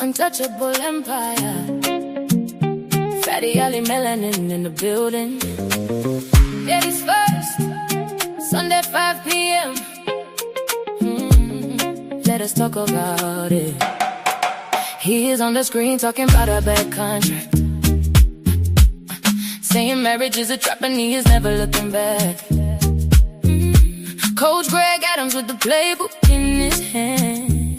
Untouchable empire. Fatty Ali Melanin in the building. Ladies first. Sunday 5 p.m. Let us talk about it. He is on the screen talking about a bad contract. Saying marriage is a trap and he is never looking back. Coach Greg Adams with the playbook in his hand,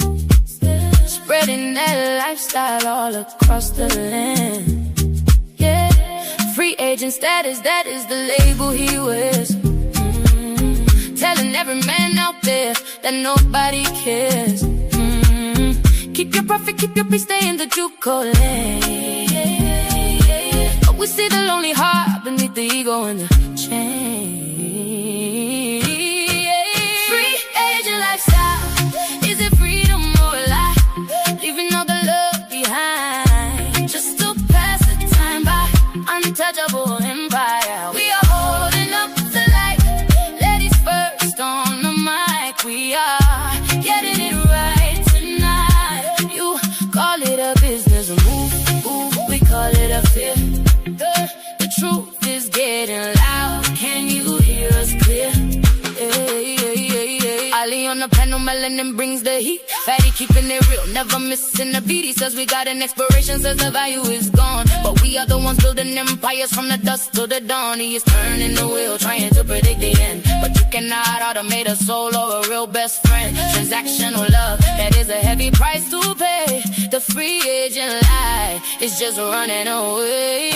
spreading that lifestyle all across the land. Yeah, free agent status, that is the label he wears. Telling every man out there that nobody cares. Keep your profit, keep your peace, stay in the JuCo lane. But we see the lonely heart beneath the ego and the chain. Free agent lifestyle, is it freedom or a lie? Leaving all the love behind, just to pass the time by. Untouchable empire, we are holding up the light. Ladies first on the mic, we are getting it right tonight. You call it a business move, we call it a fear. The truth is getting loud, can you hear us clear? Ali on the panel, Melanin brings the heat. Fatty keeping it real, never missing a beat. He says we got an expiration, says the value is gone. But we are the ones building empires from the dusk to the dawn. He is turning the wheel, trying to predict the end. But you cannot automate a soul or a real best friend. Transactional love, that is a heavy price to pay. The free agent life is just running away.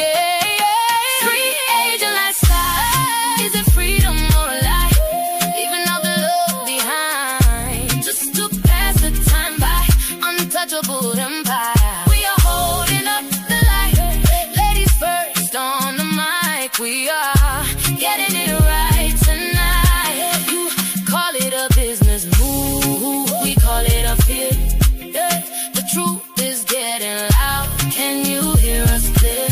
Free agent lifestyle, is it freedom or a lie? Leaving all the love behind, just to pass the time by. Untouchable empire, we are holding up the light. Ladies first on the mic, we are getting it right tonight. You call it a business move, we call it a fear. Yeah, the truth is getting loud, can you hear us clear?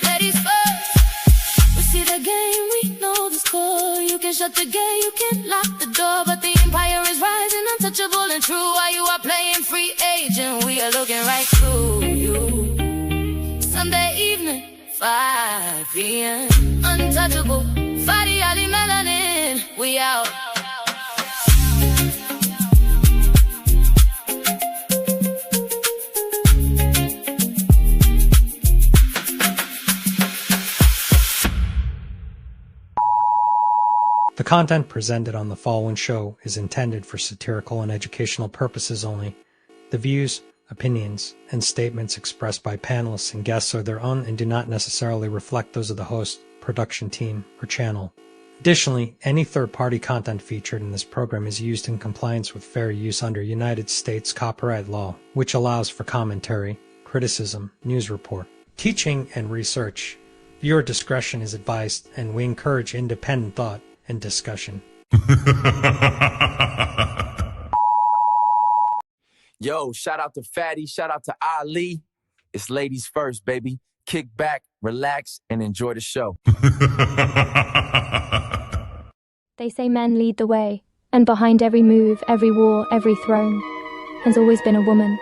Ladies first, we see the game, we know the score. You can shut the gate, you can lock the door, but the empire is rising, untouchable and true. While you are playing free agent, we are looking right through you. Sunday evening, 5 p.m. Untouchable, Fatty Ali Melanin, we out. The content presented on the following show is intended for satirical and educational purposes only. The views, opinions, and statements expressed by panelists and guests are their own and do not necessarily reflect those of the host, production team, or channel. Additionally, any third-party content featured in this program is used in compliance with fair use under United States copyright law, which allows for commentary, criticism, news report, teaching, and research. Viewer discretion is advised, and we encourage independent thought and discussion. Yo, shout out to Fatty, shout out to Ali. It's ladies first, baby. Kick back, relax, and enjoy the show. They say men lead the way, and behind every move, every war, every throne, has always been a woman.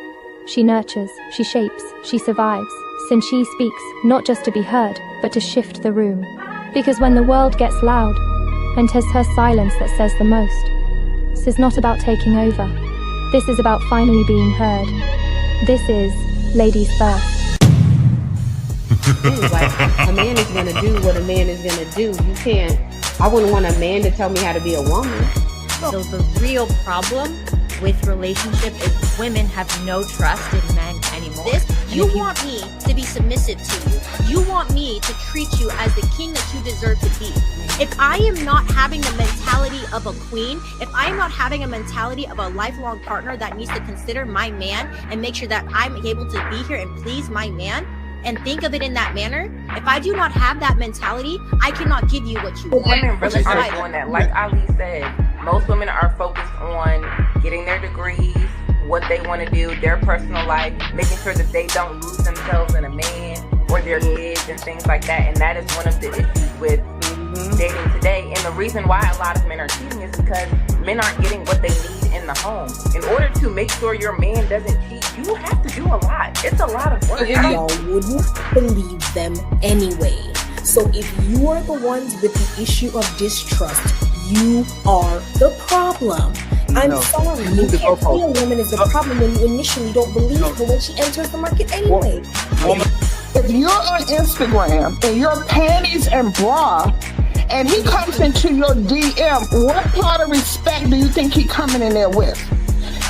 She nurtures, she shapes, she survives, since she speaks, not just to be heard, but to shift the room. Because when the world gets loud, and 'tis her silence that says the most. This is not about taking over. This is about finally being heard. This is Ladies First. Like, a man is gonna do what a man is gonna do. You can't, I wouldn't want a man to tell me how to be a woman. So the real problem with relationship is women have no trust in men anymore. You want me to be submissive to you. You want me to treat you as the king that you deserve to be. If I am not having the mentality of a queen, if I am not having a mentality of a lifelong partner that needs to consider my man and make sure that I'm able to be here and please my man, and think of it in that manner, if I do not have that mentality, I cannot give you what you want. Women really aren't doing that. Like Ali said, most women are focused on getting their degrees, what they want to do, their personal life, making sure that they don't lose themselves in a man or their kids and things like that. And that is one of the issues with dating today. And the reason why a lot of men are cheating is because men aren't getting what they need in the home. In order to make sure your man doesn't cheat, you have to do a lot. It's a lot of work. Y'all wouldn't believe them anyway. So if you are the ones with the issue of distrust, you are the problem. I'm sorry, you can't say a woman is the problem when you initially don't believe her when she enters the market anyway. If you're on Instagram and you're panties and bra, and he comes into your DM, what part of respect do you think he coming in there with?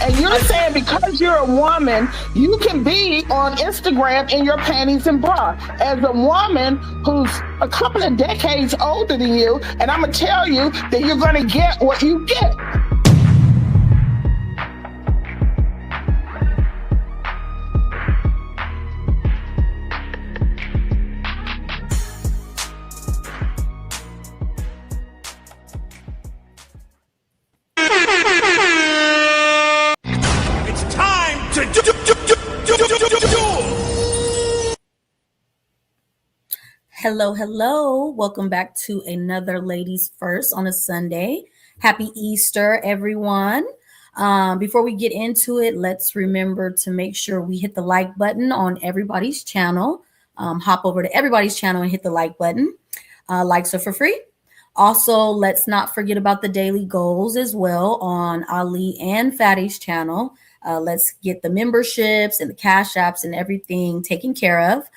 And you're saying because you're a woman, you can be on Instagram in your panties and bra. As a woman who's a couple of decades older than you, and I'm going to tell you that you're going to get what you get. Hello. Welcome back to another Ladies First on a Sunday. Happy Easter, everyone. Before we get into it, let's remember to make sure we hit the like button on everybody's channel. Hop over to everybody's channel and hit the like button. Likes are for free. Also, let's not forget about the daily goals as well on Ali and Fatty's channel. Let's get the memberships and the cash apps and everything taken care of.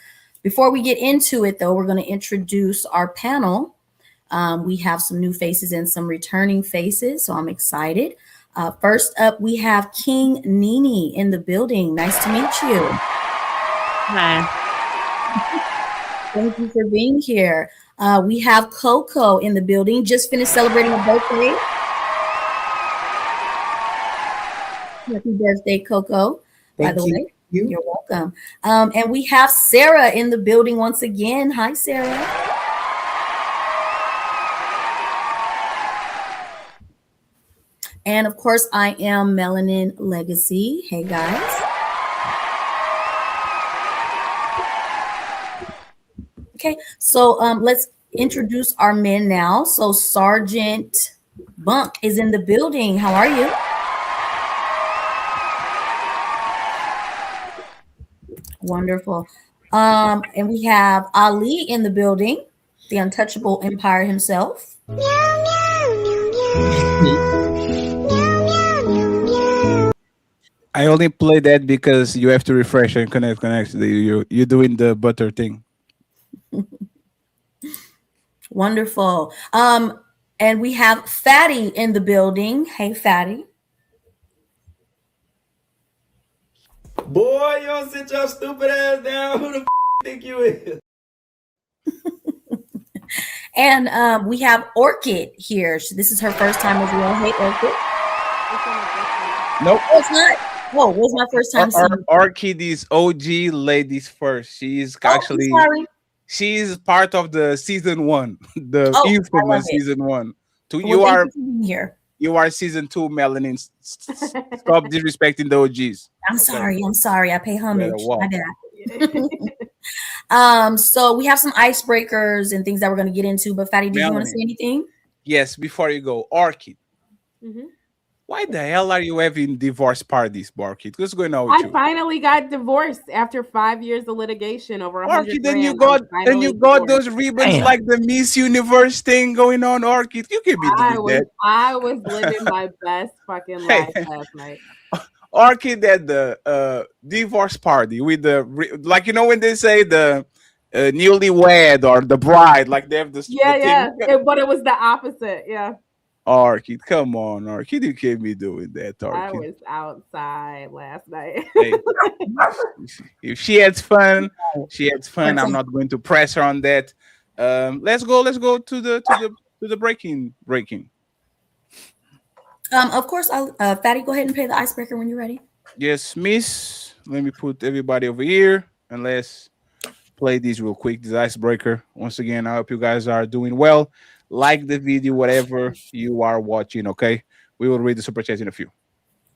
Before we get into it, though, we're going to introduce our panel. We have some new faces and some returning faces, so I'm excited. First up, we have King Nini in the building. Nice to meet you. Hi. Thank you for being here. We have Coco in the building. Just finished celebrating a birthday. Happy birthday, Coco, by the way. You're welcome. And we have Sarah in the building once again. Hi, Sarah. And of course, I am MelaninLegacy. Hey, guys. Okay, so let's introduce our men now. So Sergeant Bunk is in the building. How are you? Wonderful. And we have Ali in the building, the untouchable empire himself. I only play that because you have to refresh and connect. You're doing the butter thing. Wonderful. And we have Fatty in the building. Hey, Fatty. Boy, you don't sit your stupid ass down. Who the think you is? And we have Orchid here. This is her first time as well. Hey, Orchid. Nope. Oh, it's not. Oh, it was my first time seeing Orchid is OG Ladies First. She's actually she's part of the season 1, the infamous season 1. You are season 2, Melanin. Stop disrespecting the OGs. I'm sorry. I pay homage. My bad. So we have some icebreakers and things that we're going to get into. But Fatty, do you want to say anything? Yes, before you go, Orchid. Why the hell are you having divorce parties, Orchid? What's going on with you? I finally got divorced after 5 years of litigation over Orchid, then you got those ribbons like the Miss Universe thing going on, Orchid. You can be doing that. I was living my best fucking life last night. Orchid at the divorce party with the when they say the newlywed or the bride, like they have this. But it was the opposite. Yeah. Orchid, come on, Orchid, you can't be doing that, Orchid. I was outside last night. Hey, if she had fun, she had fun. I'm not going to press her on that. Let's go to the breaking. Of course, I'll Fatty, go ahead and play the icebreaker when you're ready. Yes, Miss. Let me put everybody over here and let's play this real quick, this icebreaker. Once again, I hope you guys are doing well. Like the video, whatever you are watching, okay? We will read the super chats in a few.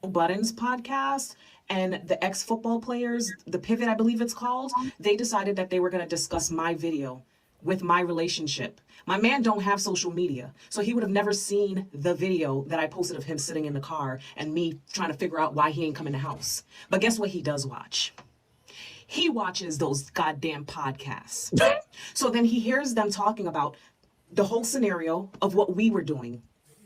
Buttons podcast and the ex-football players, the Pivot, I believe it's called, they decided that they were going to discuss my video with my relationship. My man don't have social media, so he would have never seen the video that I posted of him sitting in the car and me trying to figure out why he ain't come in the house. But guess what he does watch? He watches those goddamn podcasts. So then he hears them talking about the whole scenario of what we were doing,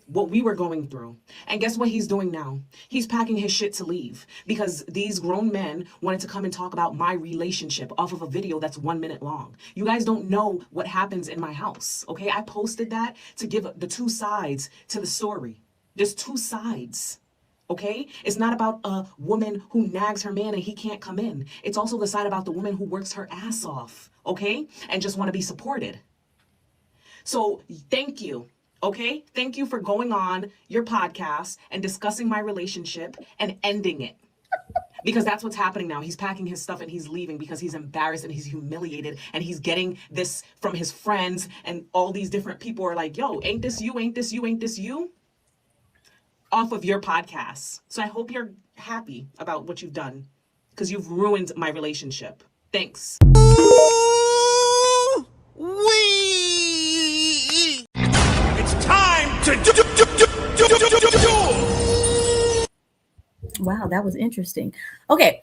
what we were going through. And guess what he's doing now? He's packing his shit to leave because these grown men wanted to come and talk about my relationship off of a video that's 1 minute long. You guys don't know what happens in my house, okay? I posted that to give the two sides to the story. There's two sides. Okay? It's not about a woman who nags her man and he can't come in. It's also the side about the woman who works her ass off, okay? And just want to be supported. So thank you, okay? Thank you for going on your podcast and discussing my relationship and ending it. Because that's what's happening now. He's packing his stuff and he's leaving because he's embarrassed and he's humiliated and he's getting this from his friends and all these different people are like, yo, ain't this you, ain't this you, ain't this you? Off of your podcast. So I hope you're happy about what you've done because you've ruined my relationship. Thanks. It's time to do. Wow, that was interesting. Okay,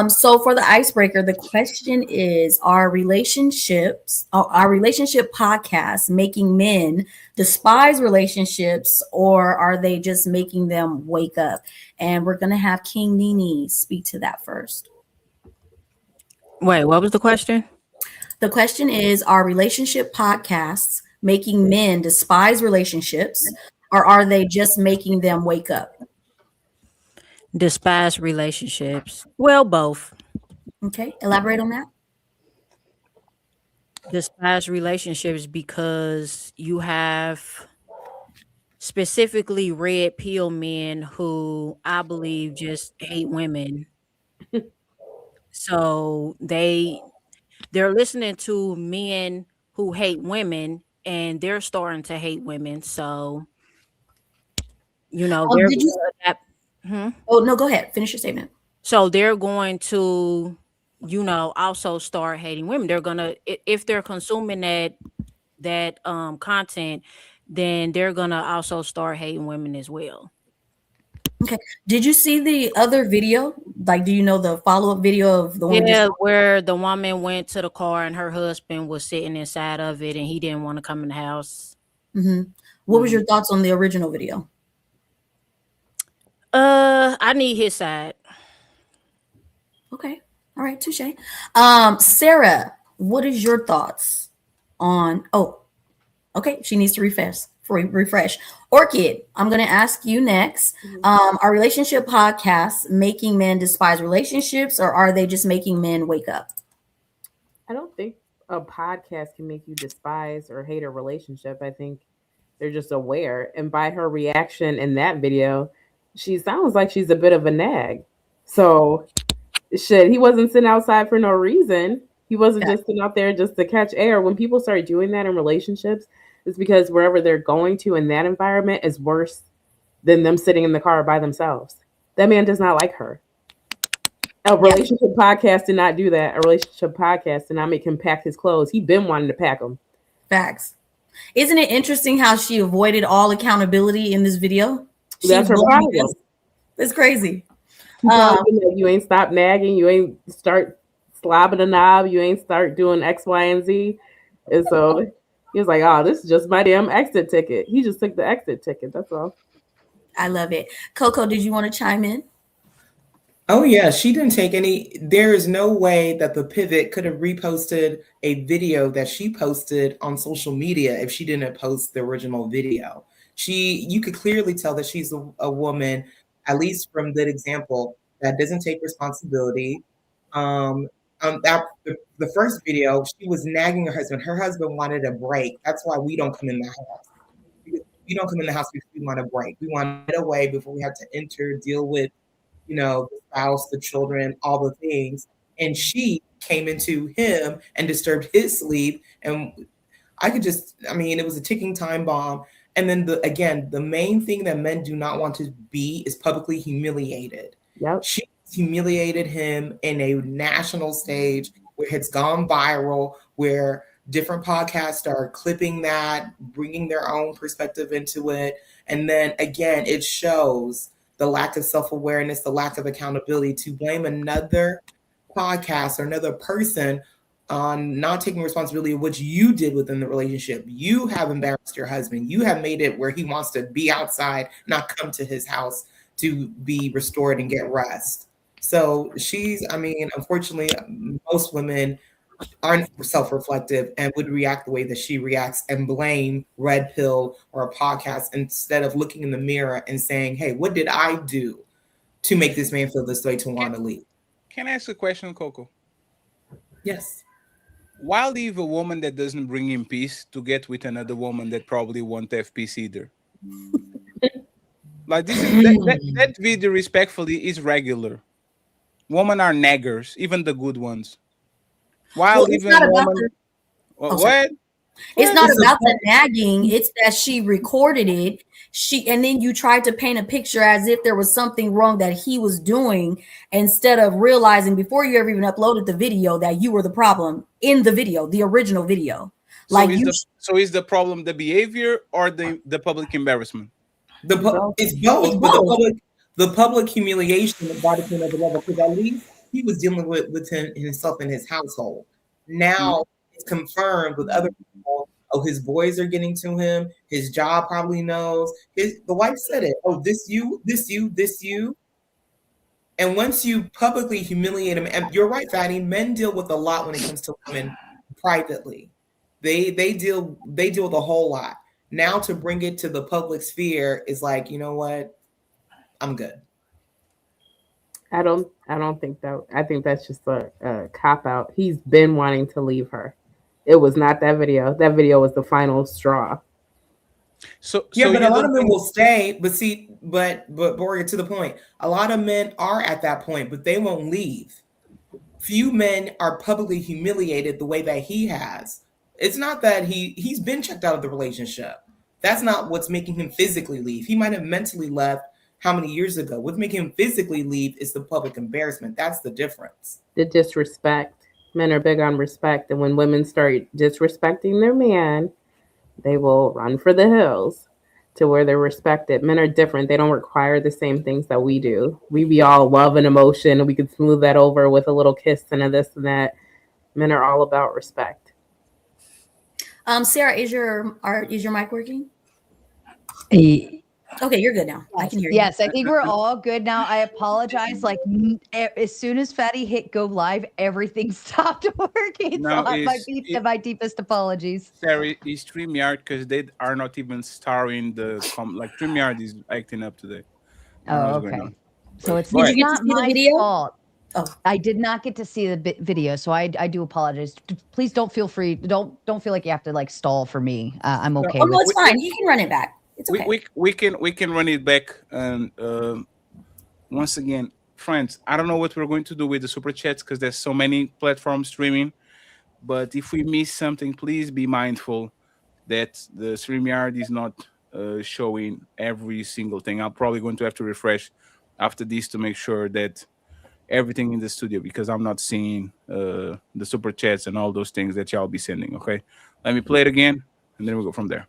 so for the icebreaker, the question is: our relationship podcasts making men despise relationships, or are they just making them wake up? And we're gonna have King Nene speak to that first. Wait, what was the question? The question is: are relationship podcasts making men despise relationships, or are they just making them wake up? Despise relationships. Well, both. Okay, elaborate on that. Despise relationships because you have specifically red pill men who I believe just hate women. So they're listening to men who hate women and they're starting to hate women. So, they're did you Oh, no, go ahead. Finish your statement. So they're going to, also start hating women. They're gonna, if they're consuming that content, then they're gonna also start hating women as well. Okay. Did you see the other video? Like, do you know the follow-up video of the one? Yeah, where the woman went to the car and her husband was sitting inside of it and he didn't want to come in the house. Mm-hmm. What was your thoughts on the original video? I need his side. Okay. All right, touche. Sarah, what is your thoughts on okay, she needs to refresh. Orchid, I'm gonna ask you next. Are relationship podcasts making men despise relationships, or are they just making men wake up? I don't think a podcast can make you despise or hate a relationship. I think they're just aware. And by her reaction in that video, she sounds like she's a bit of a nag. So he wasn't sitting outside for no reason. He wasn't just sitting out there just to catch air. When people start doing that in relationships, it's because wherever they're going to in that environment is worse than them sitting in the car by themselves. That man does not like her. A relationship podcast did not do that. A relationship podcast did not make him pack his clothes. He been wanting to pack them. Facts. Isn't it interesting how she avoided all accountability in this video? That's her problem. It's crazy. You ain't stop nagging. You ain't start slobbing a knob. You ain't start doing X, Y, and Z. And so he was like, oh, this is just my damn exit ticket. He just took the exit ticket. That's all. I love it. Coco, did you want to chime in? Oh, yeah. She didn't take any. There is no way that the Pivot could have reposted a video that she posted on social media if she didn't post the original video. You could clearly tell that she's a woman, at least from that example, that doesn't take responsibility. The first video, she was nagging her husband. Her husband wanted a break. That's why we don't come in the house. We don't come in the house because we want a break. We want to get away before we have to enter, deal with, the spouse, the children, all the things. And she came into him and disturbed his sleep. And it was a ticking time bomb. And then the main thing that men do not want to be is publicly humiliated. Yep. She humiliated him in a national stage where it's gone viral, where different podcasts are clipping that, bringing their own perspective into it. And then again, it shows the lack of self-awareness, the lack of accountability to blame another podcast or another person on not taking responsibility of what you did within the relationship. You have embarrassed your husband. You have made it where he wants to be outside, not come to his house to be restored and get rest. So unfortunately, most women aren't self-reflective and would react the way that she reacts and blame Red Pill or a podcast instead of looking in the mirror and saying, hey, what did I do to make this man feel this way to want to leave? Can I ask a question, Coco? Yes. Why leave a woman that doesn't bring him peace to get with another woman that probably won't have peace either? Like that video, respectfully, is regular. Women are naggers, even the good ones. Why leaving a woman? What? It's not about the nagging. It's that she recorded it. And then you tried to paint a picture as if there was something wrong that he was doing, instead of realizing before you ever even uploaded the video that you were the problem in the video, the original video. So is the problem the behavior or the public embarrassment? It's both. But the public humiliation brought it to another level, because at least he was dealing with himself in his household. Now it's confirmed with other people. Oh, his boys are getting to him. His job probably knows. The wife said it. Oh, this you. And once you publicly humiliate him, and you're right, Fatty, men deal with a lot when it comes to women privately. They deal with a whole lot. Now to bring it to the public sphere is like, you know what? I'm good. I don't think that. I think that's just a cop out. He's been wanting to leave her. It was not that video. That video was the final straw. But a lot of men will stay. But Borgia, to the point, a lot of men are at that point, but they won't leave. Few men are publicly humiliated the way that he has. It's not that he's been checked out of the relationship. That's not what's making him physically leave. He might have mentally left how many years ago. What's making him physically leave is the public embarrassment. That's the difference. The disrespect. Men are big on respect. And when women start disrespecting their man, they will run for the hills to where they're respected. Men are different. They don't require the same things that we do. We be all love and emotion, and we can smooth that over with a little kiss and a this and that. Men are all about respect. Sarah, is your mic working? Okay, you're good now. I can hear you. Yes, I think we're all good now. I apologize. Like as soon as Fatty hit go live, everything stopped working. No, so my deepest apologies. Sarah, is StreamYard, because they are not even starring StreamYard is acting up today. Oh, okay. So it's not my fault. Oh, I did not get to see the video, so I do apologize. Please don't feel free. Don't feel like you have to stall for me. I'm okay. Oh no, it's fine. You can run it back. It's okay. We can run it back. And once again, friends, I don't know what we're going to do with the super chats, because there's so many platforms streaming. But if we miss something, please be mindful that the StreamYard is not showing every single thing. I'm probably going to have to refresh after this to make sure that everything in the studio, because I'm not seeing the super chats and all those things that y'all be sending. Okay, let me play it again, and then we'll go from there.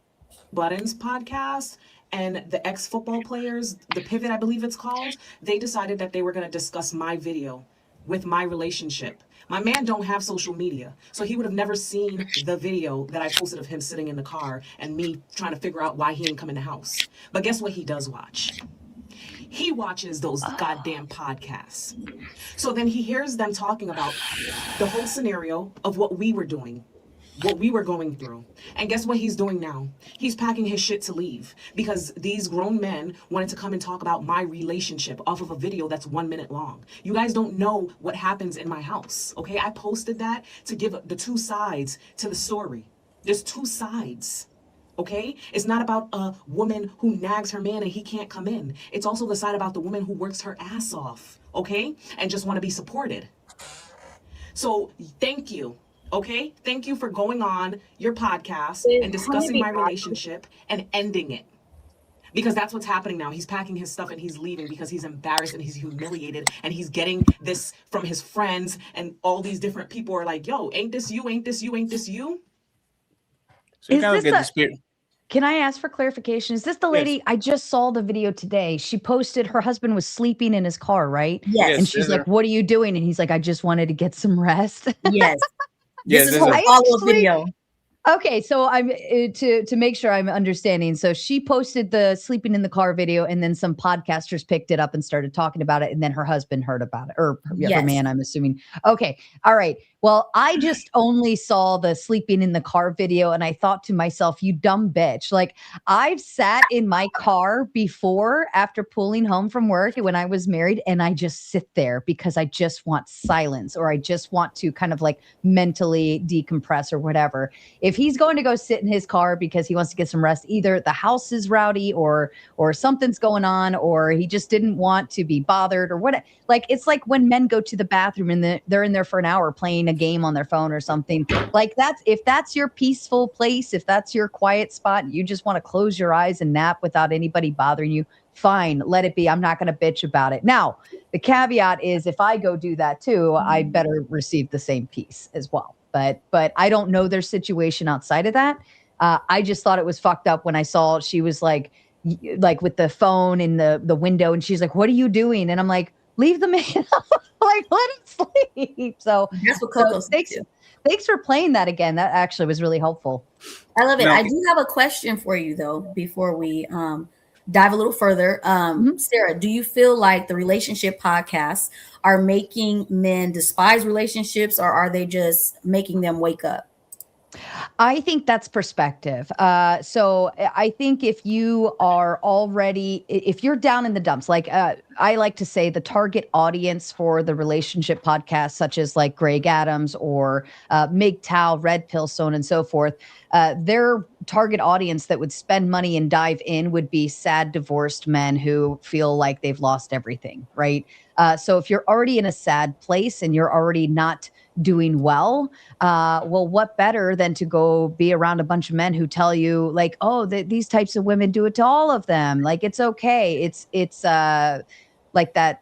Buttons podcast and the ex-football players, the Pivot, I believe it's called, they decided that they were going to discuss my video with my relationship. My man don't have social media, so he would have never seen the video that I posted of him sitting in the car and me trying to figure out why he didn't come in the house. But guess what he does watch? He watches those goddamn podcasts. So then he hears them talking about the whole scenario of what we were doing, what we were going through. And guess what he's doing now? He's packing his shit to leave because these grown men wanted to come and talk about my relationship off of a video that's 1 minute long. You guys don't know what happens in my house, okay? I posted that to give the two sides to the story. There's two sides, okay? It's not about a woman who nags her man and he can't come in. It's also the side about the woman who works her ass off, okay? And just want to be supported. So thank you. Okay? Thank you for going on your podcast and discussing my relationship and ending it. Because that's what's happening now. He's packing his stuff and he's leaving because he's embarrassed and he's humiliated and he's getting this from his friends, and all these different people are like, yo, ain't this you? Ain't this you? Ain't this you? So you gotta get the spirit. Can I ask for clarification? Is this the lady? Yes. I just saw the video today. She posted her husband was sleeping in his car, right? Yes. And she's like, what are you doing? And he's like, I just wanted to get some rest. Yes. This is a follow-up video. Okay, so I'm to make sure I'm understanding. So she posted the sleeping in the car video, and then some podcasters picked it up and started talking about it, and then her husband heard about it, or her man, I'm assuming. Okay, all right. Well, I just only saw the sleeping in the car video, and I thought to myself, you dumb bitch. Like, I've sat in my car before after pulling home from work when I was married, and I just sit there because I just want silence, or I just want to kind of like mentally decompress or whatever. If he's going to go sit in his car because he wants to get some rest, either the house is rowdy or something's going on, or he just didn't want to be bothered or what. Like, it's like when men go to the bathroom and they're in there for an hour playing a game on their phone or something. Like, if that's your peaceful place, if that's your quiet spot, you just want to close your eyes and nap without anybody bothering you, fine, let it be. I'm not going to bitch about it. Now, the caveat is if I go do that too, I better receive the same peace as well. But I don't know their situation outside of that. I just thought it was fucked up when I saw she was like with the phone in the window, and she's like, what are you doing? And I'm like, leave the man like, let him sleep. So that's what Coco said. Thanks for playing that again. That actually was really helpful. I love it. I do have a question for you though, before we dive a little further. Sarah, do you feel like the relationship podcasts are making men despise relationships, or are they just making them wake up? I think that's perspective. So I think if you are already, if you're down in the dumps, like I like to say the target audience for the relationship podcast, such as like Greg Adams or MGTOW, Red Pill, so on and so forth, their target audience that would spend money and dive in would be sad divorced men who feel like they've lost everything, right? So if you're already in a sad place and you're already not doing well, what better than to go be around a bunch of men who tell you like, oh, these types of women do it to all of them. Like, it's okay. It's like that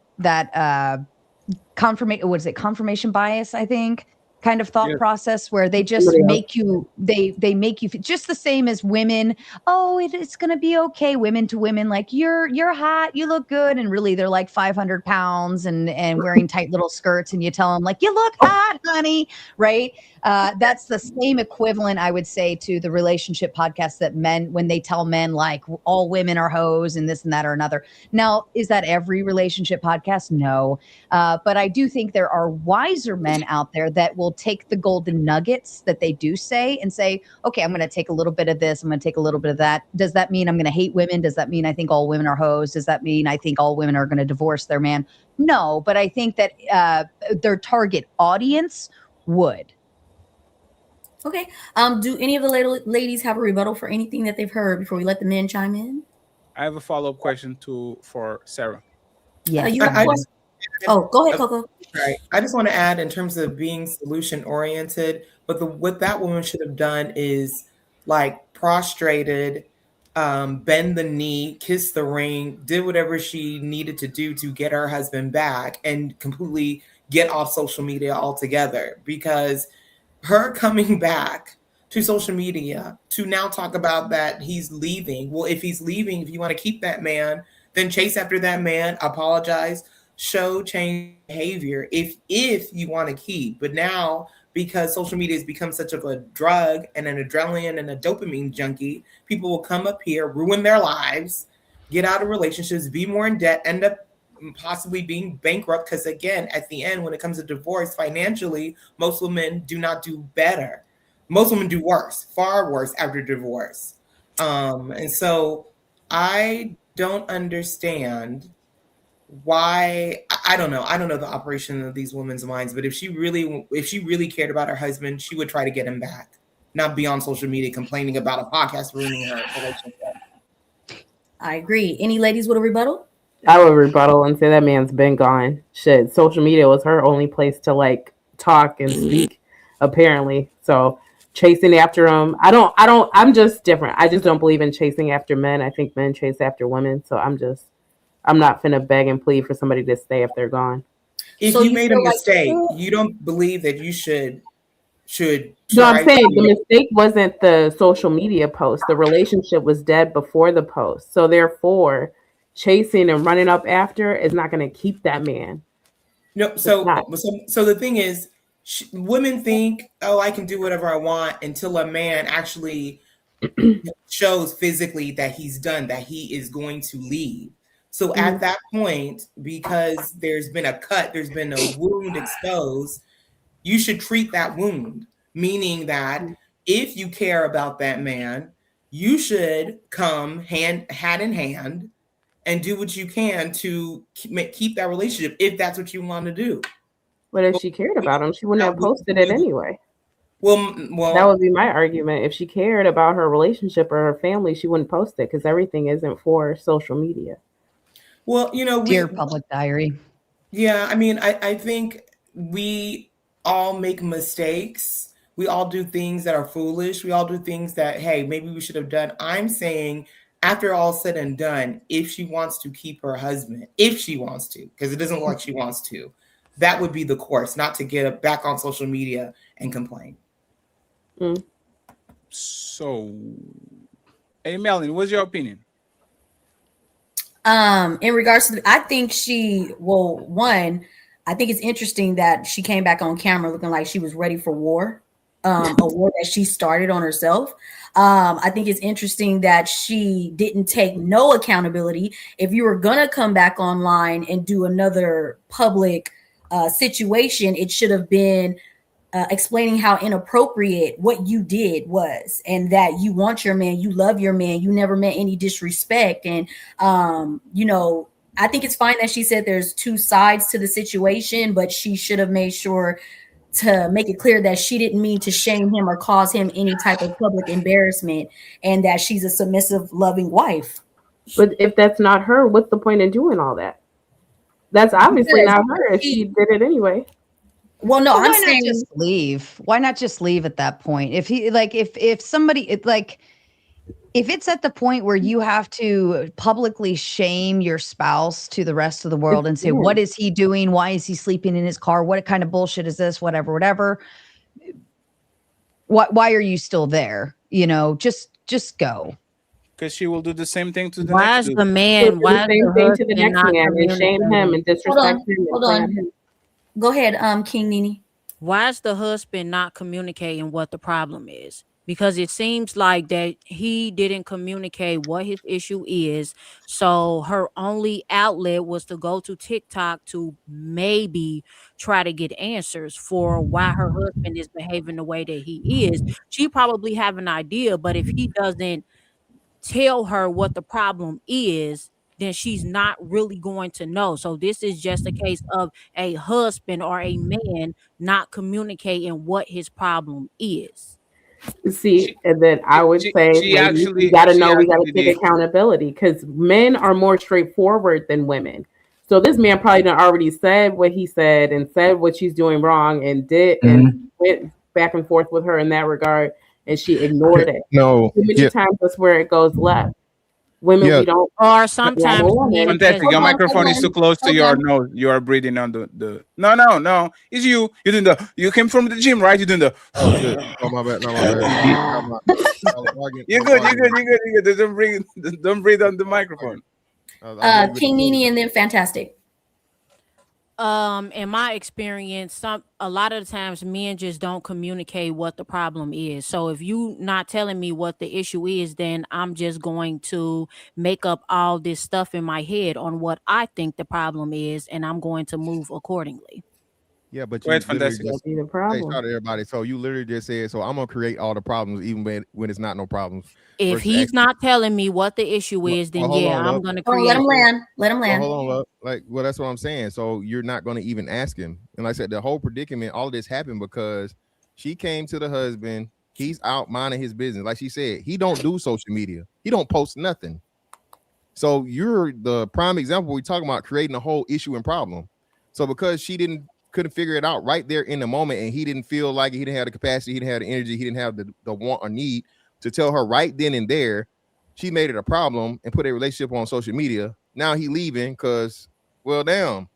confirmation. What is it? Confirmation bias, I think. Kind of thought process where they just make you, they make you feel just the same as women. Oh, it's going to be okay. Women to women, like you're hot, you look good. And really they're like 500 pounds and wearing tight little skirts. And you tell them like, you look hot, honey. Right. That's the same equivalent, I would say, to the relationship podcast that men, when they tell men like all women are hoes and this and that or another. Now, is that every relationship podcast? No. But I do think there are wiser men out there that will take the golden nuggets that they do say and say, okay, I'm going to take a little bit of this. I'm going to take a little bit of that. Does that mean I'm going to hate women? Does that mean I think all women are hoes? Does that mean I think all women are going to divorce their man? No, but I think that their target audience would. Okay. Do any of the ladies have a rebuttal for anything that they've heard before we let the men chime in? I have a follow-up question for Sarah. Yeah. Go ahead, Coco. Right. I just want to add in terms of being solution oriented, but what that woman should have done is like prostrated, bend the knee, kiss the ring, did whatever she needed to do to get her husband back and completely get off social media altogether, because her coming back to social media to now talk about that he's leaving. Well, if he's leaving, if you want to keep that man, then chase after that man, apologize, show change behavior if you want to keep. But now, because social media has become such of a drug and an adrenaline and a dopamine junkie, people will come up here, ruin their lives, get out of relationships, be more in debt, end up possibly being bankrupt. Because again, at the end, when it comes to divorce, financially, most women do not do better. Most women do worse, far worse after divorce. And so I don't understand why. I don't know the operation of these women's minds, but if she really cared about her husband, she would try to get him back, not be on social media complaining about a podcast ruining her relationship. I agree. Any ladies with a rebuttal? I would rebuttal and say that man's been gone. Shit, social media was her only place to like talk and speak, apparently. So chasing after them, I'm just different. I just don't believe in chasing after men. I think men chase after women. So I'm not finna beg and plead for somebody to stay if they're gone. If So you you made a feel like mistake, who- you don't believe that you should No, I'm try saying the to. mistake wasn't the social media post. The relationship was dead before the post. So therefore, chasing and running up after is not going to keep that man. No, so the thing is, women think, oh, I can do whatever I want until a man actually shows physically that he's done, that he is going to leave. So at that point, because there's been a cut, there's been a wound exposed, you should treat that wound, meaning that if you care about that man, you should come hand in hand and do what you can to keep that relationship if that's what you want to do. But if she cared about him, she wouldn't have posted it anyway. Well, that would be my argument. If she cared about her relationship or her family, she wouldn't post it because everything isn't for social media. Well, Dear Public Diary. Yeah, I mean, I think we all make mistakes. We all do things that are foolish. We all do things that, hey, maybe we should have done. I'm saying after all said and done, if she wants to keep her husband, if she wants to, because it doesn't look like she wants to, that would be the course, not to get back on social media and complain. So, hey, Melanin, what's your opinion? In regards to, I think I think it's interesting that she came back on camera looking like she was ready for war, a war that she started on herself. I think it's interesting that she didn't take no accountability. If you were gonna come back online and do another public situation, it should have been explaining how inappropriate what you did was, and that you want your man, you love your man, you never meant any disrespect. And I think it's fine that she said there's two sides to the situation, but she should have made sure to make it clear that she didn't mean to shame him or cause him any type of public embarrassment, and that she's a submissive, loving wife. But if that's not her, what's the point in doing all that? That's obviously not her if she did it anyway. Well, no, I'm saying just leave. Why not just leave at that point? If he if somebody if it's at the point where you have to publicly shame your spouse to the rest of the world and say, what is he doing? Why is he sleeping in his car? What kind of bullshit is this? Whatever. Why are you still there? Just go. Because she will do the same thing to the why next is the man? Why is the thing to the next man and shame him and disrespect him? Hold on. Go ahead, King Nini. Why is the husband not communicating what the problem is? Because it seems like that he didn't communicate what his issue is. So her only outlet was to go to TikTok to maybe try to get answers for why her husband is behaving the way that he is. She probably have an idea, but if he doesn't tell her what the problem is, then she's not really going to know. So this is just a case of a husband or a man not communicating what his problem is. See, and then I would say we got to take accountability, because men are more straightforward than women. So this man probably done already said what he said and said what she's doing wrong and did and went back and forth with her in that regard, and she ignored it. No, too many times that's where it goes left. Women, we don't. Or sometimes fantastic. Your microphone is too close to your nose. You are breathing on the. No. It's you. You doing the. You came from the gym, right? You doing the. Oh my bad. No, my bad. You're good. Don't breathe on the microphone. King Nini and then Fantastic. In my experience, a lot of the times men just don't communicate what the problem is. So if you not telling me what the issue is, then I'm just going to make up all this stuff in my head on what I think the problem is, and I'm going to move accordingly. Yeah, but you just, the problem. Shout out to everybody. So you literally just said, so I'm gonna create all the problems, even when it's not no problems. If he's not telling me what the issue is, then I'm gonna create. Let him land. Let him land. Hold on, well, that's what I'm saying. So you're not gonna even ask him. And like I said, the whole predicament, all of this happened because she came to the husband. He's out minding his business. Like she said, he don't do social media. He don't post nothing. So you're the prime example. We're talking about creating a whole issue and problem. So because she didn't couldn't figure it out right there in the moment, and he didn't feel like he didn't have the capacity, he didn't have the energy, he didn't have the want or need to tell her right then and there. She made it a problem and put a relationship on social media. Now he leaving because, well, damn.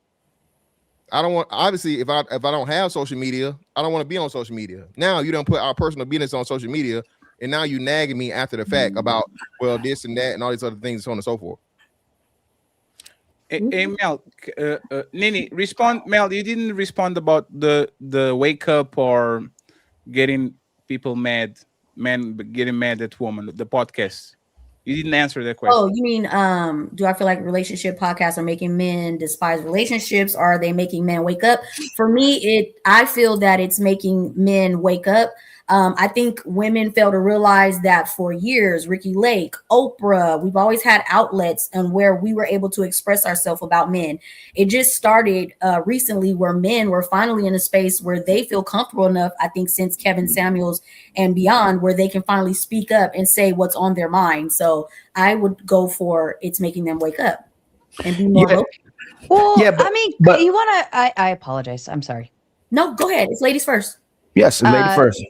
I don't want, obviously, if I don't have social media, I don't want to be on social media. Now you don't put our personal business on social media, and now you nagging me after the fact about, well, this and that and all these other things, so on and so forth. Hey, Mel, Nini, respond. Mel, you didn't respond about the wake up or getting people mad, men getting mad at women, the podcast. You didn't answer that question. Oh, you mean, do I feel like relationship podcasts are making men despise relationships? Or are they making men wake up? For me, I feel that it's making men wake up. I think women fail to realize that for years, Ricky Lake, Oprah, we've always had outlets and where we were able to express ourselves about men. It just started recently where men were finally in a space where they feel comfortable enough, I think since Kevin Samuels and beyond, where they can finally speak up and say what's on their mind. So I would go for it's making them wake up and be more vocal. Well, yeah, you want to, I apologize. I'm sorry. No, go ahead. It's ladies first. Yes, lady first.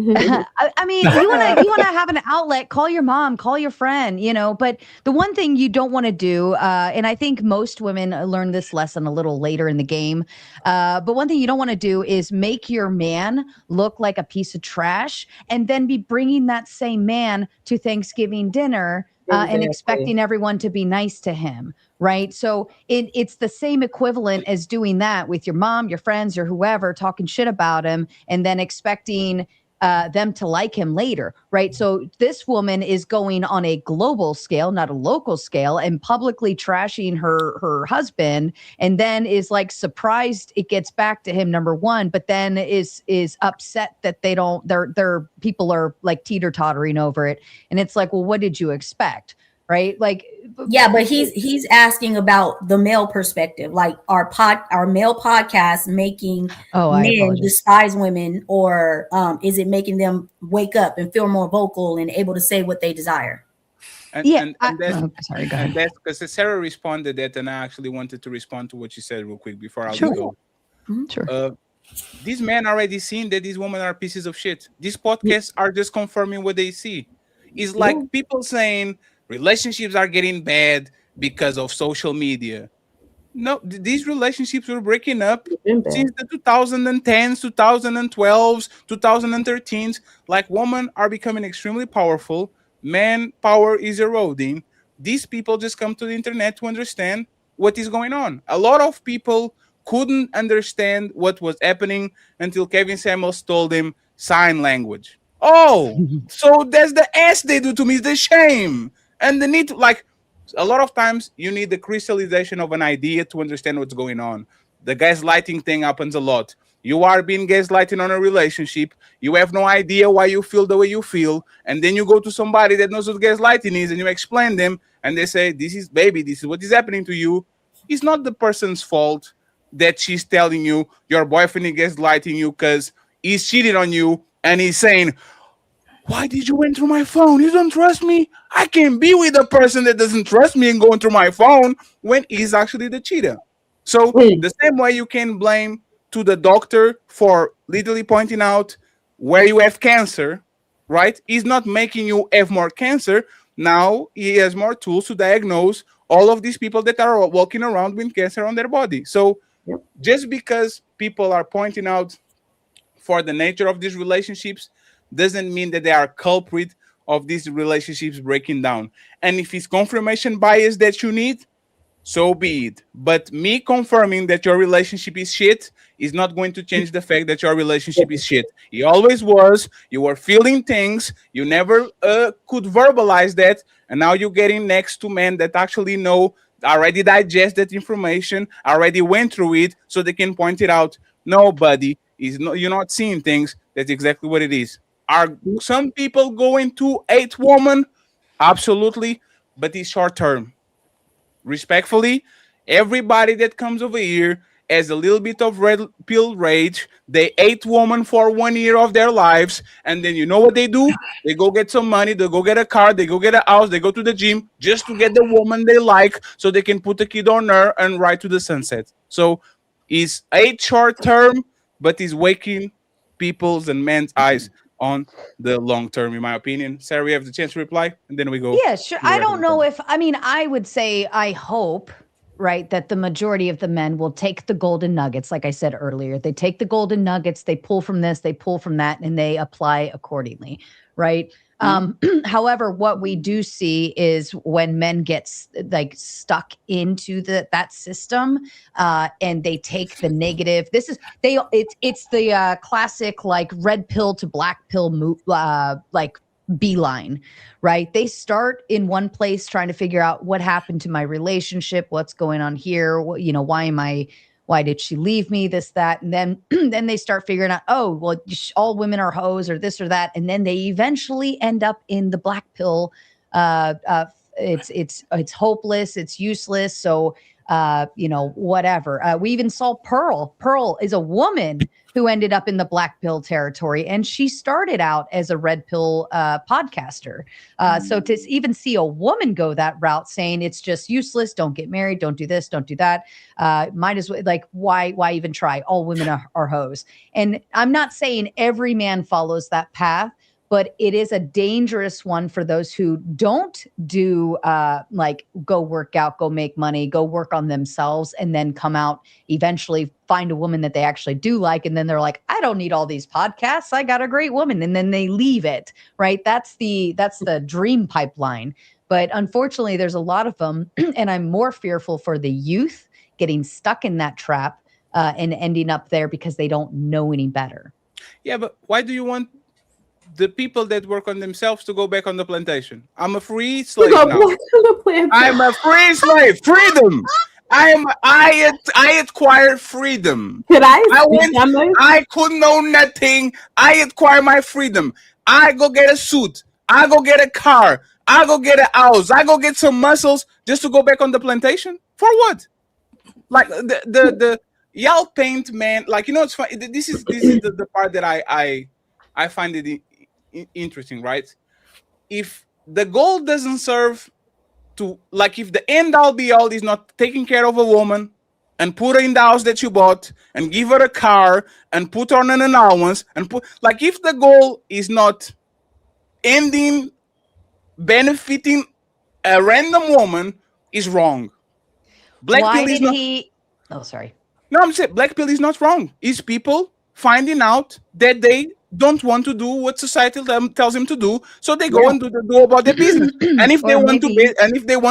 I mean, you want to have an outlet, call your mom, call your friend, but the one thing you don't want to do, and I think most women learn this lesson a little later in the game, but one thing you don't want to do is make your man look like a piece of trash and then be bringing that same man to Thanksgiving dinner and expecting everyone to be nice to him. Right. So it's the same equivalent as doing that with your mom, your friends, or whoever, talking shit about him and then expecting them to like him later, right? So this woman is going on a global scale, not a local scale, and publicly trashing her husband, and then is like surprised it gets back to him, number one, but then is upset that their people are like teeter-tottering over it. And it's like, well, what did you expect? Right? Like, yeah, but he's asking about the male perspective, like our male podcast making men despise women, or is it making them wake up and feel more vocal and able to say what they desire? And that's because Sarah responded that, and I actually wanted to respond to what she said real quick before I go. Sure. These men already seen that these women are pieces of shit. These podcasts are just confirming what they see. It's like people saying relationships are getting bad because of social media. No, these relationships were breaking up since the 2010s, 2012s, 2013s. Like, women are becoming extremely powerful. Man power is eroding. These people just come to the internet to understand what is going on. A lot of people couldn't understand what was happening until Kevin Samuels told them sign language. Oh, so that's the ass they do to me, is the shame. And the need to, like, a lot of times you need the crystallization of an idea to understand what's going on. The gaslighting thing happens a lot. You are being gaslighted on a relationship. You have no idea why you feel the way you feel. And then you go to somebody that knows what gaslighting is and you explain them and they say, this is what is happening to you. It's not the person's fault that she's telling you your boyfriend is gaslighting you because he's cheated on you and he's saying, why did you went through my phone? You don't trust me? I can't be with a person that doesn't trust me and going through my phone when he's actually the cheater. So the same way you can blame to the doctor for literally pointing out where you have cancer, right? He's not making you have more cancer. Now he has more tools to diagnose all of these people that are walking around with cancer on their body. So just because people are pointing out for the nature of these relationships doesn't mean that they are culprit of these relationships breaking down. And if it's confirmation bias that you need, so be it. But me confirming that your relationship is shit is not going to change the fact that your relationship is shit. It always was. You were feeling things. You never could verbalize that. And now you're getting next to men that actually know, already digest that information, already went through it, so they can point it out. No, buddy, you're not seeing things. That's exactly what it is. Are some people going to hate women? Absolutely, but it's short term. Respectfully, everybody that comes over here has a little bit of red pill rage. They hate women for 1 year of their lives, and then you know what they do? They go get some money, they go get a car, they go get a house, they go to the gym just to get the woman they like so they can put a kid on her and ride to the sunset. So is a short term, but is waking people's and men's eyes on the long term, in my opinion. Sarah, you have the chance to reply, and then we go. Yeah, sure. I don't know if, I mean, I would say, I hope, right, that the majority of the men will take the golden nuggets. Like I said earlier, they take the golden nuggets, they pull from this, they pull from that, and they apply accordingly, right? However, what we do see is when men get like stuck into that system, and they take the negative. It's the classic like red pill to black pill move, like beeline, right? They start in one place trying to figure out what happened to my relationship, what's going on here, why did she leave me, this, that, and then then they start figuring out, oh, well, all women are hoes or this or that, and then they eventually end up in the black pill. It's hopeless, it's useless. So whatever. We even saw Pearl. Pearl is a woman who ended up in the black pill territory, and she started out as a red pill podcaster. So to even see a woman go that route, saying it's just useless, don't get married, don't do this, don't do that, might as well, like, why even try? All women are hoes. And I'm not saying every man follows that path, but it is a dangerous one for those who don't do like go work out, go make money, go work on themselves, and then come out eventually find a woman that they actually do like. And then they're like, I don't need all these podcasts. I got a great woman. And then they leave it, right? That's the dream pipeline. But unfortunately, there's a lot of them. And I'm more fearful for the youth getting stuck in that trap and ending up there because they don't know any better. Yeah, but why do you want the people that work on themselves to go back on the plantation? I'm a free slave now. I'm a free slave. Freedom. I acquired freedom. I could know nothing. I acquire my freedom. I go get a suit. I go get a car. I go get a house. I go get some muscles just to go back on the plantation. For what? Like the y'all paint, man. Like, it's funny. This is the part that I find it interesting, right? If the goal doesn't serve to, like, if the end all be all is not taking care of a woman and put her in the house that you bought and give her a car and put her on an allowance and like, if the goal is not ending benefiting a random woman, is wrong. Why did he? Oh, sorry. No, I'm saying black pill is not wrong. It's people finding out that they don't want to do what society tells them to do, so they go and do about their business. And if they want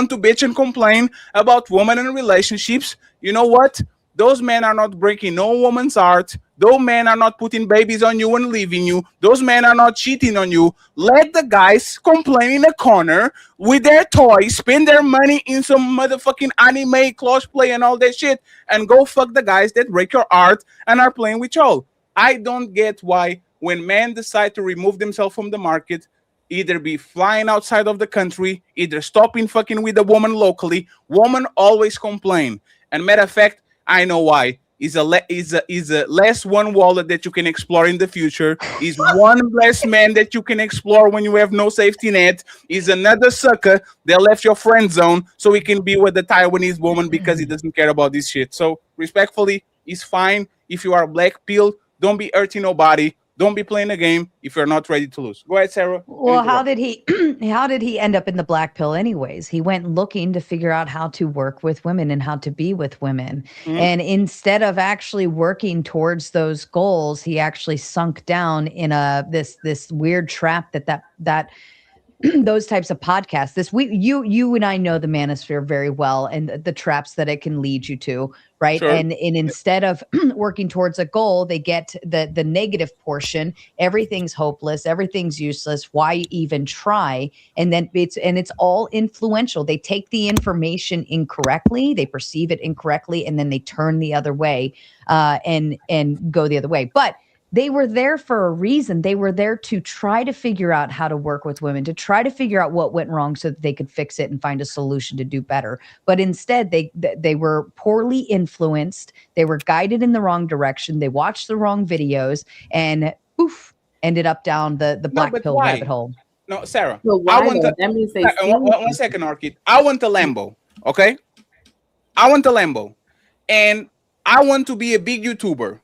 to bitch and complain about women and relationships, you know what? Those men are not breaking no woman's heart. Those men are not putting babies on you and leaving you. Those men are not cheating on you. Let the guys complain in a corner with their toys, spend their money in some motherfucking anime, cosplay, and all that shit, and go fuck the guys that break your heart and are playing with y'all. I don't get why when men decide to remove themselves from the market, either be flying outside of the country, either stopping fucking with a woman locally, women always complain. And matter of fact, I know why. Is a less one wallet that you can explore in the future. Is one less man that you can explore when you have no safety net. Is another sucker that left your friend zone so he can be with the Taiwanese woman because he doesn't care about this shit. So respectfully, it's fine if you are black pill. Don't be hurting nobody. Don't be playing a game if you're not ready to lose. Go ahead, Sarah. Well, how did he end up in the black pill anyways? He went looking to figure out how to work with women and how to be with women. And instead of actually working towards those goals, he actually sunk down in this weird trap that those types of podcasts. You and I know the manosphere very well and the traps that it can lead you to, right? Sure. And instead of working towards a goal, they get the negative portion. Everything's hopeless, everything's useless. Why even try? And then it's all influential. They take the information incorrectly, they perceive it incorrectly, and then they turn the other way and go the other way. But they were there for a reason. They were there to try to figure out how to work with women, to try to figure out what went wrong so that they could fix it and find a solution to do better. But instead, they were poorly influenced. They were guided in the wrong direction. They watched the wrong videos and poof, ended up down the black pill rabbit hole. No, Sarah. One second, Orchid. I want a Lambo, okay? I want a Lambo. And I want to be a big YouTuber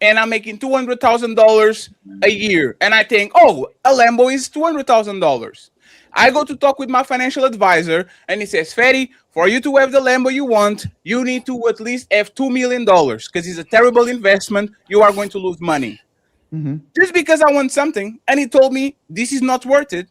and I'm making $200,000 a year. And I think, oh, a Lambo is $200,000. I go to talk with my financial advisor and he says, Ferry, for you to have the Lambo you want, you need to at least have $2 million because it's a terrible investment. You are going to lose money. Just because I want something. And he told me this is not worth it.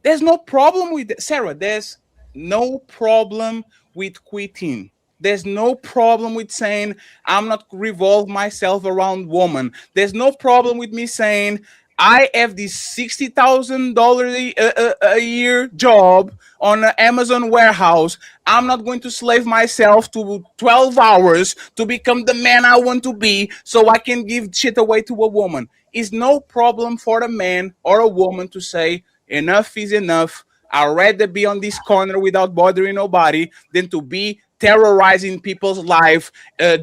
There's no problem with it. Sarah, there's no problem with quitting. There's no problem with saying I'm not revolve myself around woman. There's no problem with me saying I have this $60,000 a year job on an Amazon warehouse. I'm not going to slave myself to 12 hours to become the man I want to be so I can give shit away to a woman. It's no problem for a man or a woman to say enough is enough. I'd rather be on this corner without bothering nobody than to be terrorizing people's life,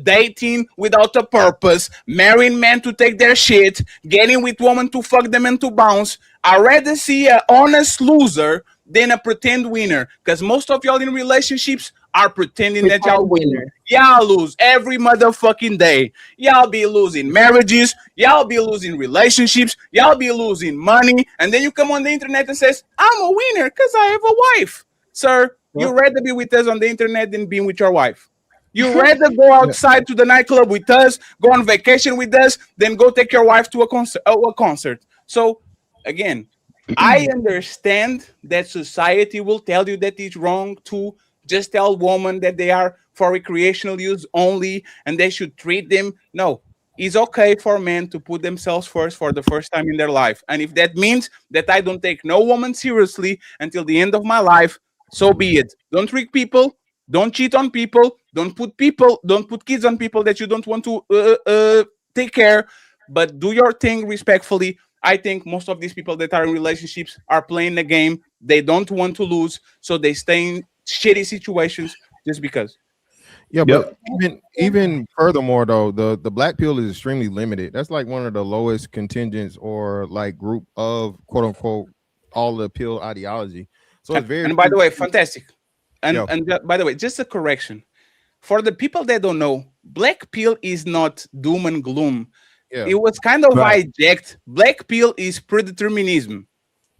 dating without a purpose, marrying men to take their shit, getting with women to fuck them and to bounce. I'd rather see an honest loser than a pretend winner, because most of y'all in relationships are pretending that y'all winner. Y'all lose every motherfucking day. Y'all be losing marriages. Y'all be losing relationships. Y'all be losing money. And then you come on the internet and says, I'm a winner because I have a wife. Sir, you'd rather be with us on the internet than being with your wife. You'd rather go outside to the nightclub with us, go on vacation with us, than go take your wife to a concert. So, again, I understand that society will tell you that it's wrong to just tell women that they are for recreational use only and they should treat them. No, it's okay for men to put themselves first for the first time in their life. And if that means that I don't take no woman seriously until the end of my life, so be it. Don't trick people. Don't cheat on people. Don't put kids on people that you don't want to take care. But do your thing respectfully. I think most of these people that are in relationships are playing the game. They don't want to lose, so they stay in shitty situations just because. Yeah, but even furthermore, though, the black pill is extremely limited. That's like one of the lowest contingents or like group of quote unquote all the pill ideology. So it's very. And by the way, fantastic. And by the way, just a correction for the people that don't know, black pill is not doom and gloom. Yeah. It was kind of hijacked. Black pill is predeterminism.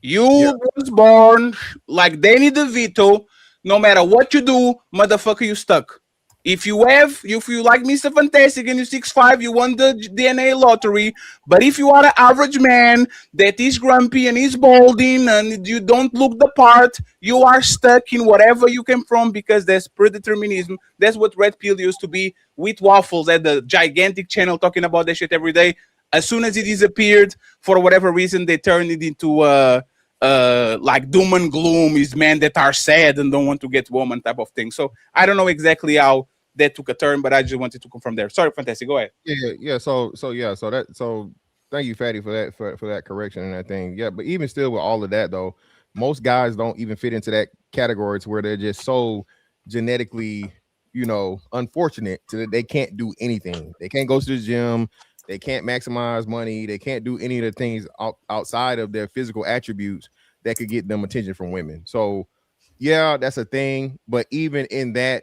You was born like Danny DeVito. No matter what you do, motherfucker, you stuck. If you like Mr. Fantastic and you're 6'5", you won the DNA lottery. But if you are an average man that is grumpy and is balding and you don't look the part, you are stuck in whatever you came from because there's predeterminism. That's what Red Pill used to be with Waffles at the gigantic channel talking about that shit every day. As soon as it disappeared, for whatever reason, they turned it into like doom and gloom is men that are sad and don't want to get woman type of thing. So I don't know exactly how that took a turn, but I just wanted to confirm there. Sorry, Fantastic. Go ahead. So thank you, Fatty, for that correction and that thing. Yeah, but even still with all of that though, most guys don't even fit into that category to where they're just so genetically, unfortunate to that they can't do anything. They can't go to the gym. They can't maximize money. They can't do any of the things outside of their physical attributes that could get them attention from women. So yeah, that's a thing. But even in that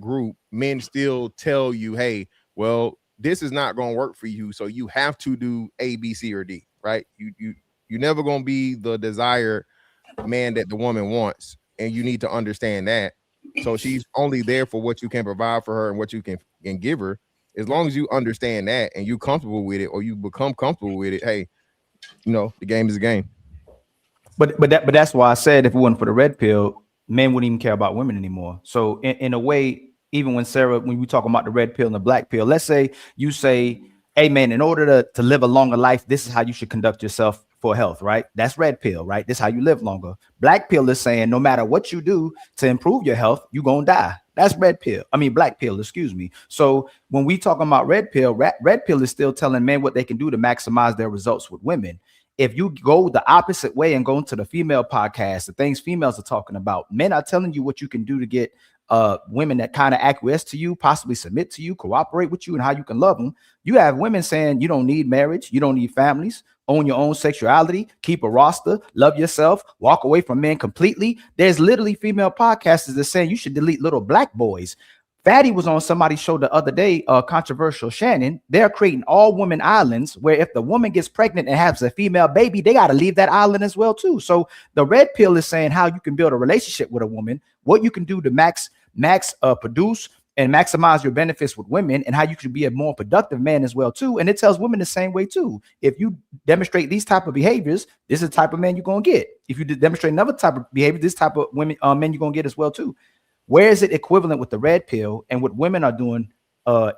group, men still tell you, hey, well, this is not going to work for you. So you have to do A, B, C, or D, right? You're never going to be the desired man that the woman wants. And you need to understand that. So she's only there for what you can provide for her and what you can give her. As long as you understand that and you're comfortable with it or you become comfortable with it, hey, the game is a game. But that's why I said if it wasn't for the red pill, men wouldn't even care about women anymore. So in a way, even when we talk about the red pill and the black pill, let's say you say, hey man, in order to live a longer life, this is how you should conduct yourself for health, right? That's red pill, right? This is how you live longer. Black pill is saying no matter what you do to improve your health, you're gonna die. That's black pill, excuse me. So when we talking about red pill is still telling men what they can do to maximize their results with women. If you go the opposite way and go into the female podcast, the things females are talking about, men are telling you what you can do to get women that kind of acquiesce to you, possibly submit to you, cooperate with you, and how you can love them. You have women saying you don't need marriage, you don't need families, own your own sexuality, keep a roster, love yourself, walk away from men completely. There's literally female podcasters that saying you should delete little black boys. Fatty was on somebody's show the other day, controversial Shannon. They're creating all women islands where if the woman gets pregnant and has a female baby, they got to leave that island as well too. So the red pill is saying how you can build a relationship with a woman, what you can do to max produce and maximize your benefits with women, and how you can be a more productive man as well too. And it tells women the same way too. If you demonstrate these type of behaviors, this is the type of man you're gonna get. If you demonstrate another type of behavior, this type of men you're gonna get as well too. Where is it equivalent with the red pill and what women are doing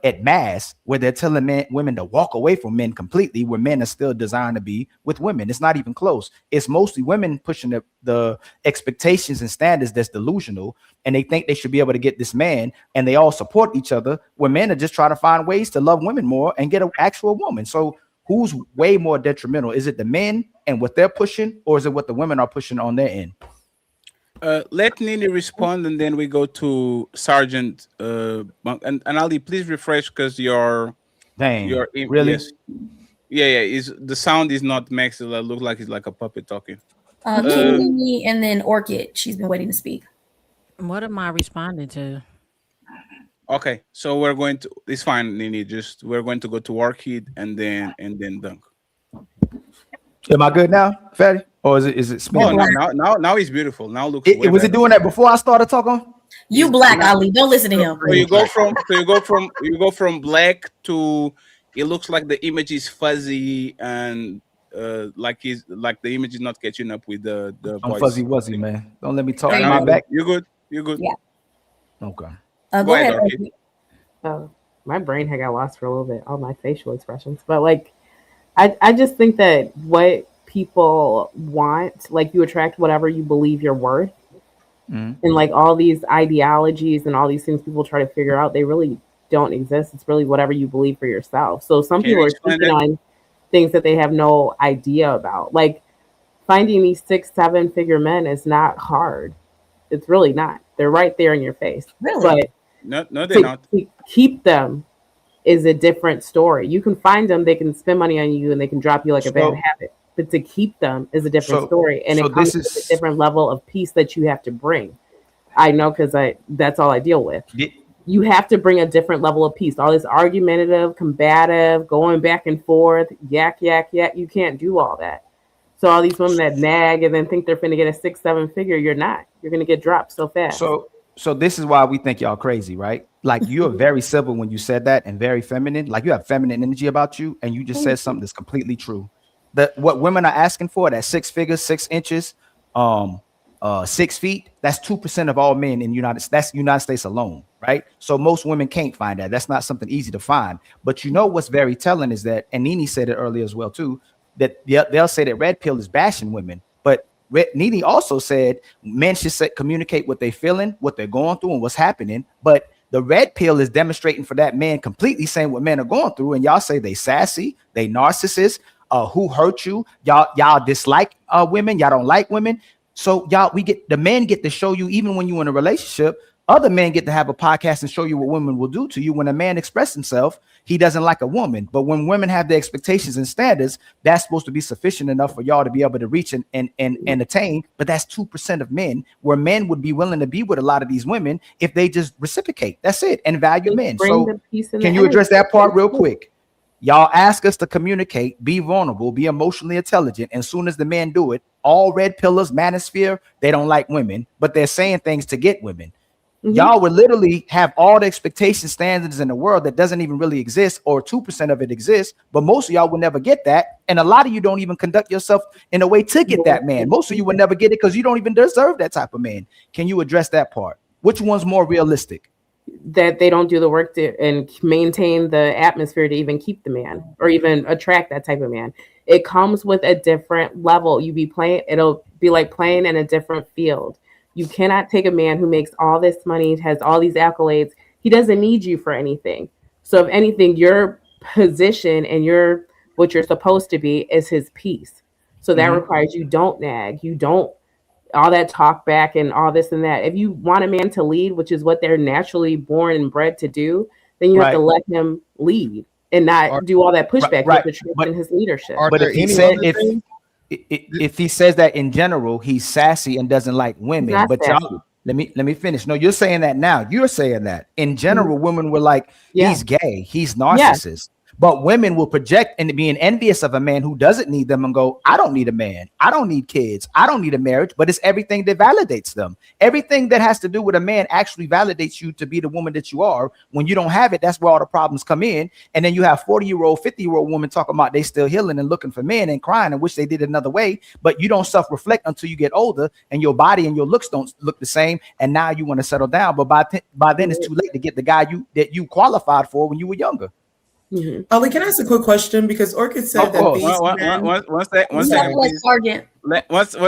at mass, where they're telling women to walk away from men completely, where men are still designed to be with women? It's not even close. It's mostly women pushing the expectations and standards that's delusional, and they think they should be able to get this man, and they all support each other, where men are just trying to find ways to love women more and get an actual woman. So who's way more detrimental? Is it the men and what they're pushing, or is it what the women are pushing on their end? Let Nini respond, and then we go to Sergeant. And Ali, please refresh because your really? Yes. Yeah. The sound is not maxed. It looks like it's like a puppet talking. Nini and then Orchid. She's been waiting to speak. What am I responding to? Okay, so we're going to. It's fine, Nini. We're going to go to Orchid and then Dunk. Am I good now, Fatty? Or is it small? Oh, now he's beautiful. Now looks. Was it doing that before I started talking? You black, Ali. Don't listen to him. So you go from black to it looks like the image is fuzzy and like the image is not catching up with the I'm voice. Fuzzy wuzzy, man. Don't let me talk in my back. You're good. Yeah. Okay. Go ahead. My brain had got lost for a little bit, all my facial expressions. But like I just think that what people want, like you attract whatever you believe you're worth. And like all these ideologies and all these things people try to figure out, they really don't exist. It's really whatever you believe for yourself. So some people are speaking on things that they have no idea about. Like finding these 6-7 figure men is not hard. It's really not. They're right there in your face. Really? But no, they're not. To keep them is a different story. You can find them, they can spend money on you, and they can drop you like a bad habit. But to keep them is a different story, and it comes with a different level of peace that you have to bring. I know because that's all I deal with. You have to bring a different level of peace. All this argumentative, combative, going back and forth, yak. You can't do all that. So all these women that nag and then think they're finna get a 6-7 figure, you're not. You're gonna get dropped so fast. So this is why we think y'all crazy, right? Like you're very civil when you said that and very feminine. Like you have feminine energy about you, and you just said something that's completely true. What women are asking for, that 6 figures, 6 inches, 6 feet, that's 2% of all men in United States alone, right? So most women can't find that. That's not something easy to find. But you know what's very telling is that, and Nini said it earlier as well too, that they'll say that red pill is bashing women, but Nini also said men should communicate what they're feeling, what they're going through, and what's happening. But the red pill is demonstrating for that man completely saying what men are going through, and y'all say they sassy, they narcissists, who hurt you, y'all dislike women, y'all don't like women. So the men get to show you, even when you're in a relationship, other men get to have a podcast and show you what women will do to you. When a man expresses himself, he doesn't like a woman. But when women have their expectations and standards, that's supposed to be sufficient enough for y'all to be able to reach and attain. But that's 2% of men, where men would be willing to be with a lot of these women if they just reciprocate. That's it, and value men. So can you address that part real quick? Y'all ask us to communicate, be vulnerable, be emotionally intelligent. And as soon as the men do it, all red pillars, manosphere, they don't like women, but they're saying things to get women. Y'all would literally have all the expectation standards in the world that doesn't even really exist, or 2% of it exists, but most of y'all will never get that. And a lot of you don't even conduct yourself in a way to get that man. Most of you would never get it because you don't even deserve that type of man. Can you address that part? Which one's more realistic? That they don't do the work to and maintain the atmosphere to even keep the man or even attract that type of man. It comes with a different level. It'll be like playing in a different field. You cannot take a man who makes all this money, has all these accolades. He doesn't need you for anything. So if anything, your position and what you're supposed to be is his piece. So that requires you don't nag, you don't all that talk back and all this and that. If you want a man to lead, which is what they're naturally born and bred to do, then you have to let him lead and not do all that pushback. You have to trust in his leadership. But if he says that in general, he's sassy and doesn't like women, but Let me finish. No, you're saying that now. You're saying that in general, women were like, he's gay, he's narcissist. But women will project and being envious of a man who doesn't need them and go, I don't need a man. I don't need kids. I don't need a marriage. But it's everything that validates them. Everything that has to do with a man actually validates you to be the woman that you are. When you don't have it, that's where all the problems come in. And then you have 40-year-old, 50-year-old women talking about they still healing and looking for men and crying and wish they did it another way. But you don't self-reflect until you get older and your body and your looks don't look the same. And now you want to settle down. But by then it's too late to get the guy that you qualified for when you were younger. Ali, can I ask a quick question? Because Orchid said that these one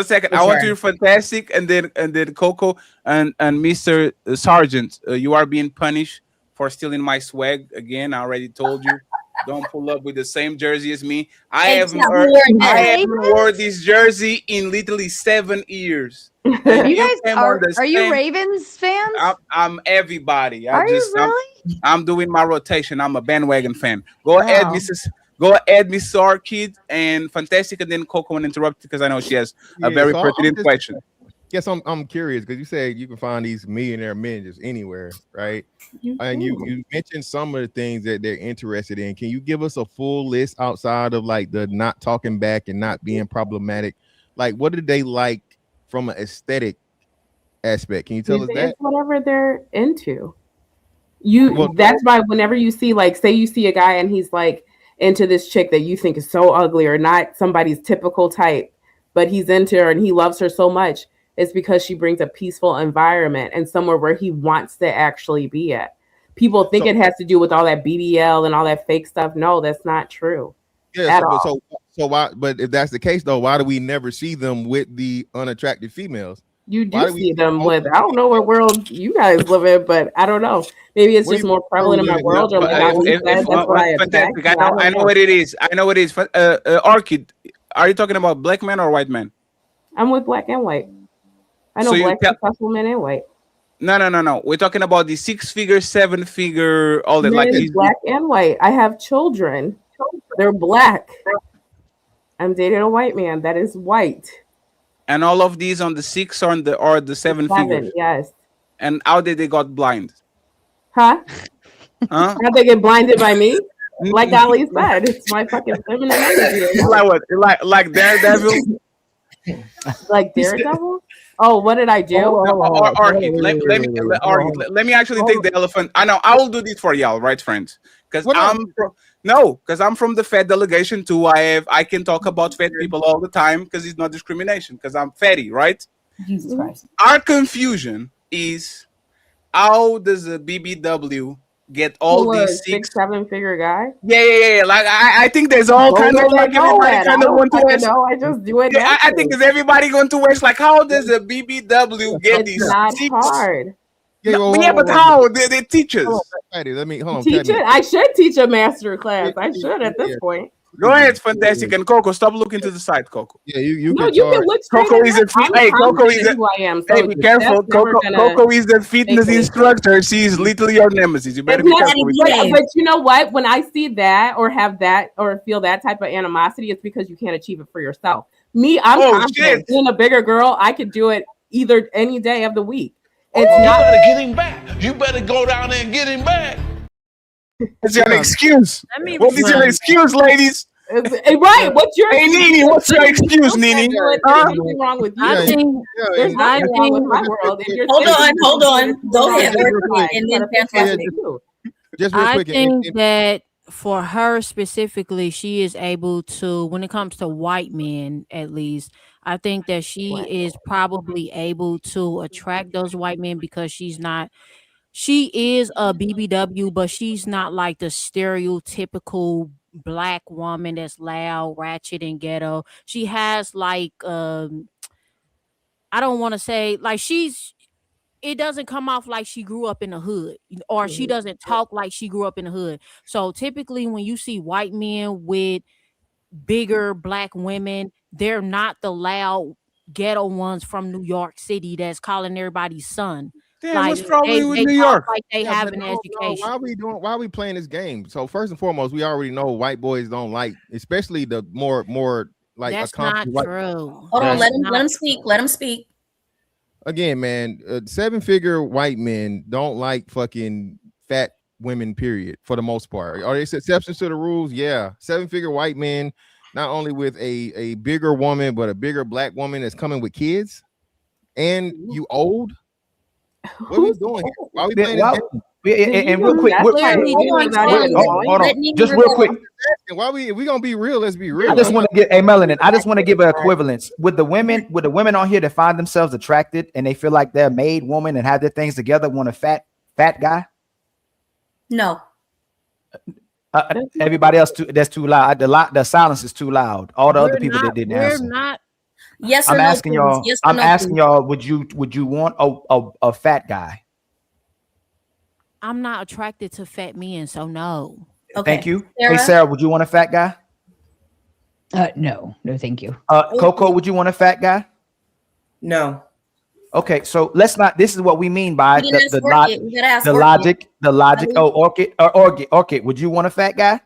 second. I want to hear Fantastic and then Coco and Mr. Sergeant. You are being punished for stealing my swag again. I already told you. Don't pull up with the same jersey as me. I haven't worn this jersey in literally 7 years. You guys are you Ravens fans? I'm everybody. Are you really? I'm doing my rotation. I'm a bandwagon fan. Go ahead, Miss Orchid and Fantastic, and then Coco and interrupt because I know she has a very pertinent question. Yes, I'm curious because you said you can find these millionaire men just anywhere, right? And you mentioned some of the things that they're interested in. Can you give us a full list outside of like the not talking back and not being problematic? Like, what do they like from an aesthetic aspect? Can you tell us that? It's whatever they're into. That's why whenever you see, like, say you see a guy and he's like into this chick that you think is so ugly or not somebody's typical type, but he's into her and he loves her so much, it's because she brings a peaceful environment and somewhere where he wants to actually be at. People think it has to do with all that BBL and all that fake stuff. No, that's not true. Yeah. So why? But if that's the case, though, why do we never see them with the unattractive females? You do see them with. I don't know what world you guys live in, but I don't know. Maybe it's just more prevalent in my world. Or like that's what I expect. I know what it is. I know what it is. Orchid, are you talking about black men or white men? I'm with black and white. I know black successful men and white. No. We're talking about the 6-figure, 7-figure, all that. Like black and white. I have children. They're black. I'm dating a white man that is white. And all of these on the 6 or the 7 figures. Yes. And how did they got blind? Huh? How they get blinded by me? Like Ali said, it's my fucking feminine energy. Like what? Like Daredevil? Like Daredevil? Oh, what did I do? Orchid, let me actually take the elephant. I know I will do this for y'all, right, friends? Because I'm from the fat delegation too. I can talk about fat people all the time because it's not discrimination. Because I'm fatty, right? Jesus Christ. Our confusion is how does a BBW get all these 6-7 figure guy? Yeah. Like I think there's all kinds of like everybody kind of want to wear. No, I just do it. Yeah, I think is everybody going to wear like how does a BBW get these? It's not hard. But how they teach us? Let me hold on. Teach it. I should teach a master class. I should at this point. Go ahead, Fantastic, and Coco. Stop looking to the side, Coco. Yeah, you can look. Coco is Coco is who I am. Hey, be careful. Coco is the fitness instructor. She's literally your nemesis. You better be careful. But you know what? When I see that or have that or feel that type of animosity, it's because you can't achieve it for yourself. Me, I'm confident. Being a bigger girl, I could do it either any day of the week. It's not better get him back. You better go down there and get him back. What's your excuse? What is your excuse, ladies? Right. What's your Nene? What's your excuse, Nene? There's nothing wrong with you. There's nothing wrong with my world. Hold on. Go ahead. And then Fantastic. Just real quick. I think that for her specifically, she is able to, when it comes to white men, at least, I think that she is probably able to attract those white men because she is a BBW, but she's not like the stereotypical black woman that's loud, ratchet, and ghetto. She has like, I don't want to say like it doesn't come off like she grew up in the hood, or she doesn't talk like she grew up in the hood. So typically when you see white men with bigger black women, they're not the loud ghetto ones from New York City that's calling everybody son. Damn, like, what's probably with New York? Like they have an education. Why are we playing this game? So first and foremost, we already know white boys don't like, especially the more like. That's not true. Hold on, let him speak. Let him speak. again, man, 7-figure white men don't like fucking fat women, period, for the most part. Are there exceptions to the rules? Yeah. 7-figure white men, not only with a bigger woman, but a bigger black woman that's coming with kids, and you old. What are we doing here? Why are we playing this game? And real quick, hold on, just real quick. Why we gonna be real? Let's be real. I just want to get Melanin. I just want to give an equivalence with the women on here that find themselves attracted and they feel like they're a made woman and have their things together. Want a fat guy? No. Everybody else that's too loud. The silence is too loud. All the other people that didn't answer. Not. Yes, I'm or asking no, y'all. yes or I'm no, asking please. y'all. Would you want a fat guy? I'm not attracted to fat men, so no. Okay. Thank you. Sarah? Hey, Sarah, would you want a fat guy? No, thank you. Coco, would you want a fat guy? No. Okay, so let's not. This is what we mean by the logic. Oh, Orchid. Would you want a fat guy?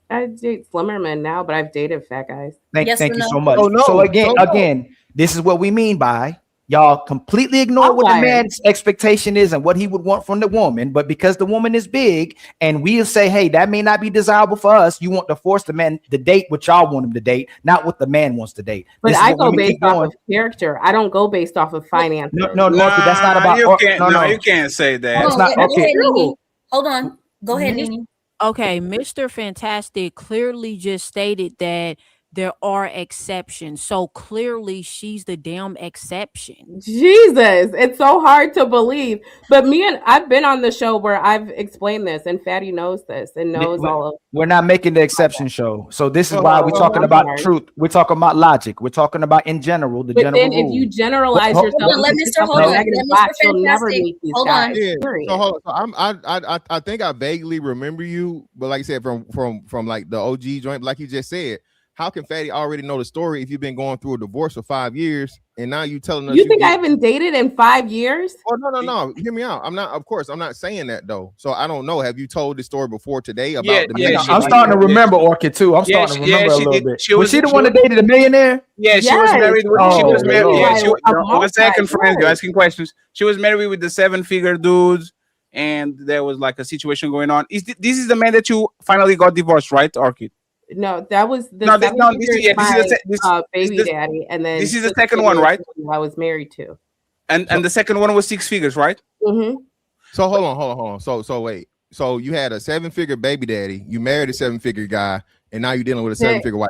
I date slimmer men now, but I've dated fat guys. Thank you so much. So again, this is what we mean by y'all completely ignore what the man's expectation is and what he would want from the woman. But because the woman is big and we'll say, hey, that may not be desirable for us, you want to force the man to date what y'all want him to date, not what the man wants to date. But I go based off of character. I don't go based off of finances. No, that's not about. You can't say that. It's not okay. Hold on. Go ahead, Nene. Okay, Mr. Fantastic clearly just stated that there are exceptions. So clearly she's the damn exception. Jesus, it's so hard to believe. But I've been on the show where I've explained this, and Fatty knows this and knows all of. We're not making the exception show. So this is why we're talking about truth. We're talking about logic. We're talking about in general the general then rule. if you generalize yourself, let Mr. Hold on. You'll never meet these guys. Yeah. So hold on. So I think I vaguely remember you, but like I said, from like the OG joint, like you just said. How can Fatty already know the story if you've been going through a divorce for 5 years and now you telling us? You think I haven't dated in 5 years? Oh no. Hear me out. I'm not saying that though. So I don't know. Have you told this story before today about the man? I'm starting to remember Orchid too. I'm starting to remember a little bit. Was she the one that dated a millionaire? Yeah, she was married. She was married. Yeah, 1 second, friends. You're asking questions. She was married with the 7-figure dudes, and there was like a situation going on. This is the man that you finally got divorced, right, Orchid? No, that was the baby daddy, and then this is the second one, right? I was married to, and the second one was 6 figures, right? Mm-hmm. So hold on. So wait. So you had a 7-figure baby daddy, you married a 7-figure guy, and now you're dealing with a 7-figure wife.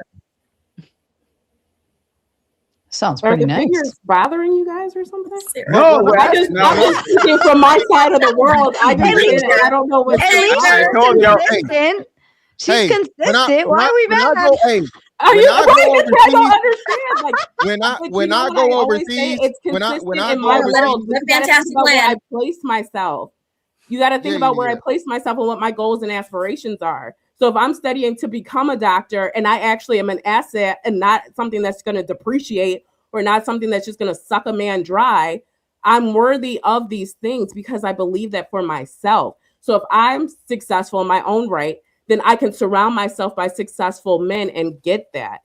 Sounds pretty nice. Figures bothering you guys or something? No, I'm just speaking from my side of the world. I don't know what. I told you. She's consistent. Why are we mad at her? I don't understand. Like, when I go overseas, when I go overseas, fantastic plan. I place myself. You got to think about where I place myself and what my goals and aspirations are. So if I'm studying to become a doctor and I actually am an asset and not something that's going to depreciate or not something that's just going to suck a man dry, I'm worthy of these things because I believe that for myself. So if I'm successful in my own right, then I can surround myself by successful men and get that.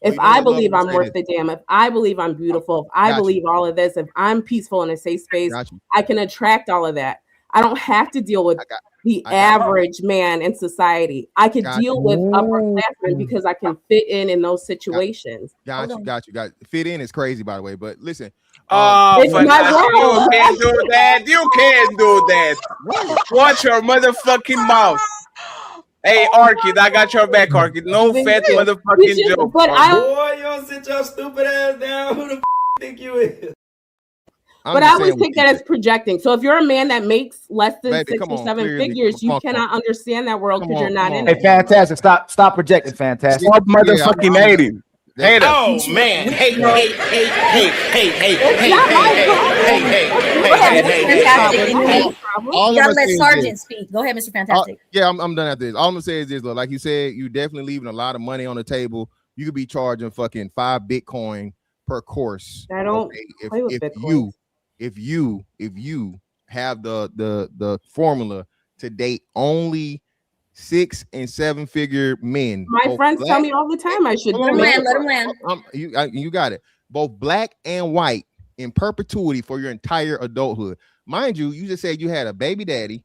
If I believe I'm worth the damn, if I believe I'm beautiful, if I believe all of this, if I'm peaceful in a safe space, I can attract all of that. I don't have to deal with the average man in society. I could deal with upperclassmen because I can fit in those situations. Got you. Fit in is crazy, by the way. But listen, you can't do that. You can't do that. Watch your motherfucking mouth. Hey, Orchid, I got your back, Orchid. No fat motherfucking joke. Boy, yo, sit your stupid ass down. Who the think you is? But I always think that it's projecting. So if you're a man that makes less than 6 or 7 figures, you cannot understand that world because you're not in it. Hey, Fantastic, stop projecting, Fantastic. Stop motherfucking hating. Hater. Oh man, hey. You gotta let Sergeant speak. Go ahead, Mr. Fantastic. I'm done after this. All I'm gonna say is this, look, like you said, you definitely leaving a lot of money on the table. You could be charging fucking 5 Bitcoin per course. I don't play with Bitcoin. If you have the formula to date only 6 and 7 figure men. My friends tell me all the time I should. Let him land. You got it. Both black and white in perpetuity for your entire adulthood. Mind you, you just said you had a baby daddy,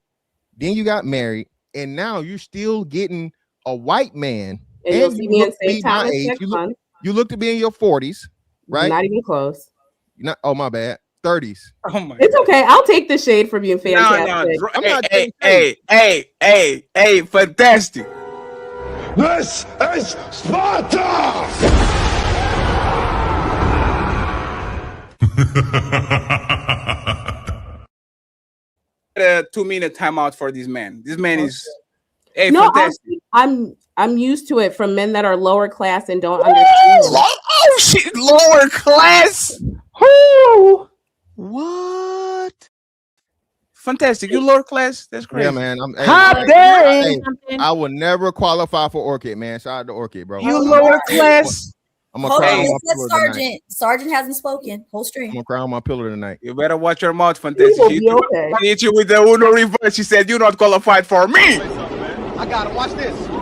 then you got married, and now you're still getting a white man. And you'll see me in St. Thomas next month. You look to be in your 40s, right? Not even close. Not, oh, my bad. 30s. Oh my It's okay. I'll take the shade from you, fantastic. No. Hey, fantastic. This is Sparta! 2-minute timeout for this man. This man is fantastic. I'm used to it from men that are lower class and don't understand. Oh shit, lower class. Who? What? Fantastic. You lower class? That's great. Yeah, man. I will never qualify for Orchid, man. Shout out to Orchid, bro. You lower class. I'm gonna cry on my pillow Sergeant. tonight. Sergeant hasn't spoken. Whole stream. I'm gonna cry on my pillow tonight. You better watch your mouth, fantastic. She hit you with the Uno reverse. She said, "You're not qualified for me." I got him. Watch this. He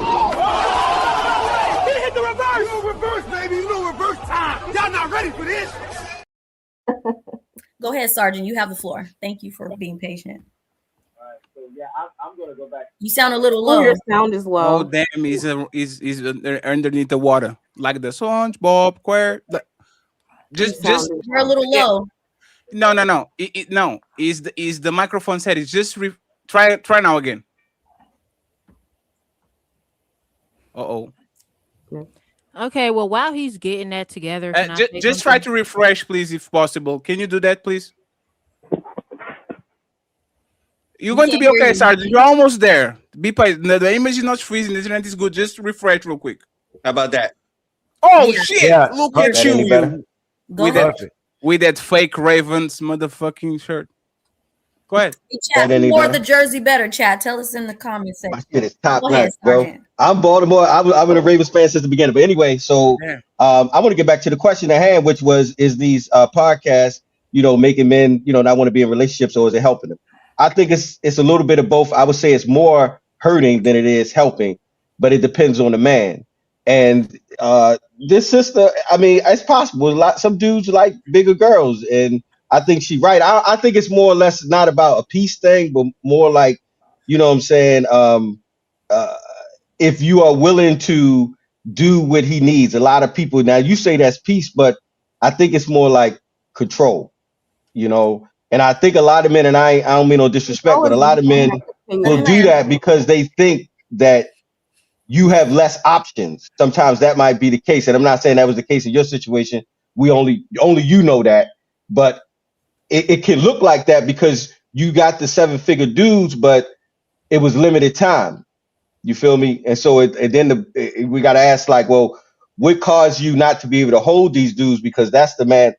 hit the reverse. No reverse, baby. No reverse time. Y'all not ready for this. Go ahead, Sergeant. You have the floor. Thank you for being patient. All right, so yeah, I'm gonna go back. You sound a little low. Your sound is low. Oh damn! He's underneath the water, like the SpongeBob square. Just you're a little low. No. No. Is the microphone set? It's just try now again. Uh-oh. Okay, well, while he's getting that together, can I just try to refresh, please, if possible. Can you do that, please? You're going to be okay, Sergeant. You're almost there. Be patient. The image is not freezing. The internet is good. Just refresh real quick. How about that? Oh shit! Yeah. Look at you. With that fake Ravens motherfucking shirt. Go ahead. Hey, Chad, more the jersey better, Chad. Tell us in the comments section. My shit is top Go ahead, notch, bro. Sergeant. I'm Baltimore. I've been a Ravens fan since the beginning. But anyway, so I want to get back to the question at hand, which was, is these podcasts, making men, not want to be in relationships, or is it helping them? I think it's a little bit of both. I would say it's more hurting than it is helping, but it depends on the man. And this sister, I mean, it's possible. Some dudes like bigger girls, and I think she's right. I think it's more or less not about a peace thing, but more like, what I'm saying, if you are willing to do what he needs. A lot of people, now you say that's peace, but I think it's more like control, and I think a lot of men, and I don't mean no disrespect, but a lot of men will do that because they think that you have less options. Sometimes that might be the case. And I'm not saying that was the case in your situation. We only you know that, but it can look like that because you got the 7-figure dudes, but it was limited time. You feel me? And so then we got to ask, like, well, what caused you not to be able to hold these dudes? Because that's the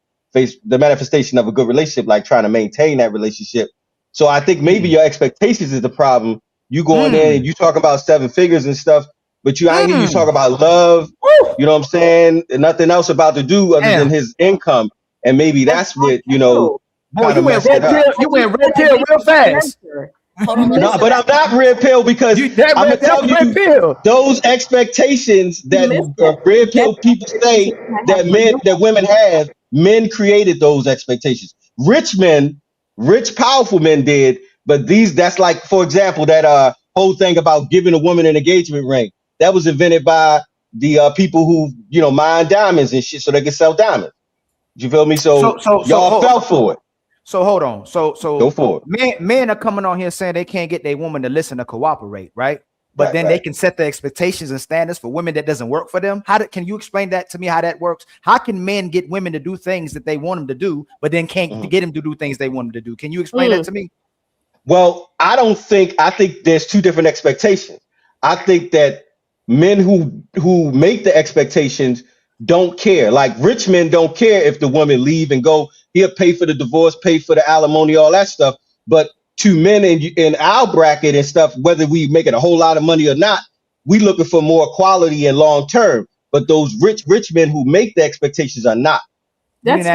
manifestation of a good relationship, like trying to maintain that relationship. So I think maybe your expectations is the problem. You going in and you talk about 7 figures and stuff, but you ain't hear you talk about love. You know what I'm saying? And nothing else about the dude other than his income. And maybe that's what, Boy, you went red pill real fast. No, but I'm not red pill because I'm gonna tell you those expectations that red pill people say that women have. Men created those expectations. Rich powerful men did, but that's like, for example, that whole thing about giving a woman an engagement ring. That was invented by the people who mine diamonds and shit so they can sell diamonds. You feel me? So y'all fell for it. So hold on. So go for it. Men are coming on here saying they can't get their woman to listen to cooperate, right? But then they can set the expectations and standards for women that doesn't work for them. Can you explain that to me? How that works? How can men get women to do things that they want them to do, but then can't get them to do things they want them to do? Can you explain that to me? Well, I think there's two different expectations. I think that men who make the expectations don't care. Like rich men don't care if the woman leave and go. He'll pay for the divorce, pay for the alimony, all that stuff. But to men in our bracket and stuff, whether we making a whole lot of money or not, we looking for more quality and long term. But those rich men who make the expectations are not. Hold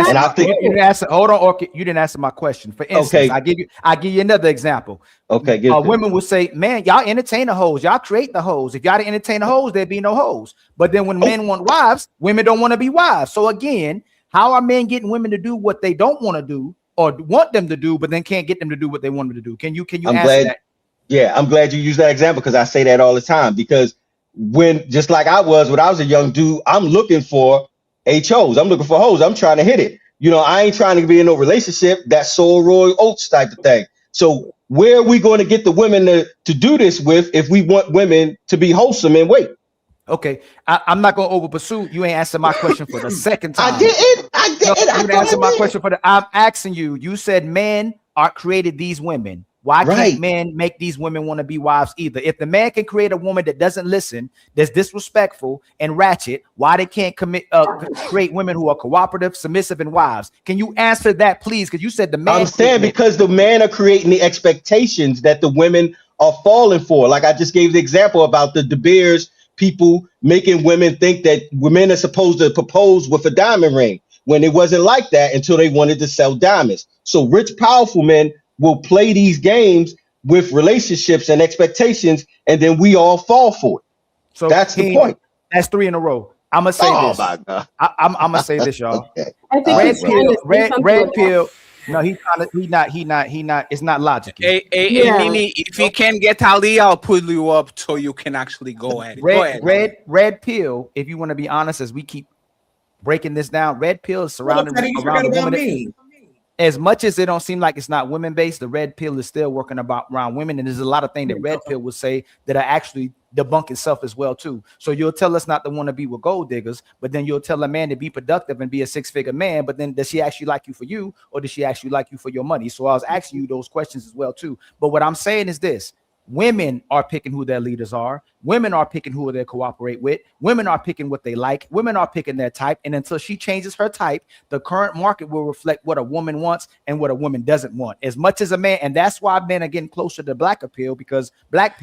on, Orchid. You didn't answer my question. For instance, I give you another example. Okay, women will say, "Man, y'all entertain the hoes. Y'all create the hoes. If y'all didn't entertain the hoes, there'd be no hoes." But then when men want wives, women don't want to be wives. So again, How are men getting women to do what they don't want to do or want them to do, but then can't get them to do what they want them to do? Can you answer that? Yeah, I'm glad you use that example because I say that all the time. Because when, just like I was when I was a young dude, I'm looking for HOs. I'm looking for hoes. I'm trying to hit it. You know, I ain't trying to be in no relationship. That soul royal oats type of thing. So where are we going to get the women to do this with if we want women to be wholesome and wait? Okay, I'm not going to over pursue. You ain't answer my question for the second time. I didn't. No, you didn't answer my question for the. I'm asking you. You said men are created these women. Why can't men make these women want to be wives either? If the man can create a woman that doesn't listen, that's disrespectful and ratchet, why they can't create women who are cooperative, submissive, and wives? Can you answer that, please? Because you said the man. I'm saying because the men are creating the expectations that the women are falling for. Like I just gave the example about the De Beers people making women think that women are supposed to propose with a diamond ring when it wasn't like that until they wanted to sell diamonds. So rich, powerful men will play these games with relationships and expectations, and then we all fall for it. So that's the point. That's 3 in a row. I'm gonna say this. My God. I'm gonna say this, y'all. Okay. I think red pill. No, he's not. It's not logical. Hey, Nini, if you can get Ali, I'll pull you up so you can actually go at it. Go ahead. Red pill. If you want to be honest, as we keep breaking this down, red pill is surrounding around the woman. As much as it don't seem like it's not women based, the red pill is still working around women, and there's a lot of things that red pill would say that are actually debunk itself as well too. So you'll tell us not to want to be with gold diggers, but then you'll tell a man to be productive and be a 6-figure man. But then does she actually like you for you, or does she actually like you for your money? So I was asking you those questions as well too. But what I'm saying is this: women are picking who their leaders are. Women are picking who they cooperate with. Women are picking what they like. Women are picking their type. And until she changes her type, the current market will reflect what a woman wants and what a woman doesn't want as much as a man. And that's why men are getting closer to black pill, because red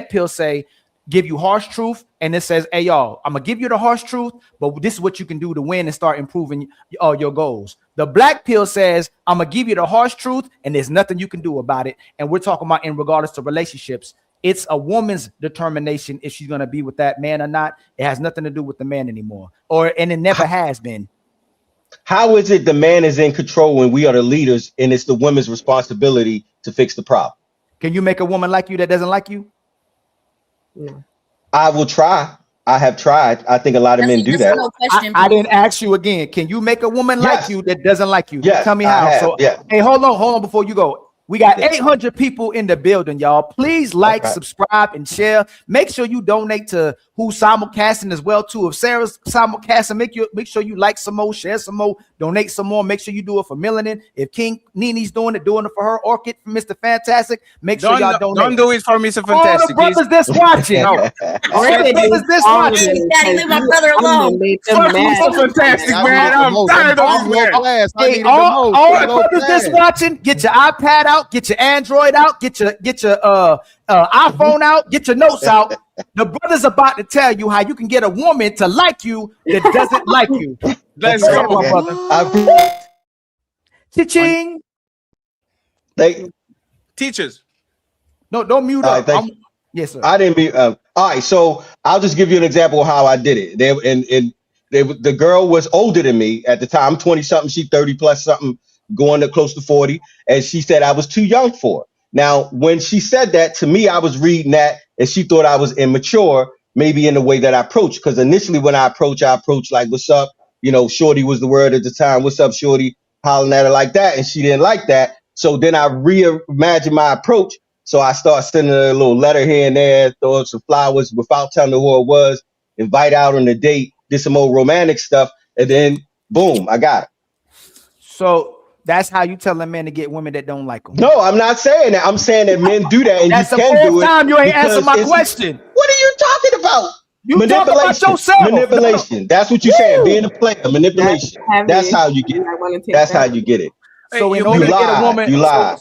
pill say, give you harsh truth, and it says, hey y'all, I'm gonna give you the harsh truth, but this is what you can do to win and start improving your goals. The black pill says, I'm gonna give you the harsh truth, and there's nothing you can do about it. And we're talking about in regards to relationships. It's a woman's determination if she's gonna be with that man or not. It has nothing to do with the man anymore, and it never has been. How is it the man is in control when we are the leaders, and it's the woman's responsibility to fix the problem? Can you make a woman like you that doesn't like you? No. I will try. I have tried. I think a lot of men do that. I didn't ask you again. Can you make a woman like you that doesn't like you? Yes, tell me how. Hey, hold on before you go. We got 800 people in the building, y'all. Please like, subscribe, and share. Make sure you donate to who's simulcasting as well too. If Sarah's simulcasting, make sure you like some more, share some more, donate some more. Make sure you do it for Melanin. If King Nini's doing it for her. Orchid for Mr. Fantastic. Make sure y'all donate. Don't do it for Mr. Fantastic. All the brothers that's watching. All the brothers that's watching. Daddy, leave my brother alone. Mr. Fantastic, man. I'm tired of it. Hey, all the brothers that's watching, get your iPad out, get your Android out, get your iPhone out, get your notes out. The brother's about to tell you how you can get a woman to like you that doesn't like you. Let's go, my brother. Cha-ching. Teachers. No, don't mute up. Yes, sir. I didn't be. All right, so I'll just give you an example of how I did it. The girl was older than me at the time. I'm 20 something. She 30 plus something, going to close to 40, and she said I was too young for her. Now, when she said that to me, I was reading that, and she thought I was immature, maybe in the way that I approached. Because initially, when I approached like, "What's up?" You know, shorty was the word at the time. "What's up, shorty?" Hollering at her like that, and she didn't like that. So then I reimagined my approach. So I started sending her a little letter here and there, throw some flowers without telling her who it was, invite out on a date, did some old romantic stuff, and then boom, I got it. So that's how you tell a man to get women that don't like them. No, I'm not saying that. I'm saying that men do that, and that's you can do it. Time you ain't answer my question. What are you talking about? You talking about yourself. Manipulation. That's what you're saying. Being a player, manipulation. That's how you get it. That's how you get it. So in order to get a woman, you lie.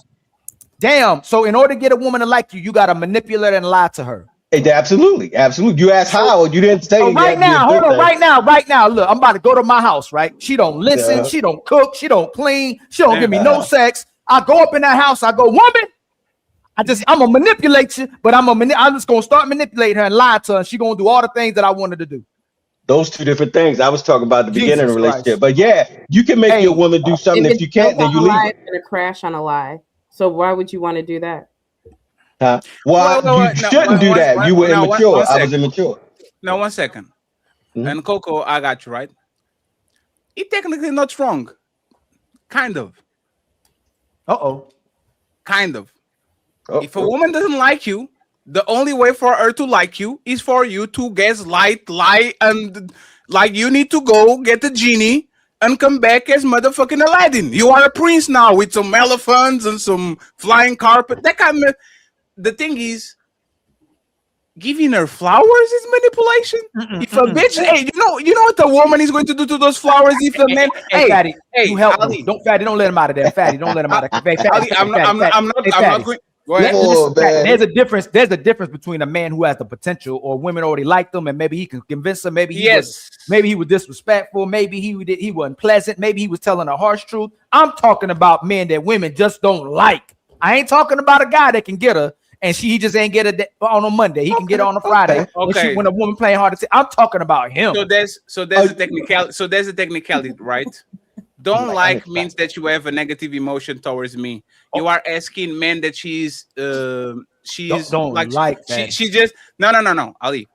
Damn. So in order to get a woman to like you, you got to manipulate and lie to her. Absolutely. You asked how, you didn't say. So right now, hold on. Right now. Look, I'm about to go to my house. Right? She don't listen. Yeah. She don't cook. She don't clean. She don't give me no sex. I go up in that house. I go, woman. I'm gonna manipulate you, but I'm just gonna start manipulating her and lie to her. And she gonna do all the things that I wanted to do. Those two different things. I was talking about the beginning of Jesus the relationship. Christ. But yeah, you can make your woman do something. If If you it's can't, built then on you a leave lie, it. it's gonna crash on a lie. So why would you want to do that? Huh? Well, you shouldn't do that. You were immature. I was immature. Now, 1 second. Mhm. And Coco, I got you, right? It technically not wrong. Kind of. Uh-oh. Kind of. If a woman doesn't like you, the only way for her to like you is for you to gaslight, lie, and like you need to go get a genie and come back as motherfucking Aladdin. You are a prince now with some elephants and some flying carpet. That kind of. The thing is, giving her flowers is manipulation. If a bitch, hey, you know what the woman is going to do to those flowers if a man, Hey, Fatty, hey, you help Ali. him. Don't let him out of there. Fatty, don't let him out of there. Ali, I'm not going. Go ahead. There's a difference. There's a difference between a man who has the potential, or women already like them, and maybe he can convince them. Maybe he was disrespectful. Maybe he wasn't pleasant. Maybe he was telling a harsh truth. I'm talking about men that women just don't like. I ain't talking about a guy that can get her, and he just ain't get her on a Monday. He can get her on a Friday. Okay. When a woman playing hard to say, I'm talking about him. So there's a technicality. So there's a technicality, right? Don't like means that you have a negative emotion towards me. You are asking men that she's don't like that. she just no, Ali.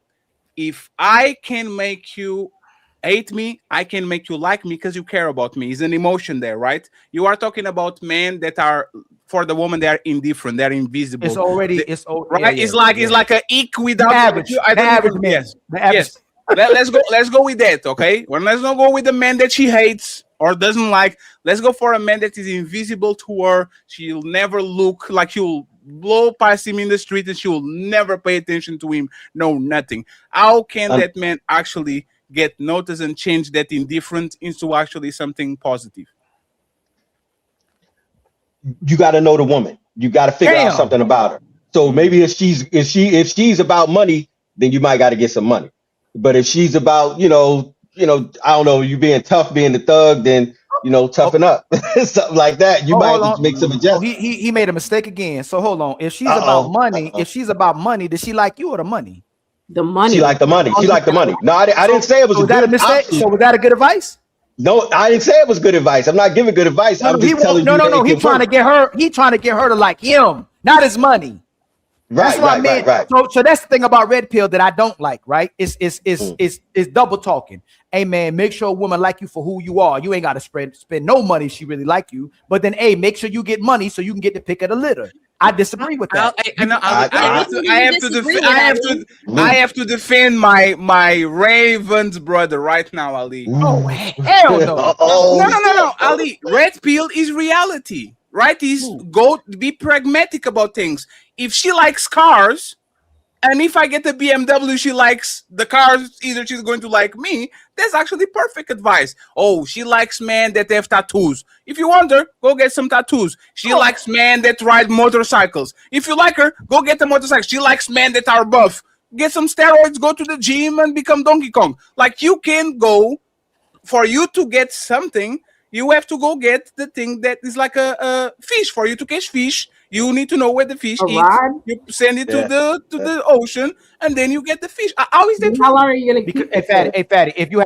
If I can make you hate me, I can make you like me because you care about me. It's an emotion there, right? You are talking about men that are, for the woman, they are indifferent, they're invisible. It's already right. Yeah, it's like a ick without the average. Yes. Let's go with that, okay? Well, let's not go with the man that she hates or doesn't like. Let's go for a man that is invisible to her. She'll never look, like she'll blow past him in the street and she will never pay attention to him. No, nothing. How can that man actually get noticed and change that indifference into actually something positive? You got to know the woman. You got to figure out something about her. So maybe if she's about money, then you might got to get some money. But if she's about, I don't know, you being tough, being the thug, then toughen up. Something like that. You might have to make some adjustments. He made a mistake again. So hold on. If she's about money, does she like you or the money? The money. She liked the money. She liked the money. No, I didn't say it was a good mistake. So was that a good advice? No, I didn't say it was good advice. I'm not giving good advice. I'm just telling you. No. He's trying to get her. He's trying to get her to like him, not his money. Right. So that's the thing about red pill that I don't like. Right? It's double talking. Hey man, make sure a woman like you for who you are. You ain't got to spend no money if she really like you. But then, make sure you get money so you can get the pick of the litter. I disagree with that. I have to defend my Ravens brother right now, Ali. Oh hell no! No, Ali. Red pill is reality, right? Go be pragmatic about things. If she likes cars, and if I get the BMW, she likes the cars. Either she's going to like me. That's actually perfect advice. Oh, she likes men that have tattoos. If you want her, go get some tattoos. She likes men that ride motorcycles. If you like her, go get the motorcycle. She likes men that are buff. Get some steroids, go to the gym, and become Donkey Kong. Like, you can go, for you to get something, you have to go get the thing that is like a fish. For you to catch fish, you need to know where the fish is. You send it to the ocean, and then you get the fish. How is that? How long are you gonna keep it? Hey, Fatty, if you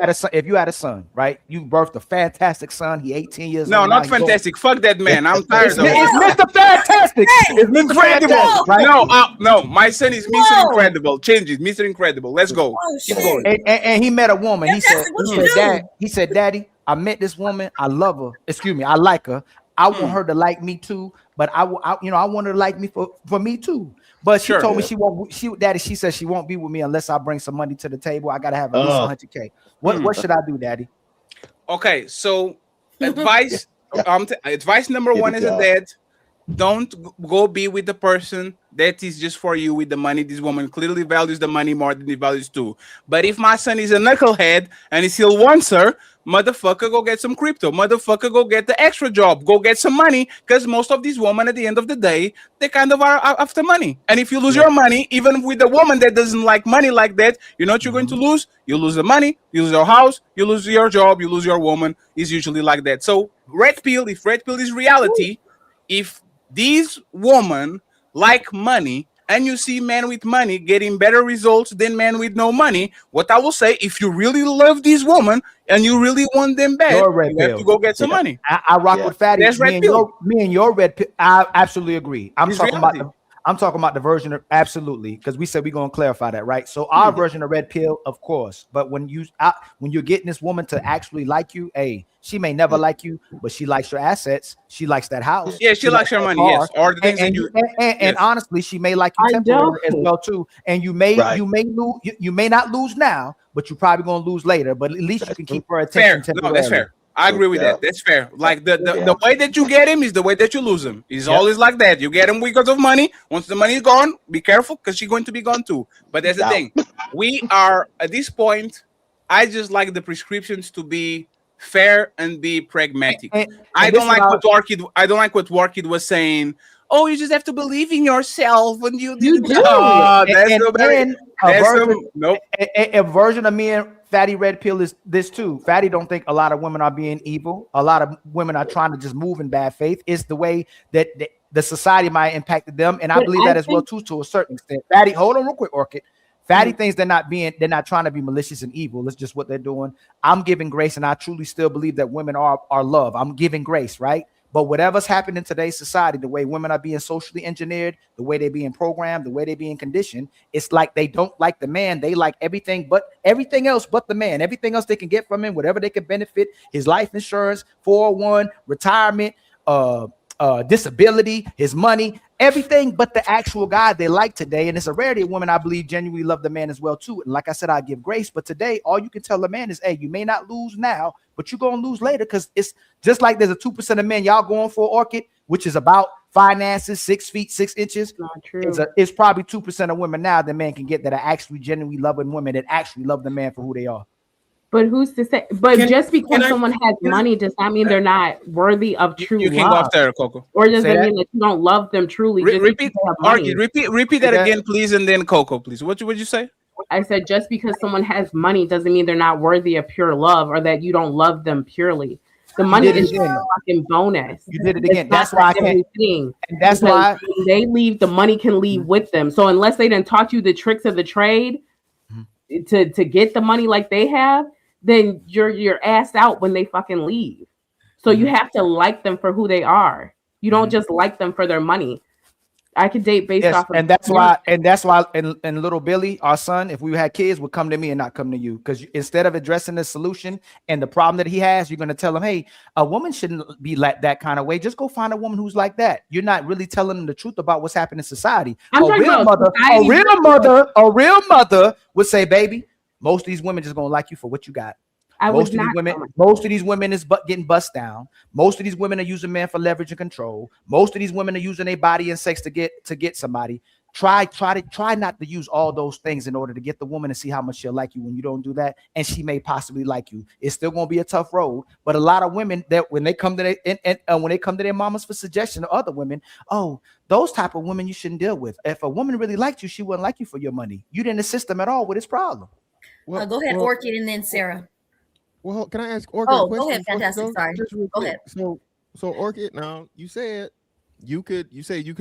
had a son, right? You birthed a fantastic son. He 18 years old. No, not fantastic. Fuck that man. I'm tired of it. It's Mr. Fantastic. It's Mr. Incredible. Fantastic, right? No. My son is Mr. Incredible. Change it. Mr. Incredible. Let's go. Keep going. And he met a woman. He said, Daddy, I met this woman. I love her. Excuse me. I like her. I want her to like me too. But I want her to like me for me too. But she told me she won't. Daddy, she said she won't be with me unless I bring some money to the table. I gotta have at least $100K. What should I do, Daddy? Okay, so advice. Advice number one is that don't go be with the person that is just for you with the money. This woman clearly values the money more than he values too. But if my son is a knucklehead and he still wants her, motherfucker, go get some crypto. Motherfucker, go get the extra job. Go get some money, because most of these women at the end of the day, they kind of are after money. And if you lose your money, even with a woman that doesn't like money like that, you know what you're going to lose? You lose the money, you lose your house, you lose your job, you lose your woman. It's usually like that. So red pill, if red pill is reality, if these women like money and you see men with money getting better results than men with no money, what I will say, if you really love these women and you really want them bad, you have to go get some money. I rock with Fatty. That's red pill. Me and your red pill. I absolutely agree. I'm It's talking reality. about I'm talking about the version of absolutely, because we said we're gonna clarify that, right? So our version of red pill, of course, but when you're getting this woman to actually like you, hey, she may never like you, but she likes your assets. She likes that house. Yeah, she likes your money. Yes, or the things that you. And honestly, she may like you temporarily as well too. And you may lose. You may not lose now, but you're probably gonna lose later. But at least you can keep her attention. Fair. No, that's fair. I agree with that. That's fair. Like the way that you get him is the way that you lose him. It's always like that. You get him because of money. Once the money is gone, be careful because she's going to be gone too. But that's the thing. We are at this point. I just like the prescriptions to be fair and be pragmatic. I don't like what Orchid was saying. Oh, you just have to believe in yourself when you do. A version of me and Fatty Red Pill is this too. Fatty don't think a lot of women are being evil. A lot of women are trying to just move in bad faith. It's the way that the society might impacted them, and I believe that as well too, to a certain extent. Fatty, hold on real quick, Orchid. Fatty thinks they're not trying to be malicious and evil. It's just what they're doing. I'm giving grace, and I truly still believe that women are love. I'm giving grace, right? But whatever's happened in today's society, the way women are being socially engineered, the way they're being programmed, the way they're being conditioned, it's like they don't like the man. They like everything else but the man. Everything else they can get from him, whatever they can benefit, his life insurance, 401, retirement, disability, his money, everything but the actual guy they like today. And it's a rarity of women, I believe, genuinely love the man as well too. And like I said, I give grace, but today all you can tell a man is, hey, you may not lose now, but you're gonna lose later, because it's just like there's a 2% of men y'all going for, Orchid, which is about finances, 6 feet 6 inches. Not true. It's probably 2% of women now that man can get that are actually genuinely loving women that actually love the man for who they are. But who's to say? But just because someone has money does not mean they're not worthy of true love. You can go off there, Coco. Or does it mean that you don't love them truly? Repeat that again, please, and then Coco, please. What would you say? I said just because someone has money doesn't mean they're not worthy of pure love, or that you don't love them purely. The money is a fucking bonus. You did it again. That's why I can't. And that's why when they leave, the money can leave with them. So unless they done taught you the tricks of the trade to get the money like they have, then you're assed out when they fucking leave. So you have to like them for who they are. You don't just like them for their money. I could date based off of, and that's why and little Billy, our son, if we had kids, would come to me and not come to you, because instead of addressing the solution and the problem that he has, you're going to tell him, hey, a woman shouldn't be like that kind of way. Just go find a woman who's like that. You're not really telling them the truth about what's happening in society. A real mother would say, baby, most of these women just gonna like you for what you got. Most of these women is getting bust down. Most of these women are using men for leverage and control. Most of these women are using their body and sex to get somebody. Try not to use all those things in order to get the woman to see how much she'll like you. When you don't do that, and she may possibly like you, it's still gonna be a tough road. But a lot of women, that when they come to their mamas for suggestion, or other women, oh, those type of women you shouldn't deal with. If a woman really liked you, she wouldn't like you for your money. You didn't assist them at all with his problem. Well, go ahead, Orchid, and then Sarah. Well, can I ask Orchid a question? Go ahead, fantastic. Sorry. Go ahead. So Orchid, now you said you could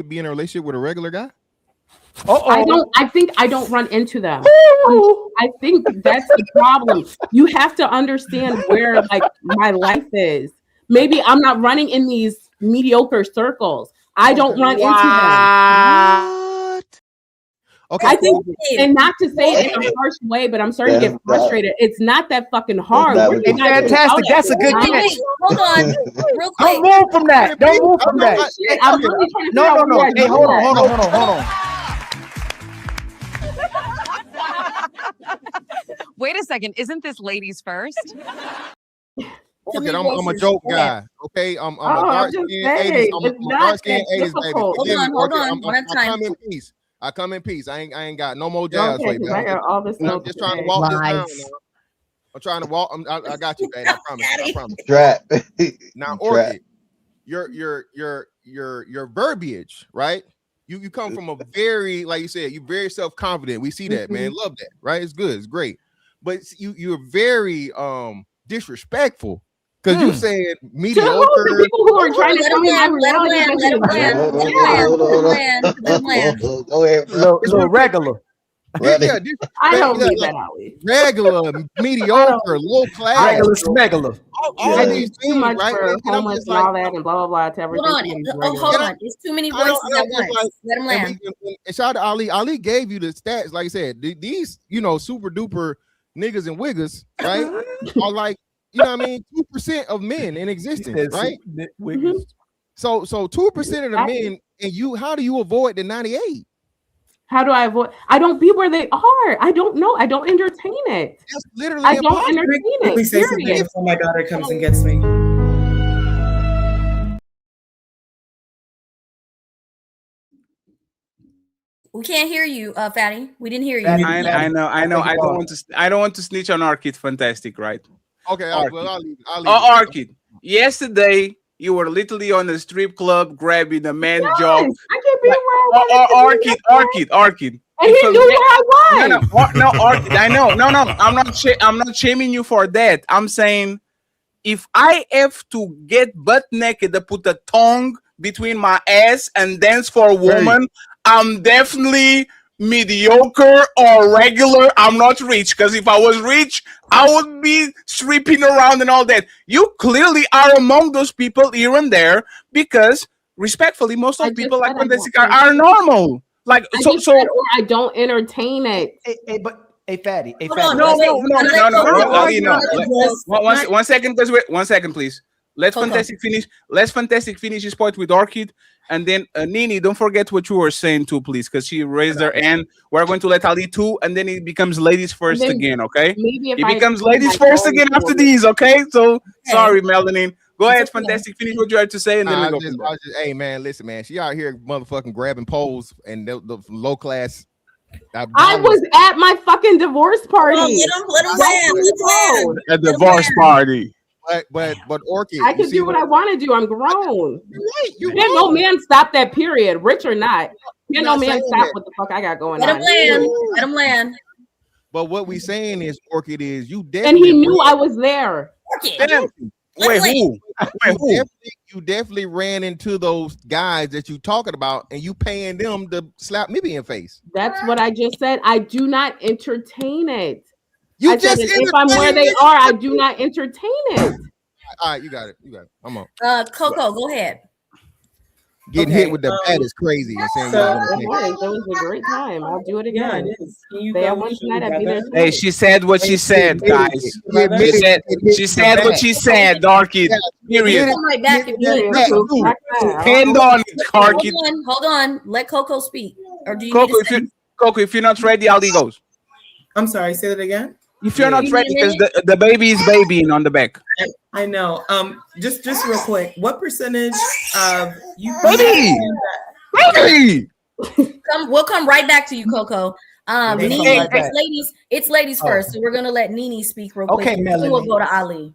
be in a relationship with a regular guy? I think I don't run into them. I think that's the problem. You have to understand where like my life is. Maybe I'm not running in these mediocre circles. I don't run into them. Okay, I think, and not to say it in a harsh way, but I'm starting to get frustrated. It's not that fucking hard. It's fantastic. That's a good catch. Hold on, real quick. Don't move from that. Don't move from that. I'm really trying to No. Hey, hold on. Wait a second. Isn't this ladies first? Okay, I'm a joke guy. Okay, I'm a dark-skinned 80s. I'm a dark-skinned 80s baby. Hold on. I come in peace. I ain't got no more jobs for you. I'm just trying to walk this down now. I'm trying to walk. I got you, baby. I promise. Now, Orchid, your verbiage, right? You come from a very, like you said, you're very self-confident. We see that, man. Love that, right? It's good. It's great. But you're very disrespectful Because you said To mediocre. the people who are trying to tell me my reality. Go ahead, bro. Little regular. Yeah, I don't need that, Ali. regular, mediocre, low class, Regular smegular. all these Too things, much right? for And I'm homeless just and like, all that and blah blah blah to everything. Hold on. Hold on. It's too many voices at once. Let him land. And shout out to Ali. Ali gave you the stats. Like I said, these, super duper niggas and wiggers, right? Are like, 2% of men in existence, right? So 2% of the men, and how do you avoid the 98? How do I avoid? I don't be where they are. I don't know. I don't entertain it. That's literally I don't entertain Let me it. say something Period. before my daughter comes and gets me. We can't hear you, Fatty. We didn't hear you. I know. I don't want to snitch on Orchid. Fantastic, right? Okay, Orchid. I'll leave it. Orchid. Yesterday, you were literally on a strip club grabbing a man job. I can't be where I Orchid. And he knew where I was. No, Orchid. I know. No. I'm not shaming you for that. I'm saying if I have to get butt naked to put a tongue between my ass and dance for a woman, I'm definitely mediocre or regular. I'm not rich, because if I was rich, I would be stripping around and all that. You clearly are among those people here and there, because respectfully, most of people like when they are normal. Like so, or I don't entertain it. Hey, Fatty. Hey, Hold Fatty. No. 1 second, please. 1 second, please. Let Fantastic finish his point with Orchid, and then Nini, don't forget what you were saying too, please, because she raised her hand. We're going to let Ali too, and then it becomes ladies first again, okay? It becomes ladies first again after these, okay? So sorry, Melanin. Go ahead, Fantastic. Finish what you had to say, and then we go. Hey, man, listen, man. She out here motherfucking grabbing poles and the low class. I was at my fucking divorce party. Let him land. A divorce party. But Orchid, I can do what I want to do. I'm grown. Can no man stop that period, rich or not. Can no man stop what the fuck I got going on. Let him land. But what we saying is, Orchid, is you And definitely he knew I was there. Wait, who? You definitely ran into those guys that you talking about, and you paying them to slap me in the face. That's what I just said. I do not entertain it. You I said just if I'm where they are, I do not entertain it. All right, you got it. I'm on. Coco, go ahead. Getting hit with the bat is crazy. And saying It was a great time. I'll do it again. They have one tonight. I'll be there. Hey, she said what she said, guys. She said what she said, Orchid. Period. Right back if you Hand on it, Orchid. Hold on. Let Coco speak. Or do you Coco, if you're not ready, Ali goes. I'm sorry. Say that again. If you're not ready, because the baby is babying on the back. I know. Just real quick, what percentage of you? Baby. We'll come right back to you, Coco. Nini, it's ladies first, so we're gonna let Nini speak real quick. Okay, Melanie. We'll go to Ali.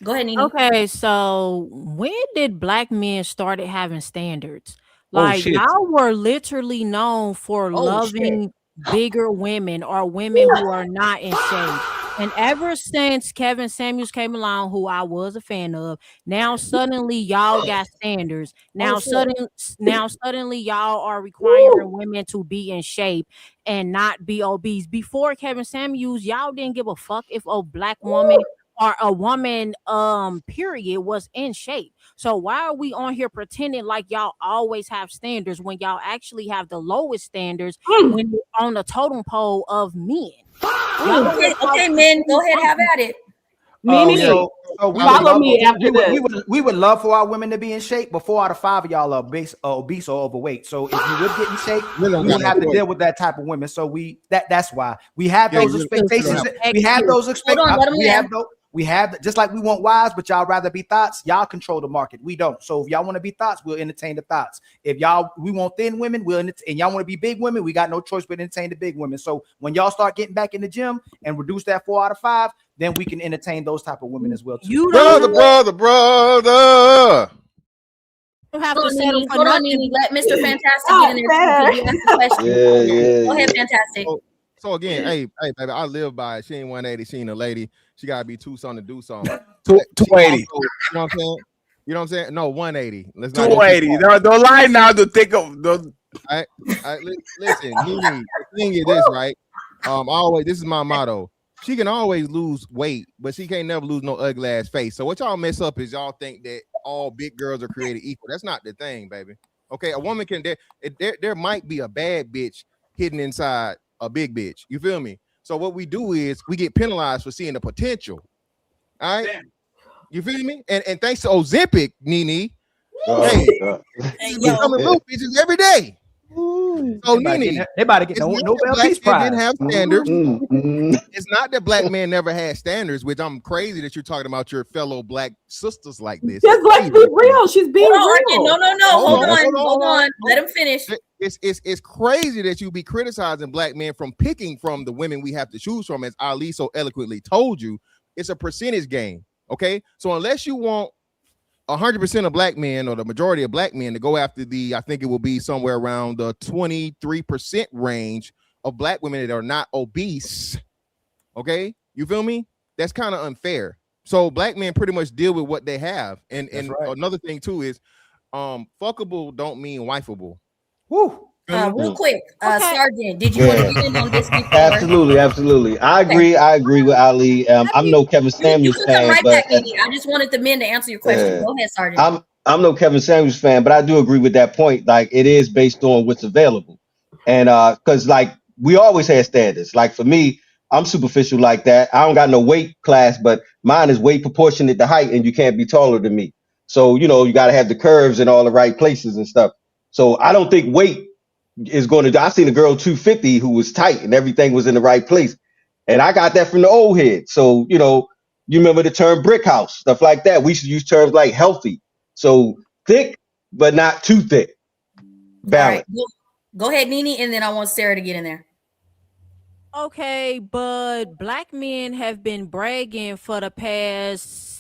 Go ahead, Nini. Okay, so when did black men started having standards? Like y'all were literally known for loving bigger women or women who are not in shape. And ever since Kevin Samuels came along, who I was a fan of, now suddenly y'all got standards. Now suddenly y'all are requiring women to be in shape and not be obese. Before Kevin Samuels, y'all didn't give a fuck if a black woman or a woman period was in shape. So why are we on here pretending like y'all always have standards when y'all actually have the lowest standards when you're on the totem pole of men? Okay, men, go ahead, have at it. So follow me after this. We would love for our women to be in shape, but 4 out of 5 of y'all are obese or overweight. So if you would get in shape, we would have to deal with that type of women. So that's why we have those expectations. We have those expectations. We have, just like we want wives, but y'all rather be thoughts. Y'all control the market. We don't. So if y'all want to be thoughts, we'll entertain the thoughts. If we want thin women, and y'all want to be big women, we got no choice but entertain the big women. So when y'all start getting back in the gym and reduce that 4 out of 5, then we can entertain those type of women as well too. Brother. You have to settle for nothing. Let Mr. Fantastic get in there. You ask the question. Go ahead, Fantastic. So again, hey, baby, I live by it. She ain't 180. She ain't a lady. She gotta be two something to do something. 280. You know what I'm saying? You know what I'm saying? No, 180. Let's not 280. Don't lie now to think of those. Listen, Nene, the thing is this, right? This is my motto. She can always lose weight, but she can't never lose no ugly ass face. So what y'all mess up is y'all think that all big girls are created equal. That's not the thing, baby. Okay, a woman can there might be a bad bitch hidden inside a big bitch. You feel me? So what we do is we get penalized for seeing the potential. All right. Damn. You feel me? And thanks to Ozempic, Nene, we coming loose bitches every day. So Nene, they about to get Nobel Peace Prize. Didn't have standards. It's not that black men never had standards, which I'm crazy that you're talking about your fellow black sisters like this. Just let's be real. She's being real. No. Hold on. Let him finish. It's crazy that you be criticizing black men from picking from the women we have to choose from, as Ali so eloquently told you. It's a percentage game. Okay, so unless you want 100% of black men or the majority of black men to go after I think it will be somewhere around the 23% range of black women that are not obese. Okay, you feel me? That's kind of unfair. So black men pretty much deal with what they have. And right. Another thing too is fuckable don't mean wifeable. Woo. Real quick, Sergeant, did you want to get in on this before? Absolutely. I agree with Ali. I'm no Kevin Samuels fan, right back, I just wanted the men to answer your question. Go ahead, Sergeant. I'm no Kevin Samuels fan, but I do agree with that point. Like, it is based on what's available, and because like we always had standards. Like for me, I'm superficial like that. I don't got no weight class, but mine is weight proportionate to height, and you can't be taller than me. So you got to have the curves in all the right places and stuff. So I don't think weight is going to. I seen a girl 250 who was tight and everything was in the right place, and I got that from the old head. So you remember the term brick house, stuff like that. We should use terms like healthy. So thick, but not too thick. Balance. All right. Go ahead, Nene, and then I want Sarah to get in there. Okay, but black men have been bragging for the past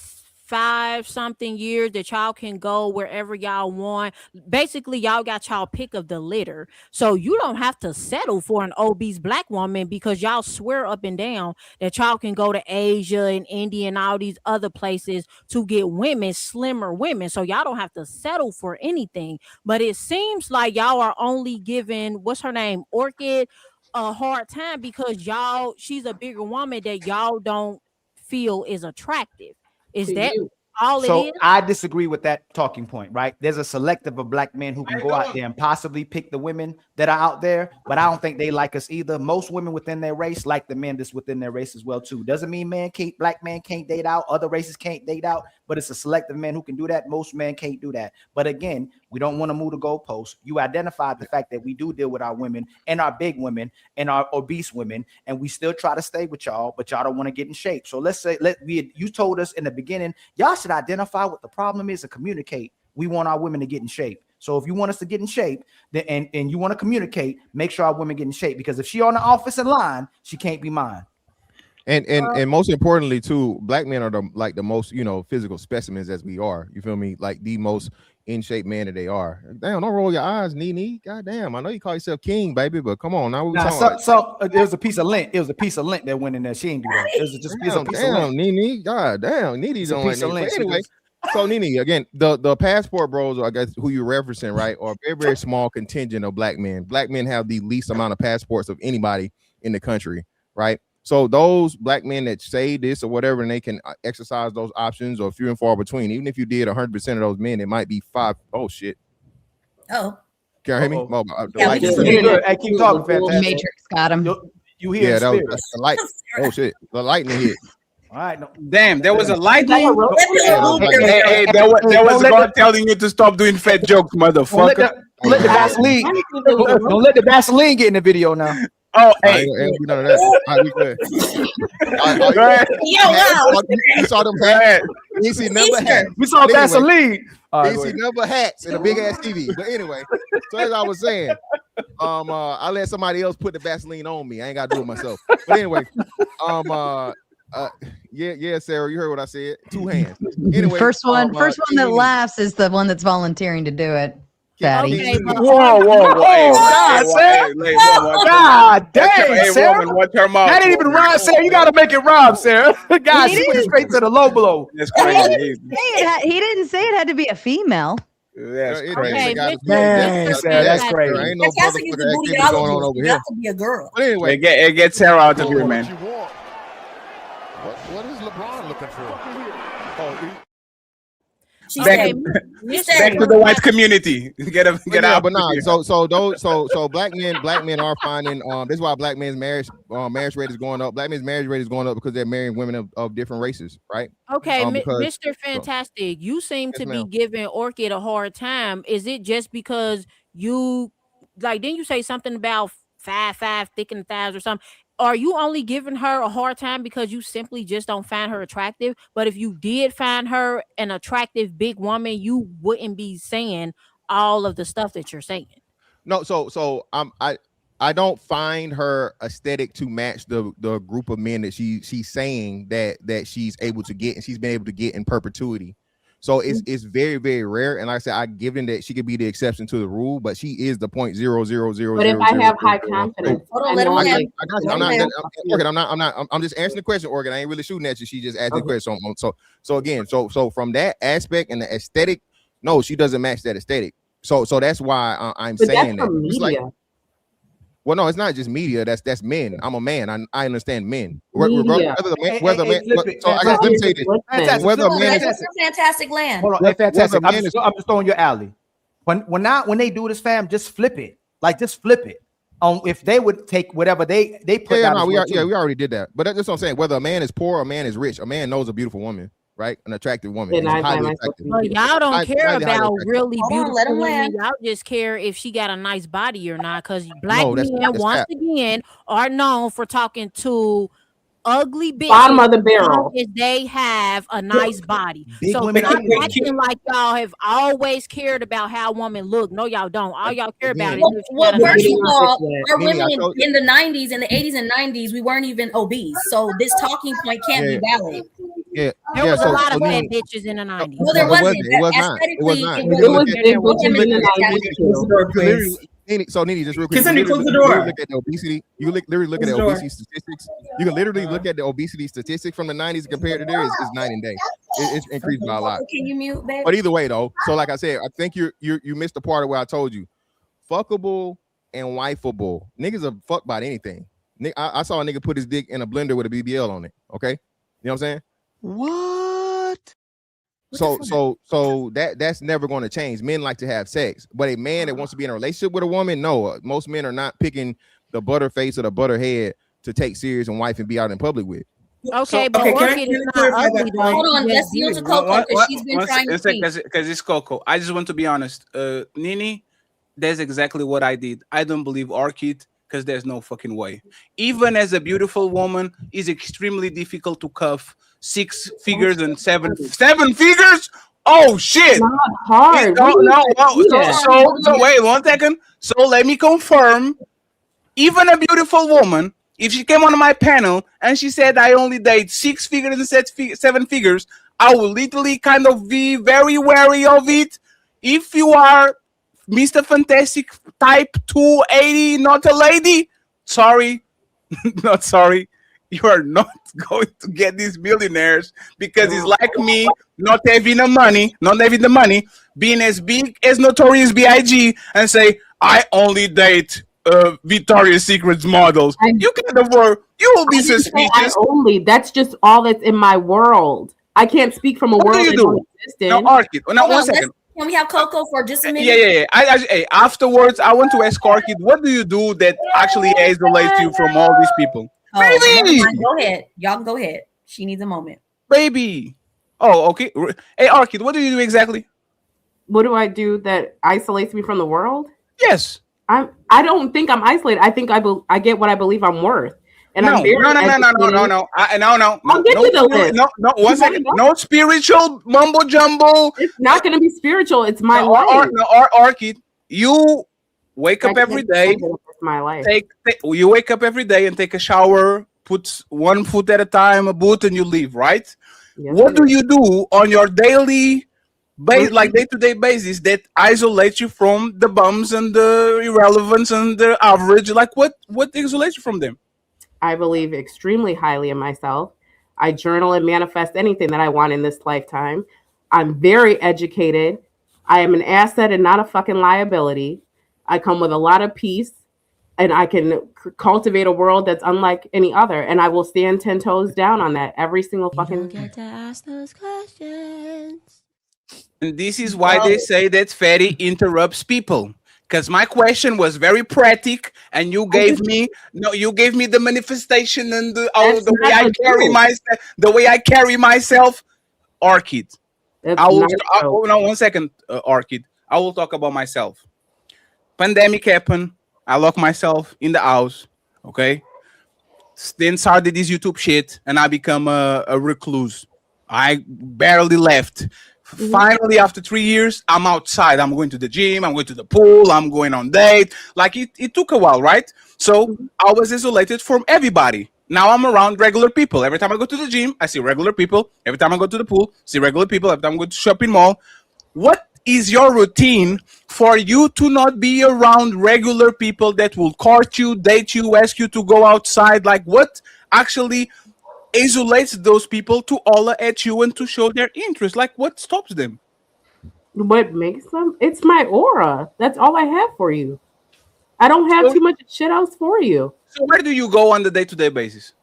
5-something years that y'all can go wherever y'all want. Basically, y'all got y'all pick of the litter. So you don't have to settle for an obese black woman because y'all swear up and down that y'all can go to Asia and India and all these other places to get women, slimmer women. So y'all don't have to settle for anything. But it seems like y'all are only giving, what's her name, Orchid, a hard time because she's a bigger woman that y'all don't feel is attractive. Is that all it is? So I disagree with that talking point, right? There's a selective of black men who can go out there and possibly pick the women that are out there, but I don't think they like us either. Most women within their race like the men that's within their race as well too. Doesn't mean black men can't date out, other races can't date out, but it's a selective men who can do that. Most men can't do that. But again, we don't want to move the goalposts. You identified the fact that we do deal with our women and our big women and our obese women, and we still try to stay with y'all, but y'all don't want to get in shape. So let's say you told us in the beginning, y'all should identify what the problem is and communicate. We want our women to get in shape. So if you want us to get in shape, then and you want to communicate, make sure our women get in shape, because if she on the offensive line, she can't be mine. And most importantly too, black men are the most physical specimens as we are. You feel me? Like the most in shape man that they are. Damn, don't roll your eyes, Nene. God damn, I know you call yourself king, baby, but come on now. There was a piece of lint. It was a piece of lint that went in there. She ain't do that. It was just a piece of lint. Nene. God damn, Nene don't like that. Anyway. So Nene, again, the passport bros, I guess, who you're referencing, right, are a very, very small contingent of black men. Black men have the least amount of passports of anybody in the country, right? So those black men that say this or whatever, and they can exercise those options, or few and far between. Even if you did 100% of those men, it might be 5. Oh shit! Oh, can you hear me? I keep talking. Fantastic. Matrix got him. You hear? Yeah, that's the light. Oh shit! The lightning hit. All right, no. Damn, there was a lightning. Hey, there was God telling you to stop doing fat jokes, motherfucker. Don't let the Vaseline get in the video now. Oh, hey. None of that. All right, we good. Go ahead. You saw them hats. You see number hats. We saw Vaseline. You see number hats and a big ass TV. But anyway, so as I was saying, I let somebody else put the Vaseline on me. I ain't got to do it myself. But anyway, yeah, Sarah, you heard what I said. 2 hands. Anyway, first one that laughs is the one that's volunteering to do it. fatty. Okay, but Whoa. Hey, God, Sarah. God dang, Sarah. Watch her mouth. That ain't even rhyme, Sarah. You gotta make it rhyme, Sarah. God, she went straight to the low blow. That's He crazy. didn't say it had to be a female. That's Okay, crazy. Man, Sarah, that's crazy. There ain't no motherfucking activity going on over here. Got to be a girl. But anyway, It gets Sarah out of here, man. What is LeBron looking for? Back to the white community. Get out. But nah. So black men are finding. This is why black men's marriage rate is going up. Black men's marriage rate is going up because they're marrying women of different races, right? Okay, Because, Mr. Fantastic, you seem to be ma'am. giving Orchid a hard time. Is it just because you didn't you say something about 5'5" thick in the thighs or something? Are you only giving her a hard time because you simply just don't find her attractive? But if you did find her an attractive big woman, you wouldn't be saying all of the stuff that you're saying. No, so I don't find her aesthetic to match the group of men that she's saying that she's able to get and she's been able to get in perpetuity. So it's very, very rare. And like I said, I given that she could be the exception to the rule, but she is the 0.0000. But if I have high confidence, I'm just answering the question, Organ. I ain't really shooting at you. She just asked the question. So from that aspect and the aesthetic, no, she doesn't match that aesthetic. So that's why I'm saying that. It's like, well, no, it's not just media. That's men. I'm a man. I understand men. Regardless whether man. So I guess let me say this. Whether a man is fantastic land. Hold on, fantastic. I'm just throwing your alley. When they do this, fam, just flip it. Like just flip it. If they would take whatever they put out. We already did that. But that's what I'm saying. Whether a man is poor or a man is rich, a man knows a beautiful woman, right? An attractive woman. Highly attractive. Well, y'all don't care about really beautiful let 'em women. land. Y'all just care if she got a nice body or not. Because black that's men, once cap. again, are known for talking to ugly bitches. Bottom of the barrel. If they have a nice body. Big So women stop are acting like y'all have always cared about how women look. No, y'all don't. All y'all care about is if she Well, got a first nice of body. all, our Mimi, women I told in the 90s, in the 80s and 90s, we weren't even obese. So this talking point can't be valid. Yeah. There was a lot of fat Nene, bitches in the 90s. Well, there it wasn't. It was not. It was not. Aesthetically, You It was look at- big women you in the look at- 90s you too. literally- So Nene, just real quick. Can somebody you close the literally door? Look at the obesity. You literally look at the obesity statistics. You can literally look at the obesity statistics from the 90s compared to there is night and day. It's increased by a lot. Can you mute, babe? But either way, though, so like I said, I think you missed the part of where I told you, fuckable and wifeable. Niggas are fucked by anything. I saw a nigga put his dick in a blender with a BBL on it. Okay, you know what I'm saying? What? So that's never going to change. Men like to have sex, but a man that wants to be in a relationship with a woman, no. Most men are not picking the butterface or the butterhead to take serious and wife and be out in public with. Okay, but Orchid is not ugly though. Hold on, let's yield to Coco because she's been trying to speak. Because it's Coco. I just want to be honest. Nini, that's exactly what I did. I don't believe Orchid because there's no fucking way. Even as a beautiful woman, it's extremely difficult to cuff 6 figures and 7 figures. Oh shit! Not hard. So wait 1 second. So let me confirm. Even a beautiful woman, if she came on my panel and she said I only date 6 figures and 7 figures, I will literally kind of be very wary of it. If you are Mr. Fantastic type 280, not a lady, sorry, not sorry. You are not going to get these millionaires because it's like me, not having the money, being as big as Notorious B.I.G. and say, I only date Victoria's Secret's models. You can't afford, you will be suspicious. That's just all that's in my world. I can't speak from a world that don't exist in. No, Orchid. No, 1 second. Can we have Coco for just a minute? Yeah. Afterwards, I want to ask Orchid, what do you do that actually isolates you from all these people? Oh, Baby! go ahead. Y'all can go ahead. She needs a moment. Baby. Oh, okay. Hey, Orchid, what do you do exactly? What do I do that isolates me from the world? Yes. I don't think I'm isolated. I think I get what I believe I'm worth. And no. I'm very No. No. I'll get you the list. No, 1 second. No spiritual mumbo jumbo. It's not going to be spiritual. It's my life. Orchid, you wake up every day. It's my life. You wake up every day and take a shower, put 1 foot at a time, a boot, and you leave, right? Yes, what do you do on your daily like day-to-day basis that isolates you from the bums and the irrelevance and the average. Like what isolates you from them? I believe extremely highly in myself. I journal and manifest anything that I want in this lifetime. I'm very educated. I am an asset and not a fucking liability. I come with a lot of peace, and I can cultivate a world that's unlike any other. And I will stand 10 toes down on that every single fucking. You don't get to ask those questions. And this is why they say that Fatty interrupts people. Because my question was very practical, and you gave me the manifestation and the way I carry myself. The way I carry myself, Orchid. One second, Orchid. I will talk about myself. Pandemic happened. I locked myself in the house. Okay. Then started this YouTube shit, and I become a recluse. I barely left. Finally, after 3 years, I'm outside. I'm going to the gym. I'm going to the pool. I'm going on date. Like it took a while, right? So I was isolated from everybody. Now I'm around regular people. Every time I go to the gym, I see regular people. Every time I go to the pool, see regular people. Every time I go to shopping mall. What is your routine for you to not be around regular people that will court you, date you, ask you to go outside? Like what actually isolates those people to holler at you and to show their interest? Like what stops them? What makes them? It's my aura. That's all I have for you. I don't have too much shit else for you. So where do you go on the day-to-day basis?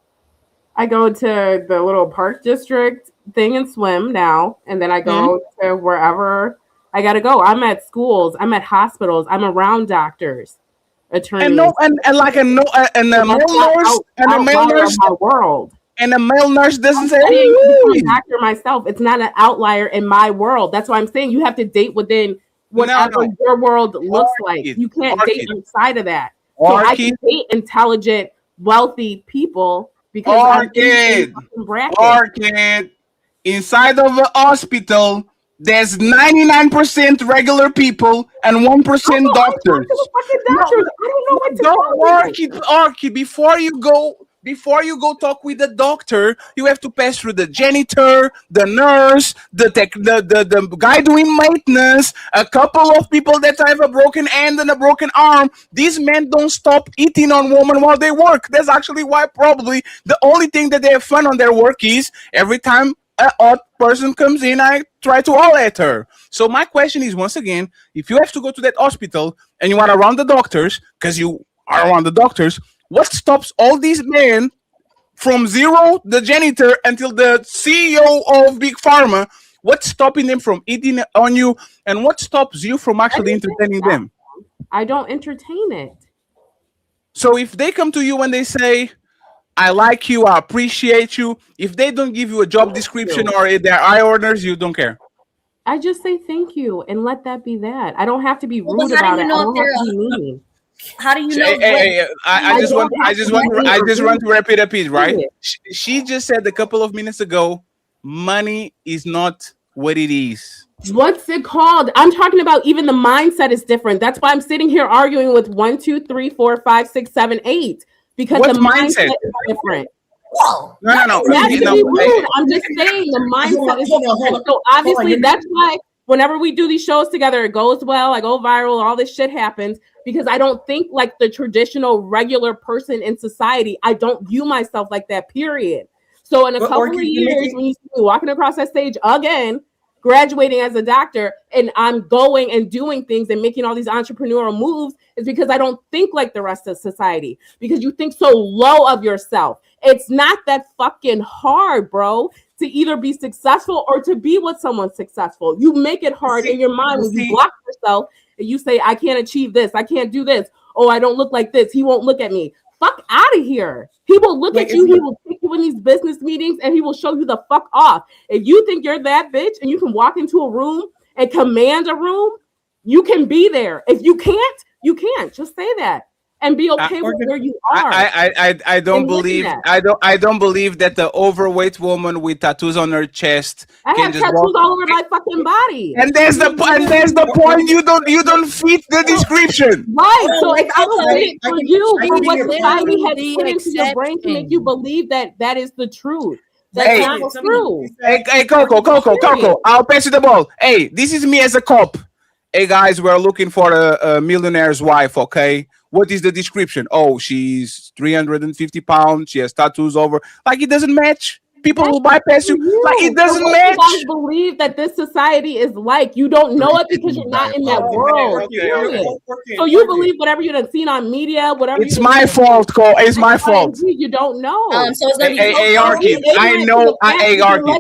I go to the little park district thing and swim now, and then I go to wherever I gotta go. I'm at schools. I'm at hospitals. I'm around doctors, attorneys, and a male nurse. My world. And a male nurse doesn't say, I'm a doctor myself. It's not an outlier in my world. That's why I'm saying you have to date within whatever your world looks like. You can't date outside of that. So I can date intelligent, wealthy people because I'm in the bracket. Inside of a hospital, there's 99% regular people and 1% doctors. I don't know what to Before you go talk with the doctor, you have to pass through the janitor, the nurse, the guy doing maintenance, a couple of people that have a broken hand and a broken arm. These men don't stop eating on women while they work. That's actually why probably the only thing that they have fun on their work is every time an odd person comes in, I try to holler at her. So my question is, once again, if you have to go to that hospital and you are around the doctors, because you are around the doctors, what stops all these men from zero, the janitor, until the CEO of Big Pharma? What's stopping them from eating on you? And what stops you from actually entertaining them? I don't entertain it. So if they come to you and they say, I like you, I appreciate you, if they don't give you a job description or they're eye orders, you don't care. I just say thank you and let that be that. I don't have to be rude about it. I don't have to be mean. How do you know? I just want to wrap it up, right? She just said a couple of minutes ago, money is not what it is. What's it called? I'm talking about even the mindset is different. That's why I'm sitting here arguing with 1, 2, 3, 4, 5, 6, 7, 8 because the mindset is different. Whoa. No. I'm just saying the mindset is different. So obviously that's why whenever we do these shows together, it goes well, I go viral, all this shit happens because I don't think like the traditional regular person in society. I don't view myself like that, period. So in a couple of years, when you see me walking across that stage again, graduating as a doctor, and I'm going and doing things and making all these entrepreneurial moves, is because I don't think like the rest of society, because you think so low of yourself. It's not that fucking hard, bro, to either be successful or to be with someone successful. You make it hard in your mind when you block yourself and you say, I can't achieve this, I can't do this. Oh, I don't look like this. He won't look at me. Fuck out of here. He will look at you. He will take you in these business meetings and he will show you the fuck off. If you think you're that bitch and you can walk into a room and command a room, you can be there. If you can't, you can't. Just say that and be okay with where you are. I don't believe that the overweight woman with tattoos on her chest I have tattoos all over my fucking body. And there's the point. You don't fit the description. Right. So if I don't wait for you for what society has put into your brain to make you believe that that is the truth. That's not true. Hey, Coco. I'll pass you the ball. Hey, this is me as a cop. Hey, guys, we're looking for a millionaire's wife, okay? What is the description? Oh, she's 350 pounds. She has tattoos over. Like, it doesn't match. People will bypass you. Like, it doesn't match. You guys believe that this society is like. You don't know it because you're not in that world. So you believe whatever you've seen on media, whatever. It's my fault, Cole. It's my fault. You don't know. So it's gonna be hey, Arky, I know. Hey, Arky,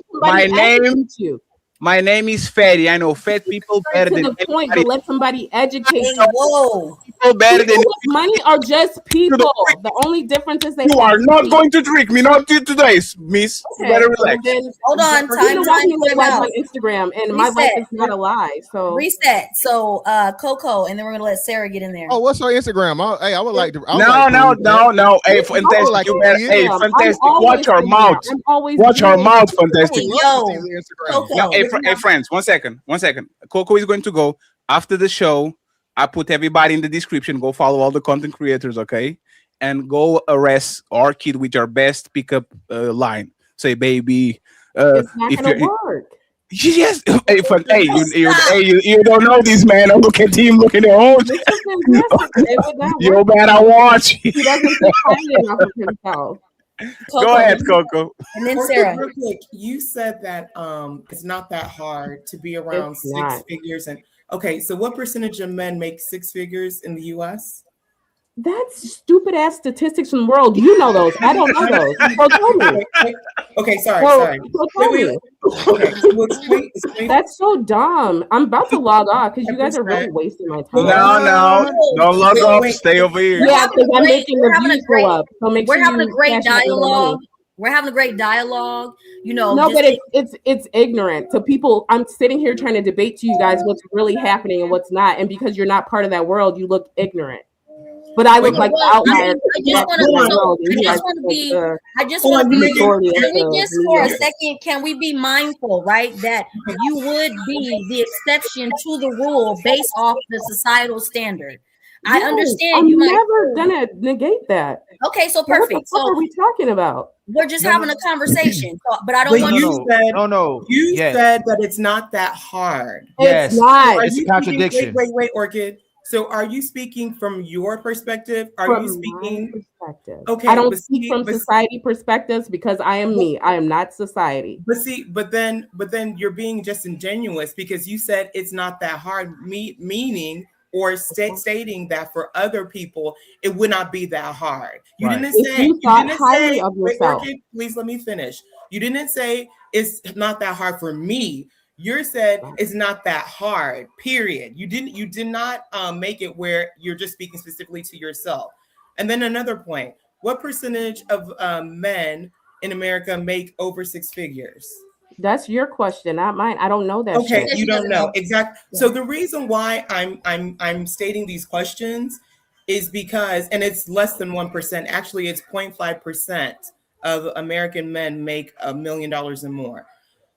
my name is Fatty. I know fat people better than the point, but let somebody educate you. Whoa. People better than money are just people. The only difference is you are not going to trick me. Not today, miss. Okay. You better relax. Hold on, time on Instagram, and my life is not a lie. So reset. So Coco, and then we're gonna let Sarah get in there. Oh, what's your Instagram? I would like to. No. Hey, fantastic. Hey, fantastic. Watch your mouth. Watch your mouth, fantastic. Hey, friends, one second. Coco is going to go after the show. I put everybody in the description. Go follow all the content creators, okay? And go arrest our kid with your best pickup line. Say, baby. It's not gonna work. Yes. Hey, you don't know this man. Oh, look at him. Look at him. You better watch. He doesn't think highly enough of himself. Coco, go ahead, Coco. And then Sarah. Real quick, you said that it's not that hard to be around six figures. And okay, so what percentage of men make six figures in the US? That's stupid ass statistics from the world. You know those. I don't know those. So tell me. Okay, sorry. So tell me. Okay, so explain. That's so dumb. I'm about to log off because you guys are really wasting my time. No, don't log off. Stay over here. Yeah, because I'm making the views go up. So make sure we're having a great dialogue. We're having a great dialogue. You know, no, but it's ignorant to people. I'm sitting here trying to debate to you guys what's really happening and what's not, and because you're not part of that world, you look ignorant. But I look like the outlier. I just want to be. Can we just for a second? Can we be mindful, right, that you would be the exception to the rule based off the societal standard? I understand. I'm never gonna negate that. Okay, so perfect. What are we talking about? We're just having a conversation, but I don't want you. You said that it's not that hard. It's not. It's a contradiction. Wait, Orchid. So are you speaking from your perspective? Are you speaking perspective? Okay, I don't speak from society perspectives because I am me. I am not society. But then you're being just ingenuous because you said it's not that hard, meaning or stating that for other people it would not be that hard. You didn't say. You thought highly of yourself. Orchid, please let me finish. You didn't say it's not that hard for me. You said it's not that hard, period. You did not make it where you're just speaking specifically to yourself. And then another point, what percentage of men in America make over six figures? That's your question, not mine. I don't know that. Okay, you don't know. Exactly. So the reason why I'm stating these questions is because, and it's less than 1%, actually it's 0.5% of American men make $1 million and more.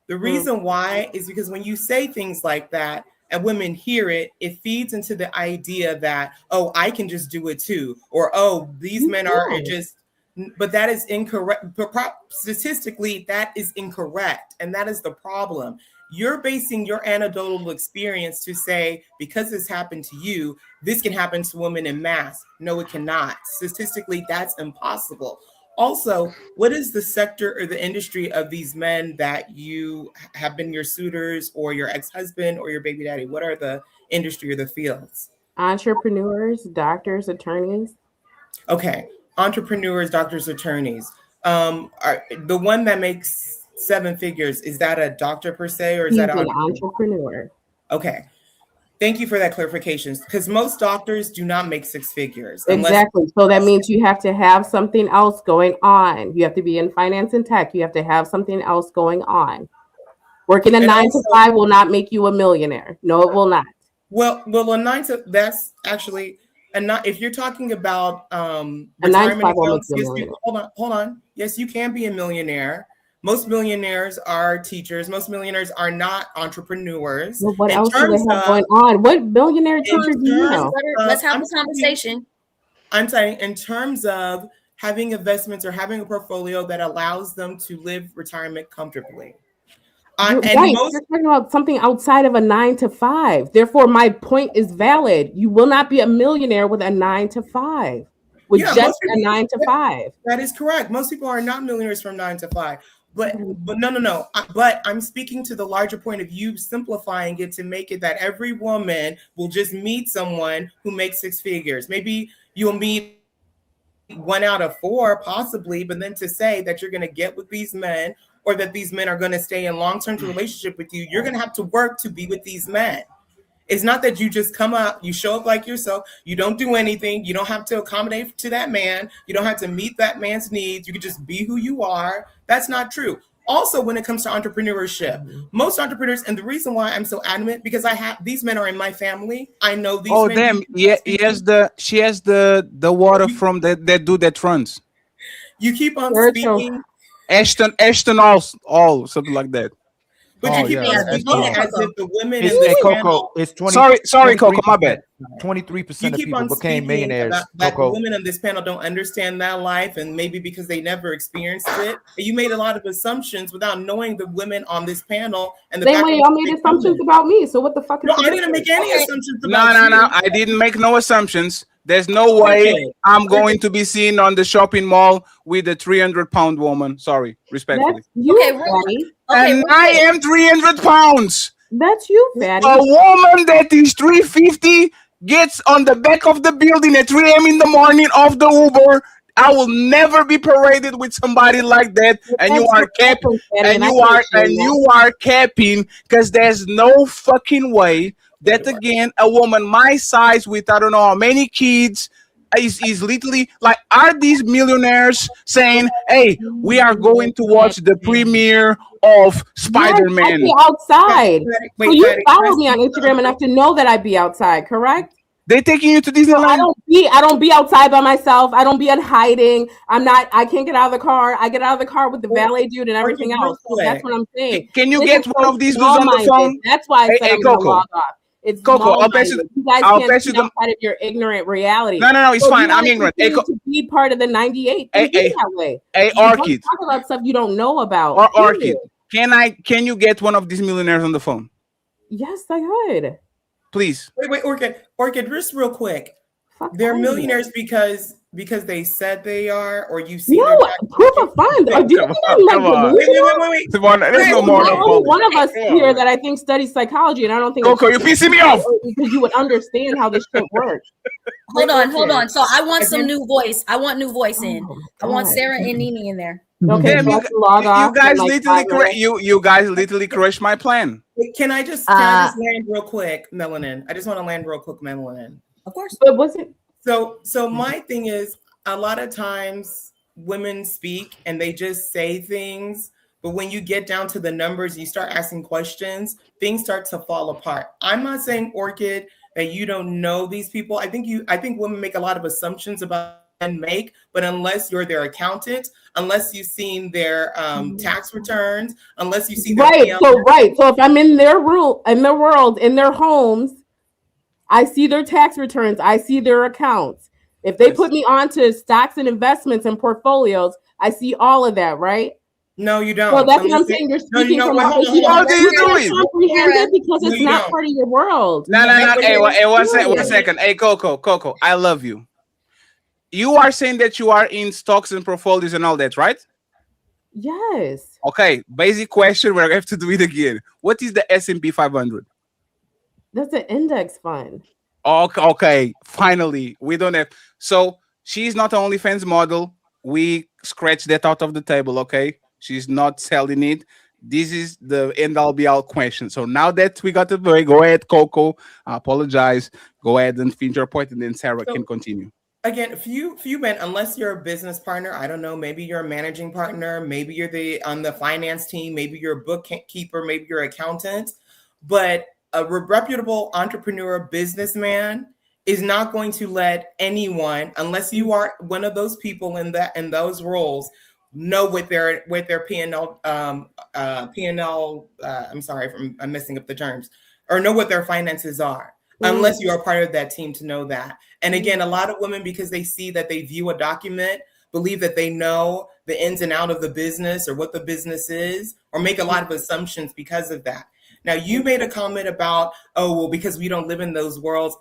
The reason why is because when you say things like that and women hear it, it feeds into the idea that, oh, I can just do it too. Or, oh, these men are just, but that is incorrect. Statistically, that is incorrect. And that is the problem. You're basing your anecdotal experience to say, because this happened to you, this can happen to women in mass. No, it cannot. Statistically, that's impossible. Also, what is the sector or the industry of these men that you have been your suitors or your ex-husband or your baby daddy? What are the industry or the fields? Entrepreneurs, doctors, attorneys. Okay, entrepreneurs, doctors, attorneys. The one that makes seven figures, is that a doctor per se, or is that an entrepreneur? Okay. Thank you for that clarification, because most doctors do not make six figures. Exactly. So that means you have to have something else going on. You have to be in finance and tech. You have to have something else going on. Working a 9 to 5 will not make you a millionaire. No, it will not. Well, a 9 to that's actually not. If you're talking about a 9 to 5 accounts, hold on. Yes, you can be a millionaire. Most millionaires are teachers. Most millionaires are not entrepreneurs. Well, what else do they have going on? What millionaire teachers do you know? Let's have a conversation. I'm saying in terms of having investments or having a portfolio that allows them to live retirement comfortably. You're talking about something outside of a 9 to 5. Therefore, my point is valid. You will not be a millionaire with a 9 to 5. With just a 9 to 5. That is correct. Most people are not millionaires from 9 to 5. But no. But I'm speaking to the larger point of you simplifying it to make it that every woman will just meet someone who makes 6 figures. Maybe you'll meet 1 out of 4, possibly, but then to say that you're going to get with these men or that these men are going to stay in long-term relationship with you, you're going to have to work to be with these men. It's not that you just come up, you show up like yourself, you don't do anything, you don't have to accommodate to that man, you don't have to meet that man's needs, you can just be who you are. That's not true. Also, when it comes to entrepreneurship, most entrepreneurs, and the reason why I'm so adamant, because these men are in my family. I know these men. Damn. Yeah, she has the water from that dude that runs. You keep on speaking. Ashton all something like that. But you keep on speaking as if the women in It's this Coco. panel. It's 20. Sorry, Coco. My bad. 23% of people became millionaires. That the women on this panel don't understand that life, and maybe because they never experienced it. You made a lot of assumptions without knowing the women on this panel. And Same way y'all made assumptions about me. So what the fuck? No, I didn't make any assumptions about you. No. I didn't make no assumptions. There's no way I'm going to be seen on the shopping mall with a 300-pound woman. Sorry, respectfully. And I am 300 pounds. That's you, fatty. A woman that is 350 gets on the back of the building at 3 a.m. in the morning off the Uber. I will never be paraded with somebody like that. And you are capping. And you are capping because there's no fucking way that again a woman my size with I don't know how many kids is literally like, are these millionaires saying, hey, we are going to watch the premiere of Spider-Man? Yes, outside. So you follow me on Instagram enough to know that I be outside, correct? They taking you to Disneyland? I don't be outside by myself. I don't be in hiding. I can't get out of the car. I get out of the car with the valet dude and everything else. So that's what I'm saying. Can you get one of these dudes on the phone? That's why I said I'm gonna log off. It's Coco, I'll bet you. You guys can't see outside of your ignorant reality. No, it's fine. I'm ignorant. To be part of the 98. That way. Hey, Orchid. Talk about stuff you don't know about. Or Orchid. Can you get one of these millionaires on the phone? Yes, I could. Please. Wait, Orchid, just real quick. They're millionaires because they said they are, or you see proof of funds. Wait. There's no more. One of us here that I think studies psychology, and I don't think Coco, you're pissing me off because you would understand how this shit works. Hold on. So I want some new voice. I want new voice in. I want Sarah and Nini in there. Okay, you guys literally crushed my plan. Can I just land real quick, Melanin? I just want to land real quick, Melanin. Of course. But was it? So my thing is, a lot of times women speak and they just say things, but when you get down to the numbers, you start asking questions, things start to fall apart. I'm not saying, Orchid, that you don't know these people. I think women make a lot of assumptions about men make, but unless you're their accountant, unless you've seen their tax returns, unless you see their So if I'm in their room, in their world, in their homes, I see their tax returns. I see their accounts. If they put me onto stocks and investments and portfolios, I see all of that, right? No, you don't. Well, that's what I'm saying. You're speaking from how do you do it? Because it's not part of your world. No. Hey, one second. Hey, Coco, I love you. You are saying that you are in stocks and portfolios and all that, right? Yes. Okay, basic question. We're going to have to do it again. What is the S&P 500? That's an index fund. Okay, finally. We don't have. So she's not an OnlyFans model. We scratch that out of the table, okay? She's not selling it. This is the end-all be-all question. So now that we got the way, go ahead, Coco. I apologize. Go ahead and finish your point, and then Sarah can continue. Again, few men, unless you're a business partner, I don't know, maybe you're a managing partner, maybe you're on the finance team, maybe you're a bookkeeper, maybe you're an accountant, but a reputable entrepreneur businessman is not going to let anyone, unless you are one of those people in those roles, know what their P&L. I'm sorry, I'm messing up the terms, or know what their finances are. Unless you are part of that team to know that. And again, a lot of women, because they see that they view a document, believe that they know the ins and out of the business or what the business is, or make a lot of assumptions because of that. Now, you made a comment about, oh, well, because we don't live in those worlds.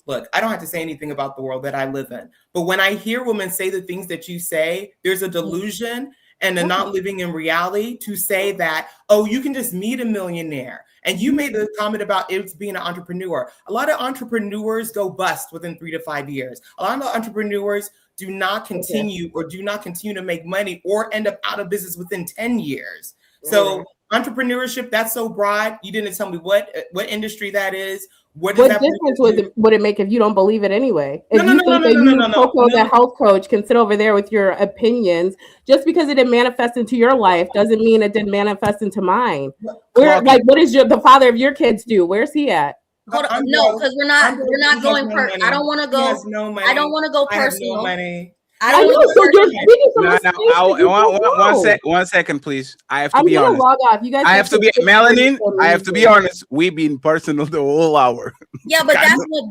Look, I don't have to say anything about the world that I live in. But when I hear women say the things that you say, there's a delusion and a not living in reality to say that, oh, you can just meet a millionaire. And you made the comment about it being an entrepreneur. A lot of entrepreneurs go bust within 3 to 5 years. A lot of entrepreneurs do not continue to make money or end up out of business within 10 years. So entrepreneurship, that's so broad. You didn't tell me what industry that is. What difference would it make if you don't believe it anyway? If you think that Coco, the health coach, can sit over there with your opinions, just because it didn't manifest into your life doesn't mean it didn't manifest into mine. Where, like, what does the father of your kids do? Where's he at? Hold on, no, because we're not going I don't want to go. I don't want to go personal. I don't know. So you're speaking from one second, please. I have to be honest. Log off. You guys I have to be Melanin. I have to be honest. We've been personal the whole hour. Yeah, but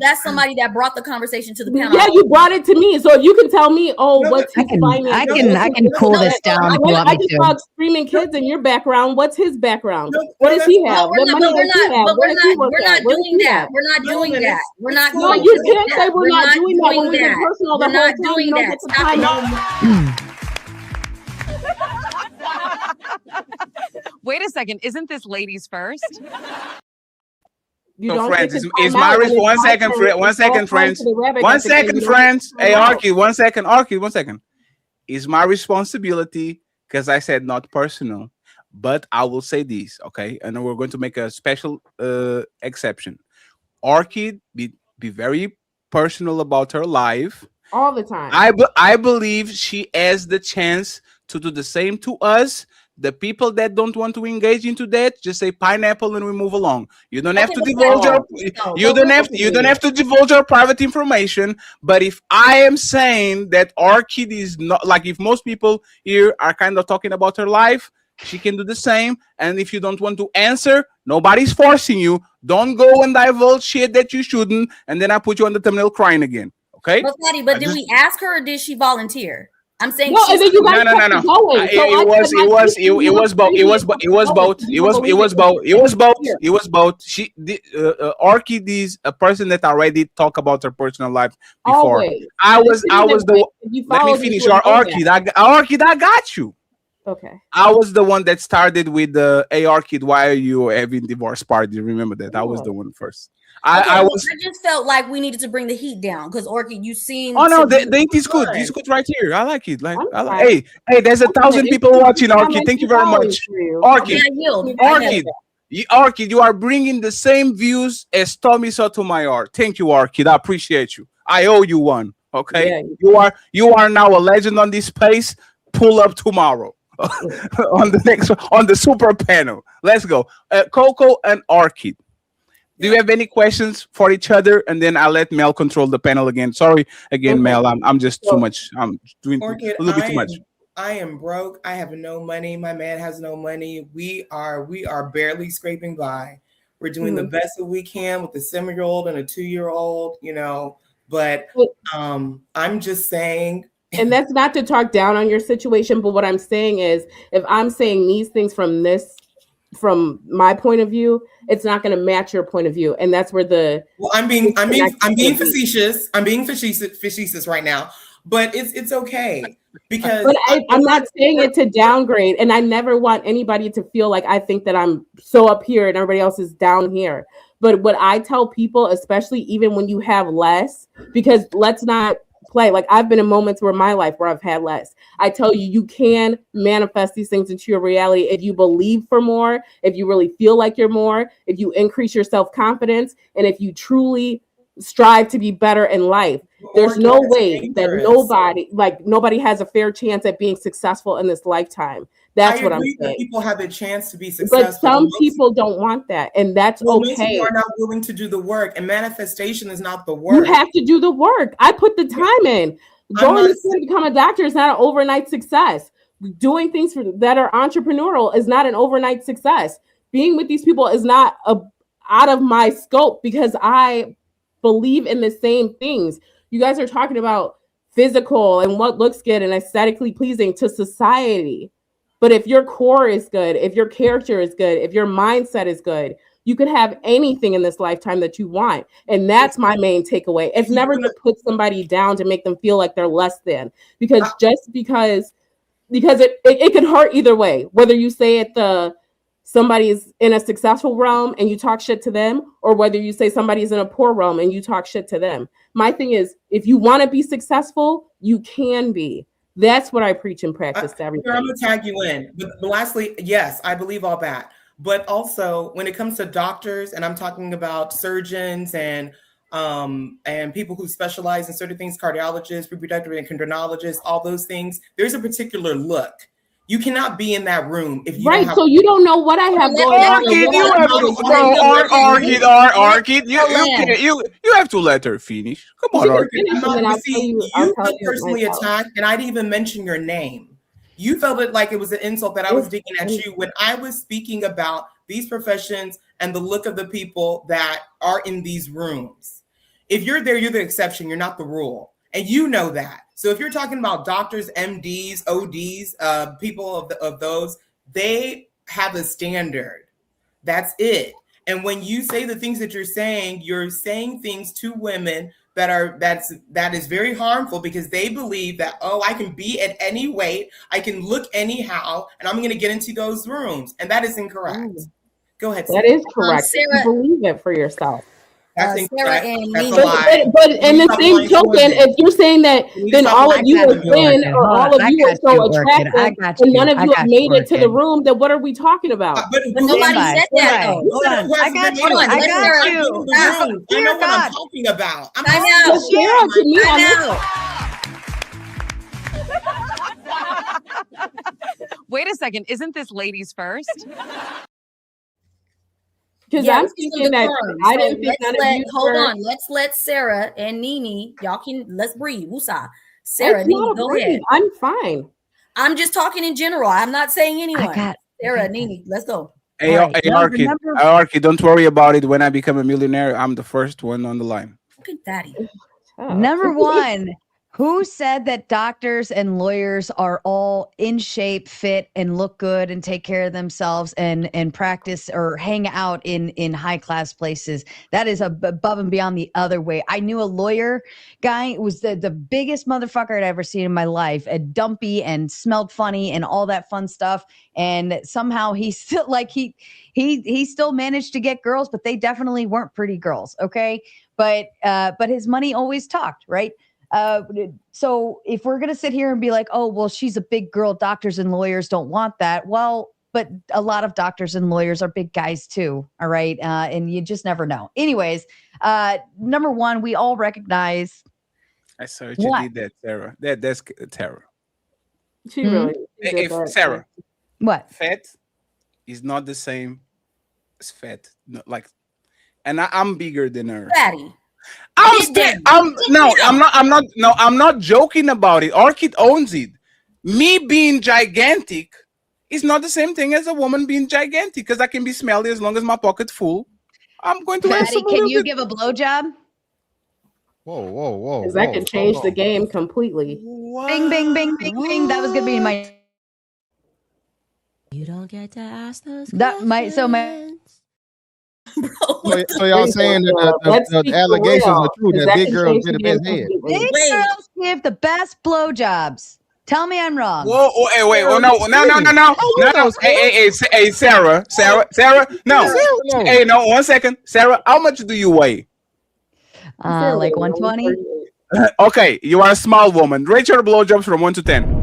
that's somebody that brought the conversation to the panel. Yeah, you brought it to me. So if you can tell me, what's his I can cool this down if you want me to. I just saw screaming kids in your background. What's his background? What does he have? We're not doing that. We're not doing that. We're not doing that. You can't say we're not doing that when we get personal the whole time. You don't get the time. Wait a second. Isn't this ladies first? So friends, is my response? 1 second, friends. 1 second, friends. Hey, Arky, 1 second. Arky, 1 second. Is my responsibility, because I said not personal, but I will say this, okay? And we're going to make a special exception. Arky, be very personal about her life. All the time. I believe she has the chance to do the same to us. The people that don't want to engage into that, just say pineapple and we move along. You don't have to divulge you don't have to divulge your private information. But if I am saying that our kid is not, like, if most people here are kind of talking about her life, she can do the same. And if you don't want to answer, nobody's forcing you. Don't go and divulge shit that you shouldn't, and then I put you on the thumbnail crying again. Okay? But did we ask her or did she volunteer? I'm saying no. It was both. She Orchid is a person that already talked about her personal life before. I was the let me finish. Orchid, I got you. Okay. I was the one that started with the Orchid, why are you having divorce party? Remember that? I was the one first. I just felt like we needed to bring the heat down because Orchid, you seem. Oh no, the heat is good. It's good right here. I like it. Hey, there's 1,000 people watching. Orchid, thank you very much. Orchid, Orchid, you are bringing the same views as Tommy Sotomayor. Thank you, Orchid. I appreciate you. I owe you one. Okay, you are now a legend on this space. Pull up tomorrow. on the super panel. Let's go. Coco and Orchid. Do you have any questions for each other? And then I'll let Mel control the panel again. Sorry again, Mel. I'm just too much. I'm doing Orchid, a little bit too much. I am broke. I have no money. My man has no money. We are barely scraping by. We're doing the best that we can with a 7-year-old and a 2-year-old, but I'm just saying. And that's not to talk down on your situation, but what I'm saying is, if I'm saying these things from my point of view, it's not going to match your point of view, and that's where I'm being facetious. I'm being facetious right now, but it's okay because. But I'm not saying it to downgrade, and I never want anybody to feel like I think that I'm so up here and everybody else is down here. But what I tell people, especially even when you have less, because let's not play. Like, I've been in moments where my life where I've had less. I tell you, you can manifest these things into your reality if you believe for more, if you really feel like you're more, if you increase your self-confidence, and if you truly strive to be better in life. There's no way that nobody has a fair chance at being successful in this lifetime. That's what I'm saying. People have a chance to be successful, but some people don't want that, and that's okay. Most people are not willing to do the work, and manifestation is not the work. You have to do the work. I put the time in. Going to become a doctor is not an overnight success. Doing things that are entrepreneurial is not an overnight success. Being with these people is not out of my scope because I believe in the same things. You guys are talking about physical and what looks good and aesthetically pleasing to society. But if your core is good, if your character is good, if your mindset is good, you could have anything in this lifetime that you want. And that's my main takeaway. It's never to put somebody down to make them feel like they're less than, because it could hurt either way, whether you say somebody's in a successful realm and you talk shit to them, or whether you say somebody's in a poor realm and you talk shit to them. My thing is, if you want to be successful, you can be. That's what I preach and practice to everybody. I'm gonna tag you in. But lastly, yes, I believe all that. But also, when it comes to doctors, and I'm talking about surgeons and people who specialize in certain things, cardiologists, reproductive endocrinologists, all those things, there's a particular look. You cannot be in that room if you right. Don't have so you don't know what I have going on. You have to let her finish. Come on, Orchid. You felt personally attacked, and I didn't even mention your name. You felt it like it was an insult that I was digging at you when I was speaking about these professions and the look of the people that are in these rooms. If you're there, you're the exception. You're not the rule. And you know that. So if you're talking about doctors, MDs, ODs, people of those, they have a standard. That's it. And when you say the things that you're saying things to women that is very harmful, because they believe that, oh, I can be at any weight, I can look anyhow, and I'm going to get into those rooms. And that is incorrect. Go ahead. That is correct. You believe it for yourself. That's Sarah and that's a lie. But in the same token, if you're saying that, then all of you are thin, or all of you are so attractive, and none of you have made it to the room, then what are we talking about? But nobody said that. Hold on. I got you. I know what I'm talking about. Wait a second. Isn't this ladies first? Because I'm thinking that I didn't think none of you. Hold on, let's let Sarah and Nene. Let's breathe. Woosah. Sarah, Nene, go ahead. I'm fine. I'm just talking in general. I'm not saying anyone. Sarah, Nene, let's go. Hey, Arky, don't worry about it. When I become a millionaire, I'm the first one on the line. Look at Daddy. Number one. Who said that doctors and lawyers are all in shape, fit, and look good and take care of themselves and practice or hang out in high class places? That is above and beyond the other way. I knew a lawyer guy. It was the biggest motherfucker I'd ever seen in my life, a dumpy and smelled funny and all that fun stuff. And somehow he still he still managed to get girls, but they definitely weren't pretty girls. Okay. But his money always talked, right? So if we're going to sit here and be like, oh, well, she's a big girl, doctors and lawyers don't want that. Well, but a lot of doctors and lawyers are big guys too. All right. And you just never know. Anyways, number one, we all recognize. I saw you did that, Sarah. That's Sarah. She really Sarah. What? Fat is not the same as fat. And I'm bigger than her. Fatty. I'm not joking about it. Orchid owns it. Me being gigantic is not the same thing as a woman being gigantic, because I can be smelly as long as my pocket's full. I'm going to Patty, can you give a blowjob? Whoa. Because that could change the game completely. Bing, bing, bing, bing, bing. That was gonna be my. You don't get to ask those. So y'all saying that the allegations are true, that big girls get the best head. Big girls give the best blowjobs. Tell me I'm wrong. Whoa, wait. Oh, no. Hey, Sarah. No. Hey, no, 1 second. Sarah, how much do you weigh? Like 120. Okay, you are a small woman. Rate your blowjobs from 1 to 10.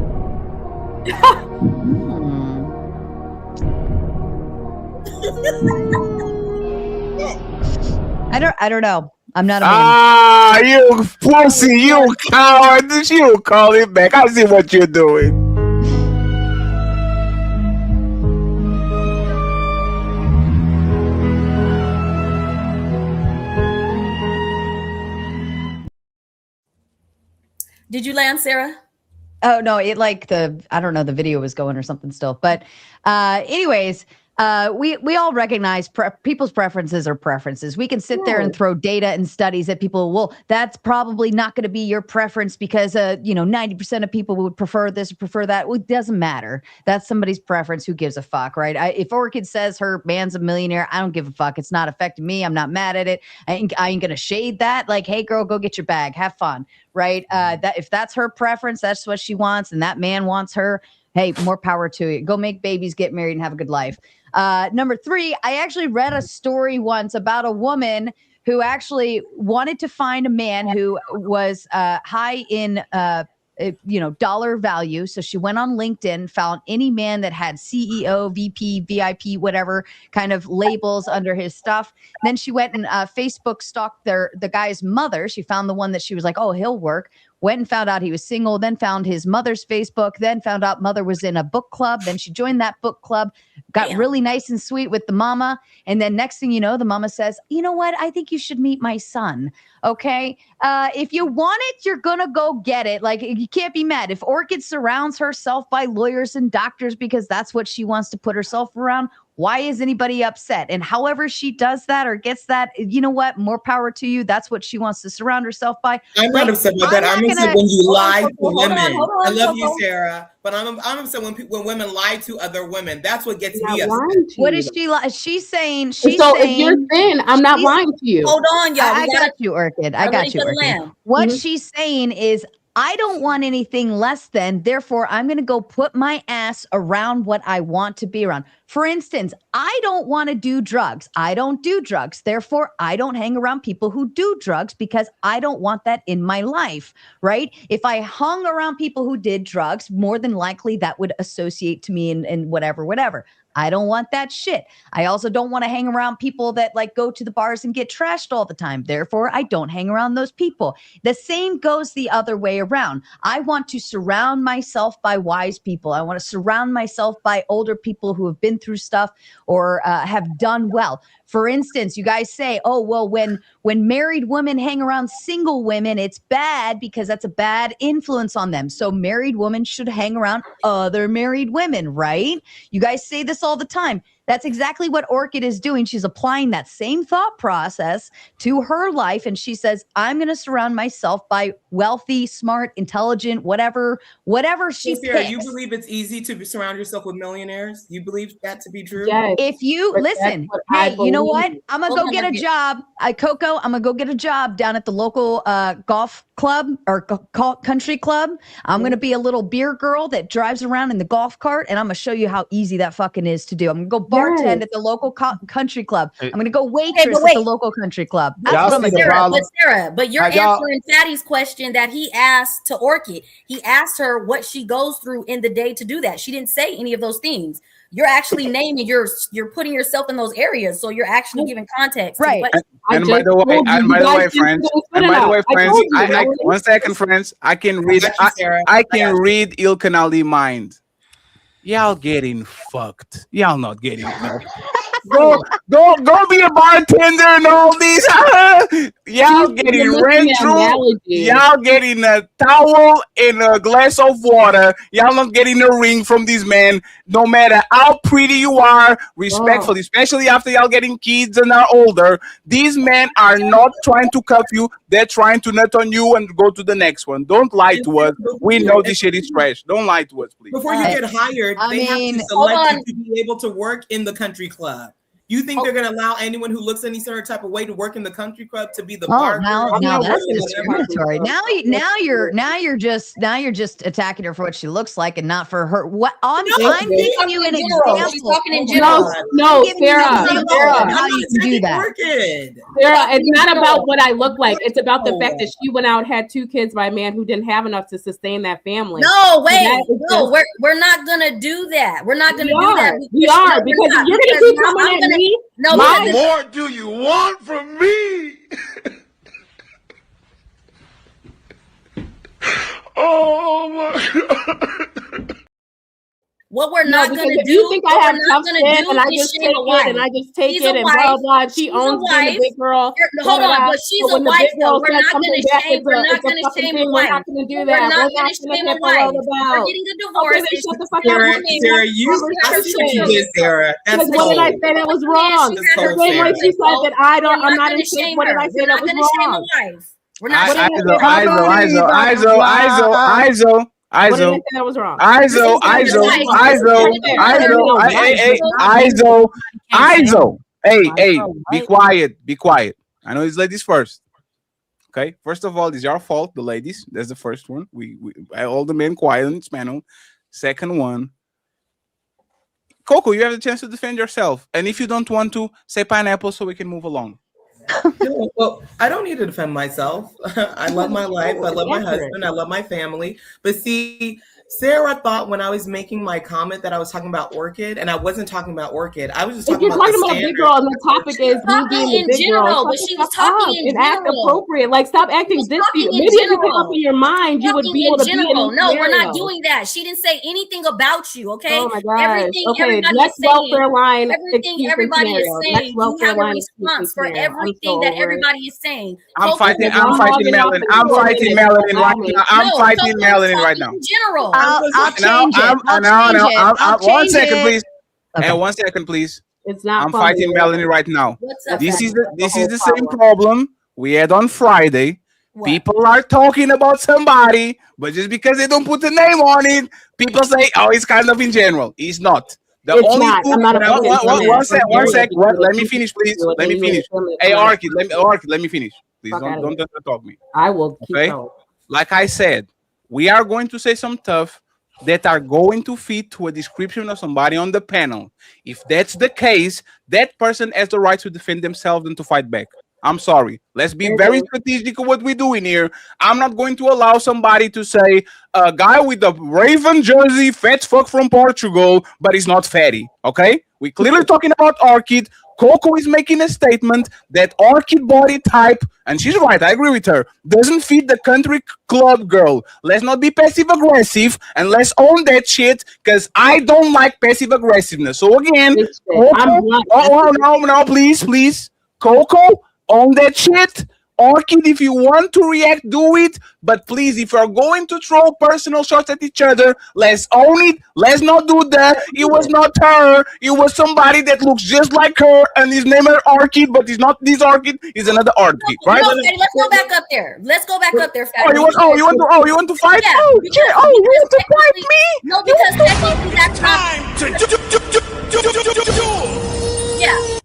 I don't know. I'm not a man. You pussy, you coward. You call it back. I see what you're doing. Did you land, Sarah? Oh no, I don't know, the video was going or something still. But anyways, we all recognize people's preferences are preferences. We can sit there and throw data and studies at people. Well, that's probably not going to be your preference because 90% of people would prefer this or prefer that. Well, it doesn't matter. That's somebody's preference. Who gives a fuck, right? If Orchid says her man's a millionaire, I don't give a fuck. It's not affecting me. I'm not mad at it. I ain't gonna shade that. Like, hey, girl, go get your bag, have fun, right? That if that's her preference, that's what she wants, and that man wants her. Hey, more power to you. Go make babies, get married, and have a good life. Number 3, I actually read a story once about a woman who actually wanted to find a man who was high in dollar value. So she went on LinkedIn, found any man that had CEO, VP, VIP, whatever kind of labels under his stuff. Then she went and Facebook stalked the guy's mother. She found the one that she was like, oh, he'll work. Went and found out he was single, then found his mother's Facebook, then found out mother was in a book club. Then she joined that book club, got really nice and sweet with the mama. And then next thing you know, the mama says, you know what? I think you should meet my son. Okay. If you want it, you're going to go get it. Like, you can't be mad. If Orchid surrounds herself by lawyers and doctors because that's what she wants to put herself around, why is anybody upset? And however she does that or gets that, you know what? More power to you. That's what she wants to surround herself by. I'm not upset about that. I'm upset when you lie to women. I love you, Sarah, but I'm upset when women lie to other women. That's what gets me upset. What is she like? She's saying. So if you're thin, I'm not lying to you. Hold on, y'all. I got you, Orchid. I got you, Orchid. What she's saying is, I don't want anything less than, therefore, I'm going to go put my ass around what I want to be around. For instance, I don't want to do drugs. I don't do drugs. Therefore, I don't hang around people who do drugs because I don't want that in my life, right? If I hung around people who did drugs, more than likely that would associate to me and whatever. I don't want that shit. I also don't want to hang around people that like go to the bars and get trashed all the time. Therefore, I don't hang around those people. The same goes the other way around. I want to surround myself by wise people. I want to surround myself by older people who have been through stuff or have done well. For instance, you guys say, oh, well, when married women hang around single women, it's bad because that's a bad influence on them. So married women should hang around other married women, right? You guys say this all the time. That's exactly what Orchid is doing. She's applying that same thought process to her life. And she says, I'm going to surround myself by wealthy, smart, intelligent, whatever she picks. You believe it's easy to surround yourself with millionaires? You believe that to be true? Yes, if you listen, hey, you know what? I'm going to go get a job. Coco, I'm going to go get a job down at the local golf club or country club. I'm going to be a little beer girl that drives around in the golf cart. And I'm going to show you how easy that fucking is to do. I'm going to go bartend at the local country club. I'm going to go waitress at the local country club. That's what I'm Sarah, but you're answering Fatty's question that he asked to Orchid. He asked her what she goes through in the day to do that. She didn't say any of those things. You're actually naming, you're putting yourself in those areas, so you're actually giving context. Right. And by the way, friends, one second, friends, I can read Ilkan Ali mind. Y'all getting fucked. Y'all not getting Go be a bartender and all these. Y'all getting rent room. Y'all getting a towel and a glass of water. Y'all not getting a ring from these men. No matter how pretty you are, respectfully, especially after y'all getting kids and are older. These men are not trying to cuff you. They're trying to nut on you and go to the next one. Don't lie to us. We know this shit is trash. Don't lie to us, please. Before you get hired, they have to select you to be able to work in the country club. You think they're going to allow anyone who looks any certain type of way to work in the country club to be the bar? Now that's discriminatory. Now you're just attacking her for what she looks like and not for her. What I'm giving you an example. She's talking in general. No, Sarah. How you can do that? Sarah, it's not about what I look like. It's about the fact that she went out, had 2 kids by a man who didn't have enough to sustain that family. No, wait, we're not gonna do that. We're not gonna do that. We are because you're gonna keep coming at me. No, what more do you want from me? Oh my God. What we're not going to do, you think I have tough skin and I is just shame take a wife. it and I just take She's it a and wife. blah blah. She She's a owns being a wife. big girl. Hold on, but she's a wife though. We're not going to shame. We're not going to shame a wife. We're not going to do We're that. not going to shame a wife. We're getting a divorce. Okay, shut the fuck Sarah, up. Sarah, you did, Sarah. That's Because what did I say that was wrong? The same way she said that I'm not in shape. What did I say that was wrong? We're not ISO. What did I say that was wrong? ISO. Hey, be quiet. Be quiet. I know it's ladies first. Okay. First of all, it's your fault, the ladies. That's the first one. We all the men quiet on this panel. Second one. Coco, you have the chance to defend yourself. And if you don't want to, say pineapple so we can move along. No, well, I don't need to defend myself. I love my life. I love my husband. I love my family. But see, Sarah thought when I was making my comment that I was talking about Orchid, and I wasn't talking about Orchid. I was just talking about the standard. Big girl, and the topic is me being the big girl. But she was talking in act general. appropriate. Like, stop acting ditzy. Maybe if you came up in your mind, you would be able to be in this No, we're not scenario. doing that. She didn't say anything about you. Okay. Oh my gosh. Everything. Okay, Everybody next is saying. welfare line. Everything. Everybody is saying. You have a response for everything that everybody is saying. I'm fighting Melanin. I'm fighting Melanin right now. I'm fighting Melanin right now. In general. I'll change it. One second, please. Okay. And 1 second, please. It's not. I'm fighting Melanin right now. What's up? This is the same problem we had on Friday. What? People are talking about somebody, but just because they don't put a name on it, people say, "Oh, it's kind of in general." It's not. The It's only not. two, I'm not a one sec. Let me finish, please. Let me finish. Hey, Orchid, let me finish. Please don't talk me. I will keep Okay. going. Like I said, we are going to say some stuff that are going to fit to a description of somebody on the panel. If that's the case, that person has the right to defend themselves and to fight back. I'm sorry. Let's be very strategic of what we're doing here. I'm not going to allow somebody to say a guy with a Raven jersey, fat fuck from Portugal, but he's not fatty. Okay? We're clearly talking about Orchid. Coco is making a statement that Orchid body type, and she's right, I agree with her, doesn't fit the country club girl. Let's not be passive aggressive and let's own that shit, because I don't like passive aggressiveness. So again, Coco, no, please. Coco, own that shit. Orchid, if you want to react, do it. But please, if you're going to throw personal shots at each other, let's own it. Let's not do that. It was not her. It was somebody that looks just like her, and his name is Orchid, but it's not this Orchid. It's another Orchid, right? No, Fatty, let's go back up there. Let's go back up there, Fatty. You want to fight? Yeah, Oh, you want to fight me? No, because technically that's time Yeah,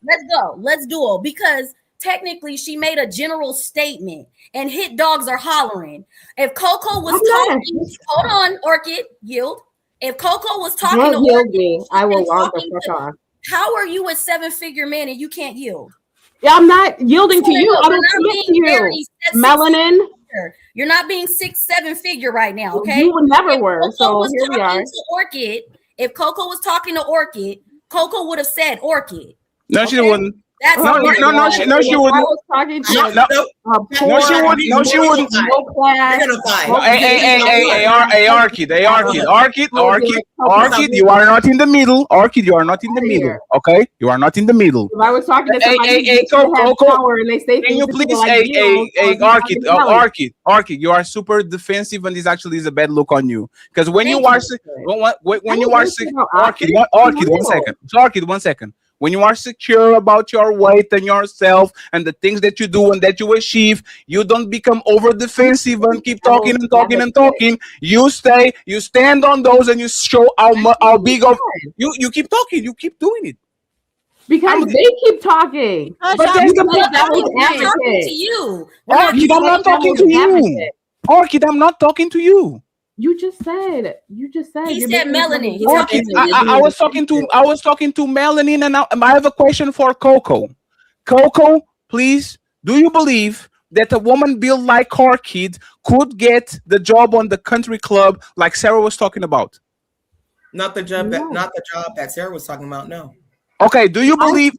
let's duel because technically she made a general statement and hit dogs are hollering. If Coco was talking, hold on, Orchid, yield. If Coco was talking to Orchid, I will log the fuck off. How are you a 7-figure man and you can't yield? Yeah, I'm not yielding to you. I don't submit to you. Melanin. You're not being 6-7 figure right now, okay? You would never were. So here we are. To Orchid, if Coco was talking to Orchid, Coco would have said Orchid. No, she wouldn't. That's no, she wouldn't. No, she wouldn't. Hey, Orchid, you are not in the middle. Orchid, you are not in the middle. Okay, you are not in the middle. If I was talking to somebody and they say, can you please, Orchid, you are super defensive, and this actually is a bad look on you. Because when you are Orchid, 1 second. When you are secure about your weight and yourself and the things that you do and that you achieve, you don't become over defensive and keep talking and talking and talking. You stand on those and you show how big of you keep talking. You keep doing it. Because they keep talking. But there's the devil's advocate. To you. Orchid, I'm not talking to you. Orchid, I'm not talking to you. You just said. He said Melanin. Orchid, I was talking to Melanin, and I have a question for Coco. Coco, please, do you believe that a woman built like Orchid could get the job on the country club like Sarah was talking about? Not the job that Sarah was talking about. No. Okay, do you believe?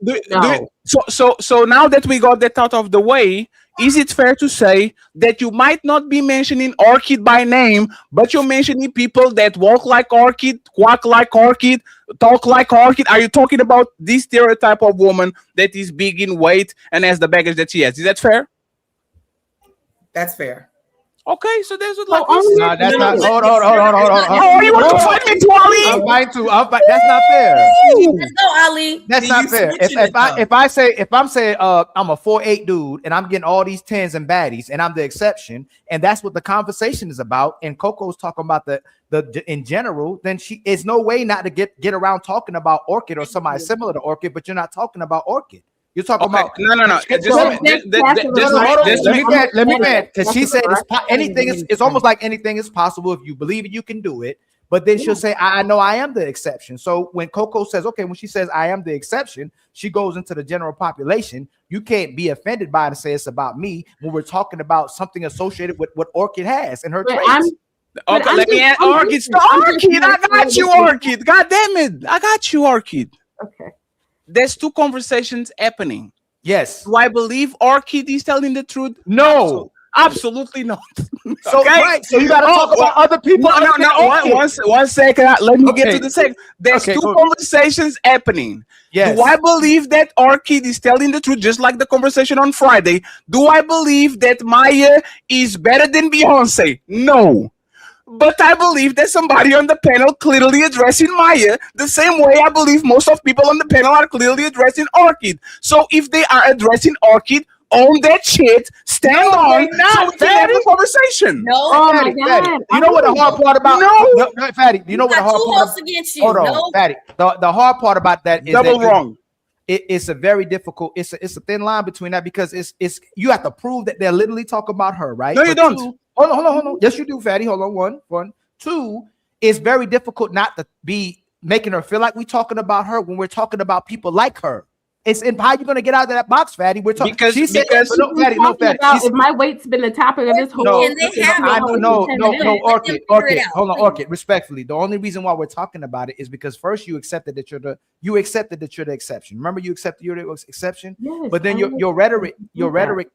So now that we got that out of the way, is it fair to say that you might not be mentioning orchid by name, but you're mentioning people that walk like orchid, quack like orchid, talk like orchid? Are you talking about this stereotype of woman that is big in weight and has the baggage that she has? Is that fair? That's fair. Okay, so there's like no, that's not. Hold on. Oh, you want to fight me, Ali? I'm fighting too. That's not fair. Let's go, Ali. That's not fair. If I'm saying I'm a 4'8" dude and I'm getting all these 10s and baddies and I'm the exception, and that's what the conversation is about, and Coco's talking about the in general, then it's no way not to get around talking about orchid or somebody similar to orchid, but you're not talking about orchid. You're talking about no. Let me because she said it's almost like anything is possible if you believe it, you can do it. But then she'll say, I know I am the exception. So when Coco says, okay, when she says I am the exception, she goes into the general population. You can't be offended by it and say it's about me when we're talking about something associated with what Orchid has and her traits. Okay, let me add Orchid. Orchid, I got you, Orchid. God damn it, I got you, Orchid. Okay. There's two conversations happening. Yes. Do I believe Orchid is telling the truth? No. Absolutely not. So, okay? Right. So you got to talk about other people. No. One second. Let me get to the second. There's two conversations happening. Yes. Do I believe that Orchid is telling the truth, just like the conversation on Friday? Do I believe that Maya is better than Beyonce? No. But I believe that somebody on the panel clearly addressing Maya the same way I believe most of people on the panel are clearly addressing Orchid. So if they are addressing Orchid, own that shit, stand on, so we can have a conversation. No, oh my God. You know what the hard part about no, Fatty, you know what the hard part against you. Hold on, Fatty. The hard part about that is double wrong. It's a very difficult, it's a thin line between that because it's you have to prove that they're literally talking about her, right? No, you don't. Hold on. Yes, you do, Fatty. Hold on. One. Two, it's very difficult not to be making her feel like we're talking about her when we're talking about people like her. It's in how you going to get out of that box, Fatty? We're talking because no, Fatty. If my weight's been the topic of this whole Orchid. Hold on, Orchid. Respectfully, the only reason why we're talking about it is because first you accepted that you're the exception. Remember, you accepted you're the exception, yes, but then your rhetoric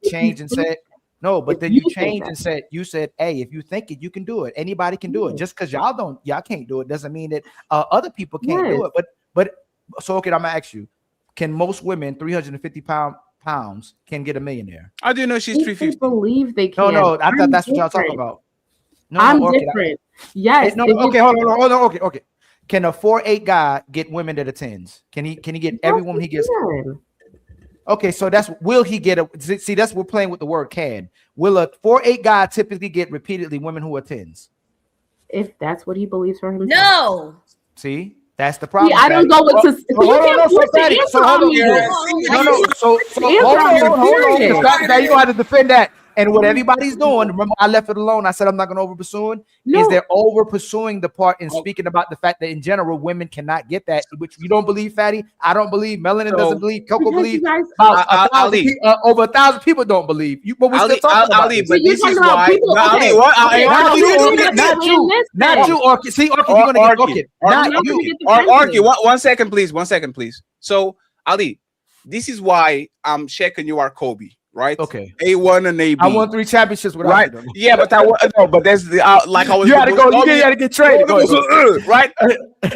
changed and said. No, but then you changed and said, hey, if you think it, you can do it. Anybody can do it. Just because y'all can't do it doesn't mean that other people can't do it. But so okay, I'm gonna ask you, can most women 350 pounds can get a millionaire? I do know she's 350. Believe they can. No, I thought that's what y'all talking about. No, I'm different. Yes. Okay, hold on. Okay. Can a 4'8" guy get women that are 10s? Can he get every woman he gets? Okay, so will he get we're playing with the word can. Will a 4'8" guy typically get repeatedly women who are 10s? If that's what he believes for himself. No. See, that's the problem. I don't go with you know how to defend that. And what everybody's doing, remember I left it alone. I said I'm not going to over pursuing. Is they're over pursuing the part and speaking about the fact that in general women cannot get that, which you don't believe, Fatty. I don't believe. Melanin doesn't believe. Coco believes. Over 1,000 people don't believe. But we're still talking about it. But this is why. Not you, Orchid. See, Orchid, you're going to get Orchid. Not you. Orchid, 1 second, please. 1 second, please. So, Ali, this is why I'm checking you are Kobe. Right. Okay. A1 and AB. I won 3 championships with right. Yeah, but but that's the like I was. You had to go. You had to get traded. Right.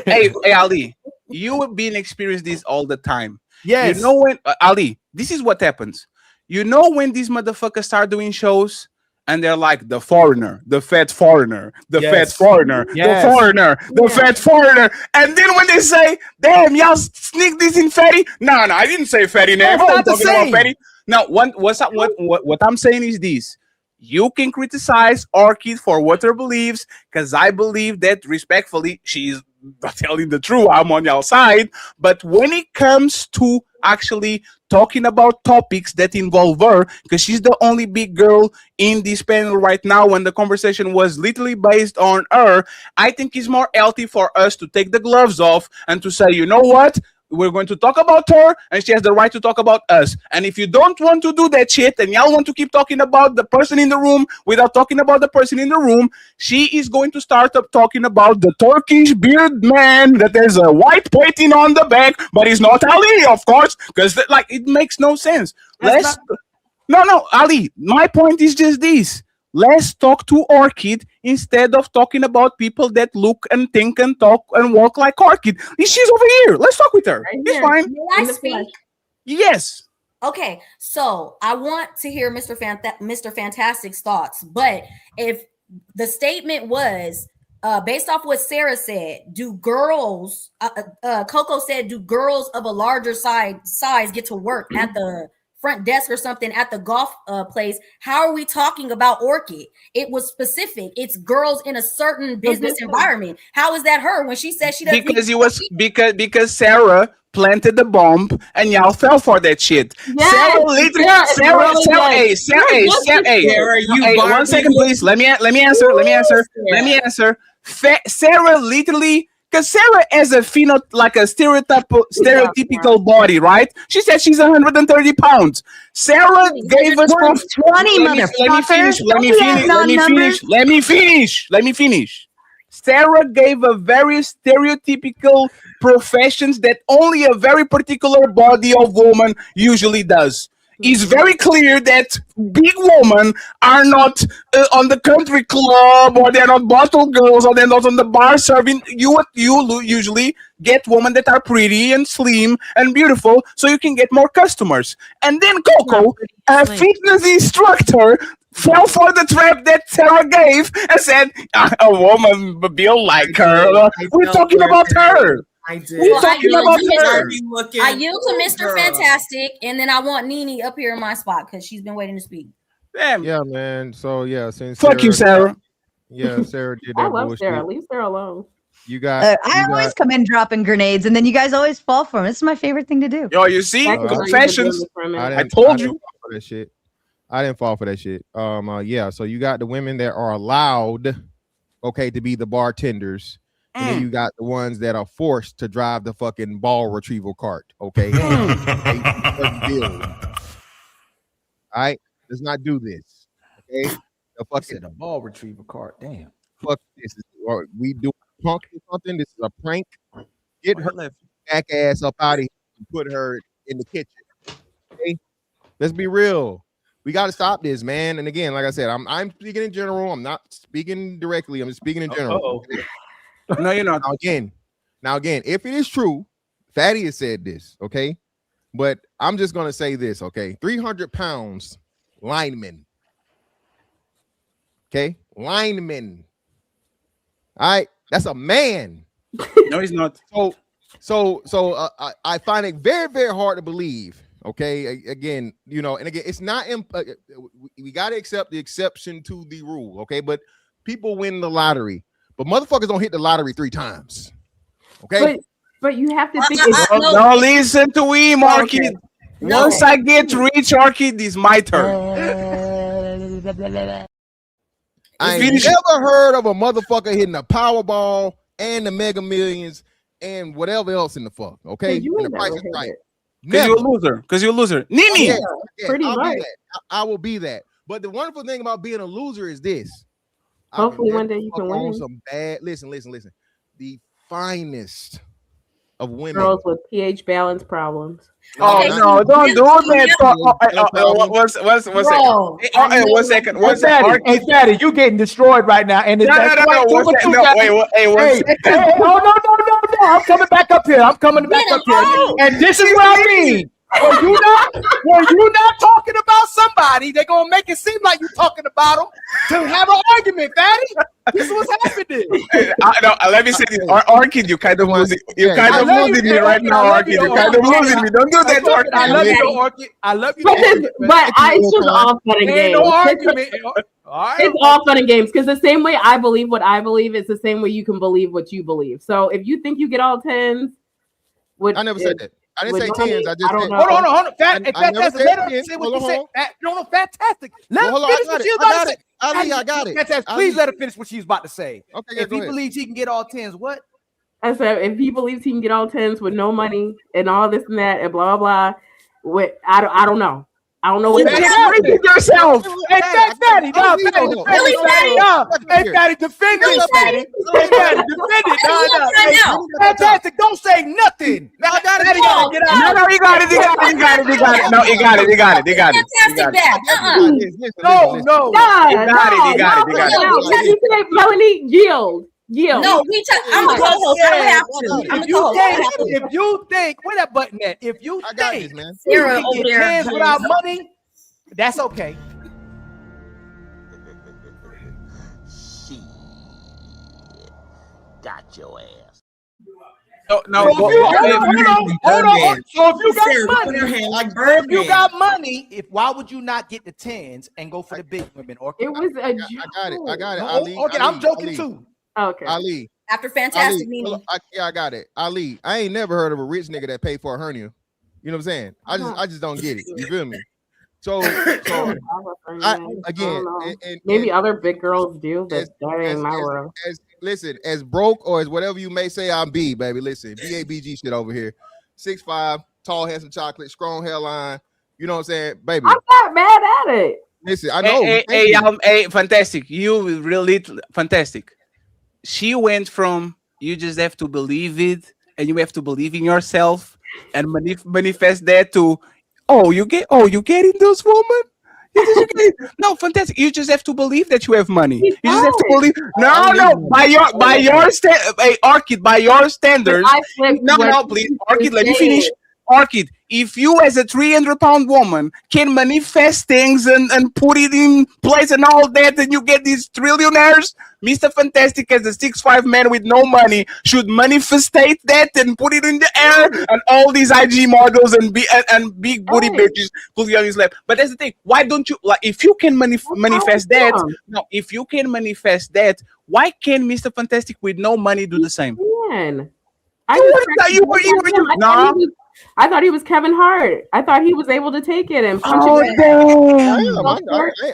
Hey, Ali, you have been experiencing this all the time. Yes. You know when Ali, this is what happens. You know when these motherfuckers start doing shows and they're like the foreigner, the fat foreigner, the fat foreigner, the foreigner, the fat foreigner, and then when they say, "Damn, y'all sneak this in fatty," no, I didn't say fatty name. I'm not talking about fatty. Now, what I'm saying is this. You can criticize Orchid for what her believes, because I believe that respectfully, she's telling the truth. I'm on your side. But when it comes to actually talking about topics that involve her, because she's the only big girl in this panel right now, when the conversation was literally based on her, I think it's more healthy for us to take the gloves off and to say, you know what? we're going to talk about her, and she has the right to talk about us. And if you don't want to do that shit, and y'all want to keep talking about the person in the room without talking about the person in the room, she is going to start up talking about the Turkish beard man that there's a white painting on the back, but he's not Ali, of course, because like it makes no sense. No, Ali. My point is just this. Let's talk to Orchid instead of talking about people that look and think and talk and walk like Orchid. She's over here. Let's talk with her. Right it's here. fine. May I speak? Yes. Okay, so I want to hear Mr. Fantastic's thoughts, but if the statement was based off what Sarah said, do girls, Coco said, do girls of a larger size get to work at the front desk or something at the golf place? How are we talking about Orchid? It was specific. It's girls in a certain business environment. How is that her when she said she doesn't? Because Sarah planted the bomb and y'all fell for that shit. Yes, Sarah, one second, please. Let me answer. Sarah literally. Because Sarah has a stereotypical body, right? She said she's 130 pounds. Sarah gave us 20 motherfuckers. Let me finish. Sarah gave a very stereotypical professions that only a very particular body of woman usually does. It's very clear that big women are not on the country club, or they're not bottle girls, or they're not on the bar serving. You usually get women that are pretty and slim and beautiful, so you can get more customers. And then Coco, a fitness instructor, fell for the trap that Sarah gave and said, a woman built like her. We're talking about her. I yield to Mr. Fantastic, and then I want Nene up here in my spot because she's been waiting to speak. Damn. Yeah, man. So yeah, since fuck you, Sarah. Yeah, Sarah did that. I love bullshit. Sarah. Leave Sarah alone. You got. I always come in dropping grenades, and then you guys always fall for them. This is my favorite thing to do. Yo, you see, confessions. I told you. For that shit. I didn't fall for that shit. Yeah. So you got the women that are allowed, okay, to be the bartenders. And then you got the ones that are forced to drive the fucking ball retrieval cart. Okay. All right. Let's not do this. Okay. The ball retrieval cart. Damn. Fuck this. Or we do punk or something. This is a prank. Get her back ass up out of here and put her in the kitchen. Okay. Let's be real. We got to stop this, man. And again, like I said, I'm speaking in general. I'm not speaking directly. I'm just speaking in general. Okay? No, you're not. Now again, if it is true, Fatty has said this, okay? But I'm just gonna say this, okay? 300 pounds lineman. Okay, lineman. All right, that's a man. No, he's not. So I find it very, very hard to believe. Okay, again, and again, it's not. We got to accept the exception to the rule. Okay, but people win the lottery. But motherfuckers don't hit the lottery 3 times. Okay. But you have to think. No, listen to him, Orchid. Okay. Once I get rich, Orchid, is my turn. I ain't never heard of a motherfucker hitting a Powerball and the Mega Millions and whatever else in the fuck. Okay. And the price is right. Because you're a loser. Nini. Yeah, pretty much. I will be that. But the wonderful thing about being a loser is this. Hopefully one day you can win. Some bad. Listen. The finest of women. Girls with pH balance problems. Oh no! Don't do that. One second. Hey, Daddy, you getting destroyed right now. And no. Wait, one second. No. I'm coming back up here. And this is what I mean. When you not talking about somebody, they're gonna make it seem like you're talking about them to have an argument, Fatty. This is what's happening. Let me say this. Orchid, you kind of losing. You're kind of losing me right now, Orchid. You're kind of losing me. Don't do that, Orchid. I love you, Orchid. I love you. But it's just all fun and games. No argument. It's all fun and games because the same way I believe what I believe is the same way you can believe what you believe. So if you think you get all 10s, I never said that. I didn't say 10s. I just said. Hold on. Fantastic. Let her say what you said. No, fantastic. Let her finish what she's about to say. Ali, I got it. Fantastic. Please let her finish what she's about to say. Okay, if he believes he can get all 10s, what? I said, if he believes he can get all 10s with no money and all this and that and blah blah blah, I don't know. I don't know what Believe yourself. Hey, Fatty, no, Fatty, defend this, Fatty. Hey, Fatty, defend it. No, fantastic. Don't say nothing. Now, Fatty gotta get out. No, he got it. No, he got it. He got it. No, he got it. Melanie, yield. No, I'm a co-host. I don't have to. I'm a co-host. If you think, where that button at? If you think Sarah you over can there get hands without money, that's okay. Got your ass. No, hold on. So if you got money, why would you not get the 10s and go for the big women? Or it was a joke. I got it. Ali, okay, I'm joking too. Okay. Ali. After Fantastic Nene. I got it. Ali, I ain't never heard of a rich nigga that paid for a hernia. You know what I'm saying? I just don't get it. You feel me? So maybe other big girls do, but that ain't my world. Listen, as broke or as whatever you may say, I'm B, baby. Listen, BABG shit over here. 6'5", tall, handsome chocolate, strong hairline. You know what I'm saying, baby? I'm not mad at it. Listen, I know. Hey, fantastic. You really fantastic. She went from you just have to believe it and you have to believe in yourself and manifest that to you getting those women. No, fantastic. You just have to believe that you have money. You just have to believe. No, by your standards. No, please, Orchid, let me finish. Orchid, if you as a 300-pound woman can manifest things and put it in place and all that, and you get these trillionaires, Mr. Fantastic as a 6'5" man with no money should manifestate that and put it in the air, and all these IG models and big booty bitches put it on his lap. But that's the thing. Why don't you if you can manifest that? No, if you can manifest that, why can't Mr. Fantastic with no money do the same? I thought he was Kevin Hart. I thought he was able to take it and punch it.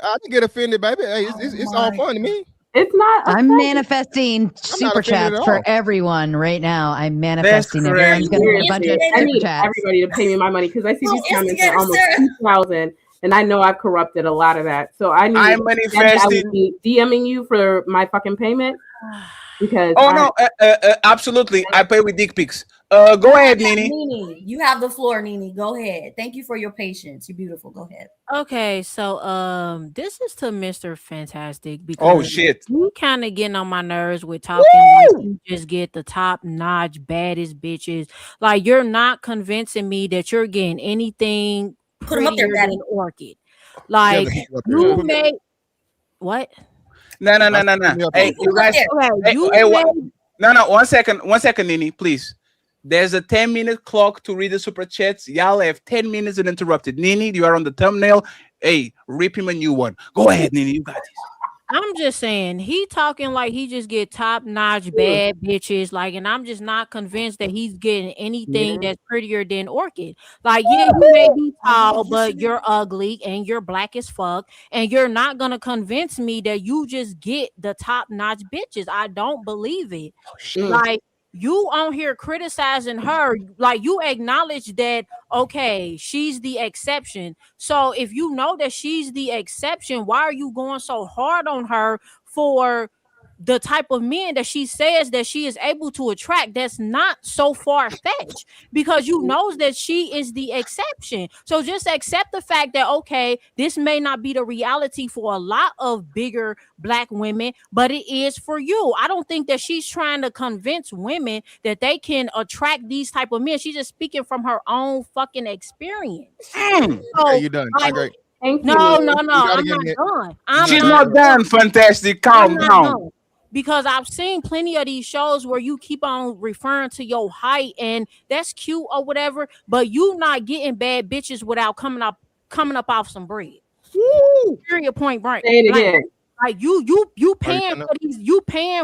I can get offended, baby. Hey, it's all fun to me. It's not. I'm manifesting super chats for everyone right now. I'm manifesting. Everyone's going to get a bunch of super chats. Everybody to pay me my money because I see these comments are almost 2,000, and I know I've corrupted a lot of that. So I'm manifesting. DMing you for my fucking payment. Because absolutely, I pay with dick pics. Go ahead, Nene. Nene, you have the floor, Nene. Go ahead. Thank you for your patience. You're beautiful. Go ahead. Okay, so this is to Mr. Fantastic because you kind of getting on my nerves with talking like you just get the top-notch baddest bitches. Like you're not convincing me that you're getting anything put them up there than Orchid. Like you made what? No. Hey, you guys. No. 1 second. 1 second, Nene, please. There's a 10-minute clock to read the super chats. Y'all have 10 minutes uninterrupted. Nene, you are on the thumbnail. Hey, rip him a new one. Go ahead, Nene. You got this. I'm just saying he talking like he just get top-notch bad bitches, like, and I'm just not convinced that he's getting anything that's prettier than Orchid. Like, yeah, you may be tall, but you're ugly and you're black as fuck, and you're not gonna convince me that you just get the top-notch bitches. I don't believe it. Like, you on here criticizing her, like you acknowledge that, okay, she's the exception. So if you know that she's the exception, why are you going so hard on her for the type of men that she says that she is able to attract? That's not so far-fetched because you knows that she is the exception. So just accept the fact that, okay, this may not be the reality for a lot of bigger black women, but it is for you. I don't think that she's trying to convince women that they can attract these type of men. She's just speaking from her own fucking experience. So, you done. I agree. No, I'm not done. She's not done. Fantastic. Calm down. Because I've seen plenty of these shows where you keep on referring to your height and that's cute or whatever, but you not getting bad bitches without coming up off some bread. Woo! Period. Point blank. Say it again. Like you paying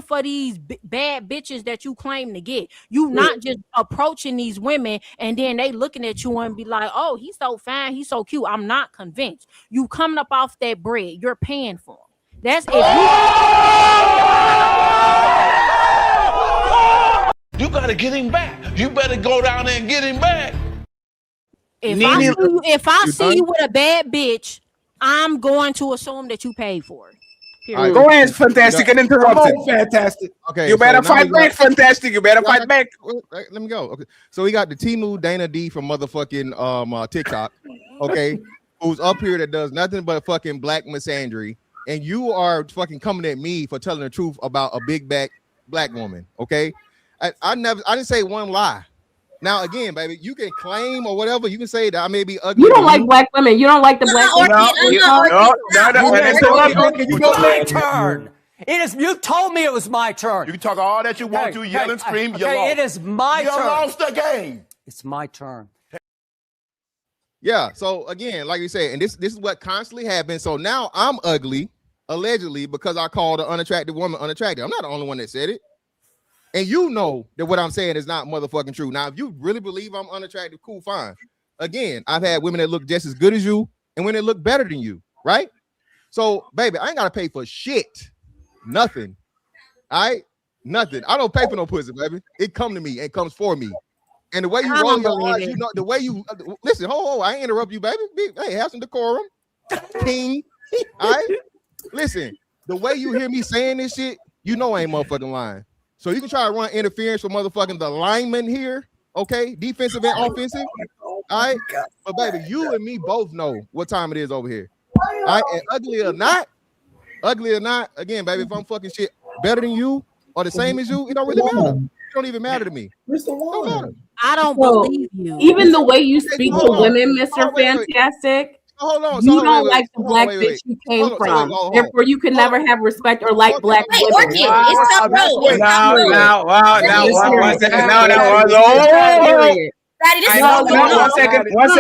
for these bad bitches that you claim to get. You not just approaching these women and then they looking at you and be like, oh, he's so fine, he's so cute. I'm not convinced. You coming up off that bread, you're paying for them. That's if you You gotta get him back. You better go down there and get him back. If I see you with a bad bitch, I'm going to assume that you paid for it. Right, go ahead, Fantastic, and interrupted. Fantastic. Okay, you better so fight back, Fantastic. You better fight back. Let me go. Okay, so we got the Timu Dana D from motherfucking TikTok. Okay, who's up here that does nothing but fucking black misandry, and you are fucking coming at me for telling the truth about a big back black woman. Okay, I didn't say one lie. Now again, baby, you can claim or whatever. You can say that I may be ugly. You don't like black women. You don't like the black women. No. My turn. It is. You told me it was my turn. You can talk all that you want to, yell and scream. You Okay, lost. it is my turn. You lost the game. It's my turn. Yeah. So again, like you said, and this is what constantly happens. So now I'm ugly, allegedly, because I called an unattractive woman unattractive. I'm not the only one that said it. And you know that what I'm saying is not motherfucking true. Now, if you really believe I'm unattractive, cool, fine. Again, I've had women that look just as good as you and women that look better than you, right? So, baby, I ain't got to pay for shit. Nothing. All right? Nothing. I don't pay for no pussy, baby. It come to me. It comes for me. And the way you roll your eyes, you know, the way you... Listen, I ain't interrupt you, baby. Hey, have some decorum. King. All right? Listen, the way you hear me saying this shit, you know I ain't motherfucking lying. So you can try to run interference for motherfucking the lineman here, okay? Defensive and offensive, all right? But baby, you and me both know what time it is over here, all right? And ugly or not, again, baby, if I'm fucking shit better than you or the same as you, it don't really matter. It don't even matter to me. Don't matter. I don't believe you. Even the way you speak to women, Mr. Fantastic. Hold on. You don't like the black bitch you came from. Therefore, you can never have respect or like black women. Now, one second. One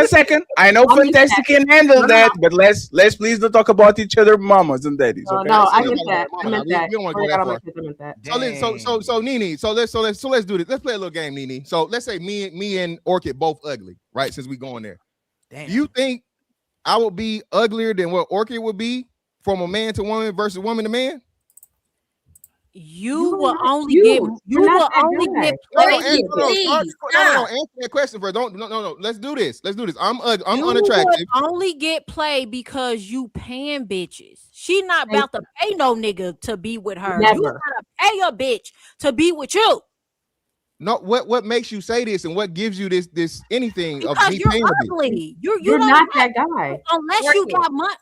second. I know Fantastic can handle that, but let's please don't talk about each other, mamas and daddies. Okay? No, I get that. I meant that. We don't want to go that far. So Nene, so let's do this. Let's play a little game, Nene. So let's say me and Orchid both ugly, right? Since we going there. Damn. Do you think I would be uglier than what Orchid would be from a man to woman versus woman to man? You will only get Answer that question first. No. Let's do this. I'm unattractive. Only get play because you paying bitches. She not about to pay no nigga to be with her. Never. You gotta pay a bitch to be with you. No, what makes you say this and what gives you this anything because of me you're paying ugly. You're not that guy. Unless you got money,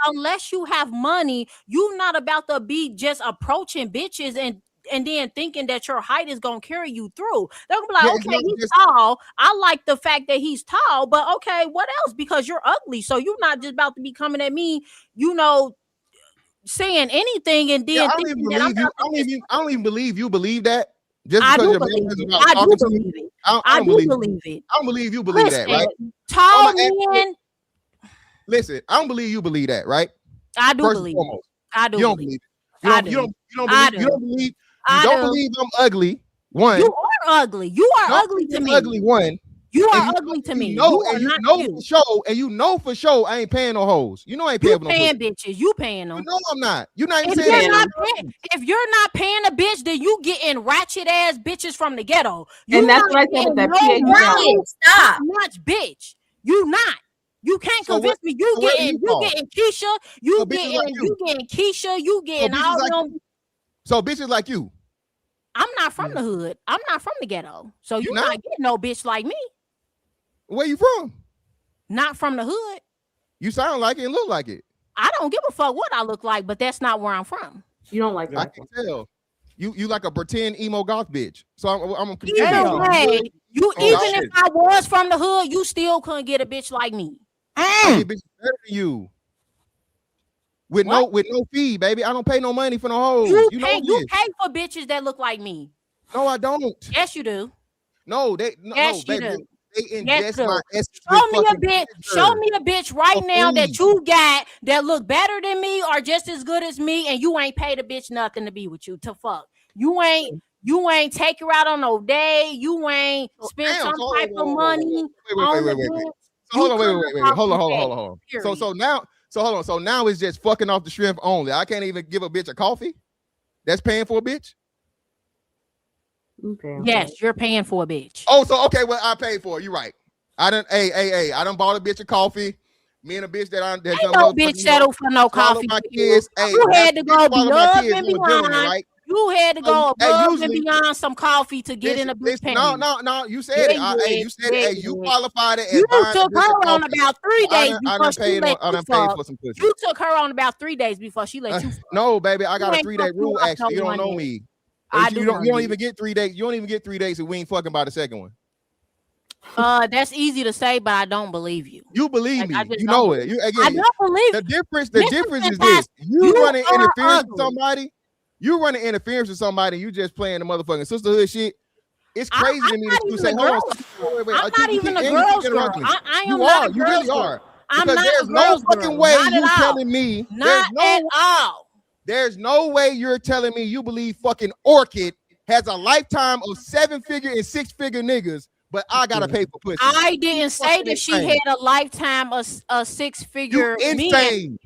unless you have money, you're not about to be just approaching bitches and then thinking that your height is gonna carry you through. They're gonna be like, okay, he's tall. I like the fact that he's tall, but okay, what else? Because you're ugly, so you're not just about to be coming at me, saying anything and then thinking that I don't even believe you believe that. Just I because do believe it. I do believe it. I do believe it. I don't believe you believe that, right? Tall men. Listen, I don't believe you believe that, right? I do believe it. I do. You don't believe it. You don't believe I'm ugly. One. You are ugly. You are ugly to me. Ugly one. You are ugly to me. You know for sure I ain't paying no hoes. You know I ain't paying for no bitches. You paying them. No, I'm not. You're not even saying if you're not paying a bitch, then you getting ratchet ass bitches from the ghetto. And that's what I said with that PhD. Stop. Much bitch. You not. You can't convince me. You getting Keisha. You getting Keisha. You getting all them. So bitches like you. I'm not from the hood. I'm not from the ghetto. So you're not getting no bitch like me. Where you from? Not from the hood. You sound like it and look like it. I don't give a fuck what I look like, but that's not where I'm from. You don't like I can tell. You like a pretend emo goth bitch. So I'm confused. Either way, if I was from the hood, you still couldn't get a bitch like me. I get bitches better than you. With no fee, baby. I don't pay no money for no hoes. You pay for bitches that look like me. No, I don't. Yes, you do. No, baby. Do. They ingest my essence. Show me a bitch right now that you got that look better than me or just as good as me, and you ain't paid a bitch nothing to be with you. To fuck. You ain't take her out on no day. You ain't spend some type of money. Wait. Hold on. So now it's just fucking off the strength only. I can't even give a bitch a coffee. That's paying for a bitch. Yes, you're paying for a bitch. Oh, so okay, well I paid for it. You're right. I done I done bought a bitch a coffee. Me and a bitch that ain't no bitch settle for no coffee. My kids. Hey, you had to go above and beyond. Right? You had to go above and beyond some coffee to get in a bitch panty. No. You said it. Hey, you said it. Hey, you qualified it. You took her on about 3 days before she let you fuck. For some pussy. You took her on about 3 days before she let you fuck. No, baby, I got a 3-day rule. Actually, you don't know me. You don't even get 3 days. You don't even get 3 days if we ain't fucking by the second one. That's easy to say, but I don't believe you. You believe me. You know it. I don't believe the difference. The difference is this: you running interference with somebody. You running interference with somebody. You just playing the motherfucking sisterhood shit. It's crazy to me that you say, "Hold on, wait." I'm not even a girl's girl. I am not a girl's girl. You really are. I'm because not there's a no girl's fucking girl. way Not you at all. telling me. Not at all. There's no way you're telling me you believe fucking Orchid has a lifetime of 7-figure and 6-figure niggas, but I gotta pay for pussy. I didn't say that she had a lifetime of a 6-figure. You insane.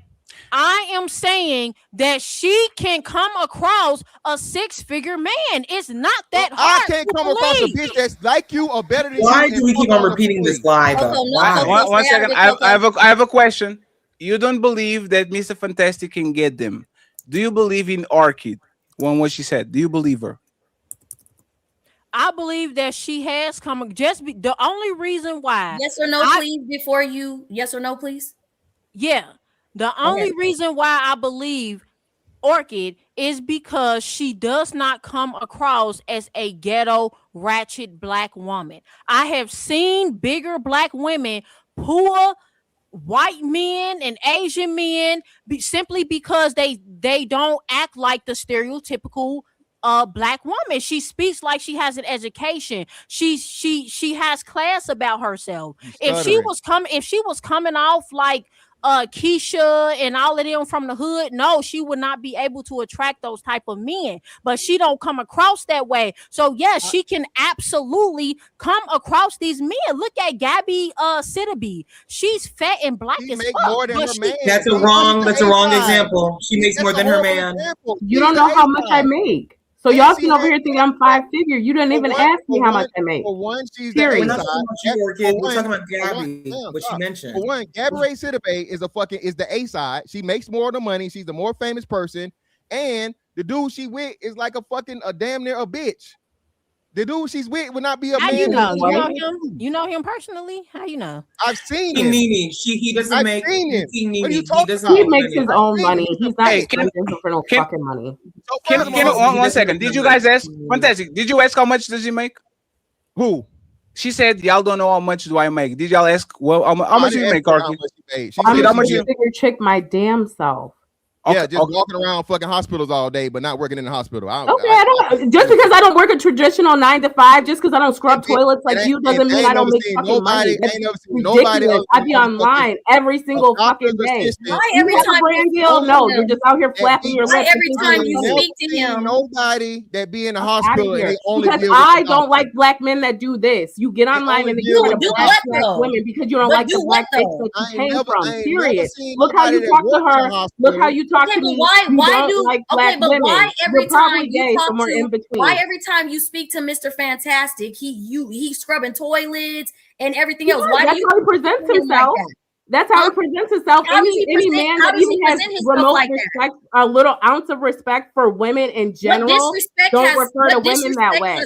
I am saying that she can come across a 6-figure man. It's not that hard. I can't come across a bitch that's like you or better than you. Why do we keep on repeating this lie though? One second. I have a question. You don't believe that Mr. Fantastic can get them? Do you believe in Orchid? What she said. Do you believe her? I believe that she has come. The only reason why. Yes or no, please. Before you, yes or no, please. Yeah. The only reason why I believe Orchid is because she does not come across as a ghetto, ratchet black woman. I have seen bigger black women pull white men and Asian men simply because they don't act like the stereotypical black woman. She speaks like she has an education. She has class about herself. If she was coming off like Keisha and all of them from the hood, no, she would not be able to attract those type of men. But she don't come across that way. So yes, she can absolutely come across these men. Look at Gabby Sidibe. She's fat and black as fuck. More than her man. That's a wrong example. She makes more than her man. You don't know how much I make. So y'all sitting over here thinking I'm 5-figure. You didn't even ask me how much I make. For one, she's Period. the A-side. We're talking about Gabby, what she mentioned. For one, Gabby Sidibe is the A-side. She makes more of the money. She's the more famous person. And the dude she with is like a damn near a bitch. The dude she's with would not be a man. You know him? You know him personally? How you know? I've seen him. He doesn't make. He makes his own money. He's not asking for no fucking money. One second. Did you guys ask? Fantastic. Did you ask how much does he make? Who? She said, "Y'all don't know how much do I make." Did y'all ask? Well, how much do you make, Arky? I'm a bigger chick my damn self. Yeah, just walking around fucking hospitals all day, but not working in the hospital. Just because I don't work a traditional 9 to 5, just because I don't scrub toilets like you, doesn't mean I don't make fucking money. That's ridiculous. I be online every single fucking day. Why every time brand deal? No, you're just out here flapping your lips. Every time you speak to him, nobody that be in the hospital and they only because I don't like black men that do this. You get online and you get black women because you don't like the black face that you came from. Period. Look how you talk to her. Look how you talk. Okay, but why every time you talk to, why every time you speak to Mr. Fantastic, he's scrubbing toilets and everything else? Why that's how he presents himself? That's how he presents himself. Any man that even has remote respect, a little ounce of respect for women in general, don't refer to women that way.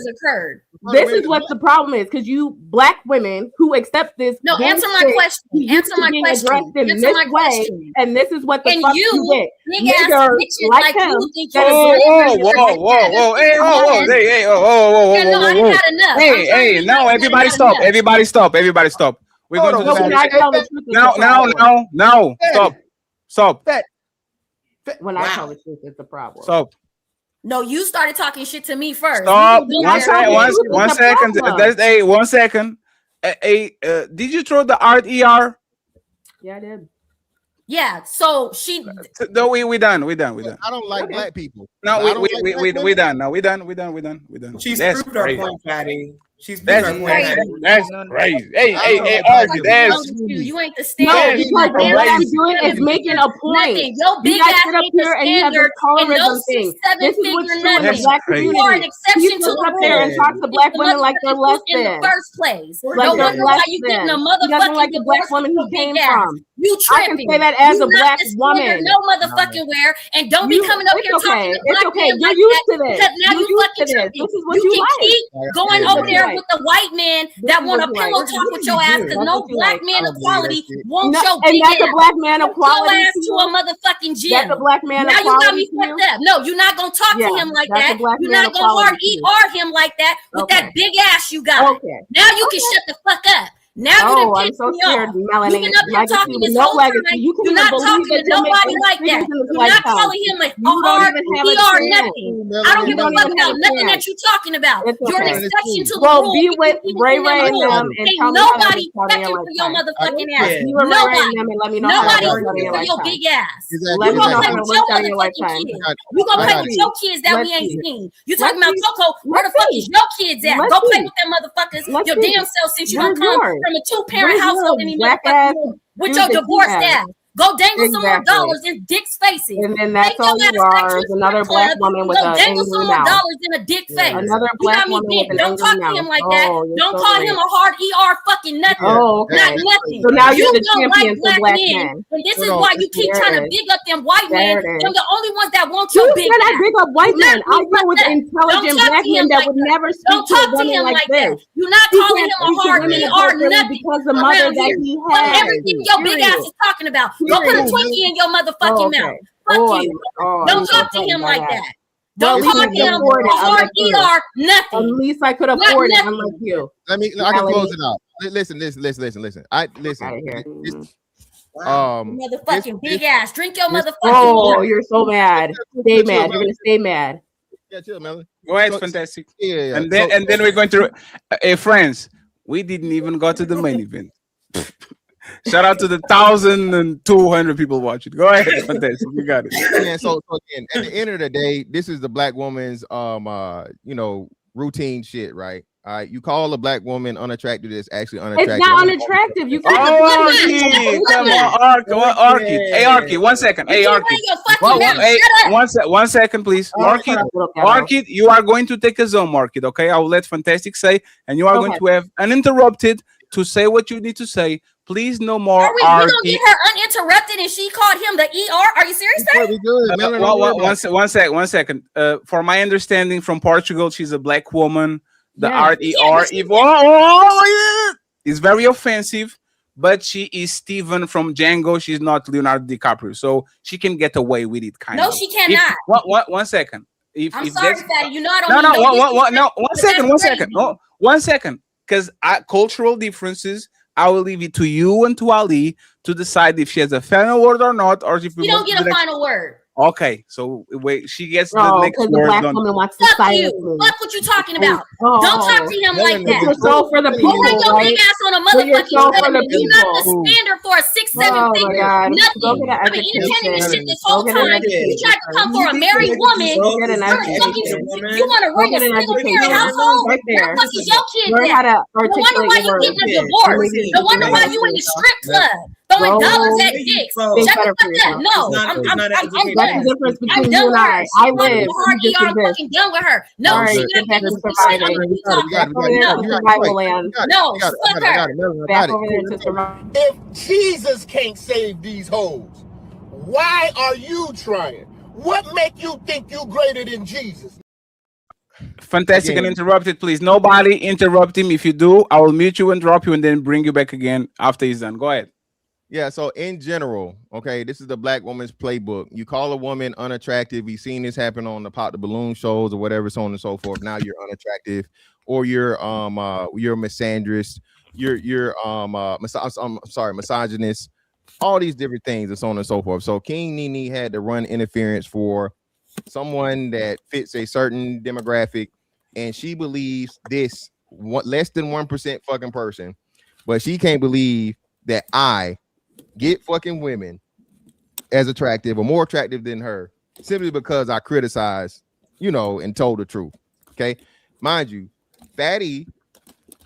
This is what the problem is, because you black women who accept this. No, answer my question. Answer my question. Answer my question. And this is what the fuck you get. Big ass bitches like him. Hey, no, everybody stop. Everybody stop. Everybody stop. We're going to no, stop. When I tell the truth, it's a problem. Stop. No, you started talking shit to me first. Stop. 1 second. Hey, 1 second. Did you throw the art ER? Yeah, I did. Yeah, so she. No, we done. I don't like black people. No, we done. No, we done. She's proved our point, Fatty. She's That's crazy. Hey, Archie, you ain't the No, standard. because what he's doing is making a point. Nothing. Your You big guys ass sit up ain't the here and you have standard this in no colorism thing. 6-7 This is what's figure true in the nothing. black You are community. an exception He to sits the up there rule. and talks to It's black the women like they're less in the than. first place. Like No they're wonder less why you getting a than. He doesn't motherfucking like the black divorce woman with he your big came ass. from. You I can tripping. say that as You a not black the standard woman. no motherfucking where. And don't be coming up It's here talking okay. to It's black okay. men You're like used that to this. because now You're you used fucking to this. tripping. This is what You you can like. keep going This is over what you there like. with the white man This that is want what to you pillow like. talk with your ass because That's no what you black like. man equality wants No, your and big that's a ass. black man Take your equality ass to to you? a motherfucking That's a gym. black man Now you got equality me to you? fucked up. No, you're not gonna talk to Yeah, him like that's a that. black You're man not gonna equality hard to you. him like that with Okay. that big ass you got. Okay. Now you can shut the fuck up. Now you done Oh, I'm pissed so me scared, off. Melanin. You've been up here Legacy talking with this no whole legacy. time. You can You're even not believe talking that to you're nobody making like that. decisions in this You're not lifetime. calling him a You don't hard even have a ER chance. nothing. I don't You give a don't fuck even have about a nothing that chance. you're talking about. It's You're an okay. exception to the Well, rule. be You with keep Ray within them Ray and rules. them and Ain't tell me how that nobody worked out in your checking for your lifetime. motherfucking ass. Be with Ray Ray and Nobody. them and let me know how that Nobody worked out in looking your for your lifetime. big ass. Let You me gonna know play how it with your worked out in your motherfucking lifetime. kids. You gonna play Let's with see. your kids that we Let's ain't see. seen. You Let's talking about see. Coco? Where Let's the fuck see. is your kids at? Let's Go play see. with them motherfuckers. Let's Your see. damn self since you Where's don't come yours? from a two-parent Where's household your any whack motherfucking ass more with dude your that you divorced have? ass. Go dangle some more Exactly. dollars in dicks' faces. And then Take that's all your you ass back to are, the is strip another black club woman and with go an dangle angry some more mouth. dollars in a dick face. Another You black got me woman big. with an Don't angry talk to mouth. him like that. Oh, you're Don't so call great. him a hard ER fucking nothing. Oh, Not okay. nothing. So now You you're the don't like champion for black black men, men. and this is why you keep There trying it to is. big up them white There men. it is. Them the only ones that want You your big said I ass. big up white You not men. I me deal with fucked up. Don't intelligent talk black to him men that like would that. never speak Don't to a talk to woman him like like that. this. You're not He calling can't him a speak to hard women ER appropriately nothing because the mother around that here. he Fuck has. everything your big ass Period. is talking about. Go put a Period. Twinkie in your Oh, motherfucking okay. mouth. Fuck Oh, you. I'm Don't so talk to threatened him by like that. that. Well, Don't at least call I could him afford it, a hard unlike you. ER At nothing. least I could Not afford it, nothing. unlike you. I can close it out. Listen. I listen. Out of here. Motherfucking big ass. Drink your motherfucking Oh, water. you're so mad. Stay mad. You're gonna stay mad. Yeah, chill, Melanie. Go ahead, fantastic. Yeah. And then we're going to friends. We didn't even go to the main event. Shout out to the 1,200 people watching. Go ahead, fantastic. You got it. Yeah. So again, at the end of the day, this is the black woman's routine shit, right? All right, you call a black woman unattractive, it's actually unattractive. It's not unattractive. You can't. Arky, come on, Arky. Hey, Arky, 1 second. Hey, Arky. One second, please. Market, you are going to take a zone, Market, okay? I will let Fantastic say, and you are going to have uninterrupted to say what you need to say. Please, no more Are we gonna get her uninterrupted and she called him the ER? Are you serious? One second. For my understanding from Portugal, she's a black woman. The Yeah. is very offensive, but she is Steven from Django. She's not Leonardo DiCaprio, so she can get away with it. No, she cannot. One second. I'm sorry, Fatty. You know I don't. No. 1 second. Because cultural differences. I will leave it to you and to Ali to decide if she has a final word or not, or if we don't get a final word. Okay, so wait, she gets the next word. The black woman wants to fuck you. Fuck what you talking about. Don't talk to him like that. You're so for the people, Go bring your big ass on a motherfucking so for the You're not the standard for a 6-7 figure. Nothing. I've been entertaining this shit this whole time. You tried to come for a married woman. You want to run a single parent household? Where the fuck is your kid at? No wonder why you getting a divorce. No wonder why you in the strip club. Throwing dollars at dicks. Shut the fuck up. No, I'm done. That's the difference between I'm you done and with her. I. I live. Hard You just ER exist. fucking done with her. No, All right, she get not back getting to this surviving. shit. You got it. Survival land. No, fuck her. Back over there to survive. If Jesus can't save these hoes, why are you trying? What make you think you greater than Jesus? Fantastic and interrupted, please. Nobody interrupt him. If you do, I will mute you and drop you and then bring you back again after he's done. Go ahead. Yeah, so in general, okay, this is the black woman's playbook. You call a woman unattractive. We've seen this happen on the Pop the Balloon shows or whatever, so on and so forth. Now you're unattractive, or you're a misandrist, you're misogynist, all these different things and so on and so forth. So King Nene had to run interference for someone that fits a certain demographic, and she believes this less than 1% fucking person, but she can't believe that I get fucking women as attractive or more attractive than her simply because I criticized, and told the truth. Okay, mind you, Fatty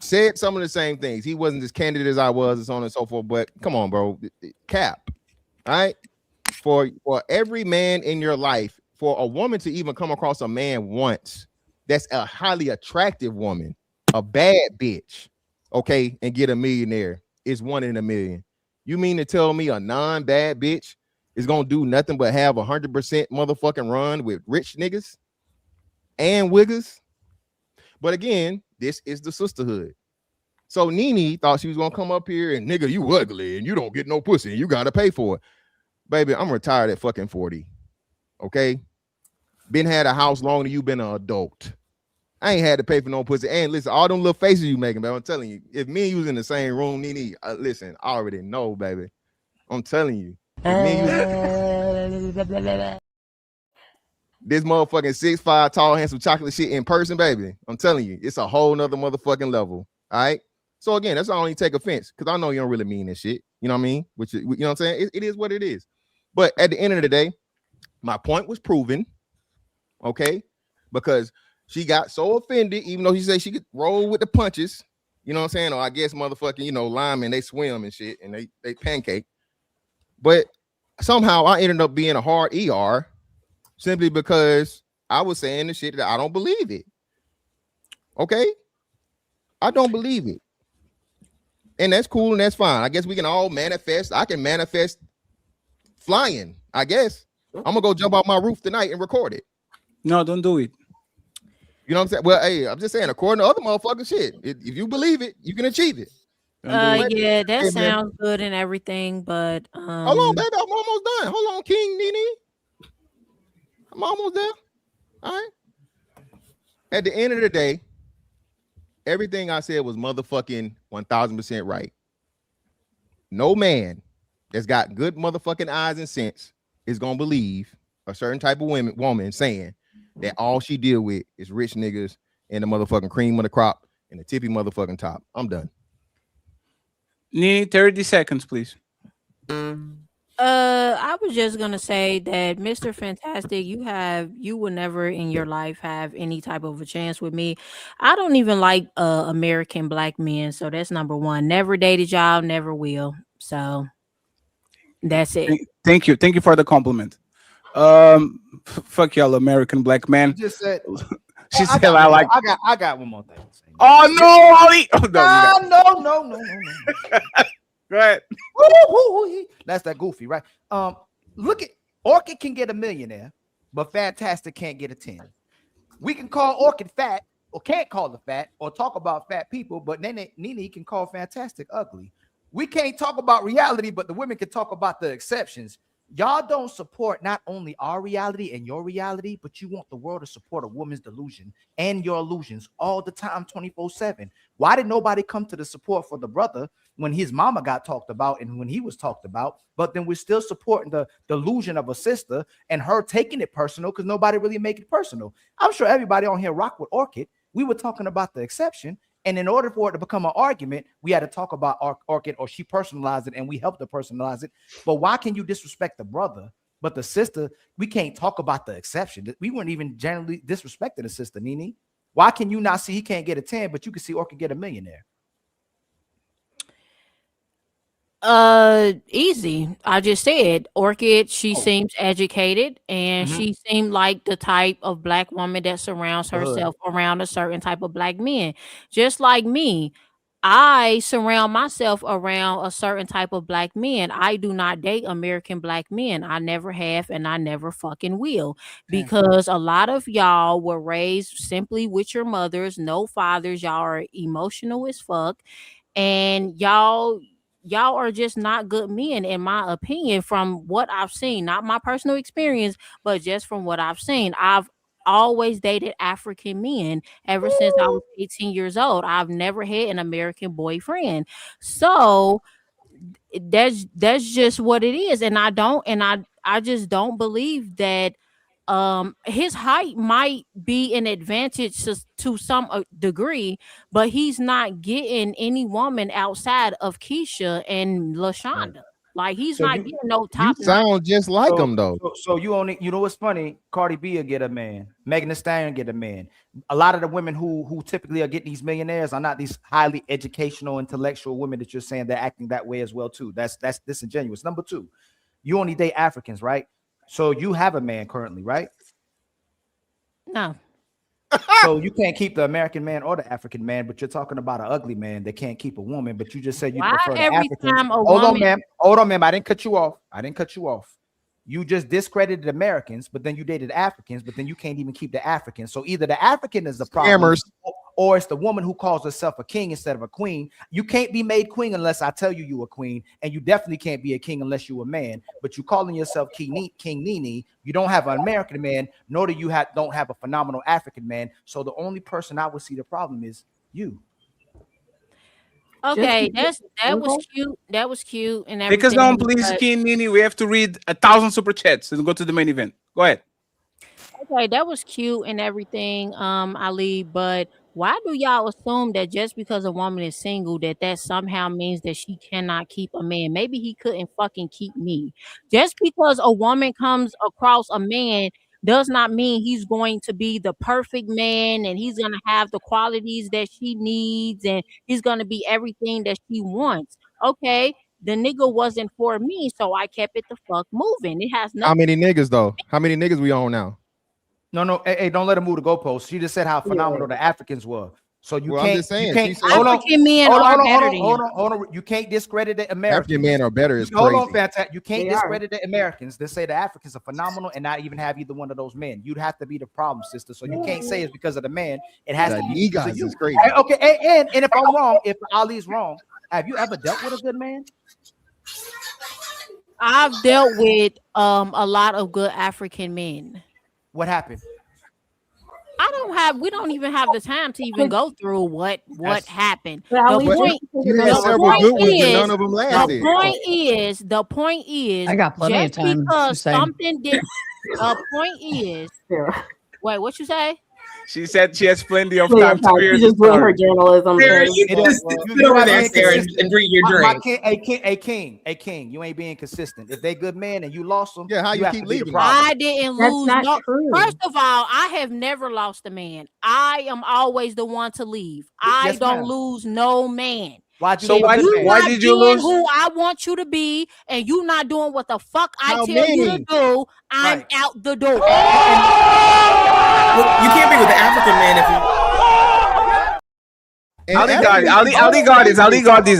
said some of the same things. He wasn't as candid as I was, and so on and so forth. But come on, bro, cap. All right, for every man in your life, for a woman to even come across a man once that's a highly attractive woman, a bad bitch, okay, and get a millionaire is 1 in a million. You mean to tell me a non-bad bitch is gonna do nothing but have 100% motherfucking run with rich niggas and wiggers? But again, this is the sisterhood. So Nene thought she was gonna come up here and nigga, you ugly and you don't get no pussy and you gotta pay for it. Baby, I'm retired at fucking 40. Okay. Been had a house longer than you been an adult. I ain't had to pay for no pussy. And listen, all them little faces you making, baby, I'm telling you, if me and you was in the same room, Nene, listen, I already know, baby. I'm telling you. This motherfucking 6'5" tall, handsome chocolate shit in person, baby. I'm telling you, it's a whole nother motherfucking level. All right. So again, that's why I only take offense, because I know you don't really mean this shit. You know what I mean? Which, you know what I'm saying? It is what it is. But at the end of the day, my point was proven. Okay, because she got so offended, even though she said she could roll with the punches. You know what I'm saying? Or I guess motherfucking, you know, linemen, they swim and shit and they pancake. But somehow I ended up being a hard ER simply because I was saying the shit that I don't believe it. Okay? I don't believe it. And that's cool and that's fine. I guess we can all manifest. I can manifest flying, I guess. I'm gonna go jump off my roof tonight and record it. No, don't do it. You know what I'm saying? Well, hey, I'm just saying, according to other motherfucking shit, if you believe it, you can achieve it. Yeah, that Hey, sounds good and everything, but hold on, baby, I'm almost done. Hold on, King Nene. I'm almost there. All right. At the end of the day, everything I said was motherfucking 1000% right. No man that's got good motherfucking eyes and sense is gonna believe a certain type of woman saying that all she deal with is rich niggas and the motherfucking cream of the crop and the tippy motherfucking top. I'm done. Need 30 seconds, please. I was just gonna say that Mr. Fantastic, you will never in your life have any type of a chance with me. I don't even like American black men, so that's number one. Never dated y'all, never will. So that's it. Thank you for the compliment. Fuck y'all, American black man. You just said. She said I like. I got one more thing. Oh no, Ali! Oh, No. Go ahead. That's that goofy, right? Look at Orchid can get a millionaire, but Fantastic can't get a 10. We can call Orchid fat, or can't call her fat, or talk about fat people, but then Nene can call Fantastic ugly. We can't talk about reality, but the women can talk about the exceptions. Y'all don't support not only our reality and your reality, but you want the world to support a woman's delusion and your illusions all the time, 24/7. Why did nobody come to the support for the brother when his mama got talked about and when he was talked about? But then we're still supporting the delusion of a sister and her taking it personal because nobody really make it personal. I'm sure everybody on here rock with Orchid. We were talking about the exception. And in order for it to become an argument, we had to talk about Orchid, or she personalized it and we helped her personalize it. But why can you disrespect the brother, but the sister, we can't talk about the exception? We weren't even generally disrespecting the sister, Nene. Why can you not see he can't get a 10, but you can see Orchid get a millionaire? Easy. I just said Orchid, she seems educated and she seemed like the type of black woman that surrounds herself around a certain type of black men. Just like me, I surround myself around a certain type of black men. I do not date American black men. I never have and I never fucking will, because a lot of y'all were raised simply with your mothers, no fathers. Y'all are emotional as fuck, and y'all are just not good men, in my opinion, from what I've seen. Not my personal experience, but just from what I've seen. I've always dated African men ever since I was 18 years old. I've never had an American boyfriend. So that's just what it is. And I just don't believe that his height might be an advantage to some degree, but he's not getting any woman outside of Keisha and LaShonda. Like he's So not you getting no You top. sound just like him though. So you only, you know what's funny? Cardi B will get a man. Megan Thee Stallion get a man. A lot of the women who typically are getting these millionaires are not these highly educational, intellectual women that you're saying they're acting that way as well too. That's disingenuous. Number two, you only date Africans, right? So you have a man currently, right? No. So you can't keep the American man or the African man, but you're talking about an ugly man that can't keep a woman. But you just said you Why prefer the every African. time a Hold on, woman- ma'am. Hold on, ma'am. I didn't cut you off. I didn't cut you off. You just discredited Americans, but then you dated Africans, but then you can't even keep the Africans. So either the African is the problem, Scammers. or it's the woman who calls herself a king instead of a queen. You can't be made queen unless I tell you a queen, and you definitely can't be a king unless you're a man. But you calling yourself King Nene, you don't have an American man, nor do you don't have a phenomenal African man. So the only person I would see the problem is you. Okay, that was cute. That was cute and everything. Take us down, please, but- King Nini. We have to read 1,000 super chats and go to the main event. Go ahead. Okay, that was cute and everything, Ali. But why do y'all assume that just because a woman is single, that somehow means that she cannot keep a man? Maybe he couldn't fucking keep me. Just because a woman comes across a man does not mean he's going to be the perfect man and he's gonna have the qualities that she needs and he's gonna be everything that she wants. Okay, the nigga wasn't for me, so I kept it the fuck moving. It has nothing. How many niggas though? How many niggas we on now? No, hey, don't let her move the goalposts. She just said how phenomenal the Africans were. So you Well, I'm can't. just saying, You can't. she said- Hold on. African men are better than you. Hold on. You can't discredit the Americans. African men are better is Hold on, crazy. fantastic. You can't They discredit the Americans. They say the Africans are phenomenal and not even have either one of those men. You'd have to be the problem, sister. So you can't say it's because of the man. It has The to be because of niggas you. is crazy. Okay, and if I'm wrong, if Ali's wrong, have you ever dealt with a good man? I've dealt with a lot of good African men. What happened? We don't even have the time to even go through what happened. But The point, You had several good ones and none of them lasted. the point is, I got plenty of just time, because just saying. something did. The point is, wait, what you say? She said she has plenty of Plenty time of time. to hear She's the just doing her story. journalism Sarah, thing. you just sit over there, Sarah, and drink your drink. A king, you ain't being consistent. If they good men and you lost them, Yeah, how you have keep to be the leaving? problem. I didn't That's lose. not No, true. first of all, I have never lost a man. I am always the one to leave. I Yes, don't ma'am. lose no man. Why'd you So leave a why good man? did you being lose? who I want you to be, and you not doing what the fuck I How tell you to many? do, I'm Right. out the door. Well, you can't be with the African man if you. And Ali got African- it. Ali got this.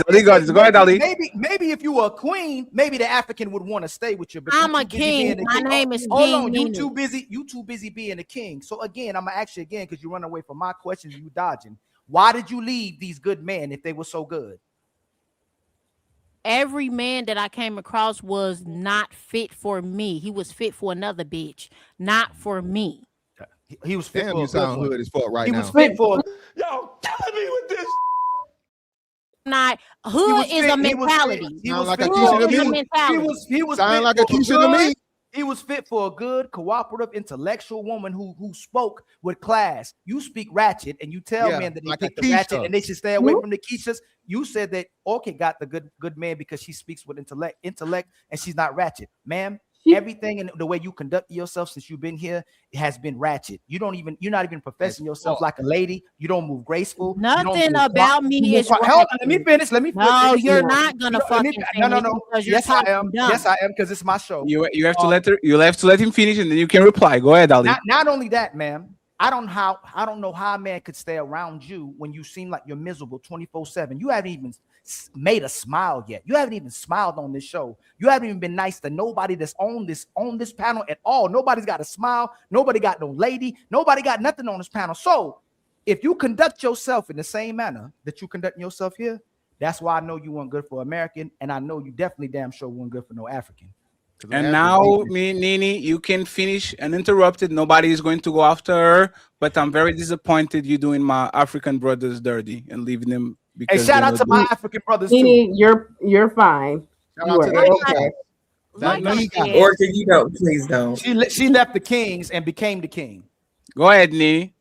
Ali got this. Go ahead, Ali. Maybe if you were a queen, maybe the African would want to stay with you. But I'm you a too busy king. being the My name is Hold King on, you Nene. too busy. You too busy being a king. So again, I'm gonna ask you again because you run away from my questions. You dodging. Why did you leave these good men if they were so good? Every man that I came across was not fit for me. He was fit for another bitch, not for me. He was fit Damn, for you a good sound one. hood as fuck right He now. was fit for. Y'all killing me with this. Not He hood was is fit- a he was fit- mentality. He Sound was like fit a for Keisha a to Hood is a me. mentality. He was Sound fit like a for Keisha to me. He was fit for a good, cooperative, intellectual woman who spoke with class. You speak ratchet, and you tell Yeah, men that they like a pick the ratchet Keisha. and they should stay away from the Keishas. You said that Orchid got the good man because she speaks with intellect, and she's not ratchet, ma'am. Everything in the way you conduct yourself since you've been here has been ratchet. You're not even professing yourself like a lady. You don't move graceful. You don't Nothing move about you me move is hold on, ratchet. let me finish. No, you're not gonna fucking No. finish because you're Yes, I am. talking dumb. Yes, I am because it's my show. You have to let her. You have to let him finish, and then you can reply. Go ahead, Ali. Not only that, ma'am. I don't know how a man could stay around you when you seem like you're miserable 24/7. You haven't even made a smile yet. You haven't even smiled on this show. You haven't even been nice to nobody that's on this panel at all. Nobody's got a smile. Nobody got no lady. Nobody got nothing on this panel. So if you conduct yourself in the same manner that you conduct yourself here, that's why I know you weren't good for American, and I know you definitely damn sure weren't good for no African. And now, Nini, you can finish uninterrupted. Nobody is going to go after her. But I'm very disappointed you doing my African brothers dirty and leaving them. Hey, shout out to my African brothers too. Nene, you're fine. Shout You out are to them. okay. Or can you don't? Please don't. She left the kings and became the king. Go ahead, Nini.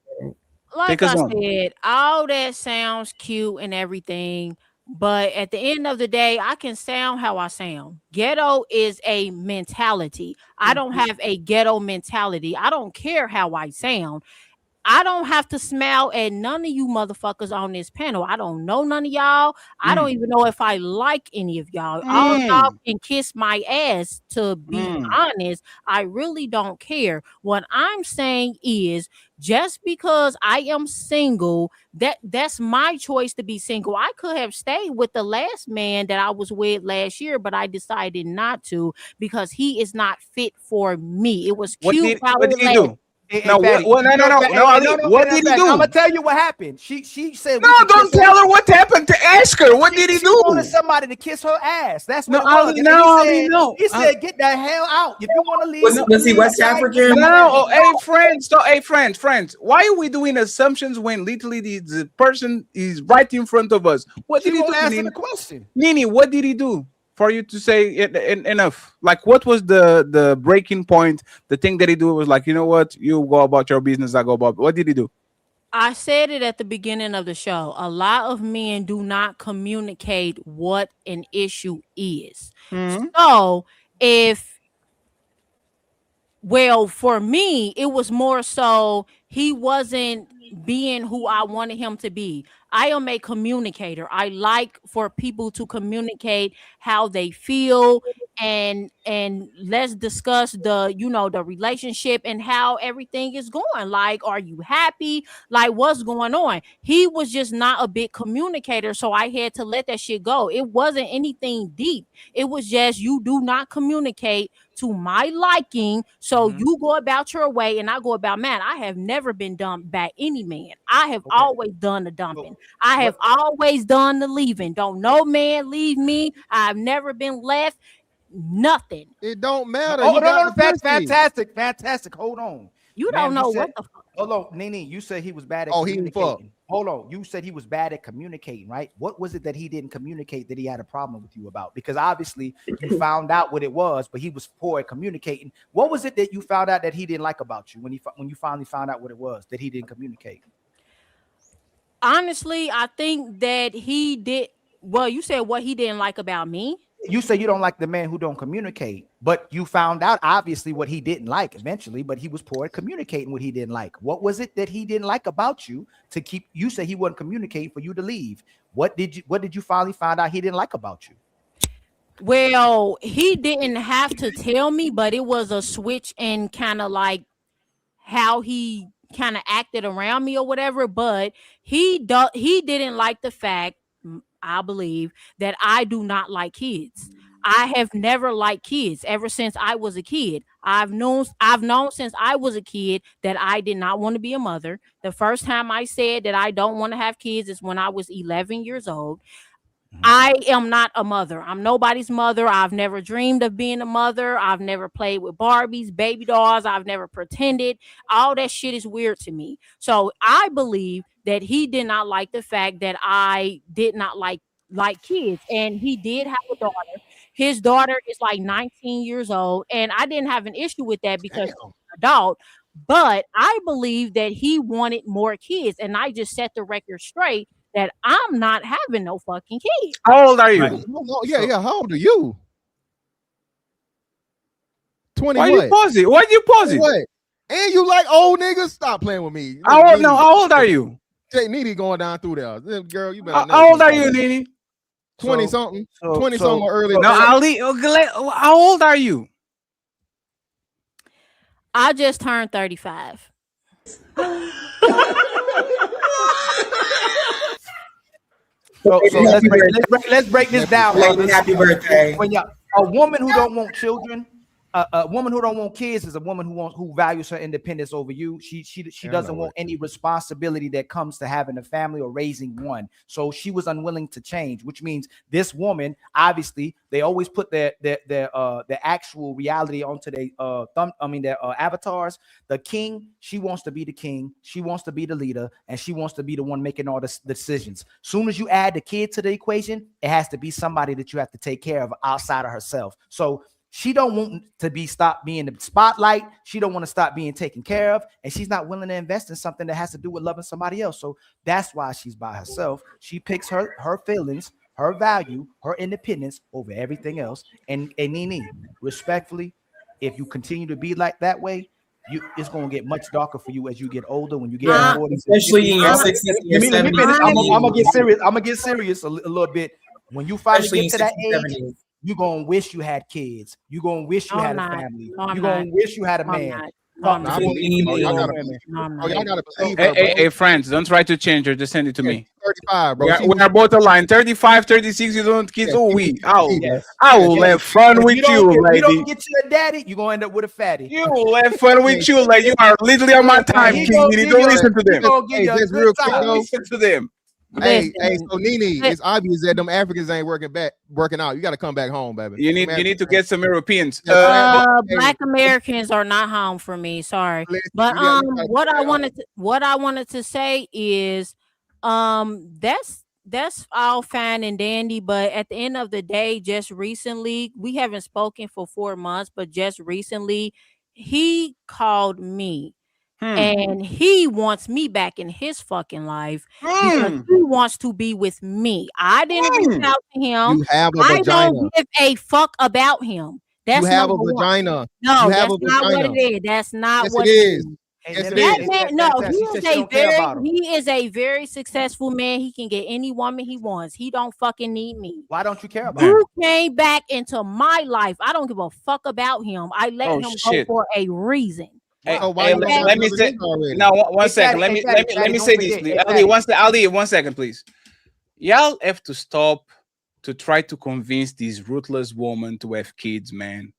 Like Take us I on. said, all that sounds cute and everything, But at the end of the day, I can sound how I sound. Ghetto is a mentality. I don't have a ghetto mentality. I don't care how I sound. I don't have to smile at none of you motherfuckers on this panel. I don't know none of y'all. I don't even know if I like any of y'all. All y'all can kiss my ass, to be honest. I really don't care. What I'm saying is, just because I am single, that's my choice to be single. I could have stayed with the last man that I was with last year, but I decided not to because he is not fit for me. It was cute. What did he do? No, no. What did he do? I'm gonna tell you what happened. She said, "No, don't tell her what happened. To ask her what did he do." She wanted somebody to kiss her ass. That's what Ali, no. He said, "Get the hell out. If you want to leave." Was he West African? No. Hey, friends. Why are we doing assumptions when literally the person is right in front of us? What did he do? Answer the question. Nini, what did he do for you to say enough? Like, what was the breaking point? The thing that he do was like, you know what? You go about your business. I go about. What did he do? I said it at the beginning of the show. A lot of men do not communicate what an issue is. So for me, it was more so he wasn't being who I wanted him to be. I am a communicator. I like for people to communicate how they feel, and let's discuss the relationship and how everything is going. Like, are you happy? Like, what's going on? He was just not a big communicator, so I had to let that shit go. It wasn't anything deep. It was just, you do not communicate to my liking, so you go about your way and I go about mine. I have never been dumped by any man. I have always done the dumping. I have always done the leaving. Don't no man leave me. I've never been left. Nothing. It don't matter. Oh, no, fantastic. Hold on. You don't know what the fuck. Hold on, Nene. You said he was bad at communicating. Hold on. You said he was bad at communicating, right? What was it that he didn't communicate that he had a problem with you about? Because obviously you found out what it was, but he was poor at communicating. What was it that you found out that he didn't like about you when you finally found out what it was that he didn't communicate? Honestly, I think that he did. Well, you said what he didn't like about me. You say you don't like the man who don't communicate, but you found out obviously what he didn't like eventually, but he was poor at communicating what he didn't like. What was it that he didn't like about you to keep, you say he wasn't communicating for you to leave. What did you finally find out he didn't like about you? Well, he didn't have to tell me, but it was a switch in kind of like how he kind of acted around me or whatever. But he didn't like the fact, I believe, that I do not like kids. I have never liked kids ever since I was a kid. I've known since I was a kid that I did not want to be a mother. The first time I said that I don't want to have kids is when I was 11 years old. I am not a mother. I'm nobody's mother. I've never dreamed of being a mother. I've never played with Barbies, baby dolls. I've never pretended. All that shit is weird to me. So I believe that he did not like the fact that I did not like kids. And he did have a daughter. His daughter is like 19 years old. And I didn't have an issue with that because she's an adult. But I believe that he wanted more kids. And I just set the record straight that I'm not having no fucking kids. How old are you? Right. Yeah. How old are you? 20. Why you pause it? Why you pause it? What? And you like old niggas? Stop playing with me. How old are you? Jay Needy going down through there. Girl, you better. How old are you, Nene? 20 something. 20 something or early. No, Ali. How old are you? I just turned 35. So let's break this down. Happy birthday. When a woman who don't want children, a woman who don't want kids is a woman who values her independence over you. She doesn't want any responsibility that comes to having a family or raising one. So she was unwilling to change, which means this woman, obviously, they always put their actual reality onto their avatars. The king, she wants to be the king, she wants to be the leader, and she wants to be the one making all the decisions. Soon as you add the kid to the equation, it has to be somebody that you have to take care of outside of herself. So she don't want to stop being the spotlight. She don't want to stop being taken care of. And she's not willing to invest in something that has to do with loving somebody else. So that's why she's by herself. She picks her feelings her value, her independence over everything else. And Nene, respectfully, if you continue to be like that way, it's gonna get much darker for you as you get older. When you get 40s, especially in your 60s, your 70s. I'm gonna get serious. I'm gonna get serious a little bit. When you finally Especially get to that in 60s, age, 70s. you're gonna wish you had kids. You're gonna wish you had a family. You're gonna wish you had a man. Hey, friends, don't try to change her. Just send it to me. 35, bro. We are both aligned. 35, 36, you don't kids. Oh, I will have fun with you, lady. You don't get you a daddy, you're gonna end up with a fatty. You will have fun with you, like you are literally on my time, King. You don't listen to them. Hey, just real quick though. Listen to them. Hey, so Nene, it's obvious that them Africans ain't working out. You got to come back home, baby. You need to get some Europeans. Black Americans are not home for me. Sorry, but what I wanted to say is, that's all fine and dandy, but at the end of the day, just recently, we haven't spoken for 4 months, but just recently, he called me. And he wants me back in his fucking life because he wants to be with me. I didn't reach out to him. You have a I vagina. don't give a fuck about him. That's You have a number one. vagina. No, You have that's a not vagina. what it is. That's not Yes, what it is. And Yes, then it that is. man, no, She said she don't care about him. he is a very successful man. He can get any woman he wants. He don't fucking need me. Why don't you care about him? You came back into my life. I don't give a fuck about him. I let him go for a reason. Hey, So why hey, you let got me say already? now. One Hey, second. Fatty, Let me Fatty, say don't this. forget. Hey, Ali, Fatty. Ali, 1 second, please. Y'all have to stop to try to convince this ruthless woman to have kids, man.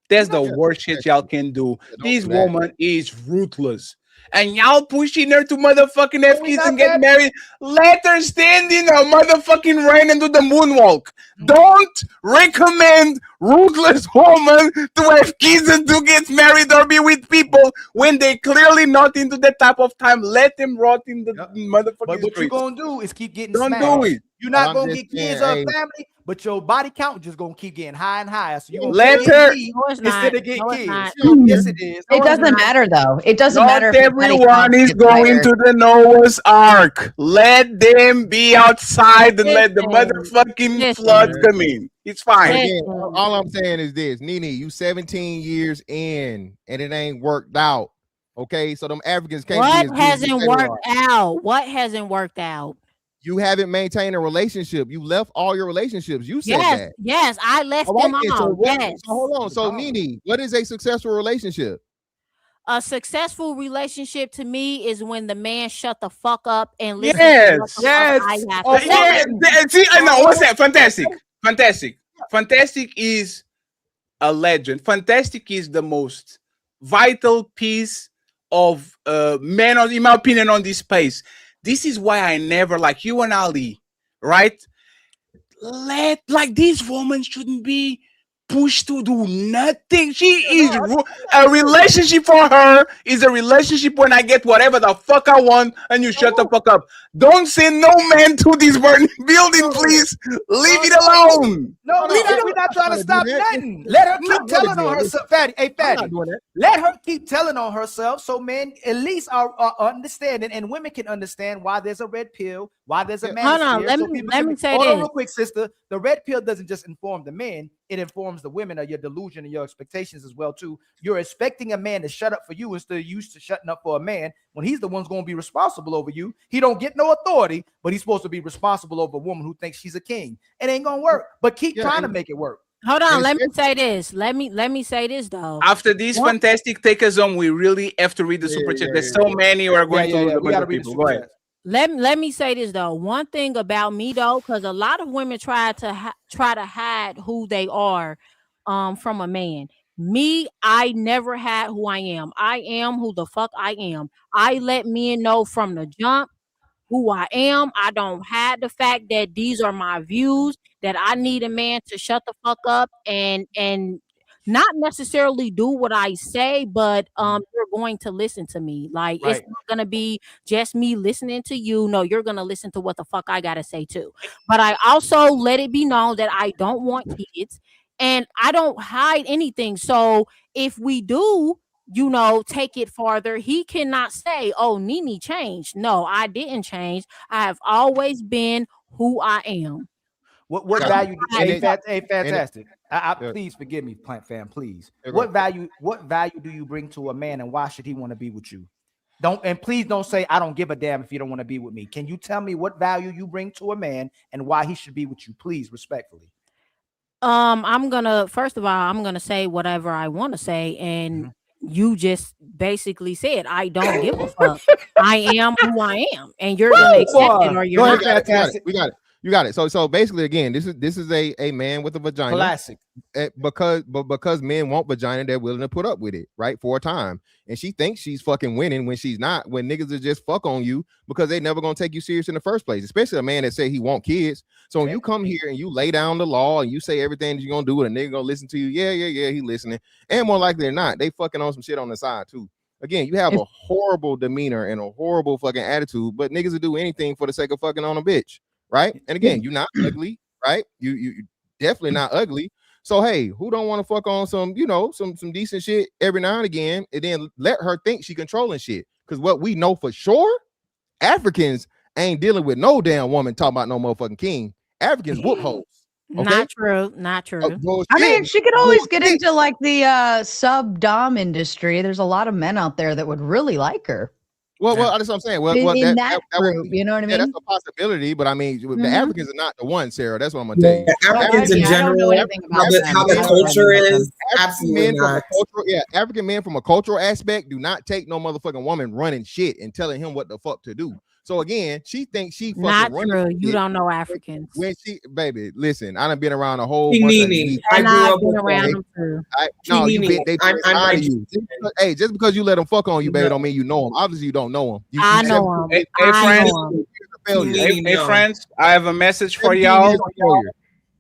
That's the worst shit y'all can do. This do that. woman is ruthless. And y'all pushing her to motherfucking have kids and get married. Let her stand in a motherfucking rain and do the moonwalk. Don't recommend ruthless woman to have kids and to get married or be with people when they clearly not into that type of time. Let them rot in the motherfucking But what you're streets. gonna do is keep getting Don't smashed. do it. You're not I'm gonna just get kids saying, or a family, but your body count just gonna keep getting higher and higher. So you're gonna Let get her- me No, it's not. instead of get No, it's kids. not. Yes, it is. It doesn't matter though. It doesn't Not matter if your body everyone count is gets going higher. to the Noah's Ark. Let them be outside and let the motherfucking flood come in. It's But fine. again, all I'm saying is this, Nene, you 17 years in and it ain't worked out. Okay, so them Africans can't be as What good as you hasn't say they worked are. out? What hasn't worked out? You haven't maintained a relationship. You left all your relationships. You said Yes, that. yes, I left All right, them then, so, all. what, Yes. so hold on. So Nene, what is a successful relationship? A successful relationship to me is when the man shut the fuck up and listen to Yes. what the fuck I have to say. See, I know. What's that? Fantastic is a legend. Fantastic is the most vital piece of man, in my opinion, on this space. This is why I never, like you and Ali, right? This woman shouldn't be pushed to do nothing. She is a relationship for her is a relationship when I get whatever the fuck I want and you shut the fuck up. Don't send no man to this burning building, please. Leave it alone. No, we're not trying to stop nothing. Let her keep telling on herself, Fatty. Hey, Fatty, let her keep telling on herself so men at least are understanding and women can understand why there's a red pill, why there's a man. Hold on, let me say hold on this. real quick, sister. The red pill doesn't just inform the men, it informs the women of your delusion and your expectations as well, too. You're expecting a man to shut up for you instead of used to shutting up for a man when he's the one's going to be responsible over you. He don't get no authority, but he's supposed to be responsible over a woman who thinks she's a king. It ain't gonna work, but keep trying to make it work. Hold on, let me say this. Let me say this though. After this fantastic take us on, we really have to read the super chat. There's so many who are going to lose a bunch of people. Go ahead. Let me say this though. One thing about me though, because a lot of women try to hide who they are from a man. Me, I never had who I am. I am who the fuck I am. I let men know from the jump who I am. I don't hide the fact that these are my views, that I need a man to shut the fuck up and not necessarily do what I say, but you're going to listen to me. Like it's not gonna be just me listening to you. No, you're gonna listen to what the fuck I gotta say too. But I also let it be known that I don't want kids and I don't hide anything. So if we do, take it farther, he cannot say, oh, Nene changed. No, I didn't change. I have always been who I am. What value? Hey, fantastic. Yeah. Please forgive me, Plant Fam. Please. There you What value do you bring to a man, and why should he want to be with you? Please don't say I don't give a damn if you don't want to be with me. Can you tell me what value you bring to a man and why he should be with you? Please, respectfully. I'm gonna say whatever I want to say, and you just basically said I don't give a fuck. I am who I am, and you're gonna accept it or you're not. We got it. You got it. So basically, again, this is a man with a vagina. Classic. Because men want vagina, they're willing to put up with it, right, for a time. And she thinks she's fucking winning when she's not. When niggas are just fuck on you because they never gonna take you serious in the first place. Especially a man that say he want kids. So when you come here and you lay down the law and you say everything that you're gonna do, and a nigga gonna listen to you. Yeah, he listening. And more likely than not, they fucking on some shit on the side too. Again, you have a horrible demeanor and a horrible fucking attitude, but niggas will do anything for the sake of fucking on a bitch. Right. And again, you're not ugly, right? You definitely not ugly. So hey, who don't want to fuck on some, some decent shit every now and again, and then let her think she controlling shit? Because what we know for sure, Africans ain't dealing with no damn woman talking about no motherfucking king. Africans whoop hoes. Okay? Not true. I mean, she could always get into like the sub-dom industry. There's a lot of men out there that would really like her. Well, that's what I'm saying. Well, that group, you know what I mean? Yeah, that's a possibility, but I mean, the Africans are not the one, Sarah. That's what I'm gonna tell you. Africans in general, how the culture is, absolutely not. African men from a cultural aspect do not take no motherfucking woman running shit and telling him what the fuck to do. So again, she thinks she fucking not running true. shit. You don't know Africans. Baby, listen, I done been around a whole bunch of I grew up with around them too. Hey, just because you let them fuck on you, baby, don't mean you know them. Obviously, you don't know them. I know them. Hey, friends, I have a message for y'all.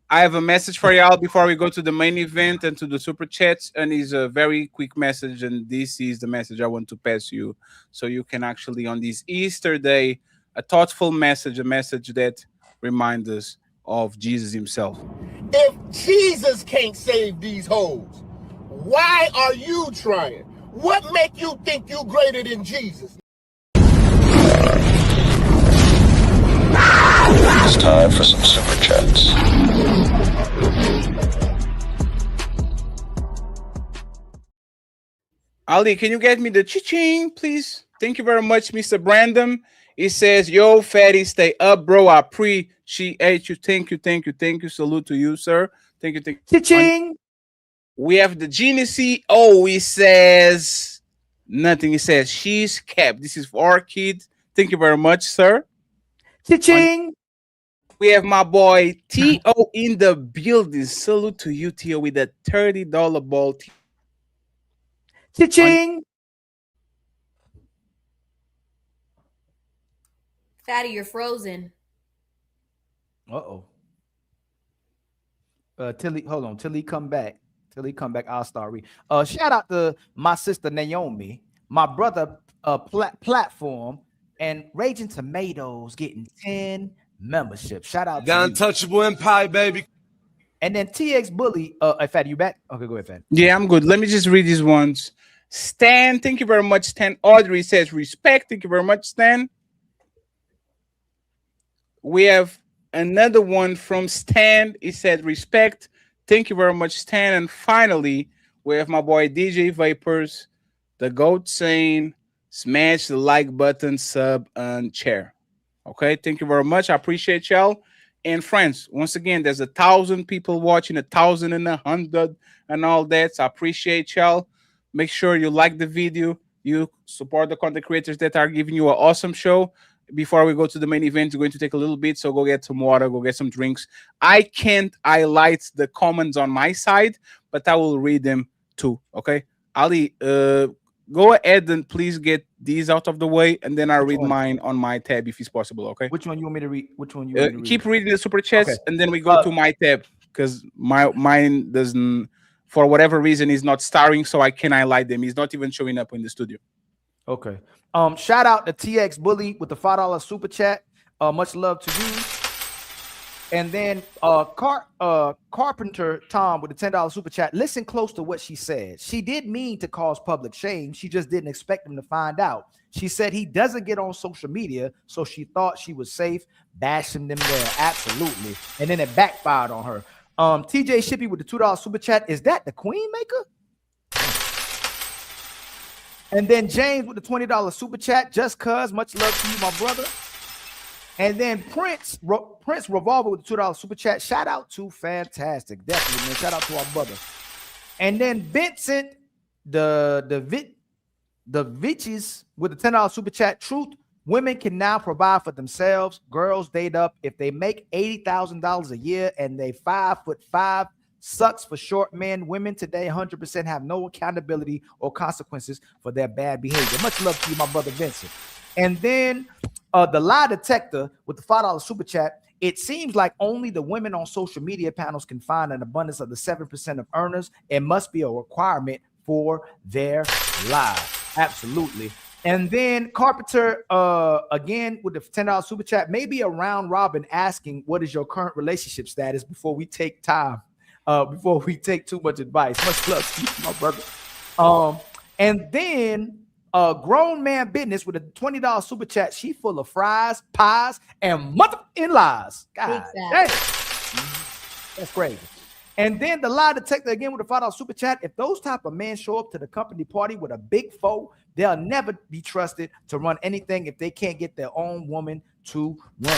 I have a message for y'all before we go to the main event and to the super chats. And it's a very quick message. And this is the message I want to pass you. So you can actually, on this Easter day, a thoughtful message, a message that reminds us of Jesus himself. If Jesus can't save these hoes, why are you trying? What make you think you greater than Jesus? It's time for some super chats. Ali, can you get me the cha-ching, please? Thank you very much, Mr. Brandon. He says, yo, fatty, stay up, bro. I appreciate you. Thank you. Salute to you, sir. Thank you. Cha-ching. We have the Genesee. Oh, he says nothing. He says, she's kept. This is for our kid. Thank you very much, sir. Cha-ching. We have my boy T.O. in the building. Salute to you, T.O. with a $30 ball. Cha-ching. Fatty, you're frozen. Till he come back. I'll start reading. Shout out to my sister Naomi, my brother Platform, and Raging Tomatoes getting 10 memberships. Shout out the Untouchable Empire, baby. And then TX Bully. Fatty, you back? Okay, go ahead, Fatty. Yeah, I'm good. Let me just read these ones. Stan, thank you very much, Stan. Audrey says respect. Thank you very much, Stan. We have another one from Stan. He said respect. Thank you very much, Stan. And finally, we have my boy DJ Vapors, the GOAT, saying smash the like button, sub, and share. Okay, thank you very much. I appreciate y'all. And friends, once again, there's 1,000 people watching, 1,100 and all that. So I appreciate y'all. Make sure you like the video. You support the content creators that are giving you an awesome show. Before we go to the main event, we're going to take a little bit. So go get some water, go get some drinks. I can't highlight the comments on my side, but I will read them too. Okay, Ali, go ahead and please get these out of the way, and then I'll read mine on my tab if it's possible. Okay. Which one you want me to read? Keep reading the super chats, and then we go to my tab because mine doesn't, for whatever reason, is not starring, so I can highlight them. He's not even showing up in the studio. Okay. Shout out to TX Bully with the $5 super chat. Much love to you. And then Carpenter Tom with the $10 super chat. Listen close to what she said. She did mean to cause public shame. She just didn't expect him to find out. She said he doesn't get on social media, so she thought she was safe bashing them there. Absolutely. And then it backfired on her. TJ Shippy with the $2 super chat. Is that the Queen Maker? And then James with the $20 super chat. Just cuz, much love to you, my brother. And then Prince Revolver with the $2 super chat. Shout out to Fantastic. Definitely, man. Shout out to our brother. And then Vincent, the Vichis with the $10 super chat. Truth, women can now provide for themselves. Girls date up. If they make $80,000 a year and they 5'5", sucks for short men. Women today 100% have no accountability or consequences for their bad behavior. Much love to you, my brother Vincent. And then the lie detector with the $5 super chat. It seems like only the women on social media panels can find an abundance of the 7% of earners. It must be a requirement for their lives. Absolutely. And then Carpenter, again, with the $10 super chat, maybe a round robin asking, what is your current relationship status before we take time, before we take too much advice. Much love to you, my brother. And then Grown Man Business with a $20 super chat. She full of fries, pies, and mother-in lies. God damn. That's crazy. And then the lie detector again with a $5 super chat. If those type of men show up to the company party with a big foe, they'll never be trusted to run anything if they can't get their own woman to run.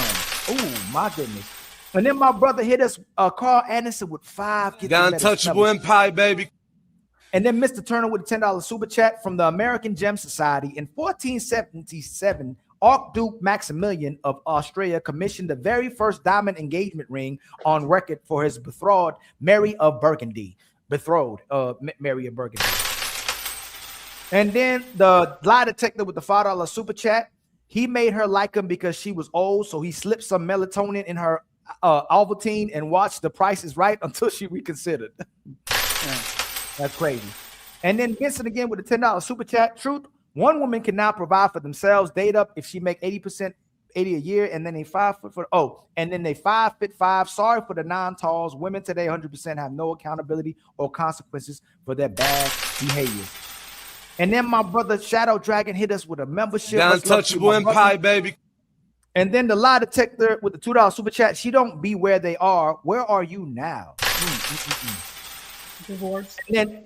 Oh my goodness. And then my brother hit us, Carl Anderson with 5. Got Untouchable Empire, baby. And then Mr. Turner with a $10 super chat from the American Gem Society. In 1477, Archduke Maximilian of Austria commissioned the very first diamond engagement ring on record for his betrothed, Mary of Burgundy. Mary of Burgundy. And then the lie detector with the $5 super chat. He made her like him because she was old, so he slipped some melatonin in her Ovaltine and watched The Price is Right until she reconsidered. That's crazy. And then Vincent again with a $10 super chat. Truth, one woman can now provide for themselves. Date up if she make 80% a year, and then they 5'5". Sorry for the non-talls. Women today 100% have no accountability or consequences for their bad behavior. And then my brother Shadow Dragon hit us with a membership. Got Untouchable Empire, baby. And then the lie detector with the $2 super chat. She don't be where they are. Where are you now? Divorce. And then,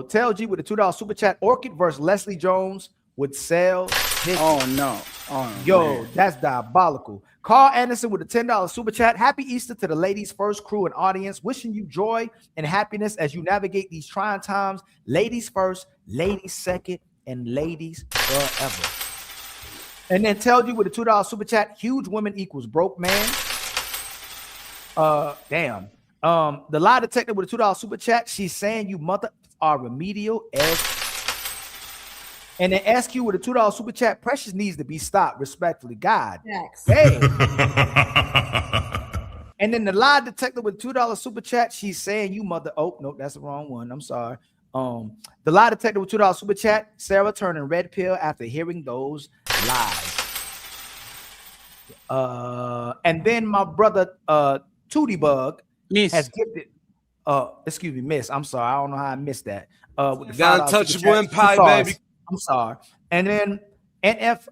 Tell G with a $2 super chat. Orchid versus Leslie Jones would sell. Oh no! Man. That's diabolical. Carl Anderson with a $10 super chat. Happy Easter to the ladies first crew and audience. Wishing you joy and happiness as you navigate these trying times. Ladies first, ladies second, and ladies forever. And then Tell G with a $2 super chat. Huge woman equals broke man. Damn. The lie detector with a $2 super chat. She's saying you mother are remedial as. And then SQ with a $2 super chat. Precious needs to be stopped respectfully. God. Hey. And then the lie detector with $2 super chat. She's saying you mother. Oh no, that's the wrong one. I'm sorry. The lie detector with $2 super chat. Sarah turning red pill after hearing those lies. And then my brother Tootie Bug. Miss. Has gifted, excuse me, Miss. I'm sorry. I don't know how I missed that. With the Got Untouchable Empire, baby. I'm sorry. And then NF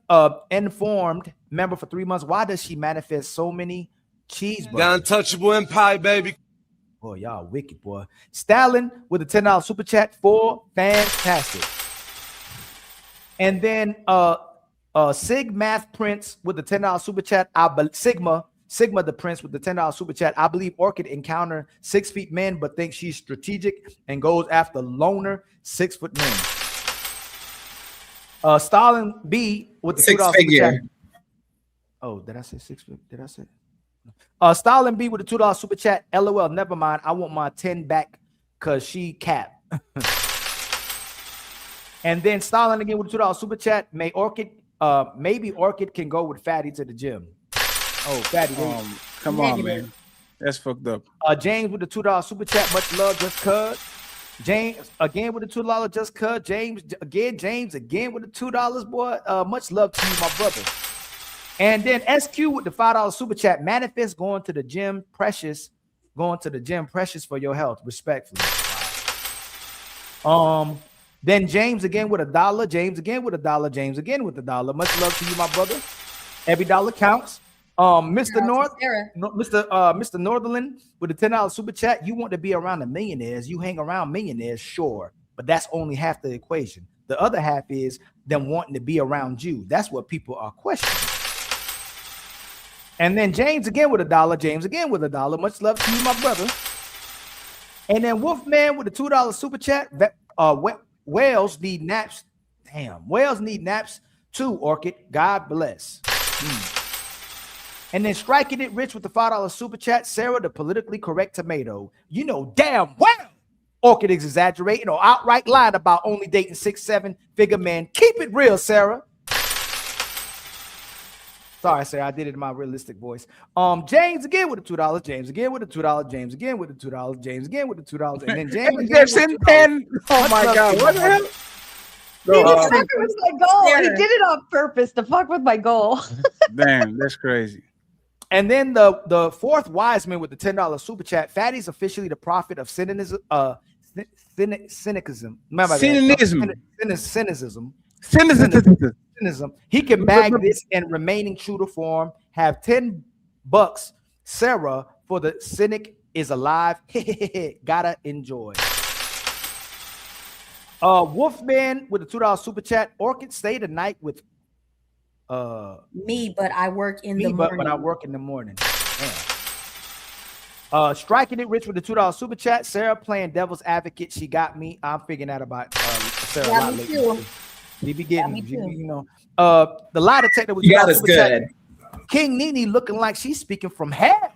informed member for 3 months. Why does she manifest so many cheeseburgers? Got Untouchable Empire, baby. Boy, y'all wicked, boy. Stalin with a $10 super chat for Fantastic. And then Sig Math Prince with the $10 super chat. Sigma the Prince with the $10 super chat. I believe Orchid encounter 6 feet men, but thinks she's strategic and goes after loner 6 foot men. Stalin B with the $2 super chat. Oh, did I say 6 foot? Did I say? Stalin B with the $2 super chat. LOL, never mind. I want my 10 back because she cap. And then Stalin again with the $2 super chat. Maybe Orchid can go with Fatty to the gym. Oh, Fatty. Come on, man. That's fucked up. James with the $2 super chat. Much love, just cuz. James again with the $2 just cuz. James again with the $2, boy. Much love to you, my brother. And then SQ with the $5 super chat. Manifest going to the gym, precious. Going to the gym, precious for your health, respectfully. Then James again with $1. James again with $1. James again with $1. Much love to you, my brother. Every dollar counts. Mr. Northern with a $10 super chat. You want to be around the millionaires. You hang around millionaires, sure, but that's only half the equation. The other half is them wanting to be around you. That's what people are questioning. And then James again with $1. James again with $1. Much love to you, my brother. And then Wolfman with a $2 super chat. Whales need naps. Damn, whales need naps too, Orchid. God bless. And then Striking It Rich with the $5 super chat. Sarah, the politically correct tomato. You know damn well Orchid is exaggerating or outright lying about only dating 6-7 figure men. Keep it real, Sarah. Sorry, Sarah, I did it in my realistic voice. James again with the $2. James again with the $2. James again with the $2. James again with the $2. And then James again with the $10. Oh my God, what the hell? He did it with my goal. He did it on purpose to fuck with my goal. Damn, that's crazy. And then the fourth Wiseman with the $10 super chat. Fatty's officially the prophet of cynicism. Cynicism. Remember that? Cynicism. He can bag this and remaining true to form. Have $10, Sarah, for the cynic is alive. Gotta enjoy. Wolfman with a $2 super chat. Orchid stay the night with me, but I work in the morning. But I work in the morning. Striking It Rich with the $2 super chat. Sarah playing devil's advocate. She got me. I'm figuring out about Sarah. Yeah, me too. You be getting, you know. The lie detector was God is good. King Nene looking like she's speaking from hell.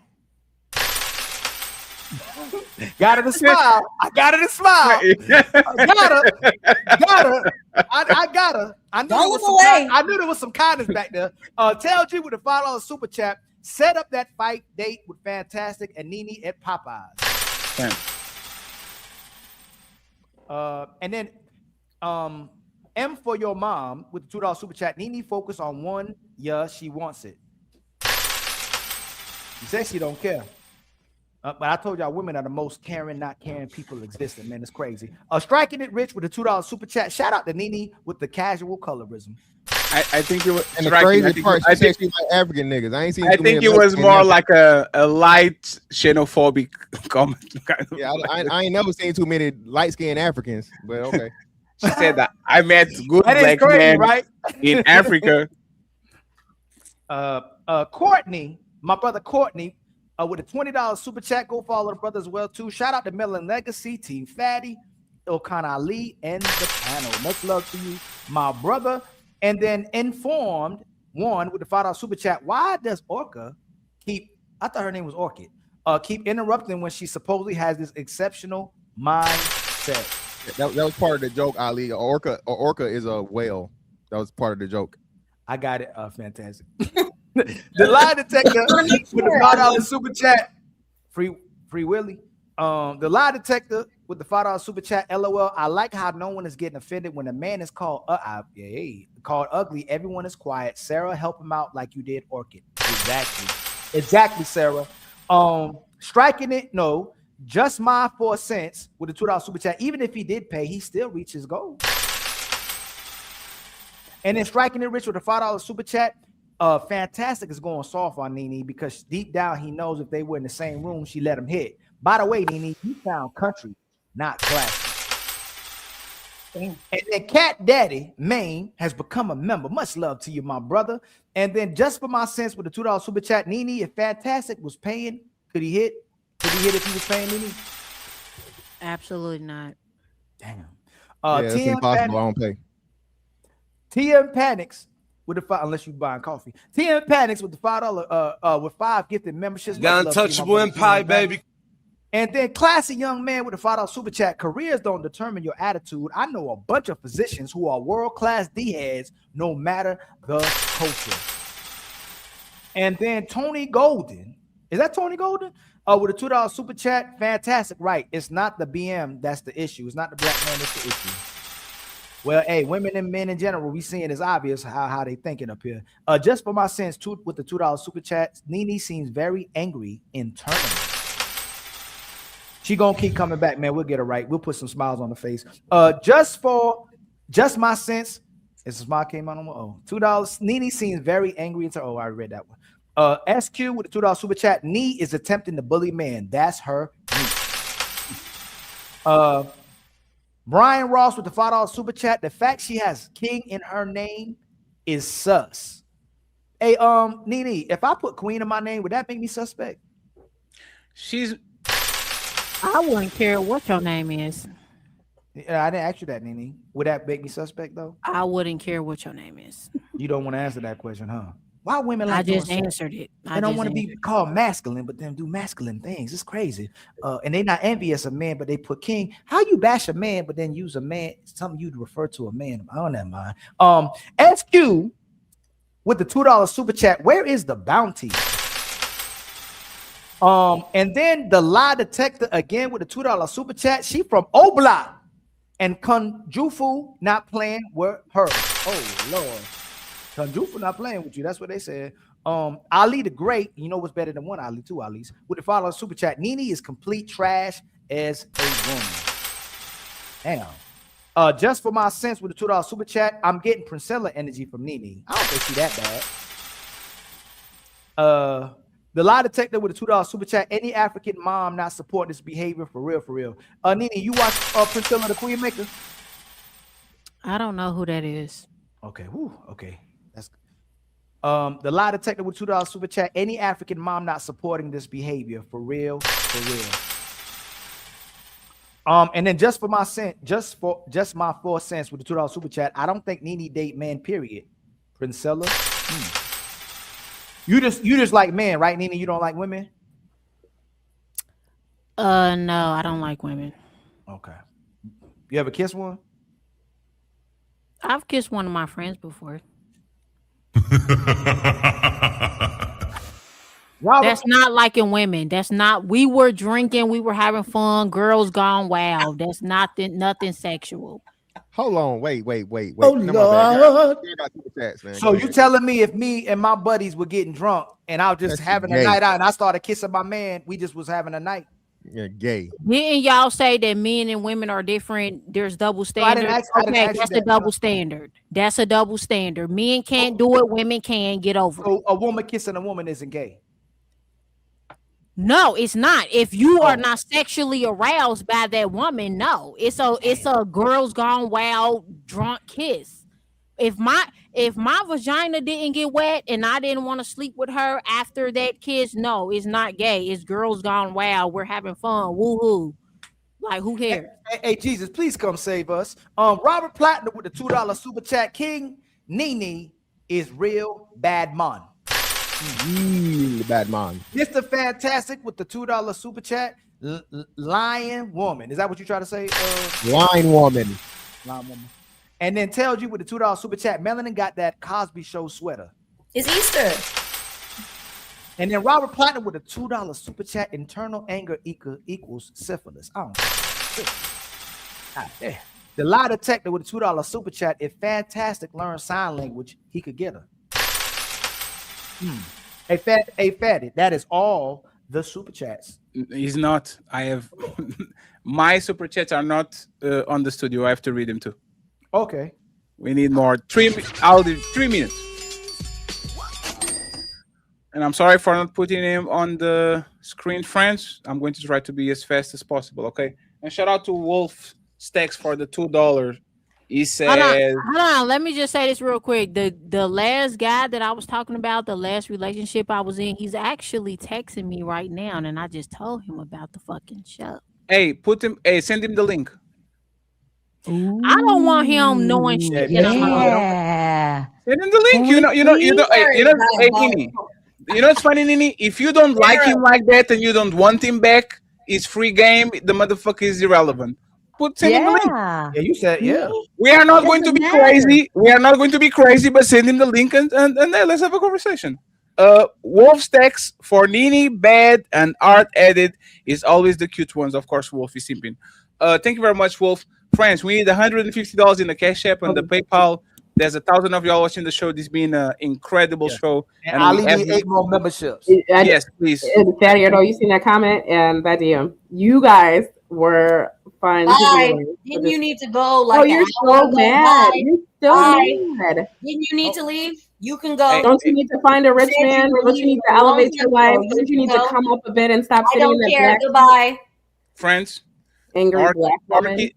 Got her to smile. I got her to smile. I got her. I knew there was some kindness back there. Tell G with a $5 super chat. Set up that fight date with Fantastic and Nene at Popeyes. And then M for your mom with the $2 super chat. Nene focus on one. Yeah, she wants it. She says she don't care. But I told y'all women are the most caring, not caring people existing, man. It's crazy. Striking It Rich with a $2 super chat. Shout out to Nene with the casual colorism. I think it was and the crazy part. I think she like African niggas. I ain't seen. I think it was more like a light xenophobic comment. Yeah, I ain't never seen too many light skinned Africans. But okay. She said that I met good black men right? in Africa. Courtney, my brother Courtney, with a $20 super chat. Go follow the brother as well too. Shout out to MelaninLegacy, Team Fatty, Ilkan Ali, and the panel. Much love to you, my brother. And then Informed one with the $5 super chat. Why does Orca keep? I thought her name was Orchid. Keep interrupting when she supposedly has this exceptional mindset. That was part of the joke, Ali. Orca is a whale. That was part of the joke. I got it. Fantastic. The lie detector with the $5 super chat. Free Willy. The lie detector with the $5 super chat. LOL. I like how no one is getting offended when a man is called ugly. Everyone is quiet. Sarah, help him out like you did Orchid. Exactly, Sarah. Striking It. No. Just my 4 cents with a $2 super chat. Even if he did pay, he still reached his goal. And then Striking It Rich with a $5 super chat. Fantastic is going soft on Nene because deep down he knows if they were in the same room, she let him hit. By the way, Nene, you sound country, not classy. Damn. And then Cat Daddy Maine has become a member. Much love to you, my brother. And then just for my sense with a $2 super chat, Nene, if Fantastic was paying, could he hit? Could he hit if he was paying Nene? Absolutely not. Damn. It's impossible. I don't pay. TM Panics with the $5, unless you buying coffee. TM Panics with the $5 with 5 gifted memberships. The Untouchable Empire, baby. And then classy young man with a $5 super chat. Careers don't determine your attitude. I know a bunch of physicians who are world-class D-heads no matter the culture. And then Tony Golden. Is that Tony Golden? With a $2 super chat. Fantastic. Right. It's not the BM that's the issue. It's not the black man that's the issue. Well, hey, women and men in general, we seeing it's obvious how they thinking up here. Just for my sense, with the $2 super chat, Nene seems very angry internally. She gonna keep coming back, man. We'll get her right. We'll put some smiles on the face. Just my sense. It's a smile came out on my own. $2. Nene seems very angry internally. Oh, I read that one. SQ with the $2 super chat. Nee is attempting to bully man. That's her. Brian Ross with the $5 super chat. The fact she has King in her name is sus. Hey, Nene, if I put Queen in my name, would that make me suspect? I wouldn't care what your name is. Yeah, I didn't ask you that, Nene. Would that make me suspect though? I wouldn't care what your name is. You don't want to answer that question, huh? Why women like I just answered it. They don't want to be called masculine, but then do masculine things. It's crazy. And they're not envious of men, but they put king. How you bash a man, but then use a man, something you'd refer to a man. I don't have mind. SQ with the $2 super chat. Where is the bounty? And then the lie detector again with the $2 super chat. She from Obla and Kunjufu not playing with her. Oh Lord. Kunjufu not playing with you. That's what they said. Ali the Great, you know what's better than one Ali, two Ali's. With the $5 super chat, Nene is complete trash as a woman. Damn. Just for my sense with the $2 super chat, I'm getting Priscilla energy from Nene. I don't think she that bad. The lie detector with the $2 super chat, any African mom not support this behavior for real, for real. Nene, you watch Priscilla the Queen Maker? I don't know who that is. Okay, whew, okay. That's the lie detector with $2 super chat, any African mom not supporting this behavior for real, for real. And then just for my cent, just my 4 cents with the $2 super chat, I don't think Nene date man, period. Priscilla. You just like men, right, Nene? You don't like women? No, I don't like women. Okay. You ever kiss one? I've kissed one of my friends before. That's not liking women. That's not. We were drinking. We were having fun. Girls gone wild. That's nothing sexual. Hold on, wait. Oh Lord! So you telling me if me and my buddies were getting drunk and I was just having a night out and I started kissing my man, we just was having a night? Yeah, gay. Didn't y'all say that men and women are different? There's double standard. Okay, that's a double standard. That's a double standard. Men can't do it. Women can. Get over it. So a woman kissing a woman isn't gay? No, it's not. If you are not sexually aroused by that woman, no. It's a girls gone wild drunk kiss. If my vagina didn't get wet and I didn't want to sleep with her after that kiss, no, it's not gay. It's girls gone wild. We're having fun. Woohoo. Like, who cares? Hey, Jesus, please come save us. Robert Platinum with the $2 super chat. King Nene is real bad man. Bad man. Mr. Fantastic with the $2 super chat. Lion woman. Is that what you try to say? Lion woman. Lion woman. And then tells you with the $2 super chat, Melanin got that Cosby Show sweater. It's Easter. And then Robert Platinum with a $2 super chat, internal anger equals syphilis. I don't know. The lie detector with a $2 super chat, if Fantastic learned sign language, he could get her. Hey, Fatty, that is all the super chats. He's not. I have my super chats are not on the studio. I have to read them too. Okay. We need more. I'll do 3 minutes. And I'm sorry for not putting him on the screen, friends. I'm going to try to be as fast as possible, okay? And shout out to Wolf Stacks for the $2. He says, hold on. Let me just say this real quick. The last guy that I was talking about, the last relationship I was in, he's actually texting me right now, and I just told him about the fucking show. Hey, send him the link. Ooh. I don't want him knowing shit. Yeah. Send him the link. You know. Hey, Nene. You know what's funny, Nene? If you don't like him like that and you don't want him back, it's free game. The motherfucker is irrelevant. Send him the link. Yeah, you said, yeah. We are not going to be crazy. We are not going to be crazy, but send him the link and let's have a conversation. Wolf Stacks for Nene, bad, and art edit is always the cute ones. Of course, Wolf is simping. Thank you very much, Wolf. Friends, we need $150 in the Cash App and the PayPal. There's 1,000 of y'all watching the show. This being an incredible show. And Ali need 8 more memberships. Yes, please. Fatty, you seen that comment and that DM. You guys were fun. Didn't you need to go? Like, oh, you're so mad. You're so mad. Didn't you need to leave? You can go. Don't you need to find a rich man? Don't you need to elevate your life? Don't you need to come up a bit and stop sitting in the back? Goodbye. Friends. Angry black woman.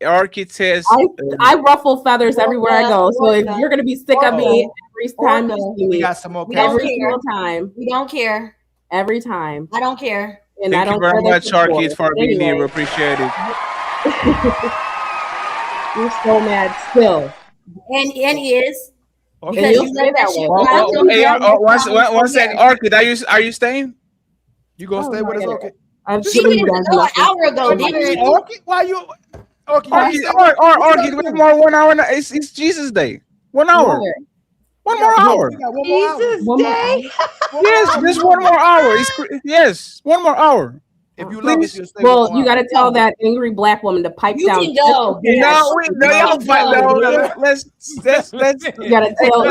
Orchid says I ruffle feathers everywhere I go. So if you're gonna be sick of me every time you see me, we got some more. Every single time. We don't care. Every time. I don't care. And thank you very much, Orchid, for being here. We appreciate it. You're so mad still. And he is. Because you say that way. One second, Orchid, are you staying? You gonna stay with us, Orchid? She needed to go an hour ago, didn't you? Orchid, why you? Orchid, wait more 1 hour. It's Jesus Day. 1 hour. One more hour. Jesus Day. Yes, just one more hour. Yes, 1 more hour. If you love us, well, you got to tell that angry black woman to pipe down. You can go. No, y'all fight. No, let's. You got to tell.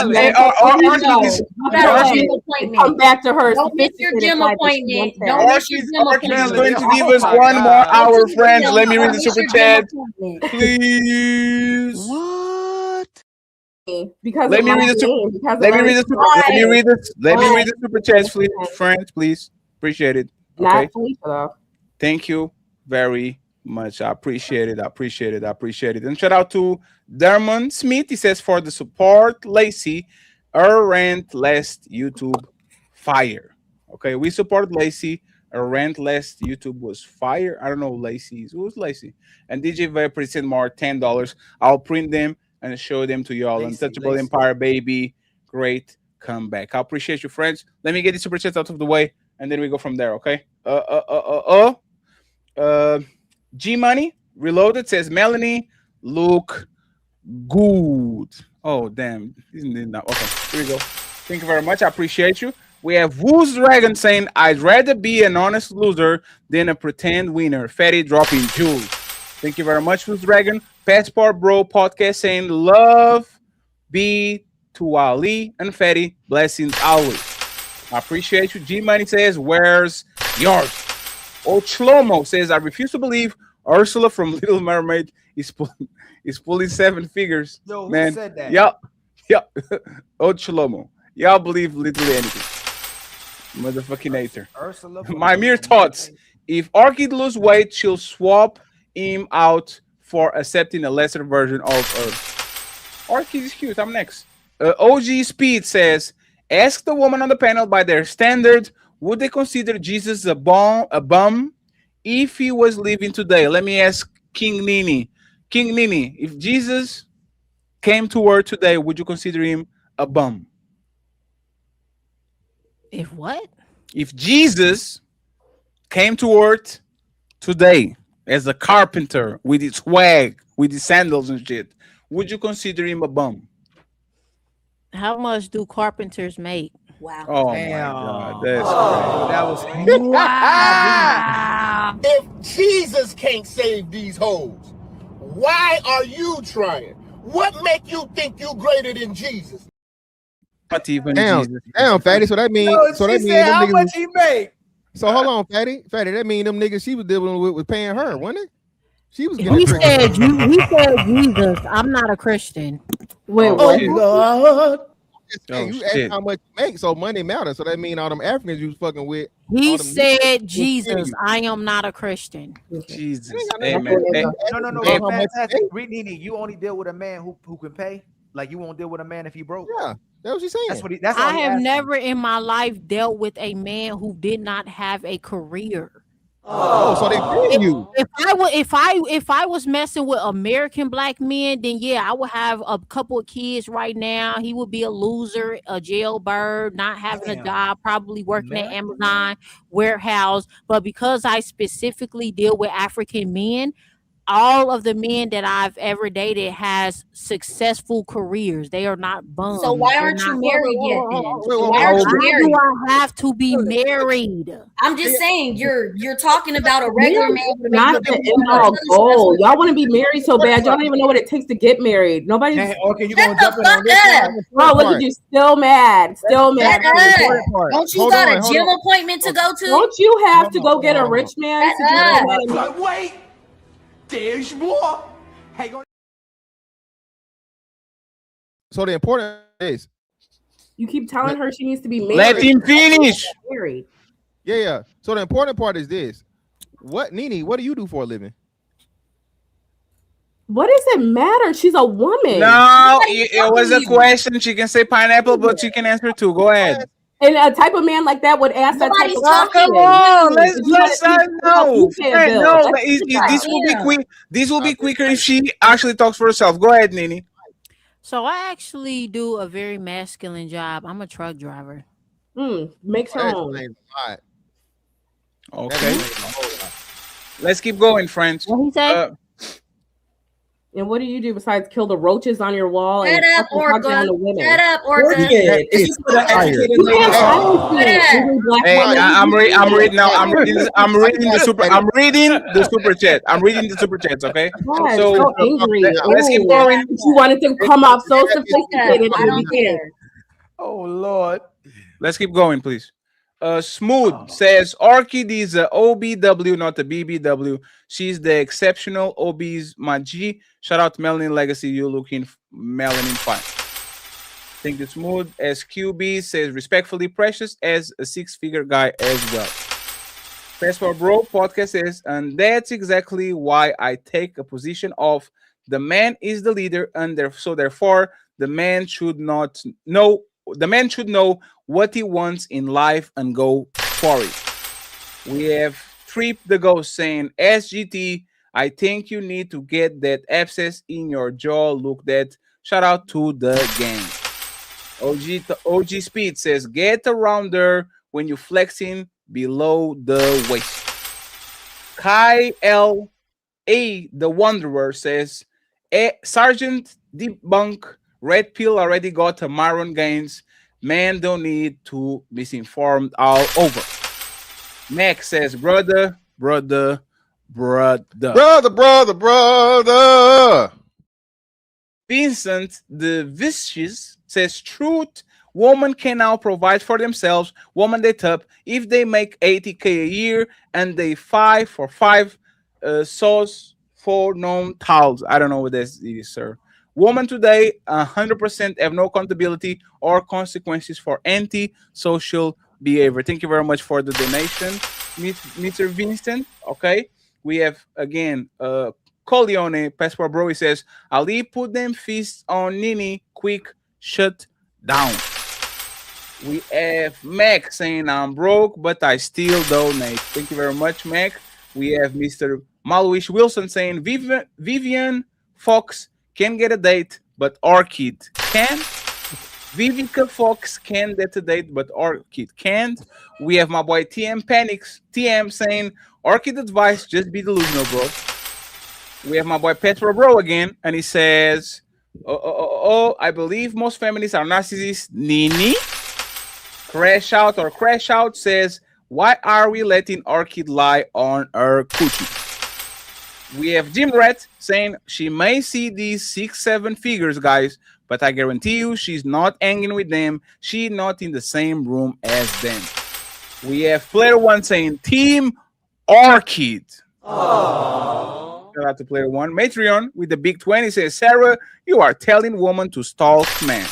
Come back to her. Don't miss your gym appointment. Don't miss your gym appointment. Going to give us 1 more hour, friends. Let me read the super chat, please. What? Because let me read the super chat, please, friends, please. Appreciate it. Okay. Not Felicia, though. Thank you very much. I appreciate it. And shout out to Dermon Smith. He says, for the support, Lacey, her rant last YouTube fire. Okay, we support Lacey. Her rant last YouTube was fire. I don't know Lacey's. Who was Lacey? And DJ Vapor sent more $10. I'll print them and show them to y'all. Untouchable Empire, baby. Great comeback. I appreciate you, friends. Let me get the super chats out of the way. And then we go from there, okay? G Money Reloaded says Melanin look good. Oh damn! Okay, here we go. Thank you very much. I appreciate you. We have Woo's Dragon saying, "I'd rather be an honest loser than a pretend winner." Fatty dropping jewels. Thank you very much, Woo's Dragon. Passport Bro podcast saying, "Love be to Ali and Fatty. Blessings always." I appreciate you. G Money says, "Where's yours?" Ochlomo says, "I refuse to believe Ursula from Little Mermaid is pulling 7 figures." Yo, man. Who said that? Yeah. Ochlomo. Y'all believe literally anything. Motherfucking hater. My mere thoughts. If Orchid lose weight, she'll swap him out for accepting a lesser version of her. Orchid is cute. I'm next. OG Speed says, "Ask the woman on the panel by their standards, would they consider Jesus a bum if he was living today?" Let me ask King Nini. King Nini, if Jesus came to earth today, would you consider him a bum? If what? If Jesus came to earth today as a carpenter with his swag, with his sandals and shit, would you consider him a bum? How much do carpenters make? Wow. Oh damn. My God. That's that was wow. If Jesus can't save these hoes, why are you trying? What make you think you greater than Jesus? Not even damn, Jesus. Damn, Fatty. So that means how much he make? So hold on, Fatty. That mean them niggas she was dealing with was paying her, wasn't it? She was getting He said Jesus. I'm not a Christian. Wait, what? Lord. You asked how much you make, so money matters. So that mean all them Africans you was fucking with. He said Jesus. I am not a Christian. Jesus. Amen. No. Fantastic. Nini, you only deal with a man who can pay. Like you won't deal with a man if he broke. Yeah, that's what she's saying. That's all I have never in my life dealt with a man who did not have a career. Oh, so they paying you. If I was messing with American black men, then yeah, I would have a couple of kids right now. He would be a loser, a jailbird, not having a job, probably working at Amazon warehouse. But because I specifically deal with African men, all of the men that I've ever dated has successful careers. They are not bums. So why aren't you married yet then? So why aren't you married? Why do I have to be married? I'm just saying you're talking about a regular man. Not the end all goal. Y'all want to be married so bad. Y'all don't even know what it takes to get married. Nobody's. Okay, you gonna jump in on this? Oh, look at you, still mad, still mad. Don't you got a gym appointment to go to? Don't you have to go get a rich man? Wait, there's more. Hang on. So the important is you keep telling her she needs to be married. Let him finish. Married. Yeah. So the important part is this. Nene, what do you do for a living? What does it matter? She's a woman. No, it was a question. She can say pineapple, but she can answer too. Go ahead. And a type of man like that would ask that type of question. Come on, let's know. No, this will be quick. This will be quicker if she actually talks for herself. Go ahead, Nene. So I actually do a very masculine job. I'm a truck driver. Makes her own. Okay. Let's keep going, friends. What he say? And what do you do besides kill the roaches on your wall? Shut and up, Orca. down the women? Shut up, Orca. I'm reading now. I'm reading the super chat. I'm reading the super chats. Okay. God, so angry. Let's keep going. She wanted to come off so sophisticated. I don't care. Oh Lord. Let's keep going, please. Smooth says Orchid is a OBW, not a BBW. She's the exceptional OB's my G. Shout out to MelaninLegacy. You're looking melanin fine. Thank you, Smooth. SQB says respectfully precious as a six-figure guy as well. Passport Bro podcast says, and that's exactly why I take a position of the man is the leader, and therefore the man should not know. The man should know what he wants in life and go for it. We have Trip the Ghost saying, SGT, I think you need to get that abscess in your jaw. Look that. Shout out to the gang. OG Speed says, get around there when you flexing below the waist. Kai L. A. The Wanderer says, Sergeant Debunk. Red Pill already got a Maron Gaines. Man don't need to misinformed all over. Max says, brother. Vincent the Vicious says, truth. Women can now provide for themselves. Woman they top. If they make 80K a year and they 5 for 5 sauce for non towels. I don't know what this is, sir. Women today 100% have no accountability or consequences for anti-social behavior. Thank you very much for the donation, Mr. Vincent. Okay, we have again Coleone Passport Bro. He says, Ali, put them fists on Nini. Quick, shut down. We have Mac saying, I'm broke, but I still donate. Thank you very much, Mac. We have Mr. Malwish Wilson saying, Vivian Fox can get a date, but Orchid can. Vivica Fox can get a date, but Orchid can't. We have my boy TM Panics. TM saying, Orchid advice, just be delusional, bro. We have my boy Petro Bro again, and he says, I believe most feminists are narcissists. Nini. Crash Out says, why are we letting Orchid lie on her coochie? We have Jim Rat saying she may see these 6-7 figures, guys, but I guarantee you she's not hanging with them. She's not in the same room as them. We have Player One saying Team Orchid. Aww. Shout out to Player One. Matreon with the big 20 says, Sarah, you are telling woman to stalk man.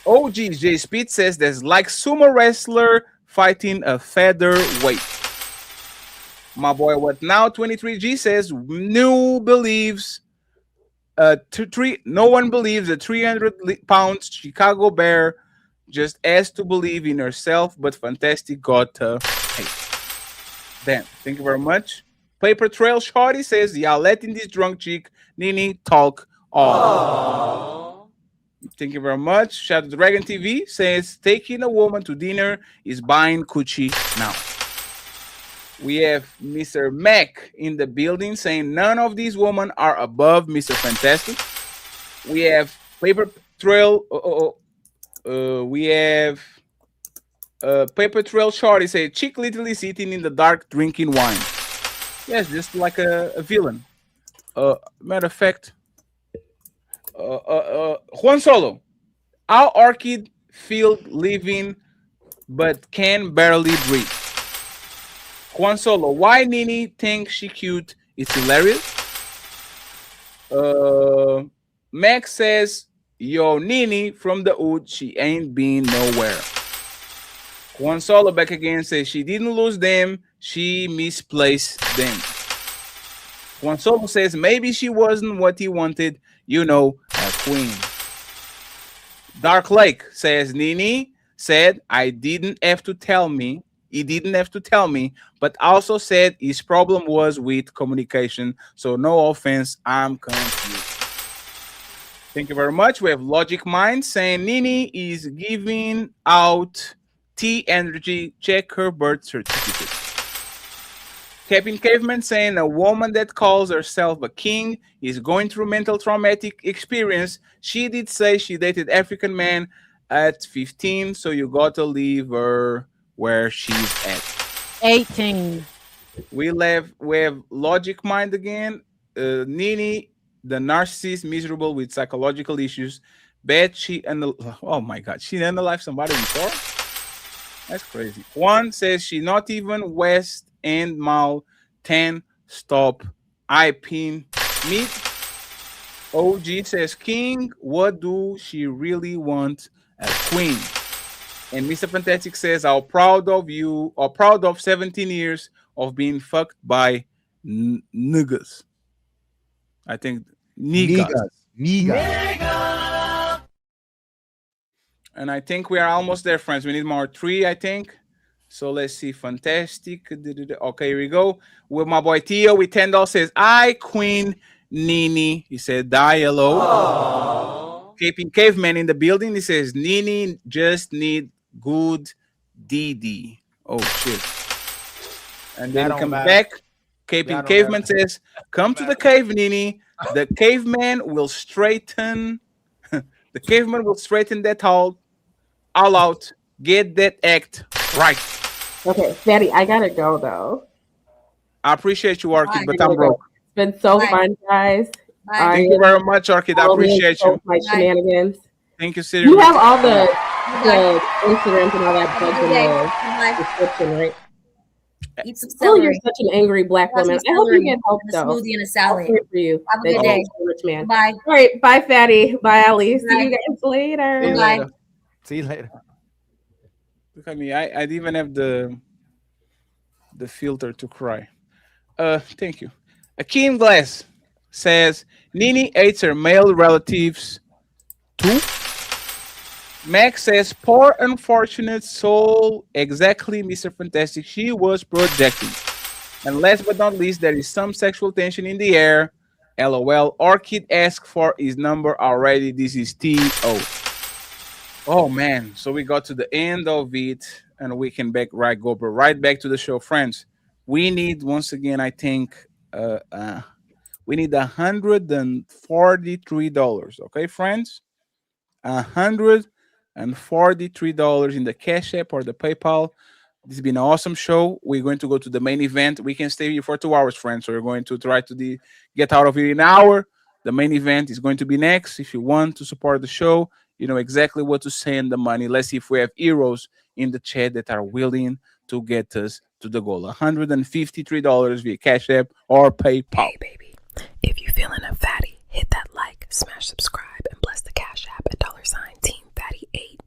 OG J Speed says there's like sumo wrestler fighting a featherweight. My boy, what now? 23G says, no one believes a 300-pound Chicago Bear just has to believe in herself, but Fantastic got her. Hey. Damn, thank you very much. Paper Trail Shorty says, yeah, letting this drunk chick, Nini, talk all. Thank you very much. Shout out to Dragon TV says, taking a woman to dinner is buying coochie now. We have Mr. Mac in the building saying none of these women are above Mr. Fantastic. We have Paper Trail. We have Paper Trail Shorty say chick literally sitting in the dark drinking wine. Yes, just like a villain. Matter of fact, Juan Solo, our orchid field living but can barely breathe. Juan Solo, why Nini thinks she cute? It's hilarious. Max says, yo, Nini from the hood, she ain't been nowhere. Juan Solo back again says she didn't lose them, she misplaced them. Juan Solo says maybe she wasn't what he wanted, you know, a queen. Dark Lake says Nini said I didn't have to tell me. He didn't have to tell me, but also said his problem was with communication. So no offense, I'm confused. Thank you very much. We have Logic Mind saying Nini is giving out T energy. Check her birth certificate. Captain Caveman saying a woman that calls herself a king is going through mental traumatic experience. She did say she dated African man at 15, so you gotta leave her where she's at. 18. We have Logic Mind again. Nini, the narcissist, miserable with psychological issues. Bet she oh my god, she analyzed somebody before? That's crazy. Juan says she not even West End Mall 10 stop IPing meet. OG says king, what do she really want? A queen. And Mr. Fantastic says, I'm proud of you, or proud of 17 years of being fucked by niggas. I think niggas. And I think we are almost there, friends. We need more 3, I think. So let's see. Fantastic. Okay, here we go. With my boy Theo with $10 says, I Queen Nini. He said, die hello. Keeping Caveman in the building. He says, Nini just need good DD. Oh, shit. And then he comes back. Keeping Caveman says, come to the cave, Nini. The caveman will straighten. The caveman will straighten that all out. Get that act right. Okay, Fatty, I gotta go though. I appreciate you, Orchid, but I'm broke. It's been so fun, guys. Thank you very much, Orchid. I appreciate you. My shenanigans. Thank you, Siri. You have all the Instagrams and all that plugged in the description, right? Eat some Oh, celery. you're such an angry black woman. I hope you get help and a though. smoothie and a salad. I'll pray for you. Have a good day. Rich man. Bye. All right, bye, Fatty. Bye, Ali. See Bye. you guys later. See you Bye. later. See you later. Look at me. I didn't even have the filter to cry. Thank you. Akeem Glass says Nini hates her male relatives too. Max says poor unfortunate soul. Exactly, Mr. Fantastic. She was projecting. And last but not least, there is some sexual tension in the air. LOL. Orchid asked for his number already. This is T.O. Oh man, so we got to the end of it, and we can go right back to the show, friends. We need once again, I think, we need $143. Okay, friends, $143 in the Cash App or the PayPal. This has been an awesome show. We're going to go to the main event. We can stay here for 2 hours, friends. So we're going to try to get out of here in an hour. The main event is going to be next. If you want to support the show, you know exactly what to send the money. Let's see if we have heroes in the chat that are willing to get us to the goal. $153 via Cash App or PayPal. Hey, baby. If you're feeling a fatty, hit that like, smash subscribe, and bless the Cash App at $TeamFatty8.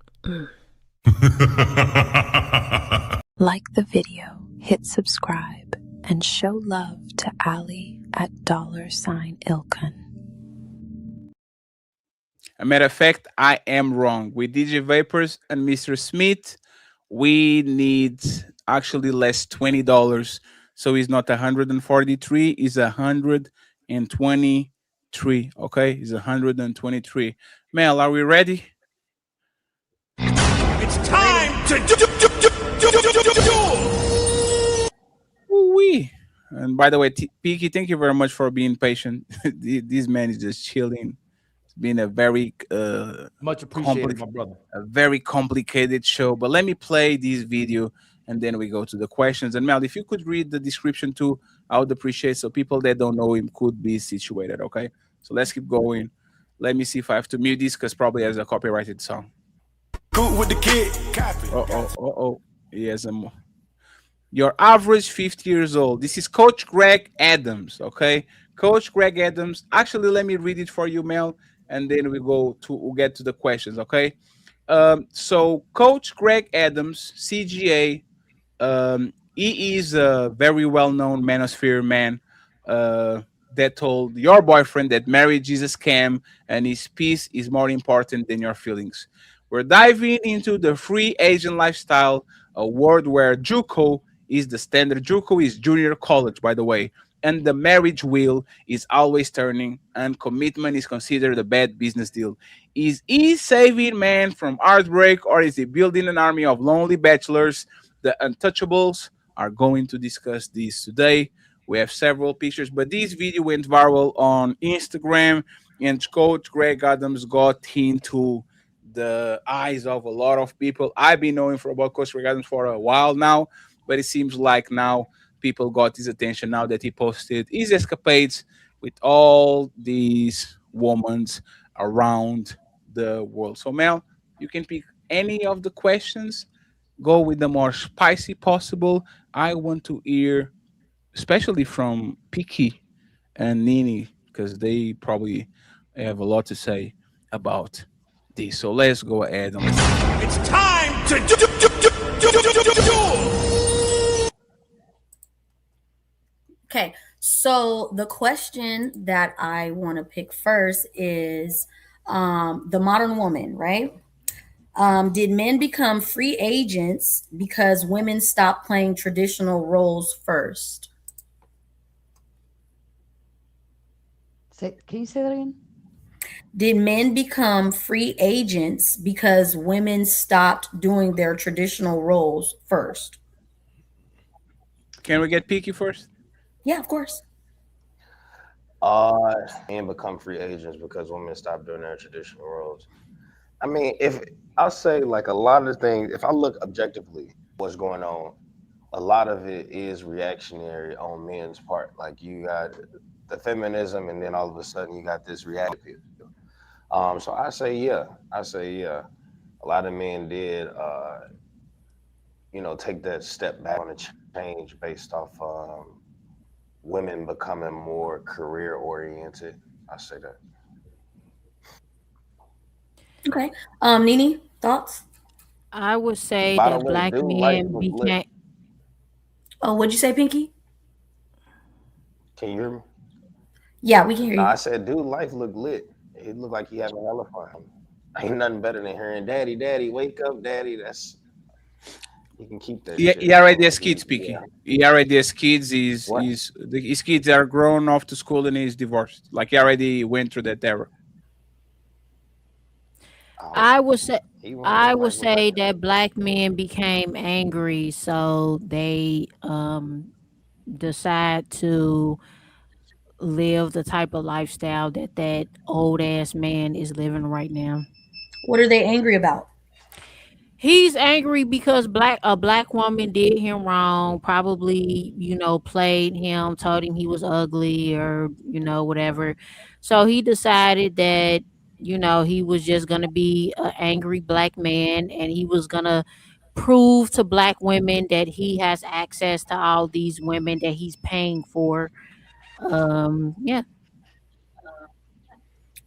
Like the video, hit subscribe, and show love to Ali at $Ilkan. As a matter of fact, I am wrong. With DJ Vapors and Mr. Smith, we need actually less $20. So it's not 143, it's 123. Okay, it's 123. Mel, are we ready? It's time to do. And by the way, Piki, thank you very much for being patient. This man is just chilling. It's been a very Much appreciated, my brother. a very complicated show. But let me play this video and then we go to the questions. And Mel, if you could read the description too, I would appreciate so people that don't know him could be situated. Okay, so let's keep going. Let me see if I have to mute this because probably has a copyrighted song. Good with the kid. Yes, your average 50 years old. This is Coach Greg Adams. Okay, Coach Greg Adams. Actually, let me read it for you, Mel, and then we'll get to the questions. Okay. So Coach Greg Adams, CGA, he is a very well-known manosphere man that told your boyfriend that marriage is a scam and his peace is more important than your feelings. We're diving into the free agent lifestyle, a world where JuCo is the standard. JuCo is junior college, by the way, and the marriage wheel is always turning, and commitment is considered a bad business deal. Is he saving man from heartbreak, or is he building an army of lonely bachelors? The Untouchables are going to discuss this today. We have several pictures, but this video went viral on Instagram, and Coach Greg Adams got into the eyes of a lot of people. I've been knowing about Coach Greg Adams for a while now, but it seems like now people got his attention now that he posted his escapades with all these women around the world. So, Mel, you can pick any of the questions. Go with the more spicy possible. I want to hear, especially from Piki and Nini, because they probably have a lot to say about this. So let's go ahead and It's time to do. Okay, so the question that I want to pick first is the modern woman, right? Did men become free agents because women stopped playing traditional roles first? Can you say that again? Did men become free agents because women stopped doing their traditional roles first? Can we get Piki first? Yeah, of course. And become free agents because women stop doing their traditional roles. I mean, if I'll say like a lot of the things, if I look objectively what's going on, a lot of it is reactionary on men's part. Like you got the feminism and then all of a sudden you got this reality. So I say yeah. A lot of men did take that step back on a change based off women becoming more career oriented. I say that. Okay. Nini, thoughts? I would say By the that way, black dude, men became. Oh, what'd you say, Pinky? Can you hear me? Yeah, we can hear you. I said, dude, life look lit. It looked like he having hella fun. Ain't nothing better than hearing "Daddy, Daddy, wake up, Daddy." That's you can keep that. Yeah, shit. he already has kids, Piki. Yeah. He already has kids. His kids are grown off to school and he's divorced. Like he already went through that era. I would say that black men became angry, so they decide to live the type of lifestyle that old ass man is living right now. What are they angry about? He's angry because a black woman did him wrong, probably, played him, told him he was ugly or, whatever. So he decided that, he was just going to be an angry black man and he was going to prove to black women that he has access to all these women that he's paying for. Yeah.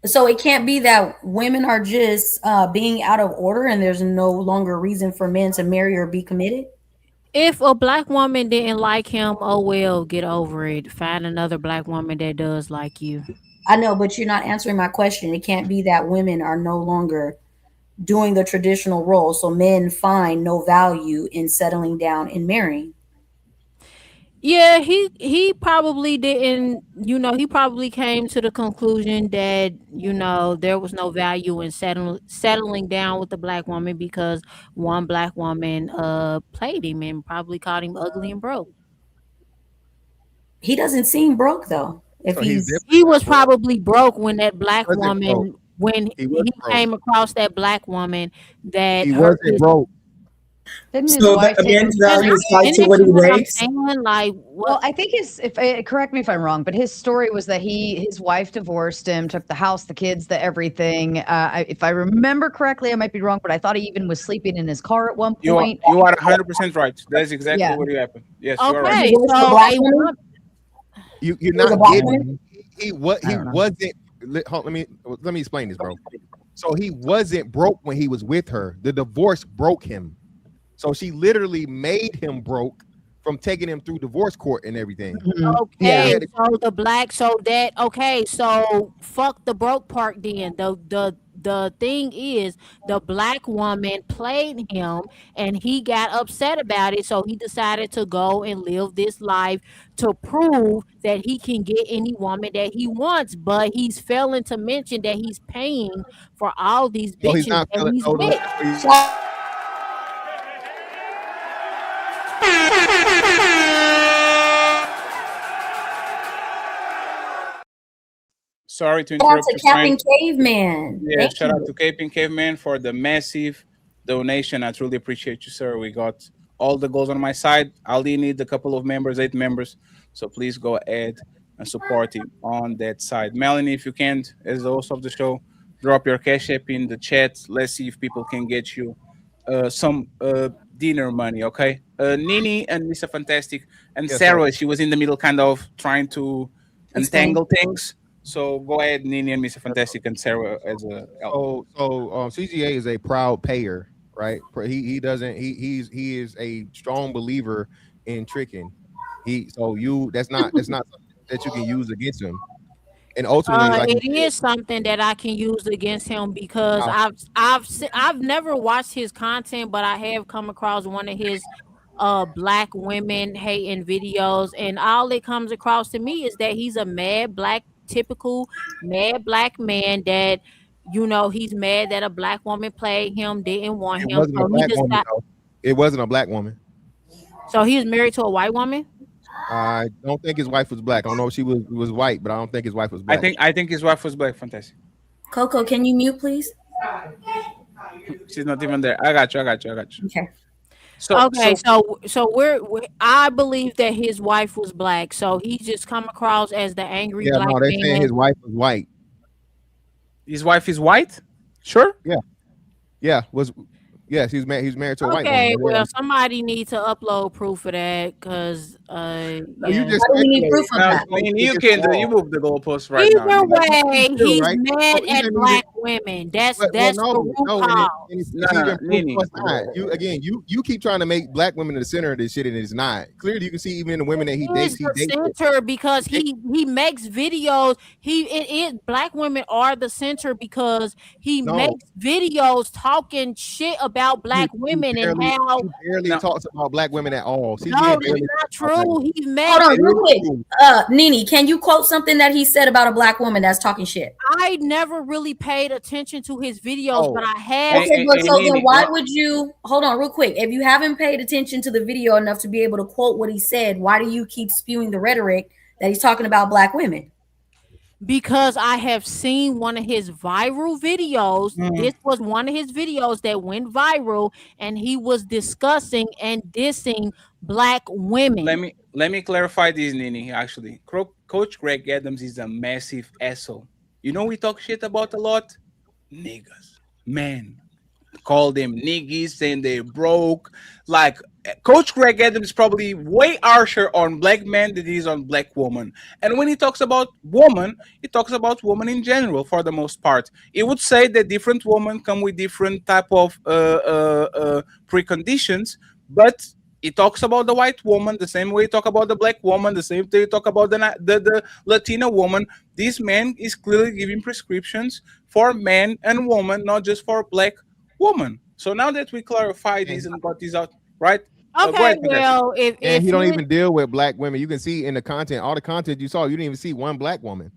So it can't be that women are just being out of order and there's no longer reason for men to marry or be committed? If a black woman didn't like him, oh well, get over it. Find another black woman that does like you. I know, but you're not answering my question. It can't be that women are no longer doing the traditional role, so men find no value in settling down and marrying. Yeah, he probably didn't, he probably came to the conclusion that, there was no value in settling down with the black woman because one black woman played him and probably called him ugly and broke. He doesn't seem broke though. If So he was probably broke when that black wasn't broke. woman, when He was he broke. came across that black woman that He hurt wasn't his. broke. Didn't his So wife that take again, him? value is tied to Finish what he what I'm makes. saying, like what? Well, I think correct me if I'm wrong, but his story was that his wife divorced him, took the house, the kids, the everything. If I remember correctly, I might be wrong, but I thought he even was sleeping in his car at one point. You are 100% right. That's exactly what happened. Yes, you are right. Okay, so You're not getting. He wasn't. Let me explain this, bro. So he wasn't broke when he was with her. The divorce broke him. So she literally made him broke from taking him through divorce court and everything. Okay, so the black, so fuck the broke part then. The thing is, the black woman played him and he got upset about it, so he decided to go and live this life to prove that he can get any woman that he wants, but he's failing to mention that he's paying for all these No, bitches he's not that feeling. he's No, with. Sorry to Shout out interrupt to you, Frank. Captain Caveman. Yeah, Thank shout out you. to Captain Caveman for the massive donation. I truly appreciate you, sir. We got all the goals on my side. I only need a couple of members, 8 members. So please go ahead and support him on that side. Melanie, if you can, as the host of the show, drop your cash app in the chat. Let's see if people can get you some dinner money, okay? Nini and Mr. Fantastic and Yes, Sarah, sir. she was in the middle kind of trying to untangle things. So go ahead, Nini and Mr. Fantastic and Sarah as a CGA is a proud payer, right? He doesn't he is a strong believer in tricking. That's not something that you can use against him. And ultimately, like It is something that I can use against him because I've never watched his content, but I have come across one of his black women hating videos, and all it comes across to me is that he's a typical mad black man that he's mad that a black woman played him, didn't want it him, wasn't a so he black woman, decided. though. It wasn't a black woman. So he was married to a white woman. I don't think his wife was black. I don't know if she was white, but I don't think his wife was black. I think his wife was black. Fantastic. Coco, can you mute, please? She's not even there. I got you. Okay. So I believe that his wife was black, so he just come across as the angry black no, they're man. saying his wife was white. His wife is white? Sure. Yeah. He's married to a white woman. Okay, well, somebody needs to upload proof of that because you just we need proof of that. I mean, you move the goalposts right Either now. way, he's right? mad at black women. That's the root cause. You keep trying to make black women the center of this shit, and it's not. Clearly, you can see even in the women that he dates. He dates the center because he makes videos. Black women are the center because he makes videos talking shit about black women and how he barely talks about black women at all. No, that's not true. He's mad. Hold on, real quick. Nini, can you quote something that he said about a black woman that's talking shit? I never really paid attention to his videos, but I have. Okay, but so then why would you hold on real quick? If you haven't paid attention to the video enough to be able to quote what he said, why do you keep spewing the rhetoric that he's talking about black women? Because I have seen one of his viral videos. This was one of his videos that went viral, and he was discussing and dissing black women. Let me clarify this, Nini. Actually, Coach Greg Adams is a massive asshole. You know we talk shit about a lot? Niggas. Man. Call them niggas, saying they're broke. Like, Coach Greg Adams is probably way harsher on black men than he is on black women. And when he talks about woman, he talks about women in general for the most part. He would say that different women come with different type of preconditions, but he talks about the white woman the same way he talk about the black woman, the same way he talk about the Latina woman. This man is clearly giving prescriptions for men and women, not just for black woman. So now that we clarified this and got this out, right? Okay, well, if he don't even deal with black women. You can see in the content, all the content you saw, you didn't even see one black woman.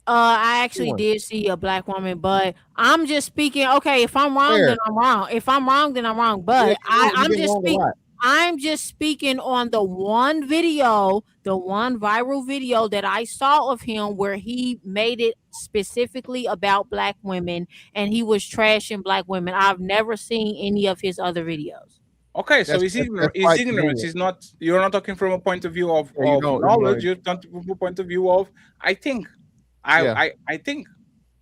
I actually did see a black woman, but I'm just speaking. Okay, if I'm wrong, then I'm wrong. If I'm wrong, then I'm wrong. But I'm just speaking. I'm just speaking on the one video, the one viral video that I saw of him where he made it specifically about black women and he was trashing black women. I've never seen any of his other videos. Okay, so it's ignorance. It's not. You're not talking from a point of view of knowledge. You're talking from a point of view of. I think. I think.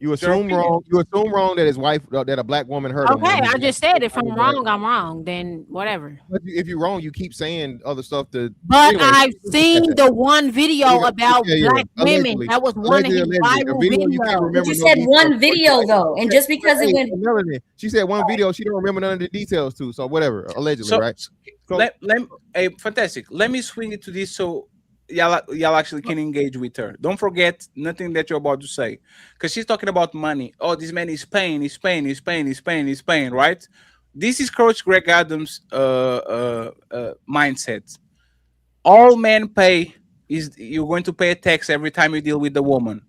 You assume wrong. You assume wrong that his wife, that a black woman hurt him. Okay, I just said if I'm wrong, I'm wrong. Then whatever. But if you're wrong, you keep saying other stuff to. But anyway, I've seen the one video about black women. That was one of his viral videos. You said one video though, and just because it went. Melanin, she said one video. She don't remember none of the details too. So whatever, allegedly, right? So, fantastic. Let me swing it to this so y'all actually can engage with her. Don't forget nothing that you're about to say, because she's talking about money. Oh, this man is paying, right? This is Coach Greg Adams' mindset. All men pay is you're going to pay a tax every time you deal with the woman.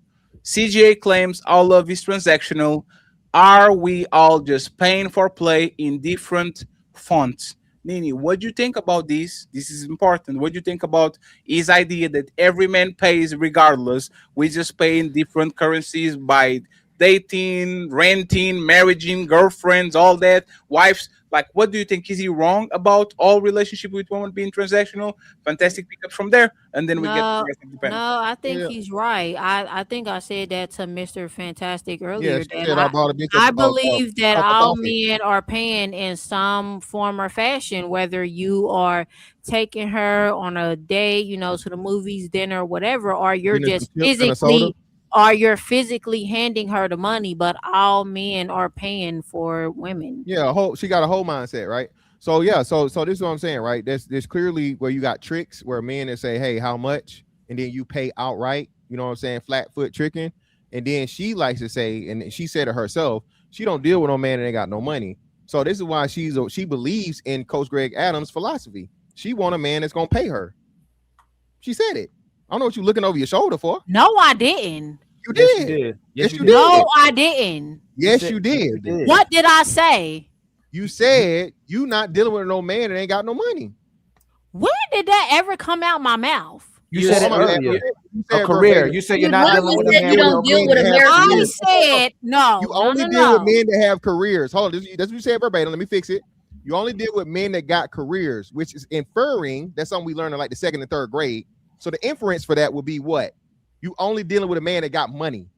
CGA claims all love is transactional. Are we all just paying for play in different fonts? Nini, what do you think about this? This is important. What do you think about his idea that every man pays regardless? We just pay in different currencies by dating, renting, marrying, girlfriends, all that, wives. Like, what do you think? Is he wrong about all relationship with women being transactional? Fantastic pickup from there, and then we get to the rest of the panel. No, I think he's right. I think I said that to Mr. Fantastic earlier. I believe that all men are paying in some form or fashion, whether you are taking her on a date, to the movies, dinner, whatever, or you're just physically. Or you're physically handing her the money, but all men are paying for women. Yeah, she got a whole mindset, right? So yeah, so this is what I'm saying, right? There's clearly where you got tricks where men that say, hey, how much? And then you pay outright, you know what I'm saying? Flat foot tricking. And then she likes to say, and she said it herself, she don't deal with no man that ain't got no money. So this is why she believes in Coach Greg Adams' philosophy. She want a man that's gonna pay her. She said it. I don't know what you're looking over your shoulder for. No, I didn't. You did. Yes, you did. No, I didn't. Yes, you did. What did I say? You said you not dealing with no man that ain't got no money. When did that ever come out my mouth? You said it earlier. A career. You said you're not dealing with a man. You don't deal with Americans. I said no. You only deal with men that have careers. Hold on, that's what you said verbatim. Let me fix it. You only deal with men that got careers, which is inferring. That's something we learned in like the 2nd and 3rd grade. So the inference for that would be what? You only dealing with a man that got money.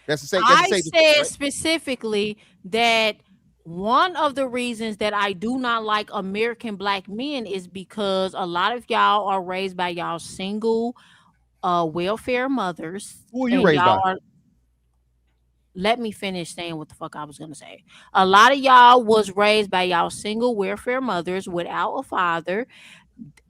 That's the same. I said specifically that one of the reasons that I do not like American black men is because a lot of y'all are raised by y'all single welfare mothers. Who are you raised by? Let me finish saying what the fuck I was gonna say. A lot of y'all was raised by y'all single welfare mothers without a father.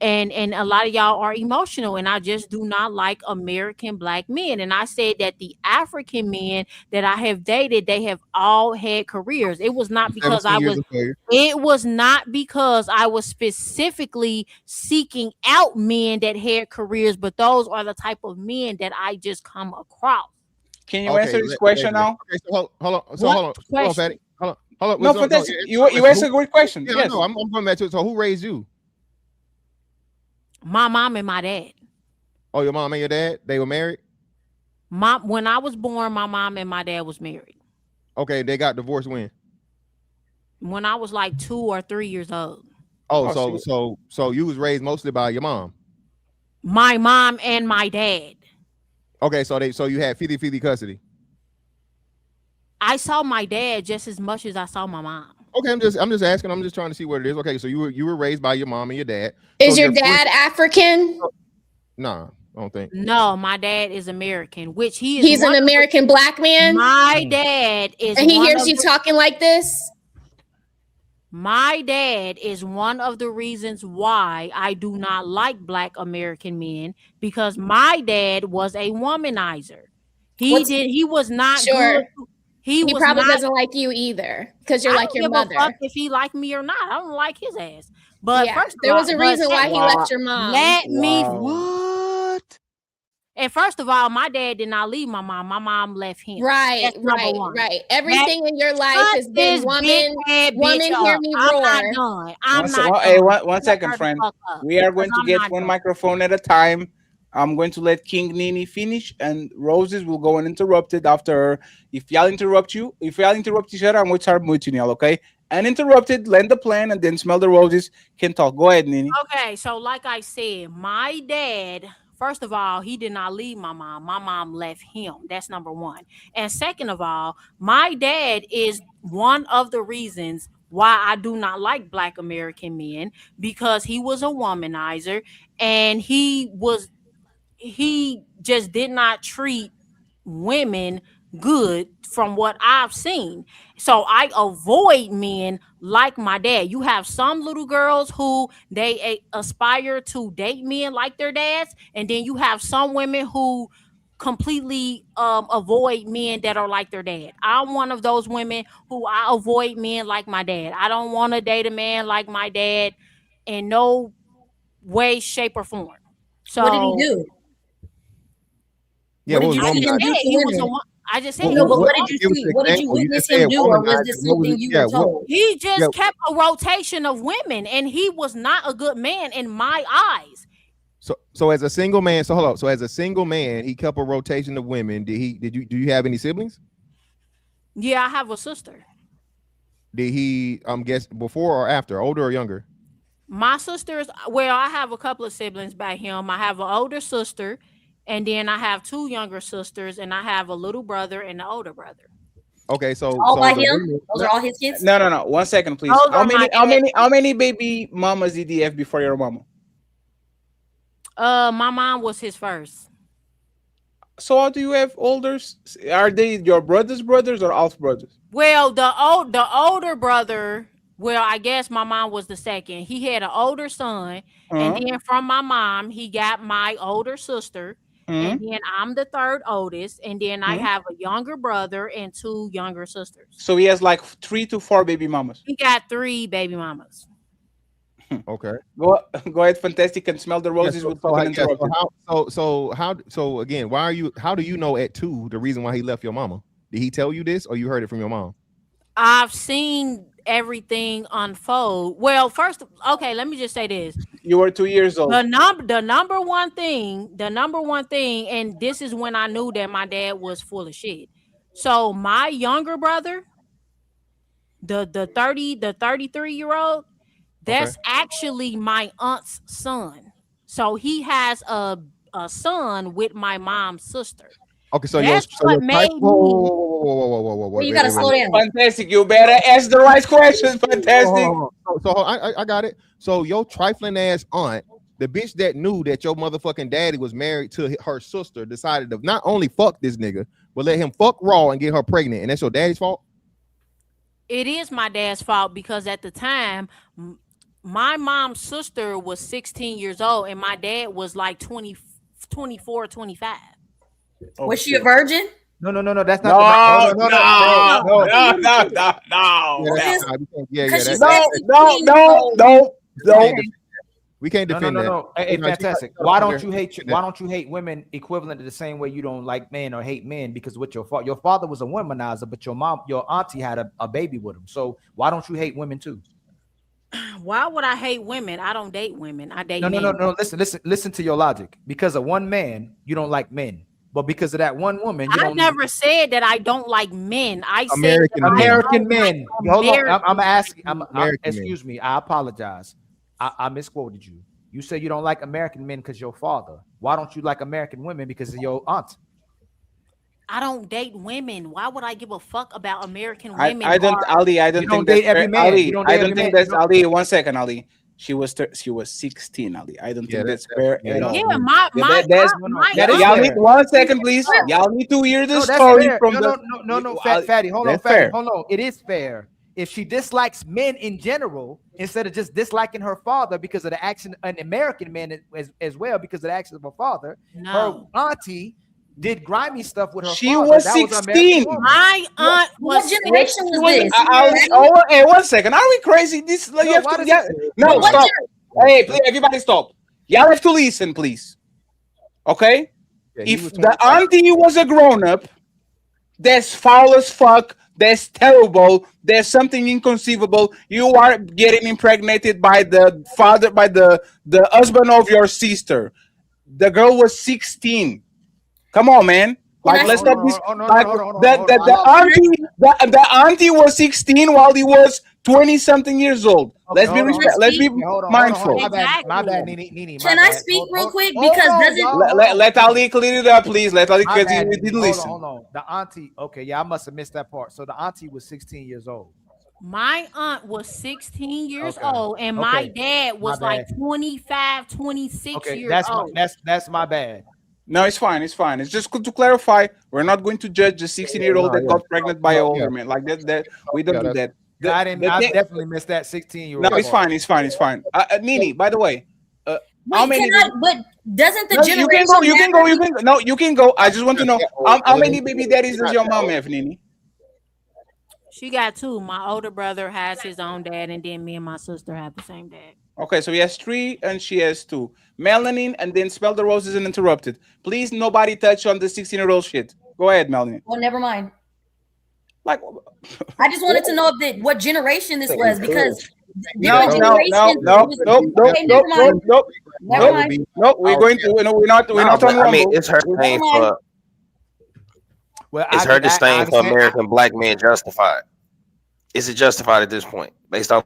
And a lot of y'all are emotional, and I just do not like American black men. And I said that the African men that I have dated, they have all had careers. It was not because I was specifically seeking out men that had careers, but those are the type of men that I just come across. Can you answer this question now? Okay, so hold on, Fatty. Hold on. No, fantastic. You answered a great question. Yeah, yes. No, I'm going back to it. So who raised you? My mom and my dad. Oh, your mom and your dad? They were married? When I was born, my mom and my dad was married. Okay, they got divorced when? When I was like 2 or 3 years old. Oh, so you was raised mostly by your mom? My mom and my dad. Okay, so you had 50-50 custody. I saw my dad just as much as I saw my mom. Okay, I'm just asking. I'm just trying to see what it is. Okay, so you were raised by your mom and your dad. Is your dad African? Nah, I don't think. No, my dad is American, which he's an American black man. My dad is, and he hears you talking like this. My dad is one of the reasons why I do not like black American men, because my dad was a womanizer. He was not good. He probably doesn't like you either, because you're like your mother. Fuck if he like me or not, I don't like his ass. But yeah, there was a reason why he left your mom. Let me. What? And first of all, my dad did not leave my mom. My mom left him. Right, That's number one. right. Everything in your life has been woman, hear me I'm roar. not done. I'm not done. Hey, one second, friend. We are going to get one microphone at a time. I'm going to let King Nini finish, and Roses will go uninterrupted after her. If y'all interrupt each other, I'm going to start muting y'all, okay? Uninterrupted, land the plan, and then Smell the Roses can talk. Go ahead, Nini. Okay, so like I said, my dad, first of all, he did not leave my mom. My mom left him. That's number one. And second of all, my dad is one of the reasons why I do not like Black American men, because he was a womanizer, and he just did not treat women good from what I've seen. So I avoid men like my dad. You have some little girls who they aspire to date men like their dads, and then you have some women who completely avoid men that are like their dad. I'm one of those women who I avoid men like my dad. I don't want to date a man like my dad in no way, shape, or form. So what did he do? Yeah, what did you see him do for women? I just said, no, but what did you see? What did you witness him do, or was this something you were told? He just kept a rotation of women, and he was not a good man in my eyes. So as a single man, so hold on. So as a single man, he kept a rotation of women. Do you have any siblings? Yeah, I have a sister. Did he guess before or after, older or younger? My sisters, well, I have a couple of siblings by him. I have an older sister, and then I have two younger sisters, and I have a little brother and an older brother. Okay, so all by him? Those are all his kids? No. 1 second, please. How many baby mamas did he have before your mama? My mom was his first. So how do you have older? Are they your brother's brothers or half brothers? Well, the older brother. Well, I guess my mom was the second. He had an older son, and then from my mom, he got my older sister, and then I'm the third oldest, and then I have a younger brother and two younger sisters. So he has like 3 to 4 baby mamas. He got 3 baby mamas. Okay. Go ahead, Fantastic, and Smell the Roses. So again, how do you know at 2 the reason why he left your mama? Did he tell you this, or you heard it from your mom? I've seen everything unfold. Well, first, okay, let me just say this. You were 2 years old. The number one thing, and this is when I knew that my dad was full of shit. So my younger brother, the 33-year-old, that's actually my aunt's son. So he has a son with my mom's sister. Okay, so that's what made me. Whoa. You gotta slow down. Fantastic, you better ask the right questions. Fantastic. So I got it. So your trifling ass aunt, the bitch that knew that your motherfucking daddy was married to her sister, decided to not only fuck this nigga, but let him fuck raw and get her pregnant, and that's your daddy's fault? It is my dad's fault, because at the time, my mom's sister was 16 years old, and my dad was like 24, 25. Was she a virgin? No. That's not. No. We can't defend that. No. Hey, Fantastic. Why don't you hate women equivalent to the same way you don't like men or hate men? Because what your father was a womanizer, but your auntie had a baby with him. So why don't you hate women too? Why would I hate women? I don't date women. I date men. No. Listen to your logic. Because of one man, you don't like men. But because of that one woman, I never said that I don't like men. I said American men. Hold on, I'm asking. Excuse me. I apologize. I misquoted you. You said you don't like American men because your father. Why don't you like American women because of your aunt? I don't date women. Why would I give a fuck about American women? I don't think date every man. Ali, I don't think that's Ali. 1 second, Ali. She was 16, Ali. I don't think that's fair at all. Yeah, y'all need 1 second, please. Y'all need to hear this story from Fatty. Hold on, Fatty. Hold on. It is fair. If she dislikes men in general, instead of just disliking her father because of the action, an American man as well because of the actions of her father, her auntie did grimy stuff with her. She was 16. My aunt was. What generation was this? Hey, 1 second. Are we crazy? This stop. Hey, please, everybody, stop. Y'all have to listen, please. Okay. Yeah, if the auntie was a grown-up, that's foul as fuck. That's terrible. There's something inconceivable. You are getting impregnated by the father, by the husband of your sister. The girl was 16. Come on, man. Like, let's stop this. Like, the auntie was 16 while he was 20-something years old. Let's be mindful. My bad, Nini. Can I speak real quick? Because let Ali clear it up, please. Let Ali, because he didn't listen. Hold on. The auntie, okay, yeah, I must have missed that part. So the auntie was 16 years old. My aunt was 16 years old, and my dad was like 25, 26 years old. That's my bad. No, it's fine. It's fine. It's just good to clarify. We're not going to judge the 16-year-old that got pregnant by an older man. Like that we don't do that. I definitely missed that 16-year-old. No, it's fine. It's fine. Nini, by the way, how many? But doesn't the generation? You can go. No, you can go. I just want to know how many baby daddies does your mom have, Nini? She got 2. My older brother has his own dad, and then me and my sister have the same dad. Okay, so he has 3 and she has 2. Melanin, and then Spell the Roses uninterrupted. Please, nobody touch on the 16-year-old shit. Go ahead, Melanin. Well, never mind. Like, I just wanted to know what generation this was, because no. We're going to. We're not on. I mean, it's her thing for. Well, it's her disdain for American black men justified. Is it justified at this point, based off?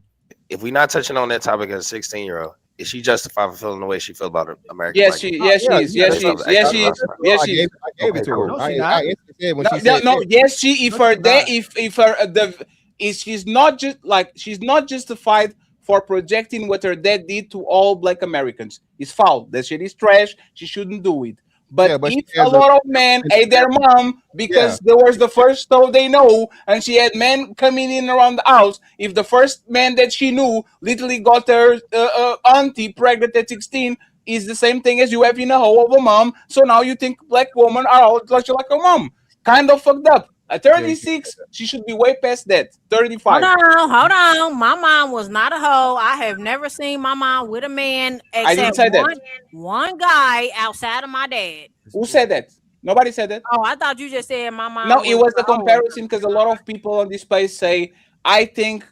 If we're not touching on that topic as a 16-year-old, is she justified for feeling the way she feels about American? Yes, she is. Yes, she is. I gave it to her. I said when she said yes, she. She's not justified for projecting what her dad did to all black Americans. It's foul. That shit is trash. She shouldn't do it. But if a lot of men hate their mom because there was the first stove they know, and she had men coming in around the house. If the first man that she knew literally got her auntie pregnant at 16, is the same thing as you having a hoe of a mom. So now you think black women are all like a mom. Kind of fucked up. At 36, she should be way past that. 35. Hold on. My mom was not a hoe. I have never seen my mom with a man except one guy outside of my dad. Who said that? Nobody said that. Oh, I thought you just said my mom. No, it was a comparison, because a lot of people on this space say, I think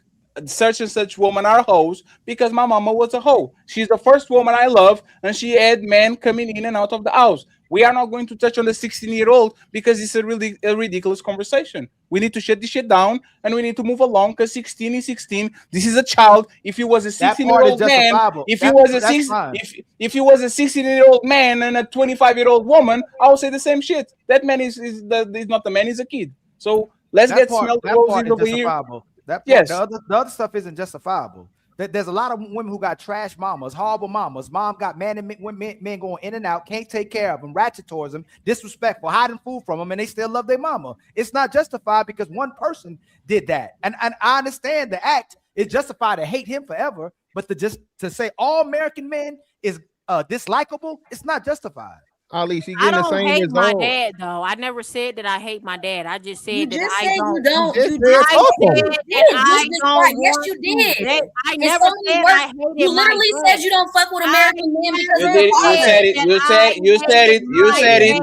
such and such woman are hoes because my mama was a hoe. She's the first woman I love, and she had men coming in and out of the house. We are not going to touch on the 16-year-old because it's a ridiculous conversation. We need to shut this shit down, and we need to move along, because 16 is 16. This is a child. If he was a 16-year-old man, if he was a 16-year-old man and a 25-year-old woman, I would say the same shit. That man is not the man; he's a kid. So let's get Smell the Roses over here. Yes, the other stuff isn't justifiable. There's a lot of women who got trash mamas, horrible mamas. Mom got men going in and out, can't take care of them, ratchet towards them, disrespectful, hiding food from them, and they still love their mama. It's not justified because one person did that. And I understand the act is justified to hate him forever, but to say all American men is dislikable, it's not justified. Ali, she I getting the don't same hate as my old. dad though. I never said that I hate my dad. I just said You that just I said don't. you don't. I You said did. that I Yes, don't. yes, you did. I In never so many said words, I hated you literally my said dad. you don't fuck with American men because You of did. their You said it. You said it.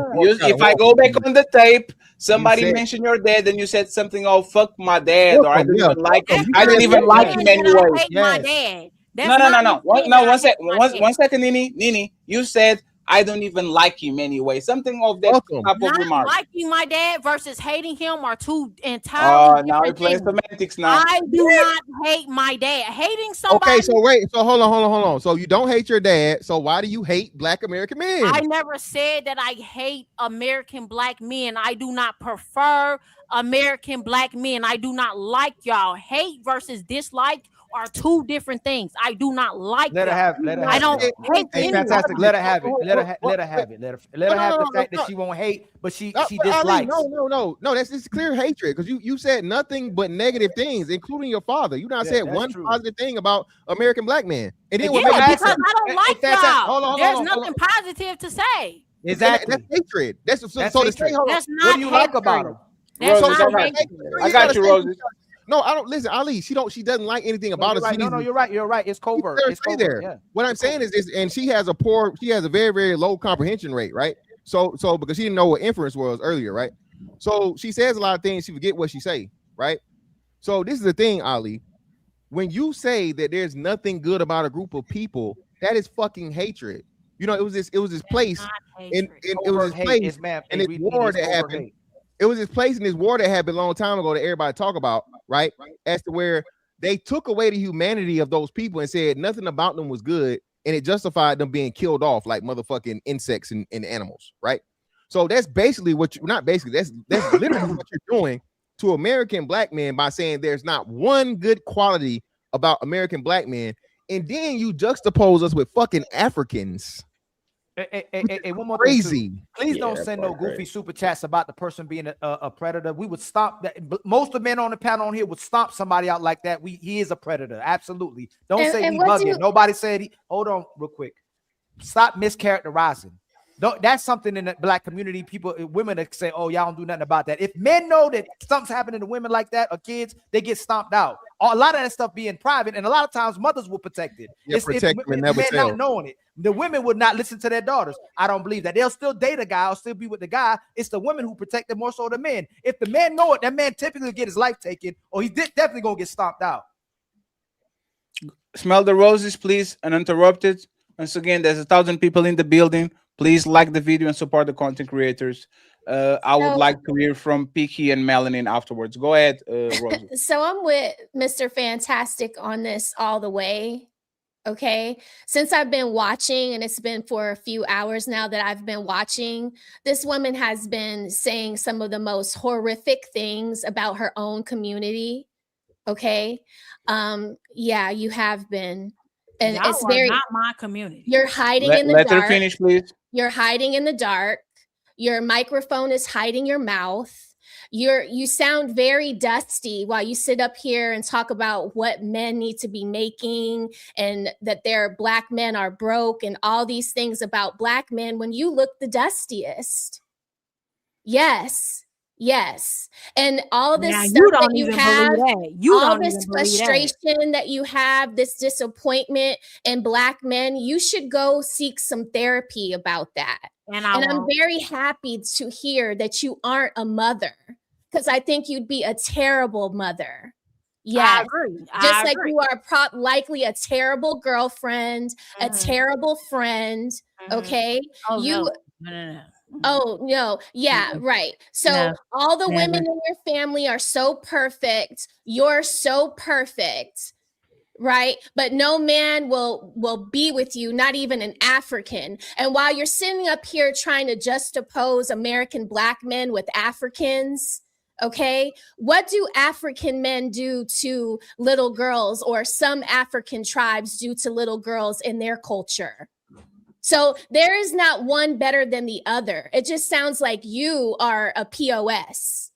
If I go back on the tape, somebody mentioned your dad, and you said something. Oh, fuck my dad, or I don't even like him. I don't even like him anyway. My dad. No. One second, Nini. You said I don't even like him anyway. Something of that type of remark. Liking my dad versus hating him are two entirely different now you're playing things. semantics now. I do not hate my dad. Hating somebody. Okay, so wait, so hold on. So you don't hate your dad. So why do you hate black American men? I never said that I hate American black men. I do not prefer American black men. I do not like y'all. Hate versus dislike are two different things. I do not like. Let her have. Let her have. I don't hate. Hey, fantastic. Let her have it. Let her have it. Let her have the fact that she won't hate, but she dislikes. No. That's clear hatred, because you said nothing but negative things, including your father. You not said one positive thing about American black men. And then because I don't like y'all. There's nothing positive to say. Exactly. That's hatred. That's so to say. That's not what do you like about him? I got you, Rosie. No, I don't listen, Ali. She doesn't like anything about us. No, you're right. It's covert. It's covert. There. Yeah. What I'm saying is this, and she has a very, very low comprehension rate, right? So because she didn't know what inference was earlier, right? So she says a lot of things, she forget what she say, right? So this is the thing, Ali. When you say that there's nothing good about a group of people, that is fucking hatred. You know, it was this place in it was this place and this war that happened. It was this place in this war that happened a long time ago that everybody talk about, right? As to where they took away the humanity of those people and said nothing about them was good, and it justified them being killed off like motherfucking insects and animals, right? So that's basically what you not basically that's literally what you're doing to American black men by saying there's not one good quality about American black men, and then you juxtapose us with fucking Africans. Hey, one more crazy. Thing, please don't send no goofy super chats about the person being a predator. We would stop that. Most of the men on the panel on here would stomp somebody out like that. He is a predator. Absolutely. Don't say he bugging. Nobody said he. Hold on, real quick. Stop mischaracterizing. That's something in the black community. People, women that say, "Oh, y'all don't do nothing about that." If men know that something's happening to women like that or kids, they get stomped out. A lot of that stuff being private, and a lot of times mothers will protect it. Yeah, protect them and never tell. Not knowing it, the women would not listen to their daughters. I don't believe that. They'll still date a guy or still be with the guy. It's the women who protect them more so than men. If the man know it, that man typically get his life taken, or he's definitely gonna get stomped out. Smell the roses, please, uninterrupted. Once again, there's 1,000 people in the building. Please like the video and support the content creators. I would like to hear from Piki and Melanin afterwards. Go ahead, Rosie. So I'm with Mr. Fantastic on this all the way. Okay. Since I've been watching, and it's been for a few hours now that I've been watching, this woman has been saying some of the most horrific things about her own community. Okay. Yeah, you have been. And it's very not my community. You're hiding in the dark. Let her finish, please. You're hiding in the dark. Your microphone is hiding your mouth. You sound very dusty while you sit up here and talk about what men need to be making and that their black men are broke and all these things about black men when you look the dustiest. Yes. And all this stuff that you have, all this frustration that you have, this disappointment in black men, you should go seek some therapy about that. And I'm very happy to hear that you aren't a mother, because I think you'd be a terrible mother. Yes. Just like you are likely a terrible girlfriend, a terrible friend. Okay. No. Oh, no. Yeah, right. So all the women in your family are so perfect. You're so perfect, right? But no man will be with you, not even an African. And while you're sitting up here trying to juxtapose American black men with Africans, okay, what do African men do to little girls, or some African tribes do to little girls in their culture? So there is not one better than the other. It just sounds like you are a POS.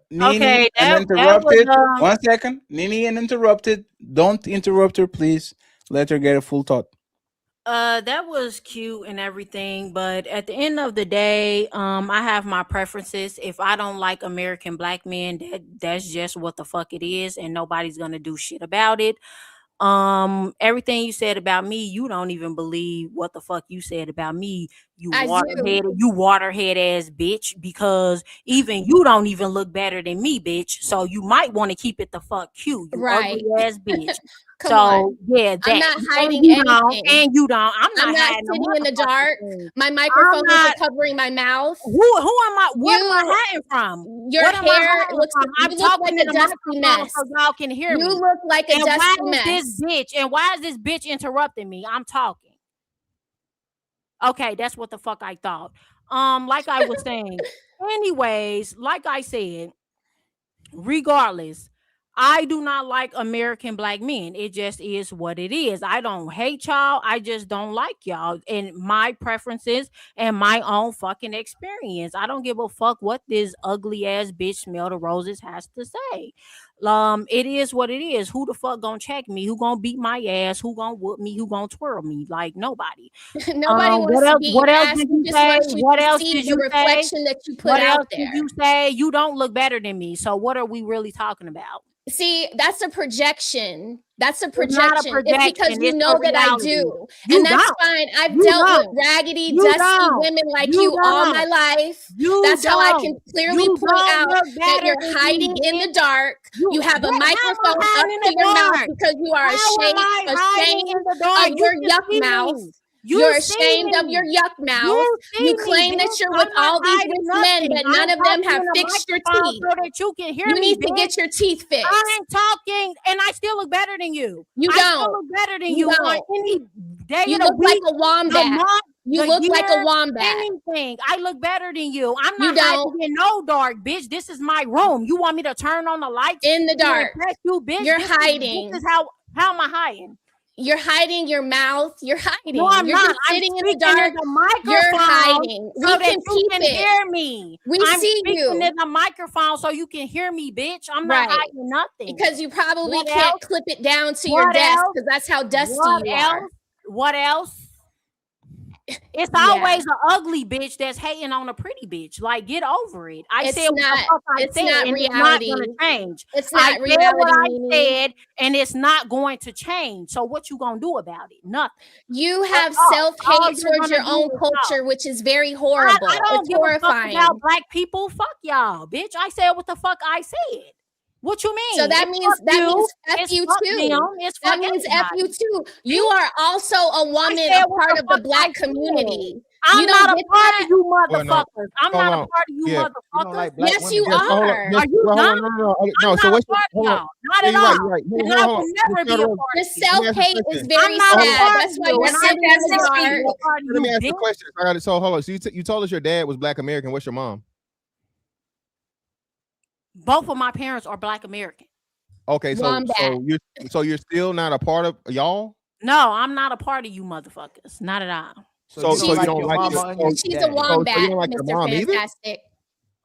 Nini and Interrupted. 1 second. Nini and Interrupted. Don't interrupt her, please. Let her get a full thought. That was cute and everything, but at the end of the day, I have my preferences. If I don't like American black men, that's just what the fuck it is, and nobody's gonna do shit about it. Everything you said about me, you don't even believe what the fuck you said about me, you waterhead ass bitch, because even you don't even look better than me, bitch. So you might want to keep it the fuck cute, you ugly ass bitch. Yeah, I'm not hiding anything. And you don't. I'm not sitting in the dark. My microphone is covering my mouth. Who am I? What am I hiding from? Your hair looks like a dusty mess. So y'all can hear me. You look like a dusty mess. Why is this bitch interrupting me? I'm talking. Okay, that's what the fuck I thought. Like I was saying. Anyways, like I said, regardless, I do not like American black men. It just is what it is. I don't hate y'all. I just don't like y'all, and my preferences and my own fucking experience. I don't give a fuck what this ugly ass bitch Smell the Roses has to say. It is what it is. Who the fuck gonna check me? Who gonna beat my ass? Who gonna whoop me? Who gonna twirl me? Like nobody. Nobody what else did you say? What else did you say? Reflection that you put out there. Did you say? You don't look better than me. So what are we really talking about? See, that's a projection. That's a It's not a projection. It's because projection. you It's know a that I reality. do. You And that's don't. fine. I've You dealt with don't. raggedy, You dusty don't. women like You you all don't. my life. You That's how I can don't. clearly You point don't out look that better you're than hiding me, in the bitch. dark. You have a How am microphone I up hiding in to the your mouth dark? because you are How am I hiding in the dark? of You your can yuck see mouth. me. You You're see ashamed of me. your yuck mouth. You see You me, claim that bitch. you're with I'm not all these hiding rich men, nothing. but none I'm of them talking have in a fixed your microphone teeth. so that you can hear You me, need to bitch. get your teeth fixed. I'm talking, and I still look better than you. You I still don't. look better than You you on don't. any day You of the look like week, a the wombat. month, You the look like a year, wombat. anything. I look better than you. I'm You not hiding don't. in no dark, bitch. This is my room. You want me to turn on the lights In the to dark. impress you, bitch? You're This hiding. is how am I hiding? You're hiding your mouth. You're hiding. No, I'm You're not. just I'm sitting in the speaking dark. in the microphone You're hiding. so We that can you peep can it. hear me. We I'm see speaking you. in the microphone so you can hear me, bitch. I'm not Right. hiding nothing. Because you probably What can't else? clip it down to your What desk else? because that's how dusty What you else? are. What else? It's Yeah. always an ugly bitch that's hating on a pretty bitch. Like, get over it. I It's said what the not- fuck I it's said, not and it's not reality. gonna change. It's I not said what reality, I Mimi. said, and it's not going to change. So what you gonna do about it? Nothing. You have All self-hate you're towards gonna your do own is culture, which is very I horrible. don't It's give a fuck horrifying. about black people. Fuck y'all, bitch. I said what the fuck I said. What you mean? So that It's means fuck that you. means F It's you fuck too. them. It's That fuck means F you everybody. too. You are also a woman, said a what part the of the fuck black I said. community. I'm You don't not a get part that? of you Well, no. motherfuckers. I'm Hold not a on. part of you Yeah. motherfuckers. Yes, you Hold on. are. Are you Hold on. dumb? No. I'm So not what's a part of hold on. y'all. Not Yeah, at you're right. all. You're right. And Hold I on. will never be a part The of you. self-hate is question. very I'm not a sad. part That's of why you, you're and I sitting in will the never be dark. a part of Let you, me ask you a bitch. question. I got it. So hold on. So you told us your dad was Black American. What's your mom? Both of my parents are Black American. Okay, so you're still not a part of y'all? No, I'm not a part of you motherfuckers. Not at all. So you don't like your She's a wombat, so you don't like your Mr. mom either? Fantastic.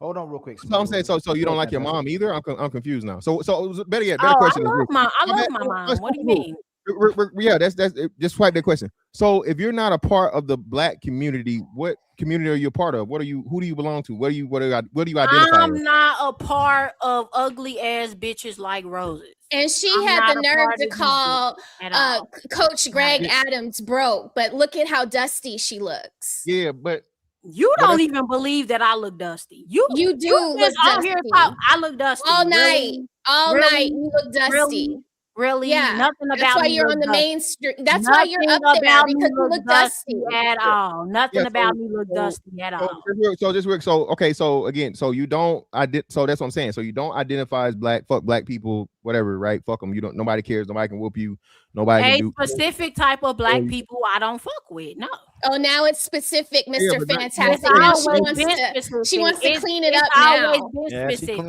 Hold on real quick. So I'm saying so you don't like your mom either? I'm confused now. So better yet, Oh, question I is love this. my mom. What do you mean? Yeah, that's just swipe that question. So if you're not a part of the black community, what community are you a part of? Who do you belong to? What do you identify I'm as? not a part of ugly ass bitches like Roses. And she I'm had not the a nerve part to of these call at all. Coach Greg Adams broke, but look at how dusty she looks. Yeah, but you don't even believe that I look dusty. You do look just out dusty. here talk. I look dusty All night. Really? All Really? night you look dusty. Really? Yeah, Nothing that's about why me you're look on the dusty. main street. That's why you're Nothing up there about me because you look dusty at all. Nothing Yeah, about me look dusty at all. So again, so you don't so that's what I'm saying. So you don't identify as black, fuck black people, whatever, right? Fuck them. You don't, nobody cares, nobody can whoop you, nobody A can do specific type of black people I don't fuck with. No. Oh, now it's specific, Mr. but Fantastic. It's Now always been she wants to specific. clean it It's up always now. been specific.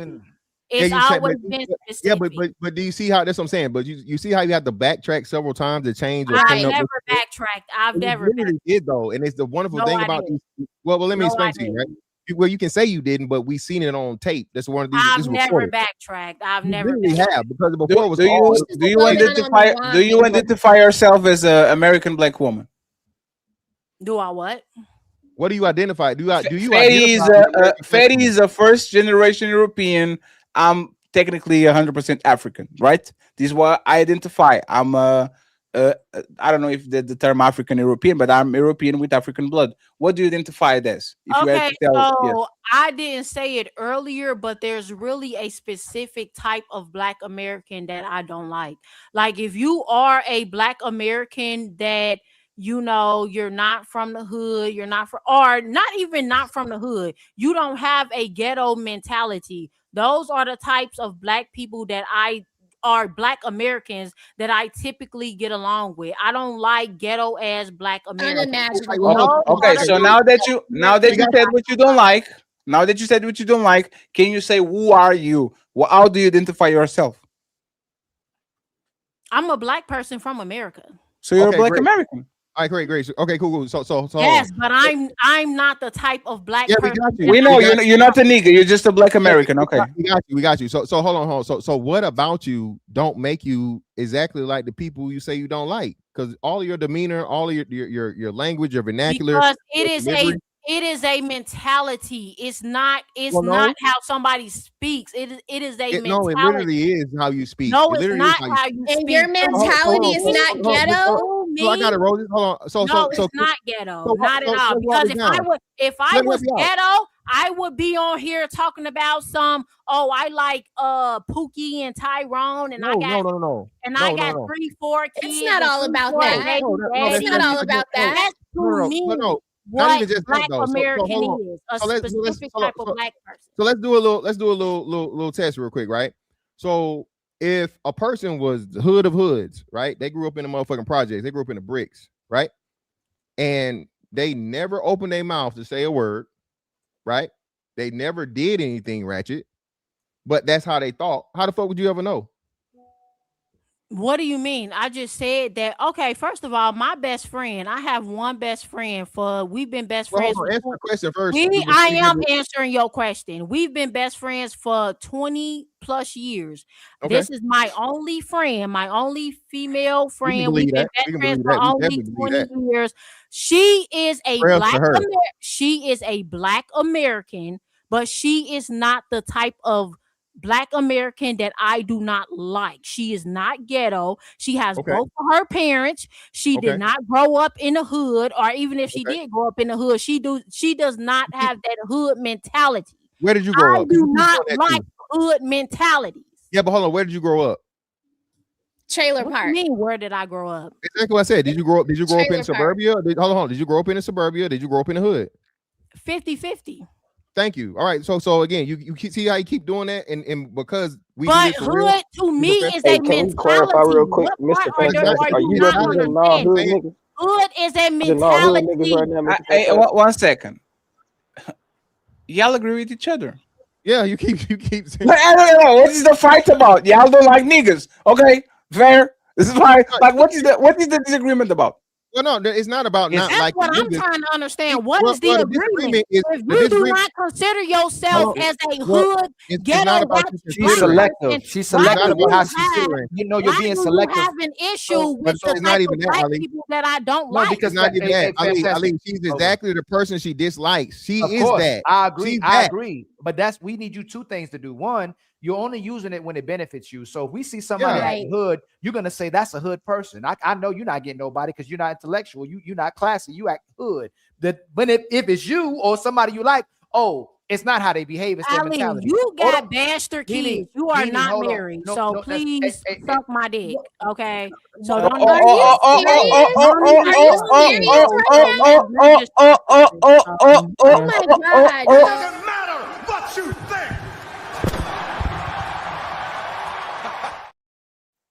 Yeah, It's you said, always been specific. but do you see how that's what I'm saying? But you see how you have to backtrack several times to change or I've clean up. never backtracked. I've You never literally did though, and it's the wonderful No, thing I about didn't. these. Well, let me No, explain I to you, right? Well, you can say you didn't, but we seen it on tape. That's one of these. I've This never recorded. backtracked. I've You never literally backtracked. have because before it was Do all. you identify yourself as an American black woman? Do I what? What do you identify? Do you Fetty is a first generation European. I'm technically 100% African, right? This is what I identify. I'm I don't know if the term African European, but I'm European with African blood. What do you identify as? If you had Okay, to tell, so I didn't say it earlier, but there's really a specific type of Black American that I don't like. Like if you are a Black American that you know you're not from the hood, you're not from, or not even not from the hood, you don't have a ghetto mentality. Those are the types of Black people that are Black Americans that I typically get along with. I don't like ghetto ass Black Americans. Unimaginable. Okay, so now that you said what you don't like, can you say who are you? Well, how do you identify yourself? I'm a Black person from America. So you're a Black great. American. All right, great. Okay, cool. So Yes, but I'm not the type of Black person. We know you're not a nigga. You're just a Black American. Okay, we got you. So hold on. So what about you don't make you exactly like the people you say you don't like? Because all of your demeanor, all of your language, your vernacular, because it It is a mentality. It's not how somebody speaks. It is a mentality. No, it literally is how you speak. No, it's not how you speak. And your mentality is not ghetto. So I got to roll this. Hold on. So it's not ghetto. Not at all. Because if I was ghetto, I would be on here talking about I like Pookie and Tyrone and I got 3-4 kids. It's not all about that. It's not all about that. That's to me what Black American is. A specific type of Black person. So let's do a little test real quick, right? So if a person was the hood of hoods, right? They grew up in the motherfucking projects. They grew up in the bricks, right? And they never opened their mouth to say a word, right? They never did anything ratchet, but that's how they thought. How the fuck would you ever know? What do you mean? I just said that. Okay, first of all, my best friend. I have one best friend we've been best friends. Answer the question first. I am answering your question. We've been best friends for 20 plus years. Okay. This is my only friend, my only female friend. We've been best friends for only 20 years. She is a Black American, but she is not the type of Black American that I do not like. She is not ghetto. She has both of her parents. She did not grow up in the hood, or even if she did grow up in the hood, she does not have that hood mentality. Where did you grow up? I do not like hood mentalities. Yeah, but hold on. Where did you grow up? Trailer park. What do you mean, where did I grow up? Exactly what I said. Did you grow up in suburbia? Hold on. Did you grow up in the suburbia? Did you grow up in the hood? 50-50. Thank you. All right. So again, you see how you keep doing that, and because we. But hood to me is a mentality. Can you clarify real quick, Mr. Fantastic? Are you representing all hood niggas? Hood is a mentality. One second. Y'all agree with each other? Yeah, you keep saying. I don't know. What is the fight about? Y'all don't like niggas. Okay, fair. This is why. Like, what is the disagreement about? Well, no, it's not about not like. That's what I'm trying to understand. What is the agreement? If you do not consider yourself as a hood ghetto, she's selective. She's selective about how she's considering. You know, you're being selective. You have an issue with the type of Black people that I don't like. Because not even that. Ali, she's exactly the person she dislikes. She is that. I agree. I agree. But we need you two things to do. One, you're only using it when it benefits you. So if we see somebody at the hood, you're gonna say that's a hood person. I know you're not getting nobody because you're not intellectual. You're not classy. You act hood. But if it's you or somebody you like, it's not how they behave. It's their mentality. You got bastard kids. You are not married. So please suck my dick. Okay. So don't. Oh my God. Doesn't matter what you think.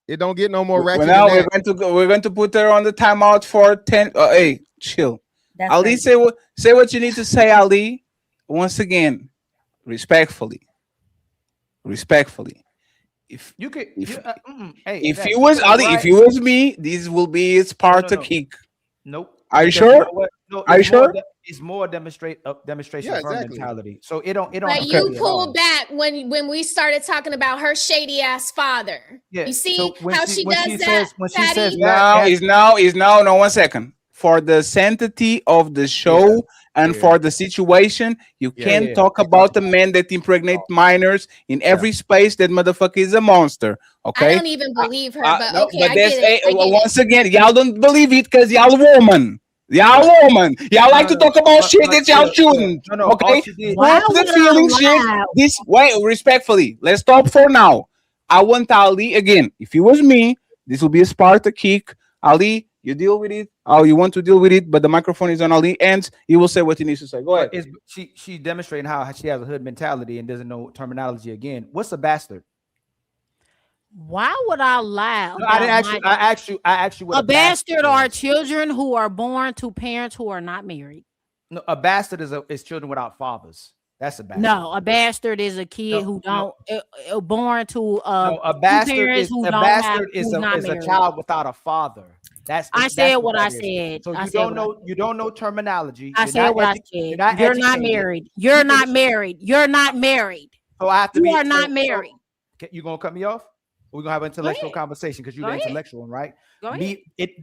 It don't get no more ratchet. Now we're going to put her on the timeout for 10. Hey, chill. That's Ali, right. Say what you need to say, Ali. Once again, respectfully. If you could, if you was Ali, if you was me, this will be its part to kick. Nope. Are you sure? Are you sure? It's more demonstration of mentality. So it don't. But you pulled back when we started talking about her shady ass father. Yeah. You see how she does that. When she says now. No, 1 second. For the sanctity of the show and for the situation, you can't talk about the men that impregnate minors in every space. That motherfucker is a monster. Okay. I don't even believe her, but okay. But I get it. Once again, y'all don't believe it because y'all woman. Y'all like to talk about shit that y'all shouldn't. Okay. The feeling shit. Wait, respectfully, let's stop for now. I want Ali again. If it was me, this will be a Sparta kick. Ali, you deal with it. You want to deal with it, but the microphone is on Ali ends. He will say what he needs to say. Go ahead. She demonstrating how she has a hood mentality and doesn't know terminology again. What's a bastard? Why would I lie? No, I didn't I asked you what a bastard are children who are born to parents who are not married. No, a bastard is children without fathers. That's a bastard. No, a bastard is a kid who don't born to a bastard is a child without a father. I said what I said. So you don't know terminology. I said what I said. You're not married. You're not married. You're not married. So I have to You are not married. You gonna cut me off? We're gonna have an intellectual conversation because you're the intellectual one, right? Go ahead.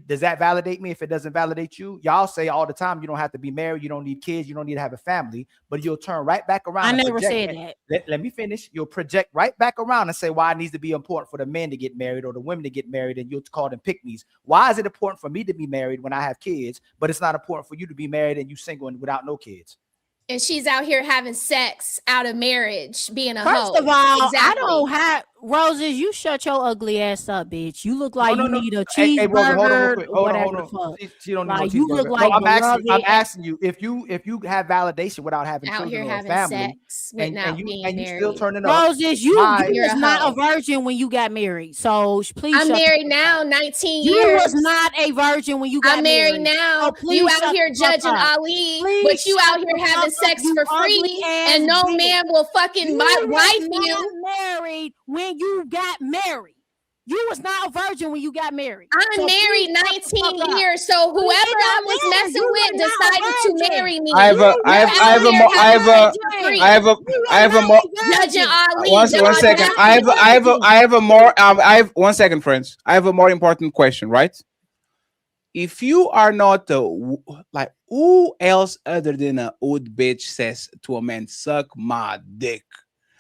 Does that validate me? If it doesn't validate you, y'all say all the time you don't have to be married, you don't need kids, you don't need to have a family, but you'll turn right back around. I never said that. Let me finish. You'll project right back around and say why it needs to be important for the men to get married or the women to get married, and you'll call them pick-me's. Why is it important for me to be married when I have kids, but it's not important for you to be married and you single and without no kids? And she's out here having sex out of marriage, being a hoe. First of all, I don't have Roses. You shut your ugly ass up, bitch. You look like you need a cheeseburger or whatever the fuck. She don't need like, no you look like I'm asking you if you have validation without having out children here or having family, sex and you married. still turning up. Roses, you was not a virgin when you got married. So please. I'm married now, 19 years. years. You was not a virgin when you got married. I'm married now. So you out here judging Ali, but you out here having sex for free, and no man will fucking wife you. Married when you got married. You was not a virgin when you got married. I'm married 19 years, so whoever I was messing with decided to marry me. I have a more. Judging Ali. One second. I have a more. I have 1 second, friends. I have a more important question, right? If you are not like, who else other than a old bitch says to a man, "Suck my dick"?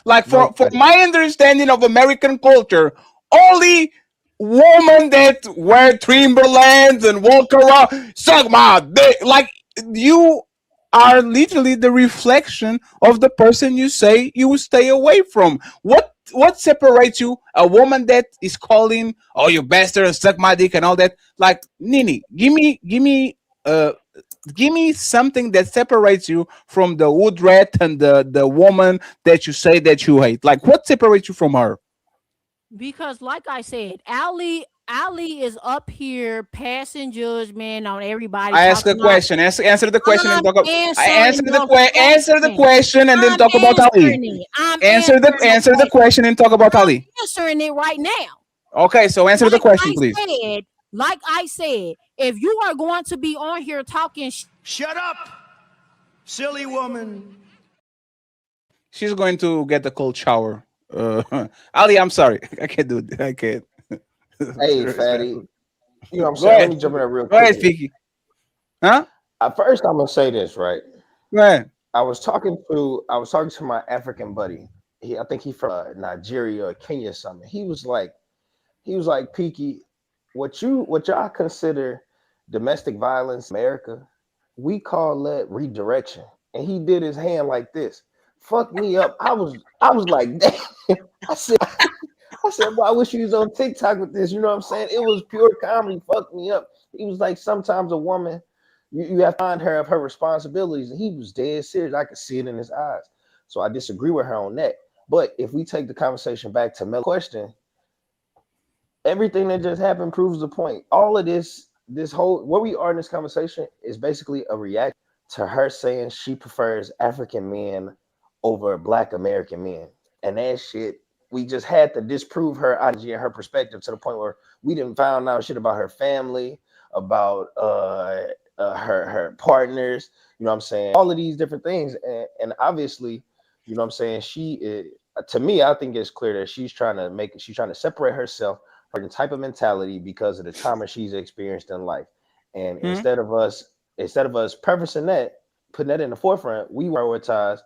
Like for my understanding of American culture, only women that wear Timberlands and walk around suck my dick. Like, you are literally the reflection of the person you say you will stay away from. What separates you? A woman that is calling, "Oh, you bastard, and suck my dick," and all that. Like, Nini, give me something that separates you from the wood rat and the woman that you say that you hate. Like, what separates you from her? Because, like I said, Ali is up here passing judgment on everybody. I ask a question. Answer the question and talk about. Answer the question and then talk about Ali. Answer the question and talk about Ali. Answering it right now. Okay, so answer the question, please. Like I said, if you are going to be on here talking, shut up, silly woman. She's going to get a cold shower. Ali, I'm sorry. I can't do it. I can't. Hey, fatty. You know what I'm saying? Let me jump in there real quick. Go ahead, Fiki. Huh? At first, I'm gonna say this, right? Right. I was talking to my African buddy. I think he's from Nigeria or Kenya or something. He was like, Piki, what y'all consider domestic violence in America, we call that redirection. And he did his hand like this. Fuck me up. I was like, damn. I said, well, I wish you was on TikTok with this. You know what I'm saying? It was pure comedy. Fuck me up. He was like, sometimes a woman, you have to find her of her responsibilities. And he was dead serious. I could see it in his eyes. So I disagree with her on that. But if we take the conversation back to Mel's question, everything that just happened proves the point. All of this whole, where we are in this conversation is basically a reaction to her saying she prefers African men over Black American men. And that shit, we just had to disprove her ideology and her perspective to the point where we didn't find out shit about her family, about her partners, you know what I'm saying? All of these different things. And obviously, you know what I'm saying, to me, I think it's clear that she's trying to separate herself from the type of mentality because of the trauma she's experienced in life. And instead of us prefacing that, putting that in the forefront, we prioritize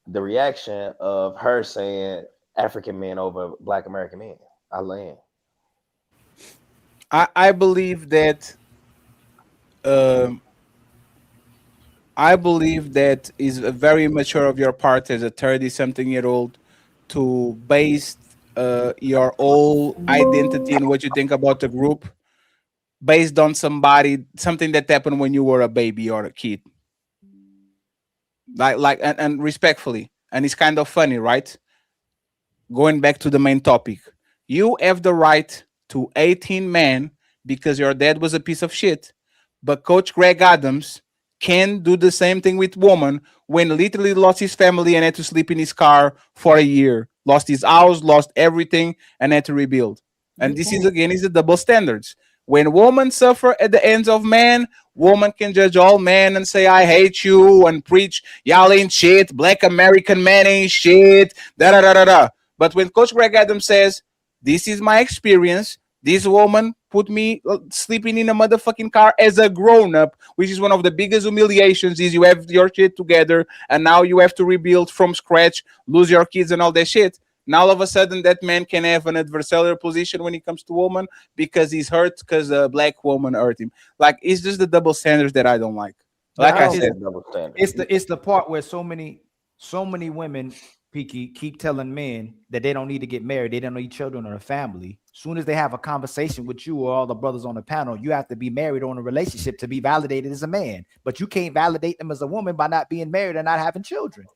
the reaction of her saying African men over Black American men. I land. I believe that is very mature of your part as a 30-something-year-old to base your whole identity and what you think about the group based on something that happened when you were a baby or a kid. And respectfully, and it's kind of funny, right? Going back to the main topic, you have the right to 18 men because your dad was a piece of shit, but Coach Greg Adams can do the same thing with women when literally lost his family and had to sleep in his car for a year, lost his house, lost everything, and had to rebuild. And this is the double standards. When women suffer at the hands of men, women can judge all men and say, "I hate you," and preach, "Y'all ain't shit, Black American men ain't shit, da da da da da." But when Coach Greg Adams says, This is my experience. This woman put me sleeping in a motherfucking car as a grown-up, which is one of the biggest humiliations. Is you have your shit together and now you have to rebuild from scratch, lose your kids and all that shit. Now all of a sudden that man can have an adversarial position when it comes to woman because he's hurt because a black woman hurt him. Like, it's just the double standards that I don't like. Like I said, it's the part where so many women, Peaky, keep telling men that they don't need to get married, they don't need children or a family. As soon as they have a conversation with you or all the brothers on the panel, you have to be married or in a relationship to be validated as a man. But you can't validate them as a woman by not being married and not having children.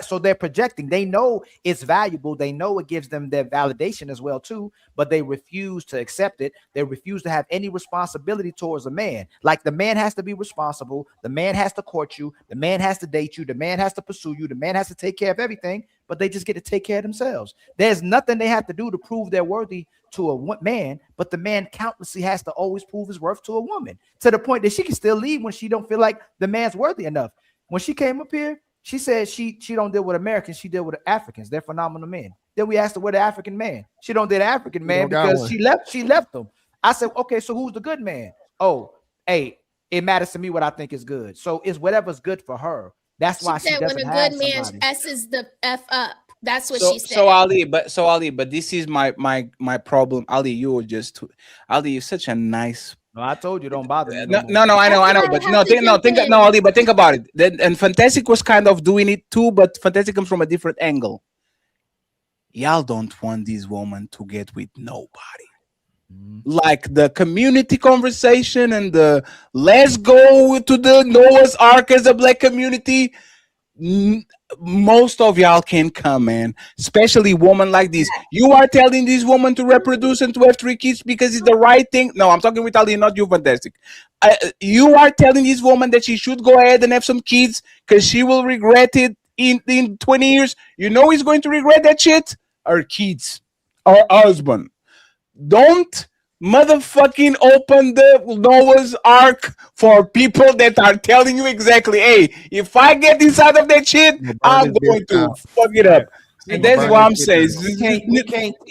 So they're projecting. They know it's valuable. They know it gives them their validation as well too, but they refuse to accept it. They refuse to have any responsibility towards a man. Like, the man has to be responsible. The man has to court you. The man has to date you. The man has to pursue you. The man has to take care of everything, but they just get to take care of themselves. There's nothing they have to do to prove they're worthy to a man, but the man countlessly has to always prove his worth to a woman, to the point that she can still leave when she don't feel like the man's worthy enough. When she came up here, she said she don't deal with Americans, she deal with Africans. They're phenomenal men. Then we asked her where the African man. She don't deal with African man because she left them. I said, okay, so who's the good man? Oh, hey, it matters to me what I think is good. So it's whatever's good for her. That's why she doesn't have somebody. When a good man messes the F up, that's what she said. So Ali, but this is my problem. Ali, you're such a nice. No, I told you, don't bother me. No, I know, but Ali, but think about it. And Fantastic was kind of doing it too, but Fantastic comes from a different angle. Y'all don't want this woman to get with nobody. Like the community conversation and the let's go to the Noah's Ark as a black community. Most of y'all can come, man, especially women like this. You are telling this woman to reproduce and to have 3 kids because it's the right thing. No, I'm talking with Ali, not you, Fantastic. You are telling this woman that she should go ahead and have some kids because she will regret it in 20 years. You know he's going to regret that shit? Her kids, her husband. Don't motherfucking open the Noah's Ark for people that are telling you exactly, hey, if I get inside of that shit, I'm going to fuck it up. And that's what I'm saying.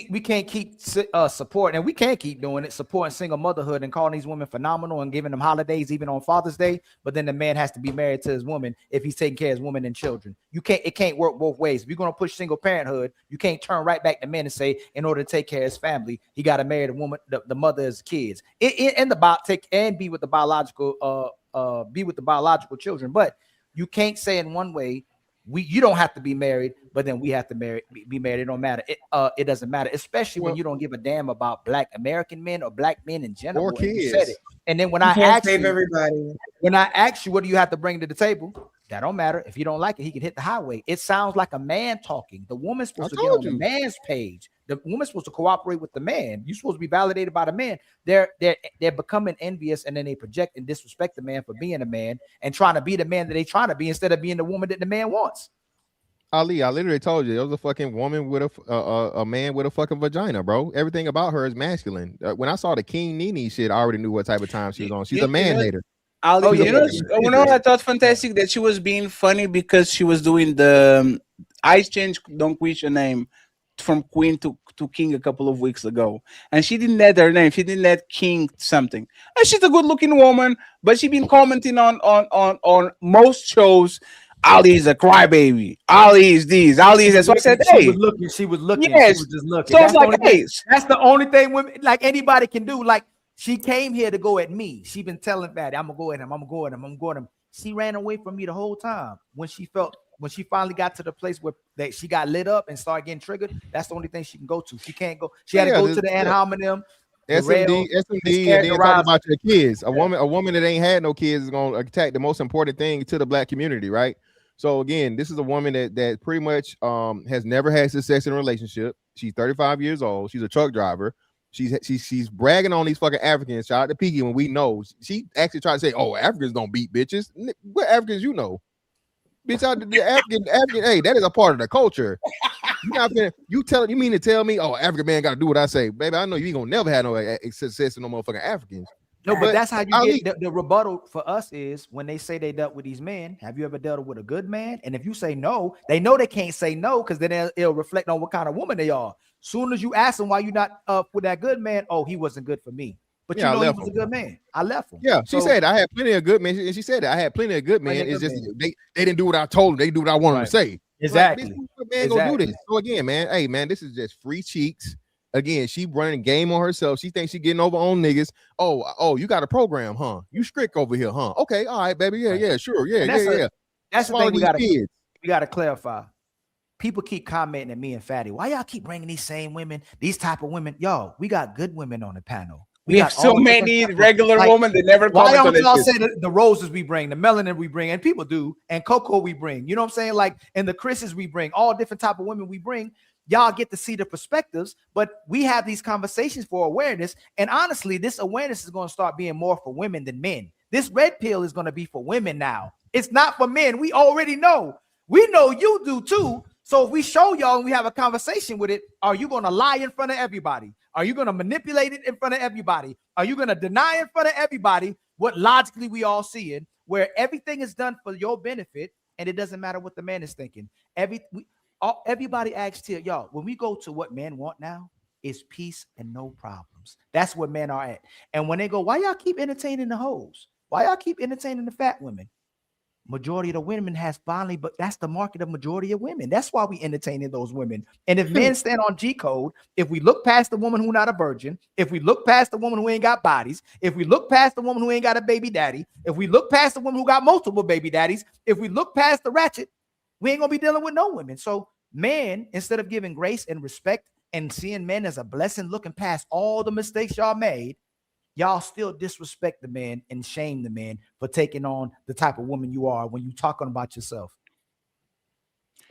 We can't keep supporting, and we can't keep doing it, supporting single motherhood and calling these women phenomenal and giving them holidays even on Father's Day. But then the man has to be married to his woman if he's taking care of his woman and children. It can't work both ways. If you're gonna push single parenthood, you can't turn right back to men and say, in order to take care of his family, he got to marry the woman, the mother of his kids, be with the biological children. But you can't say in one way, you don't have to be married, but then we have to be married. It don't matter. It doesn't matter, especially when you don't give a damn about black American men or black men in general. Or kids. You said it. And then when I ask you, what do you have to bring to the table? That don't matter. If you don't like it, he can hit the highway. It sounds like a man talking. The woman's supposed to get on the man's page. The woman's supposed to cooperate with the man. You're supposed to be validated by the man. They're becoming envious, and then they project and disrespect the man for being a man and trying to be the man that they trying to be instead of being the woman that the man wants. Ali, I literally told you it was a fucking woman with a man with a fucking vagina, bro. Everything about her is masculine. When I saw the King Nene shit, I already knew what type of time she was on. She's a man hater. Ali, you know, I thought Fantastic that she was being funny because she was doing the I changed don't wish a name from Queen to King a couple of weeks ago, and she didn't add her name. She didn't add King something. And she's a good-looking woman, but she been commenting on most shows. Ali is a crybaby. Ali is this. Ali is that. So I said, hey, she was looking. Yes. She was just looking. So that's like, hey, that's the only thing women like anybody can do. Like, she came here to go at me. She been telling Fatty, I'm gonna go at him. I'm gonna go at him. I'm going to him. She ran away from me the whole time. When she finally got to the place where she got lit up and started getting triggered, that's the only thing she can go to. She can't go. She had to go to the ad hominem. SMD, and then talk about your kids. A woman that ain't had no kids is gonna attack the most important thing to the black community, right? So again, this is a woman that pretty much has never had success in a relationship. She's 35 years old. She's a truck driver. She's bragging on these fucking Africans. Shout out to Piggy when we know. She actually tried to say, "Oh, Africans don't beat bitches." What Africans you know? Bitch, out the African. Hey, that is a part of the culture. You mean to tell me, oh, African man got to do what I say, baby? I know you ain't gonna never have no success in no motherfucking Africans. No, but that's how you get the rebuttal for us is when they say they dealt with these men. Have you ever dealt with a good man? And if you say no, they know they can't say no because then it'll reflect on what kind of woman they are. Soon as you ask them why you not up with that good man, oh, he wasn't good for me. But you know he was a good man. I left him. Yeah, she said I had plenty of good men, and she said that I had plenty of good men. It's just they didn't do what I told them. They do what I want them to say. Exactly. Like, man, go do this. So again, man, hey man, this is just free cheeks. Again, she running game on herself. She thinks she getting over on niggas. Oh, you got a program, huh? You strict over here, huh? Okay, all right, baby. Yeah, sure. Yeah. That's the thing we gotta clarify. People keep commenting at me and Fatty. Why y'all keep bringing these same women, these type of women? Yo, we got good women on the panel. We have so many regular women that never comment on this. Why y'all say the roses we bring, the melanin we bring, and people do, and cocoa we bring. You know what I'm saying? Like, and the Chris's we bring, all different type of women we bring. Y'all get to see the perspectives, but we have these conversations for awareness. And honestly, this awareness is going to start being more for women than men. This red pill is going to be for women now. It's not for men. We already know. We know you do too. So if we show y'all and we have a conversation with it, are you going to lie in front of everybody? Are you going to manipulate it in front of everybody? Are you going to deny in front of everybody what logically we all see it, where everything is done for your benefit and it doesn't matter what the man is thinking? Everybody asks here, y'all, when we go to what men want now is peace and no problems. That's what men are at. And when they go, why y'all keep entertaining the hoes? Why y'all keep entertaining the fat women? Majority of the women has finally, but that's the market of majority of women. That's why we entertaining those women. And if men stand on G code, if we look past the woman who not a virgin, if we look past the woman who ain't got bodies, if we look past the woman who ain't got a baby daddy, if we look past the woman who got multiple baby daddies, if we look past the ratchet, we ain't gonna be dealing with no women. So men, instead of giving grace and respect and seeing men as a blessing, looking past all the mistakes y'all made, y'all still disrespect the man and shame the man for taking on the type of woman you are when you talking about yourself.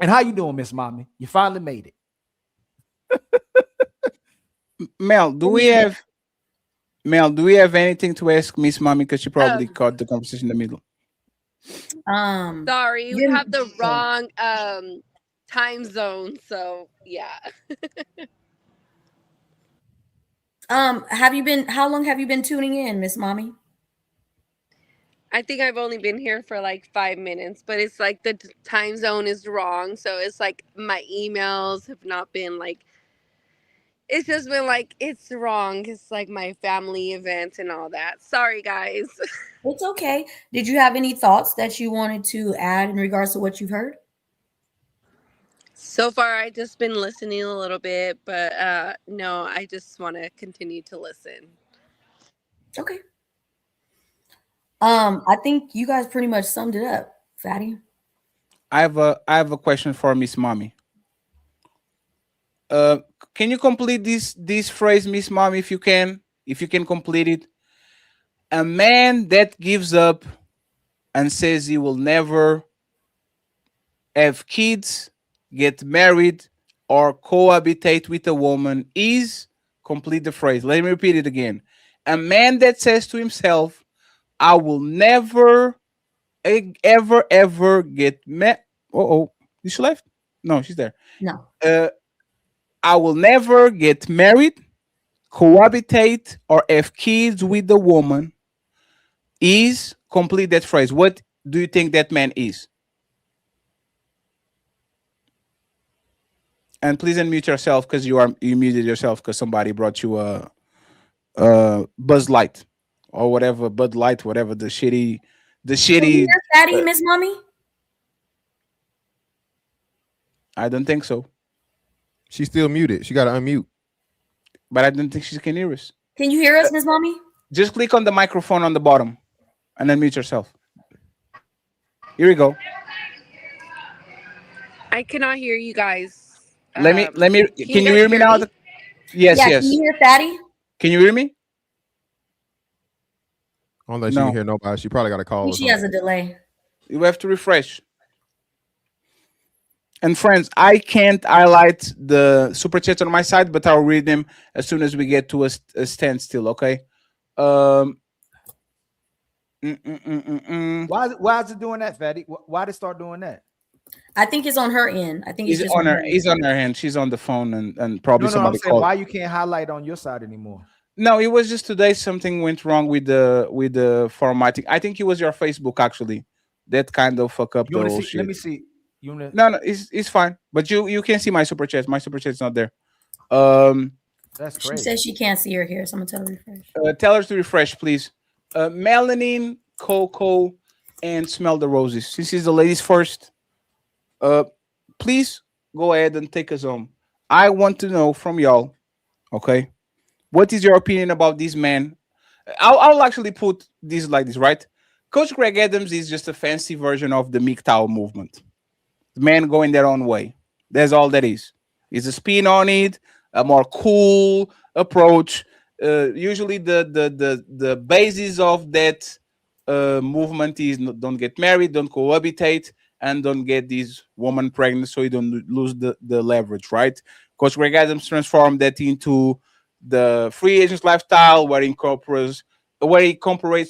And how you doing, Miss Mommy? You finally made it. Mel, do we have anything to ask Miss Mommy? Because she probably caught the conversation in the middle. Sorry, we have the wrong time zone, so yeah. How long have you been tuning in, Miss Mommy? I think I've only been here for like 5 minutes, but it's like the time zone is wrong. So it's like my emails have not been like, it's just been like, it's wrong. It's like my family event and all that. Sorry, guys. It's okay. Did you have any thoughts that you wanted to add in regards to what you've heard? So far, I just been listening a little bit, but no, I just want to continue to listen. Okay. I think you guys pretty much summed it up, Fatty. I have a question for Miss Mommy. Can you complete this phrase, Miss Mommy, if you can complete it? A man that gives up and says he will never have kids, get married, or cohabitate with a woman is, complete the phrase. Let me repeat it again. A man that says to himself, I will never, ever get married. Oh, is she left? No, she's there. No. I will never get married, cohabitate, or have kids with the woman is, complete that phrase. What do you think that man is? And please unmute yourself because you muted yourself because somebody brought you a Buzz Light or whatever, Bud Light, whatever the shitty. Fatty, Miss Mommy? I don't think so. She's still muted. She got to unmute. But I don't think she can hear us. Can you hear us, Miss Mommy? Just click on the microphone on the bottom and unmute yourself. Here we go. I cannot hear you guys. Let me. Can you hear me now? Yes. Can you hear Fatty? Can you hear me? Unless you can hear nobody, she probably got a call. She has a delay. You have to refresh. And friends, I can't highlight the super chats on my side, but I'll read them as soon as we get to a standstill. Okay. Why is it doing that, Fatty? Why did it start doing that? I think it's on her end. I think he's it's on her. He's on her hand. She's on the phone, and probably somebody called. Why you can't highlight on your side anymore? No, it was just today something went wrong with the formatting. I think it was your Facebook actually. That kind of fuck up You the want to whole see? Let shit. me see. You want to? No, it's fine. But you can see my super chat. My super chat's not there. That's She crazy. says she can't see her here, so I'm gonna tell her to refresh. Tell her to refresh, please. Melanin, Coco, and Smell the Roses. Since it's the ladies first, please go ahead and take us home. I want to know from y'all, okay? What is your opinion about this man? I'll actually put this like this, right? Coach Greg Adams is just a fancy version of the MGTOW movement. The men going their own way. That's all that is. It's a spin on it, a more cool approach. Usually, the basis of that movement is don't get married, don't cohabitate, and don't get this woman pregnant, so you don't lose the leverage, right? Coach Greg Adams transformed that into the free agents lifestyle, where he incorporates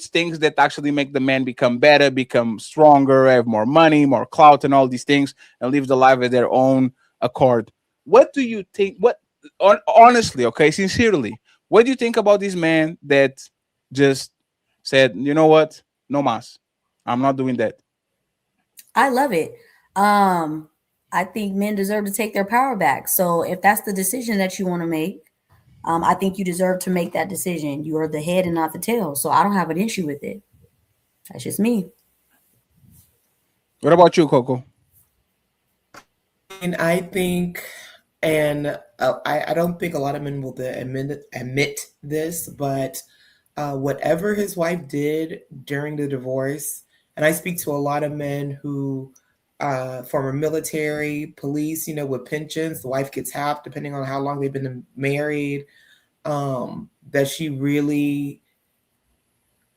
things that actually make the man become better, become stronger, have more money, more clout, and all these things, and live the life at their own accord. What do you think? Honestly, okay, sincerely, what do you think about this man that just said, you know what, no mas, I'm not doing that? I love it. I think men deserve to take their power back. So if that's the decision that you want to make, I think you deserve to make that decision. You are the head and not the tail. So I don't have an issue with it. That's just me. What about you, Coco? And I think, and I don't think a lot of men will admit this, but whatever his wife did during the divorce, and I speak to a lot of men who former military, police, with pensions, the wife gets half depending on how long they've been married, that she really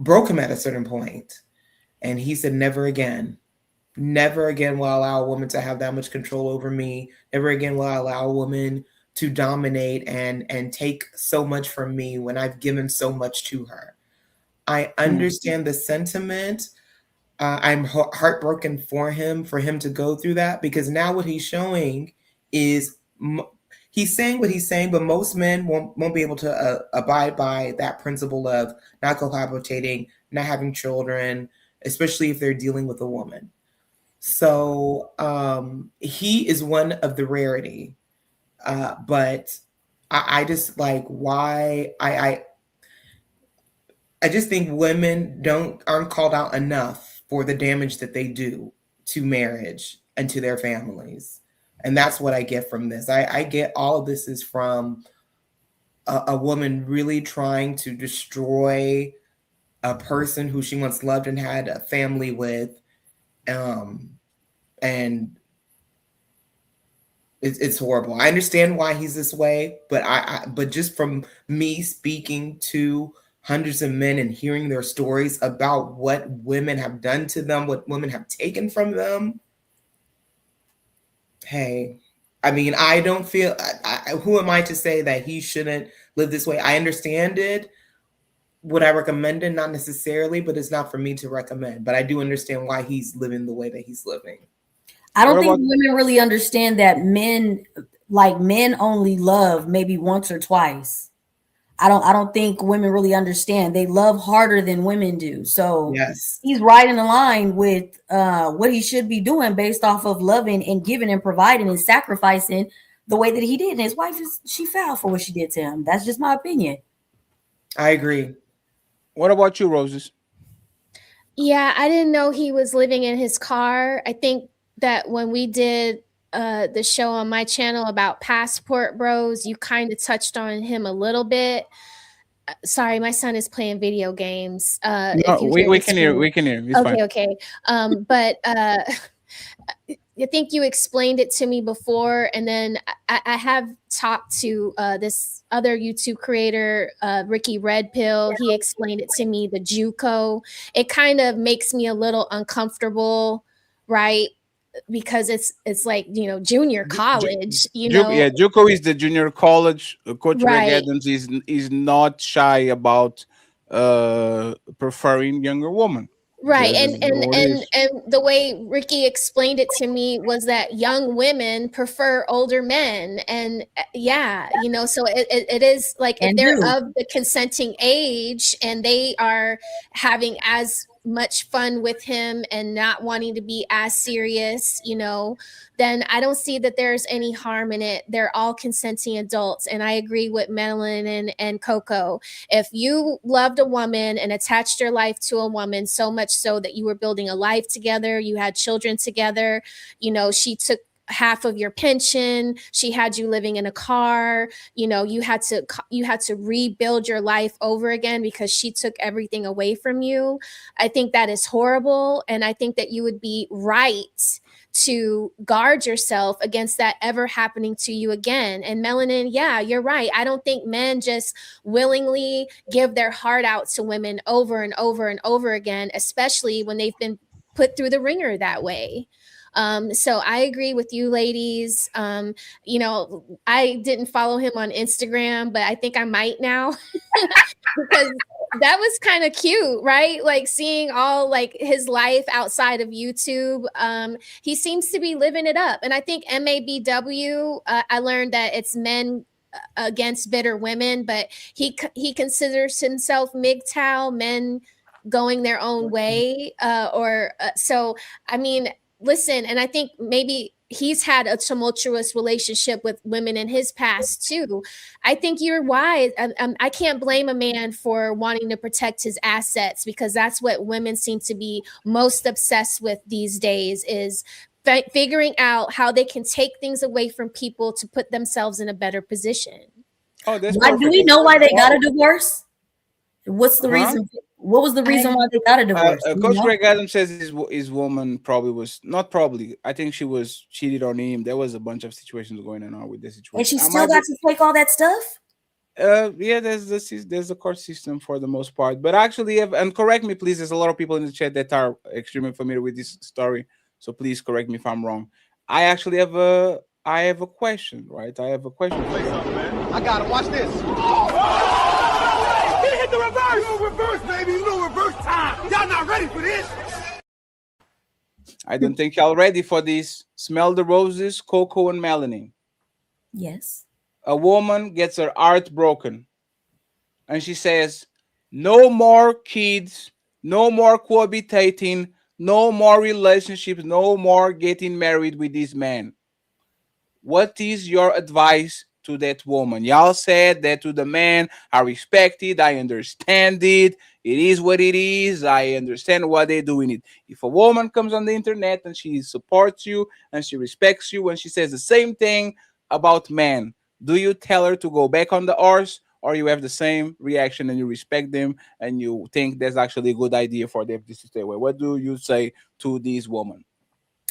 broke him at a certain point. And he said, never again. Never again will I allow a woman to have that much control over me. Never again will I allow a woman to dominate and take so much from me when I've given so much to her. I understand the sentiment. I'm heartbroken for him to go through that, because now what he's showing is he's saying what he's saying, but most men won't be able to abide by that principle of not cohabitating, not having children, especially if they're dealing with a woman. So he is one of the rarity, but I just like why I just think women aren't called out enough for the damage that they do to marriage and to their families, and that's what I get from this. I get all of this is from a woman really trying to destroy a person who she once loved and had a family with. And it's horrible. I understand why he's this way, but just from me speaking to hundreds of men and hearing their stories about what women have done to them, what women have taken from them. Hey, I mean, I don't feel, who am I to say that he shouldn't live this way? I understand it. Would I recommend it? Not necessarily, but it's not for me to recommend. But I do understand why he's living the way that he's living. I don't think women really understand that men only love maybe once or twice. I don't think women really understand. They love harder than women do. So yes, he's right in the line with what he should be doing based off of loving and giving and providing and sacrificing the way that he did. And his wife she fell for what she did to him. That's just my opinion. I agree. What about you, Roses? Yeah, I didn't know he was living in his car. I think that when we did the show on my channel about Passport Bros, you kind of touched on him a little bit. Sorry, my son is playing video games. No, we can hear. We can hear. It's okay, fine. okay. But I think you explained it to me before, and then I have talked to this other YouTube creator, Ricky Red Pill. He explained it to me, the JuCo. It kind of makes me a little uncomfortable, right? Because it's like, junior college, Yeah, JuCo is the junior college. Coach Right. Greg Adams is not shy about preferring younger women. Right. And the way Ricky explained it to me was that young women prefer older men. And yeah, you know, so it is like if they're of the consenting age and they are having as much fun with him and not wanting to be as serious, you know, then I don't see that there's any harm in it. They're all consenting adults. And I agree with Melanin and Coco. If you loved a woman and attached your life to a woman so much so that you were building a life together, you had children together, you know, she took half of your pension, she had you living in a car, you know, you had to rebuild your life over again because she took everything away from you. I think that is horrible, and I think that you would be right to guard yourself against that ever happening to you again. And Melanin, yeah, you're right. I don't think men just willingly give their heart out to women over and over and over again, especially when they've been put through the ringer that way. So I agree with you ladies. You know, I didn't follow him on Instagram, but I think I might now because that was kind of cute, right? Like seeing all like his life outside of YouTube. He seems to be living it up. And I think MABW, I learned that it's men against bitter women, but he considers himself MGTOW, men going their own way. So, I mean, listen, and I think maybe he's had a tumultuous relationship with women in his past too. I think you're wise. I can't blame a man for wanting to protect his assets because that's what women seem to be most obsessed with these days is figuring out how they can take things away from people to put themselves in a better position. Oh, do we know why they got a divorce? What's the reason? What was the reason why they got a divorce? Coach Greg Adams says his woman probably was not probably. I think she was cheated on him. There was a bunch of situations going on with this situation. And she still got to take all that stuff. Yeah, there's a court system for the most part. But actually, and correct me, please. There's a lot of people in the chat that are extremely familiar with this story. So please correct me if I'm wrong. I actually have a question, right? I have a question. I gotta watch this. Hit the reverse! No reverse, baby! No reverse time! Y'all not ready for this? I don't think y'all ready for this. Smell the roses, Coco and Melanin. Yes. A woman gets her heart broken. And she says, no more kids, no more cohabitating, no more relationships, no more getting married with this man. What is your advice to that woman? Y'all said that to the man, I respect it, I understand it, it is what it is, I understand why they're doing it. If a woman comes on the internet and she supports you and she respects you and she says the same thing about men, do you tell her to go back on the horse, or you have the same reaction and you respect them and you think that's actually a good idea for them to stay away? What do you say to these women?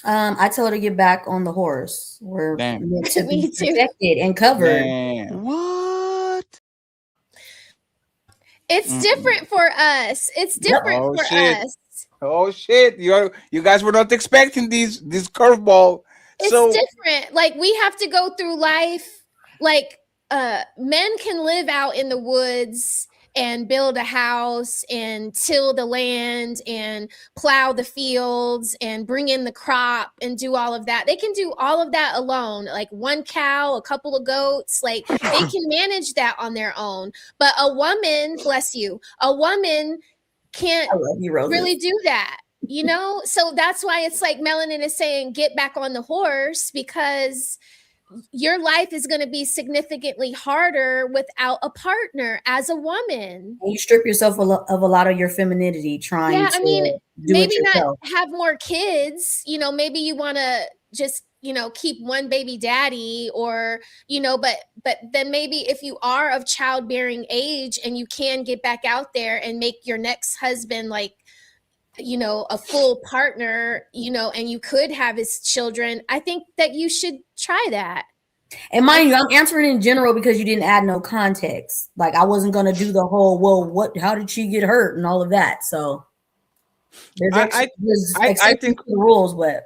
I told her to get back on the horse. We're meant to be Me too. protected and covered. What? It's different for us. It's different for us. Oh shit! You guys were not expecting this curveball. It's different. Like we have to go through life. Like men can live out in the woods and build a house and till the land and plow the fields and bring in the crop and do all of that. They can do all of that alone, like one cow, a couple of goats, like they can manage that on their own. But a woman, bless you, a woman can't really do that, you know? So that's why it's like Melanin is saying, get back on the horse, because your life is going to be significantly harder without a partner as a woman. You strip yourself of a lot of your femininity trying to do maybe it yourself. Not have more kids, you know, maybe you want to just, you know, keep one baby daddy, or, you know, but then maybe if you are of childbearing age and you can get back out there and make your next husband like, you know, a full partner, you know, and you could have his children, I think that you should try that. And mind you, I'm answering in general because you didn't add no context. Like I wasn't going to do the whole, well, how did she get hurt and all of that. So I think the rules, but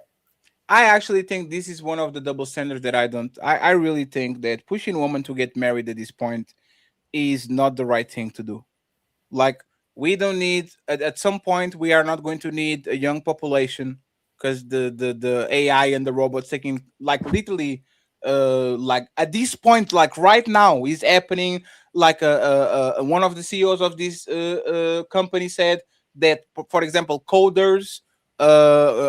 I actually think this is one of the double standards that I really think that pushing women to get married at this point is not the right thing to do. Like, We don't need at some point we are not going to need a young population because the AI and the robots taking like literally like at this point like right now is happening like one of the CEOs of this company said that for example coders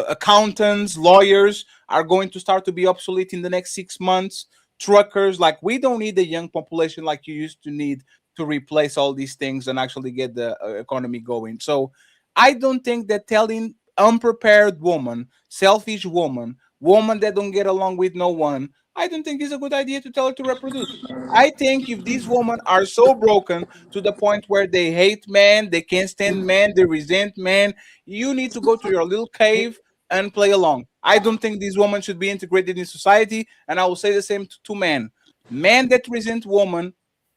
accountants lawyers are going to start to be obsolete in the next 6 months. Truckers, like we don't need a young population like you used to need to replace all these things and actually get the economy going. So I don't think that telling unprepared woman, selfish woman, woman that don't get along with no one, I don't think is a good idea to tell her to reproduce. I think if these women are so broken to the point where they hate men, they can't stand men, they resent men, you need to go to your little cave and play along. I don't think these women should be integrated in society, and I will say the same to men. Men that resent women,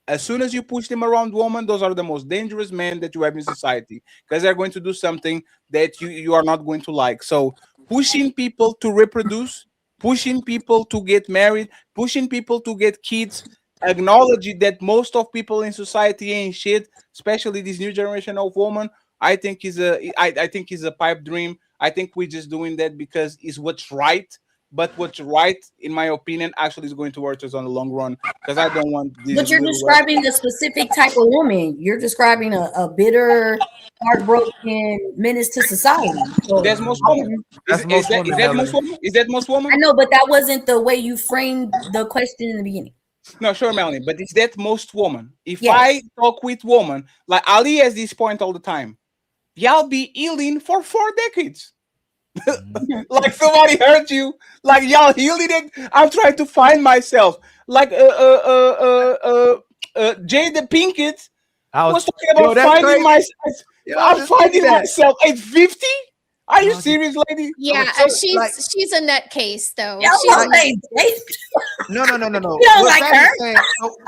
as soon as you push them around women, those are the most dangerous men that you have in society because they're going to do something that you are not going to like. So pushing people to reproduce, pushing people to get married, pushing people to get kids, acknowledging that most of people in society ain't shit, especially this new generation of women, I think is a pipe dream. I think we're just doing that because it's what's right. But what's right, in my opinion, actually is going to hurt us on the long run because I don't want this. But you're describing a specific type of woman. You're describing a bitter, heartbroken menace to society. So that's most women. Is that most women? I know, but that wasn't the way you framed the question in the beginning. No, sure, Melanie, but is that most woman? If I talk with woman, like Ali has this point all the time, y'all be healing for 4 decades. Like somebody hurt you, like y'all healing it. I'm trying to find myself. Like Jada Pinkett was talking about finding myself. I'm finding myself at 50. Are you serious, lady? Yeah, she's a nutcase though. No. You don't like her?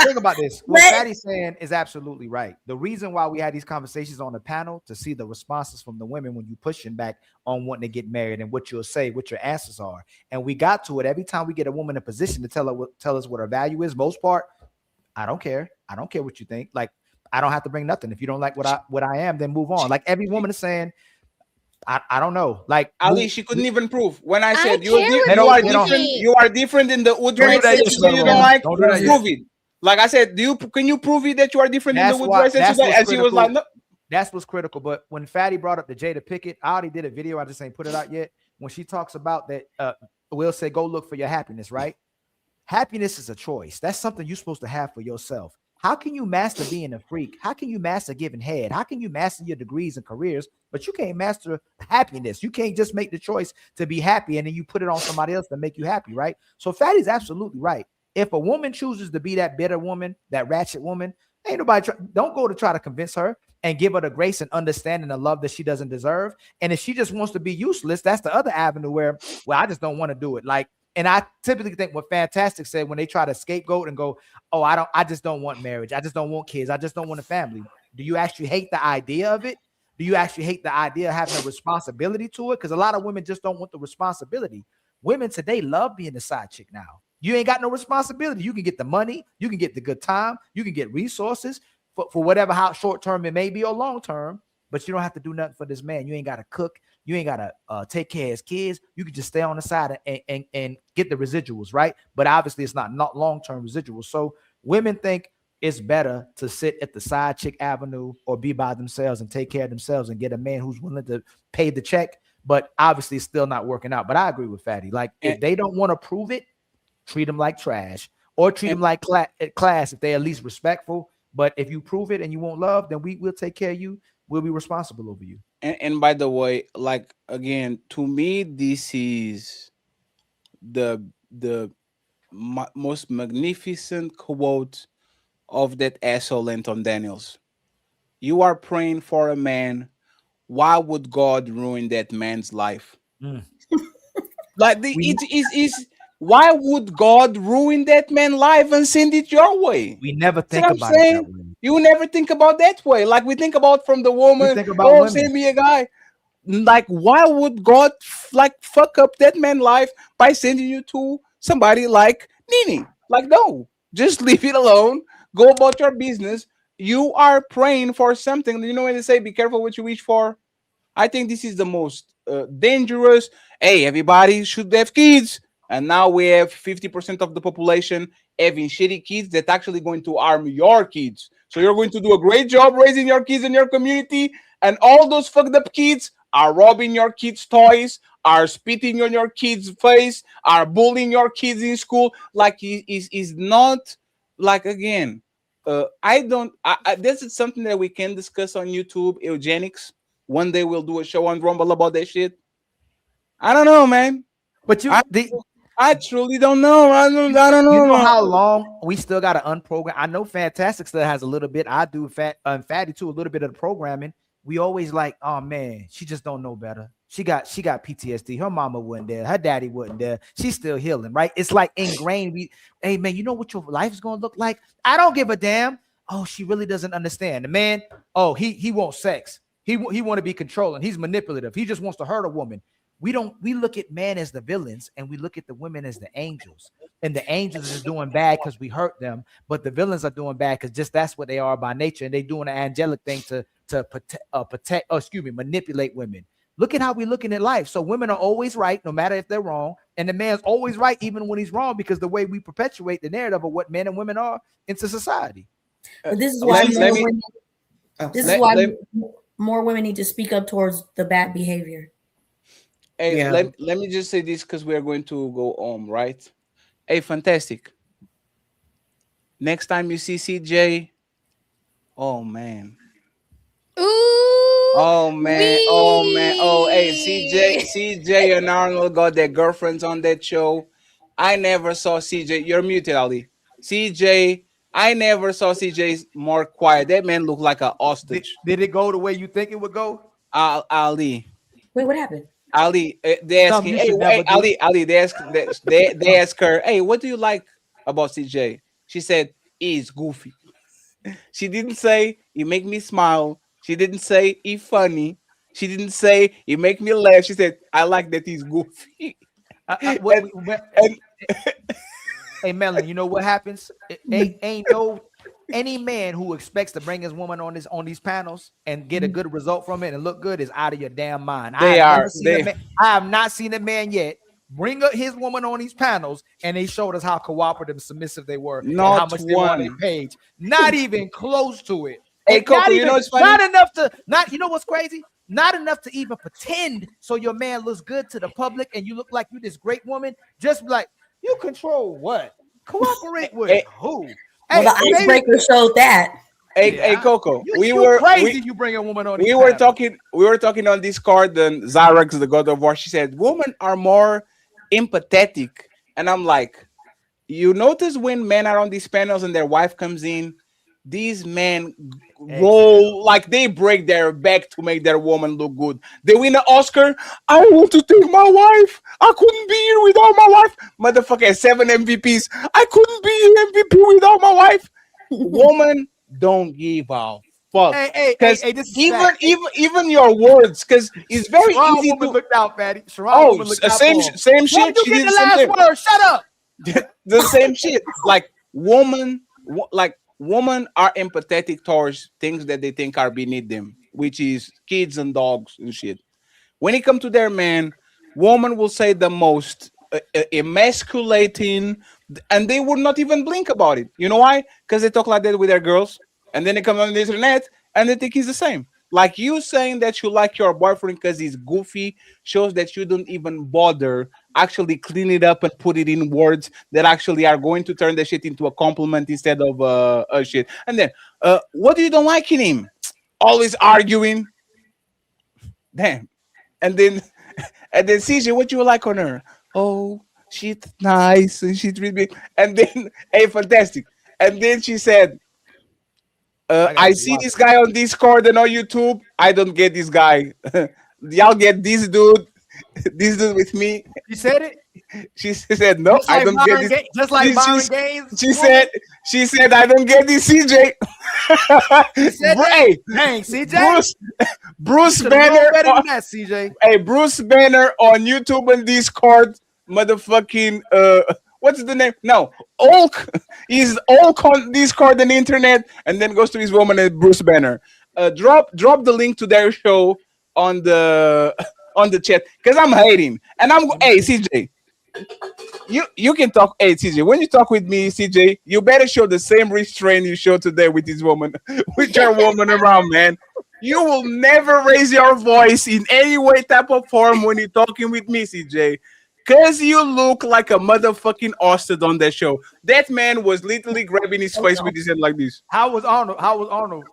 Think about this. What Fatty's saying is absolutely right. The reason why we had these conversations on the panel to see the responses from the women when you pushing back on wanting to get married and what you'll say, what your answers are. And we got to it every time we get a woman in a position to tell us what her value is. Most part, I don't care. I don't care what you think. Like, I don't have to bring nothing. If you don't like what I am, then move on. Like every woman is saying, I don't know. Like Ali, she couldn't even prove when I said you are different in the wood dress that you don't like. Prove it. Like I said, can you prove it that you are different in the wood dress? And she was like, no. That's what's critical. But when Fatty brought up the Jada Pinkett, I already did a video. I just ain't put it out yet. When she talks about that, we'll say, go look for your happiness, right? Happiness is a choice. That's something you're supposed to have for yourself. How can you master being a freak? How can you master giving head? How can you master your degrees and careers, but you can't master happiness? You can't just make the choice to be happy and then you put it on somebody else to make you happy, right? So Fatty's absolutely right. If a woman chooses to be that bitter woman, that ratchet woman, ain't nobody don't go to try to convince her and give her the grace and understanding and love that she doesn't deserve. And if she just wants to be useless, that's the other avenue where, well, I just don't want to do it. Like, and I typically think what Fantastic said when they try to scapegoat and go, oh, I just don't want marriage. I just don't want kids. I just don't want a family. Do you actually hate the idea of it? Do you actually hate the idea of having a responsibility to it? Because a lot of women just don't want the responsibility. Women today love being the side chick now. You ain't got no responsibility. You can get the money. You can get the good time. You can get resources for whatever, how short term it may be or long term, but you don't have to do nothing for this man. You ain't got to cook. You ain't got to take care of his kids. You can just stay on the side and get the residuals, right? But obviously it's not long-term residuals. So women think it's better to sit at the side chick avenue or be by themselves and take care of themselves and get a man who's willing to pay the check. But obviously it's still not working out. But I agree with Fatty. Like if they don't want to prove it, treat them like trash or treat them like class if they're at least respectful. But if you prove it and you want love, then we'll take care of you. We'll be responsible over you. And by the way, like again, to me, this is the most magnificent quote of that asshole Anton Daniels. You are praying for a man. Why would God ruin that man's life? Like why would God ruin that man's life and send it your way? We never think about it that way. You never think about that way. Like we think about from the woman, send me a guy. Like, why would God like fuck up that man's life by sending you to somebody like Nini? Like, no, just leave it alone. Go about your business. you are praying for something. You know when they say, "Be careful what you wish for." I think this is the most dangerous. Hey, everybody should have kids, and now we have 50% of the population having shitty kids that's actually going to harm your kids. So you're going to do a great job raising your kids in your community, and all those fucked up kids are robbing your kids' toys, are spitting on your kids' face, are bullying your kids in school. Like is not like again. I don't. This is something that we can discuss on YouTube. Eugenics. One day we'll do a show on Rumble about that shit. I don't know, man. But I truly don't know. I don't know. You know how long we still got to unprogram. I know Fantastic still has a little bit. I do Fatty too, a little bit of the programming. We always like, oh man, she just don't know better. She got PTSD. Her mama wasn't there. Her daddy wasn't there. She's still healing, right? It's like ingrained. Hey man, you know what your life is gonna look like? I don't give a damn. Oh, she really doesn't understand. The man, oh, he wants sex. He want to be controlling. He's manipulative. He just wants to hurt a woman. We look at man as the villains and we look at the women as the angels. And the angels are doing bad because we hurt them, but the villains are doing bad because just that's what they are by nature. And they doing an angelic thing to manipulate women. Look at how we're looking at life. So women are always right, no matter if they're wrong. And the man's always right, even when he's wrong, because the way we perpetuate the narrative of what men and women are into society. But this is why more women need to speak up towards the bad behavior. Hey, let me just say this because we are going to go home, right? Hey, Fantastic. Next time you see CJ, oh man. Ooh. Oh man. Oh man. Oh, hey, CJ and Arnold got their girlfriends on that show. I never saw CJ. You're muted, Ali. CJ. I never saw CJ more quiet. That man looked like an ostrich. Did it go the way you think it would go? Ali. Wait, what happened? Ali, they ask him, hey, Ali, they ask her, hey, what do you like about CJ? She said, he's goofy. She didn't say he make me smile. She didn't say he funny. She didn't say he make me laugh. She said, I like that he's goofy. Hey, Melanie, you know what happens? Ain't no any man who expects to bring his woman on these panels and get a good result from it and look good is out of your damn mind. I have not seen a man yet bring up his woman on these panels and they showed us how cooperative and submissive they were and how much they wanted their page. Not even close to it. Hey, Coco, you know what's funny? You know what's crazy? Not enough to even pretend so your man looks good to the public and you look like you this great woman. Just like, you control what? Cooperate with who? Well, the icebreaker showed that. Hey, Coco, you bring a woman on. We were talking on Discord. Then Zyrex, the God of War, she said women are more empathetic, and I'm like, you notice when men are on these panels and their wife comes in, these men roll like they break their back to make their woman look good. They win an Oscar. I want to thank my wife. I couldn't be here without my wife. Motherfucker, 7 MVPs. I couldn't be MVP without my wife. Woman, don't give a fuck. Hey, even your words, because it's very easy to look out, Fatty. Same shit. She did the last word. Shut up. The same shit. Like women are empathetic towards things that they think are beneath them, which is kids and dogs and shit. When it comes to their man, woman will say the most emasculating, and they would not even blink about it. You know why? Because they talk like that with their girls, and then they come on the internet and they think he's the same. Like you saying that you like your boyfriend because he's goofy shows that you don't even bother actually clean it up and put it in words that actually are going to turn the shit into a compliment instead of a shit. And then, what do you don't like in him? Always arguing. Damn. And then CJ, what you like on her? Oh, she's nice and she treats me. And then, hey, fantastic. And then she said, I see this guy on Discord and on YouTube. I don't get this guy. Y'all get this dude with me. You said it? She said, no, I don't get this. Just like Byron Gaines. She said, I don't get this, CJ. Hey, dang, CJ. Bruce Banner. CJ. Hey, Bruce Banner on YouTube and Discord. Motherfucking what's the name? No, Ulk. He's Ulk on Discord and internet, and then goes to his woman and Bruce Banner. Drop the link to their show on the chat because I'm hating, and hey CJ. You can talk. Hey, CJ, when you talk with me, CJ, you better show the same restraint you showed today with this woman, with your woman around, man. You will never raise your voice in any way, type of form when you're talking with me, CJ. Because you look like a motherfucking ostrich on that show. That man was literally grabbing his face with his head like this. How was Arnold? No,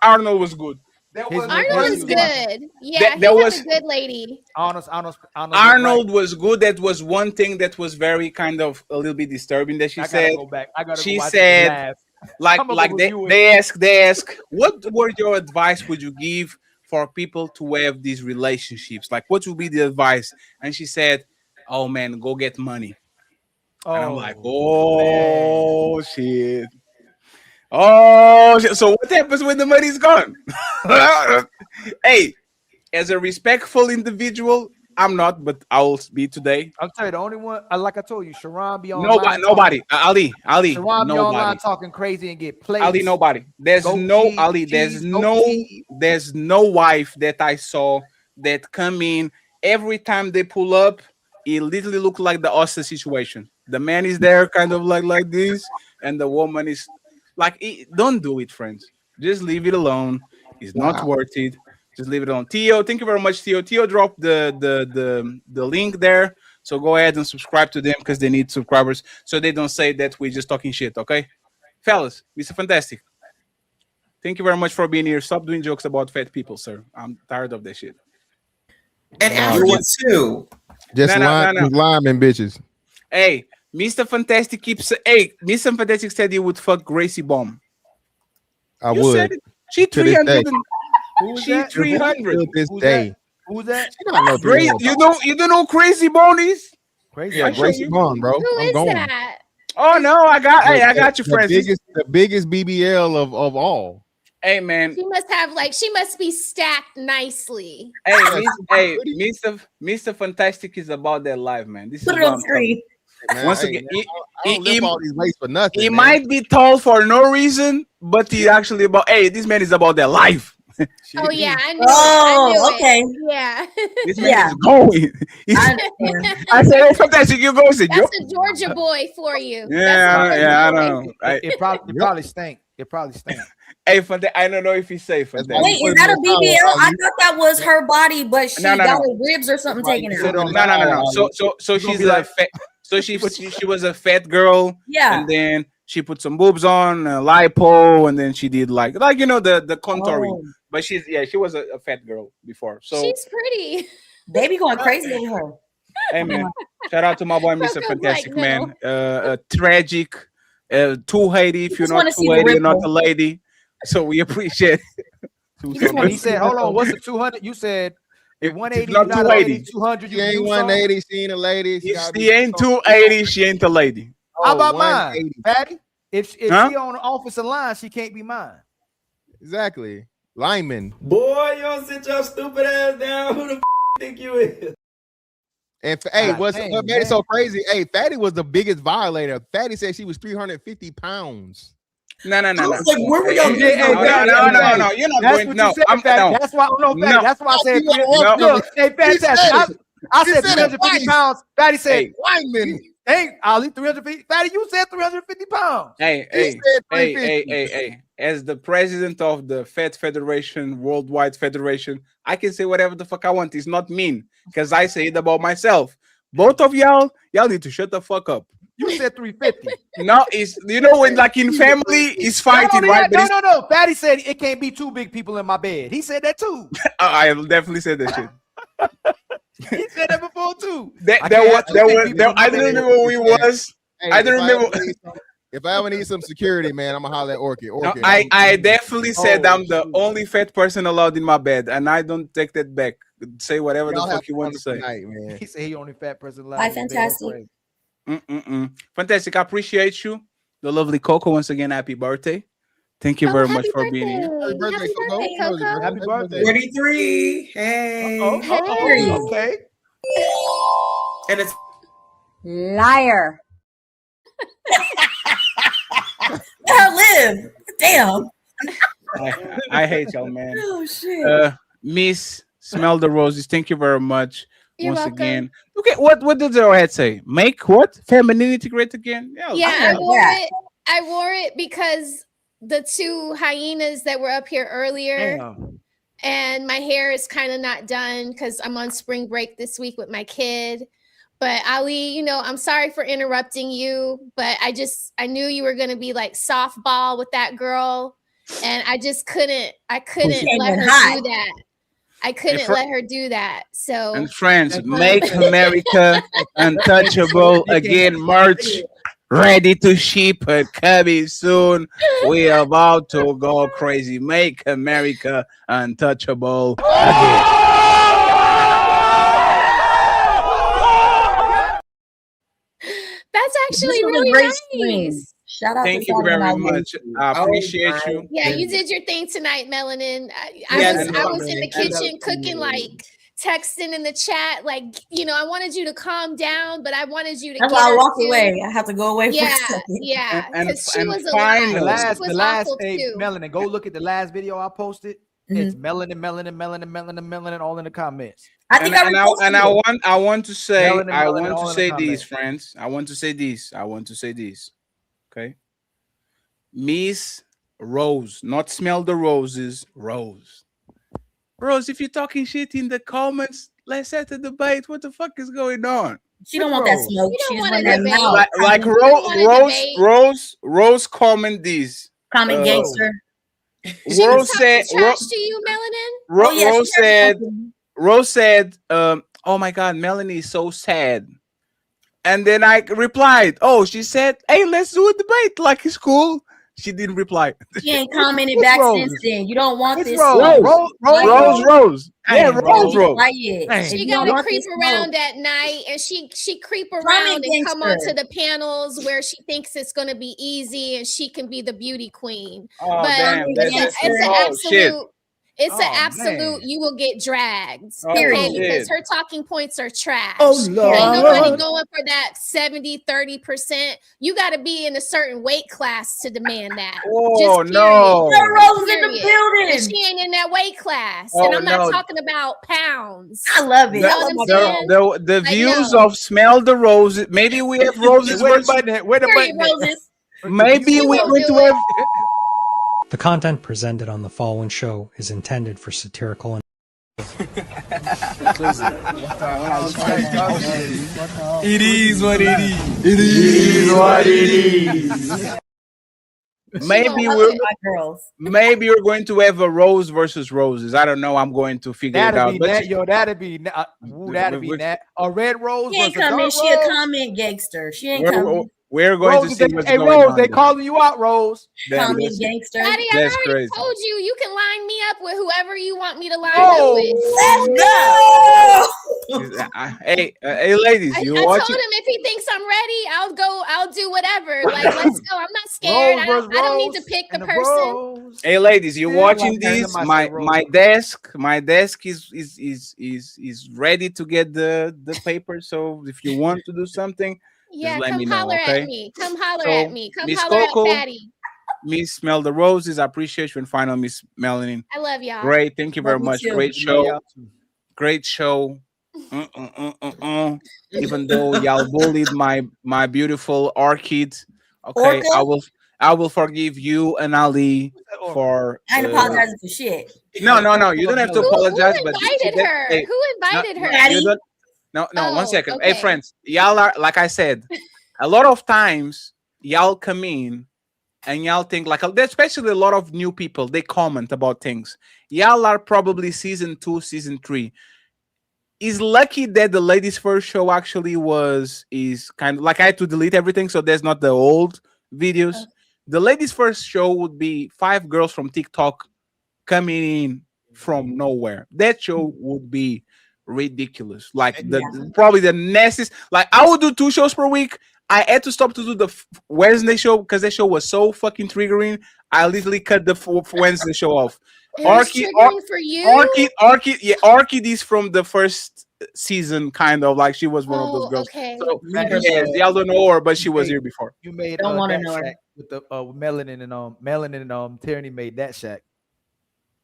Arnold was good. Arnold was good. Yeah, he was a good lady. Arnold was good. That was one thing that was very kind of a little bit disturbing that she said. She said, they ask, what were your advice would you give for people to have these relationships? Like, what would be the advice? And she said, oh man, go get money. And I'm like, oh shit. Oh, so what happens when the money's gone? Hey, as a respectful individual, I'm not, but I'll be today. I'll tell you, the only one, like I told you, Sharon be online. Nobody. Ali. Sharon be online talking crazy and get played. Ali, nobody. There's no wife that I saw that come in every time they pull up. It literally look like the Oscar situation. The man is there, kind of like this, and the woman is. Like, don't do it, friends. Just leave it alone. It's not worth it. Just leave it alone. Theo, thank you very much, Theo. Theo dropped the link there. So go ahead and subscribe to them because they need subscribers so they don't say that we're just talking shit, okay? Fellas, Mr. Fantastic. Thank you very much for being here. Stop doing jokes about fat people, sir. I'm tired of that shit. And Africans too. Just lying bitches. Hey, Mr. Fantastic keeps. Hey, Mr. Fantastic said he would fuck Gracie Bomb. I would. She 300. She 300. This day. Who's that? You don't know Crazy Bone is? Gracie Bone, bro. Who is that? Oh no, I got you, Francis. The biggest BBL of all. Hey man, she must be stacked nicely. Hey, Mr. Fantastic is about their life, man. This Put is it on screen. Man, once again, I don't lift all these weights for nothing. He might be tall for no reason, but he actually about. Hey, this man is about their life. Oh yeah, I knew. Okay. Yeah. This man is going. I said, "Oh, Fantastic, you go." That's a Georgia boy for you. Yeah, I know. It probably stink. Hey, I don't know if he's safe. Wait, is that a BBL? I thought that was her body, but she got her ribs or something taken out. No. So she's a fat. So she was a fat girl. Yeah. And then she put some boobs on, lipo, and then she did like the contouring. Oh. But she was a fat girl before. So she's pretty. They be going crazy over her. Hey man, shout out to my boy Mr. Fantastic, man. Tragic, 280 if you're not 280, you're not a lady. So we appreciate it. He said, hold on, what's the 200? You said if 180 not 280. 200, she ain't 180, she ain't a lady. If she ain't 280, she ain't a lady. How about mine, Patty? If she on the offensive line, she can't be mine. Exactly. Lineman. Boy, y'all sit your stupid ass down. Who the think you is? And what made it so crazy? Hey, Fatty was the biggest violator. Fatty said she was 350 pounds. No. Like, where were y'all? No. You're not going. No, that's why. That's why I said. Look, hey, Fantastic. I said 350 pounds. Fatty said, lineman. Hey, Ali, 350. Fatty, you said 350 pounds. Hey. As the president of the Fat Federation, Worldwide Federation, I can say whatever the fuck I want. It's not mean because I say it about myself. Both of y'all need to shut the fuck up. You said 350. No, it's when like in family, it's fighting, right? No. Fatty said it can't be two big people in my bed. He said that too. I definitely said that shit. He said that before too. I don't remember who he was. I don't remember. If I ever need some security, man, I'm gonna holler at Orchid. No, I definitely said I'm the only fat person allowed in my bed, and I don't take that back. Say whatever the fuck you want to say. Man. He said he only fat person allowed. Hi, Fantastic. Fantastic. I appreciate you. The lovely Coco, once again, happy birthday. Thank you very much for being here. Happy birthday, Coco. Happy birthday. 43. Hey. Okay. And it's Liar. Let her live. Damn. I hate y'all, man. Oh shit. Miss Smell the Roses, thank you very much. You're once welcome. again. Okay, what did the head say? Make what? Femininity great again? I wore it. I wore it because the two hyenas that were up here earlier. Damn. And my hair is kind of not done because I'm on spring break this week with my kid. But Ali, I'm sorry for interrupting you, but I knew you were going to be like softball with that girl. And I just couldn't let her do that. I couldn't let her do that. So, and friends, make America untouchable again. Merch ready to ship and coming soon. We are about to go crazy. Make America untouchable again. That's actually really nice. Shout out Thank to you very Melanin. much. I appreciate you. Yeah, you did your thing tonight, Melanin. I was in the kitchen cooking, like texting in the chat, like I wanted you to calm down, but I wanted you to. That's why I walked away. I have to go away for a second. Yeah, because she was finally, the last Melanin, go look at the last video I posted. It's Melanin, all in the comments. I want to say, this, friends. I want to say this. Okay, Miss Rose, not Smell the Roses, Rose. Rose, if you're talking shit in the comments, let's set a debate. What the fuck is going on? She don't want that smoke. She want that mouth. Like Rose comment this. Comment gangster. Rose said trash to you, Melanin. Rose said, oh my God, Melanie is so sad. And then I replied, oh, she said, hey, let's do a debate. Like, it's cool. She didn't reply. She ain't commented back since then. You don't want this. Rose. Yeah, Rose. She got to creep around at night, and she creep around and come onto the panels where she thinks it's going to be easy and she can be the beauty queen. Oh, but damn, it's an absolute. It's an absolute. Man. You will get dragged. Period. Because her talking points are trash. Oh Lord. Ain't nobody going for that 70-30%. You got to be in a certain weight class to demand that. Oh no! Rose in the building. And she ain't in that weight class, and I'm not talking about pounds. I love it. The views of Smell the Roses. Maybe we have roses. Where the button? Roses. Maybe we're going to have. The content presented on the following show is intended for satirical and It is what it is. It is what it is. Maybe we're going to have a Rose versus Roses. I don't know. I'm going to figure it out. That'd be that. A red rose. She ain't coming. She a comment gangster. She ain't coming. We're going to see what's going Rose, on. They calling you out, Rose. Comment gangster. Daddy, I That's already crazy. told you. You can line me up with whoever you want me to line up with. Let's go. Hey, ladies, you I watch told him if he thinks I'm ready, I'll do whatever. Like, let's go. I'm not scared. I don't need to pick the person. Hey, ladies, you watching this? My desk is ready to get the paper. So if you want to do something, yeah, just let come me know, holler okay? at me. Come holler at me. Come Miss holler Coco, at Patty. Miss Smell the Roses, I appreciate you. And final, Miss Melanin. I love y'all. Great, thank you very much. too. Great show. Great show. Even though y'all bullied my beautiful orchid, okay, Orchid? I will forgive you and Ali for. I ain't apologizing for shit. No. You don't have to apologize. Who invited her? Hey, Who invited her? Patty? No, Oh, 1 second. okay. Hey, friends, y'all are, like I said, a lot of times y'all come in and y'all think, like, especially a lot of new people, they comment about things. Y'all are probably season 2, season 3. Is lucky that the ladies' first show actually is kind of like I had to delete everything, so there's not the old videos. The ladies' first show would be 5 girls from TikTok coming in from nowhere. That show would be ridiculous. Like probably the nastiest. Like I would do 2 shows per week. I had to stop to do the Wednesday show because that show was so fucking triggering. I literally cut the Wednesday show off. It was triggering for you? Orchid is from the first season, kind of like she was one of those girls. Okay. So yes, y'all don't know her, but she was here before. You made Don't want to that know her. Shaq with the Melanin and Tierney made that Shaq.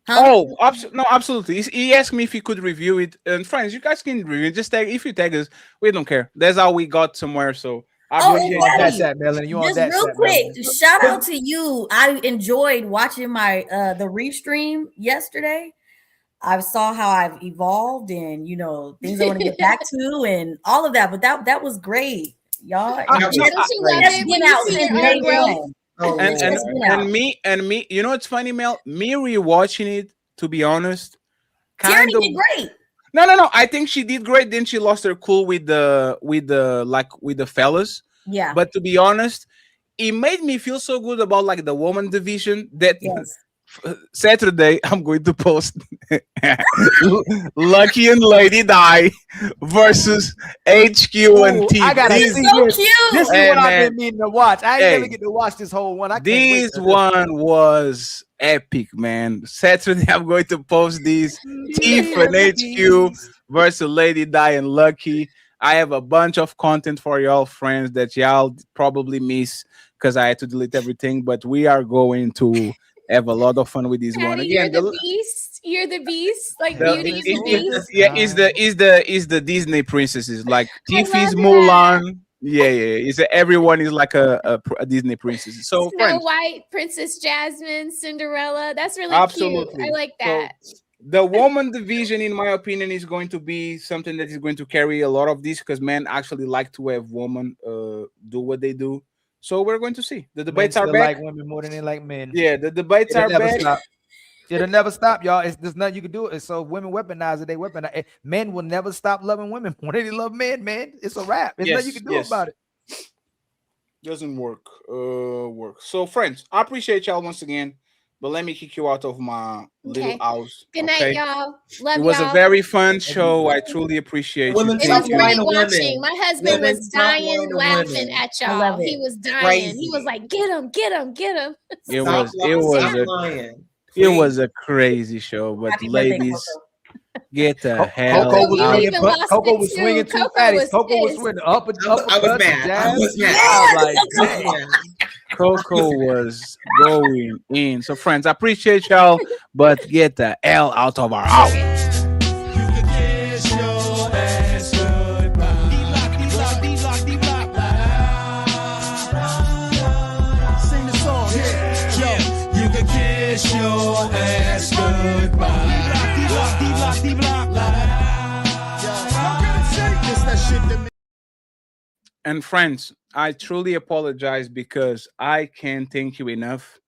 Huh? Oh, no, absolutely. He asked me if he could review it. And friends, you guys can review it. Just tag, if you tag us, we don't care. That's how we got somewhere. So Oh, you on that Shaq, Melanin. You on just that real Shaq, quick, Melanin. shout out to you. I enjoyed watching my the restream yesterday. I saw how I've evolved and things I want to get back to and all of that. But that was great, y'all. Don't you love it when you see your own growth? And me, you know, it's funny, Mel. Me rewatching it, to be honest, Tierney did great. No. I think she did great. Then she lost her cool with the fellas. Yeah. But to be honest, it made me feel so good about like the woman division that Saturday I'm going to post Lucky and Lady Di versus HQ and T. I gotta see this. This is what I've been meaning to watch. I ain't gonna get to watch this whole one. This one was epic, man. Saturday I'm going to post these Tiff and HQ versus Lady Di and Lucky. I have a bunch of content for y'all friends that y'all probably miss because I had to delete everything, but we are going to have a lot of fun with this one. Again, you're the beast. You're the beast. Like Beauty is the beast. Yeah, is the Disney princesses like Tiffy's Mulan. Yeah. It's everyone is like a Disney princess. So Snow White, Princess Jasmine, Cinderella. That's really cute. I like that. So, the woman division, in my opinion, is going to be something that is going to carry a lot of this because men actually like to have women do what they do. So we're going to see. The debates are back. Like women more than they like men. Yeah, the debates are back. It'll never stop, y'all. There's nothing you can do. It's so women weaponize it. They weaponize. Men will never stop loving women more than they love men, man. It's a wrap. There's nothing you can do about it. Doesn't work. So, friends, I appreciate y'all once again. But let me kick you out of my little house. Good night, y'all. Love it was y'all. a very fun show. I truly appreciate you. It was great watching. My husband was dying laughing at y'all. He was dying. He was like, "Get him, get him, get him." It was a crazy show. But ladies, get the hell Coco was out. Coco was swinging two fatties. Coco was swinging up and up. I was mad. I was mad. Coco was going in. So, friends, I appreciate y'all, but get the L out of our house. Sing the song. You can kiss your ass goodbye. And friends, I truly apologize because I can't thank you enough.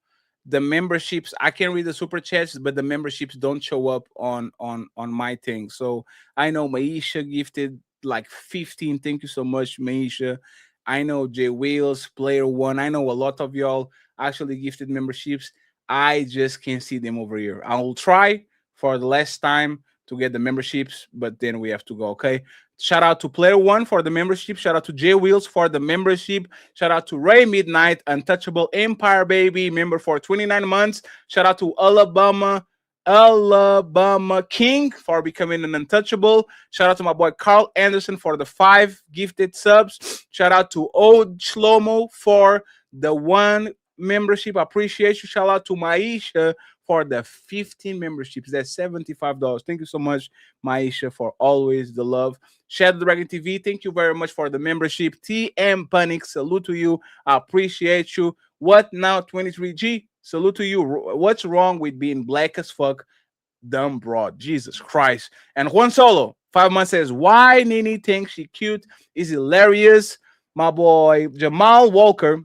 The memberships, I can read the super chats, but the memberships don't show up on my thing. So I know Maisha gifted like 15. Thank you so much, Maisha. I know J Wheels, Player One. I know a lot of y'all actually gifted memberships. I just can't see them over here. I will try for the last time to get the memberships, but then we have to go. Okay. Shout out to Player One for the membership. Shout out to J Wheels for the membership. Shout out to Ray Midnight, Untouchable Empire Baby, member for 29 months. Shout out to Alabama King for becoming an Untouchable. Shout out to my boy Carl Anderson for the 5 gifted subs. Shout out to Old Shlomo for the 1 membership. I appreciate you. Shout out to Maisha for the 15 memberships. That's $75. Thank you so much, Maisha, for always the love. Shadow Dragon TV, thank you very much for the membership. TM Panic, salute to you. I appreciate you. What now, 23G? Salute to you. What's wrong with being black as fuck? Dumb broad. Jesus Christ. And Juan Solo, 5 months, says, why Nini thinks she cute is hilarious. My boy Jamal Walker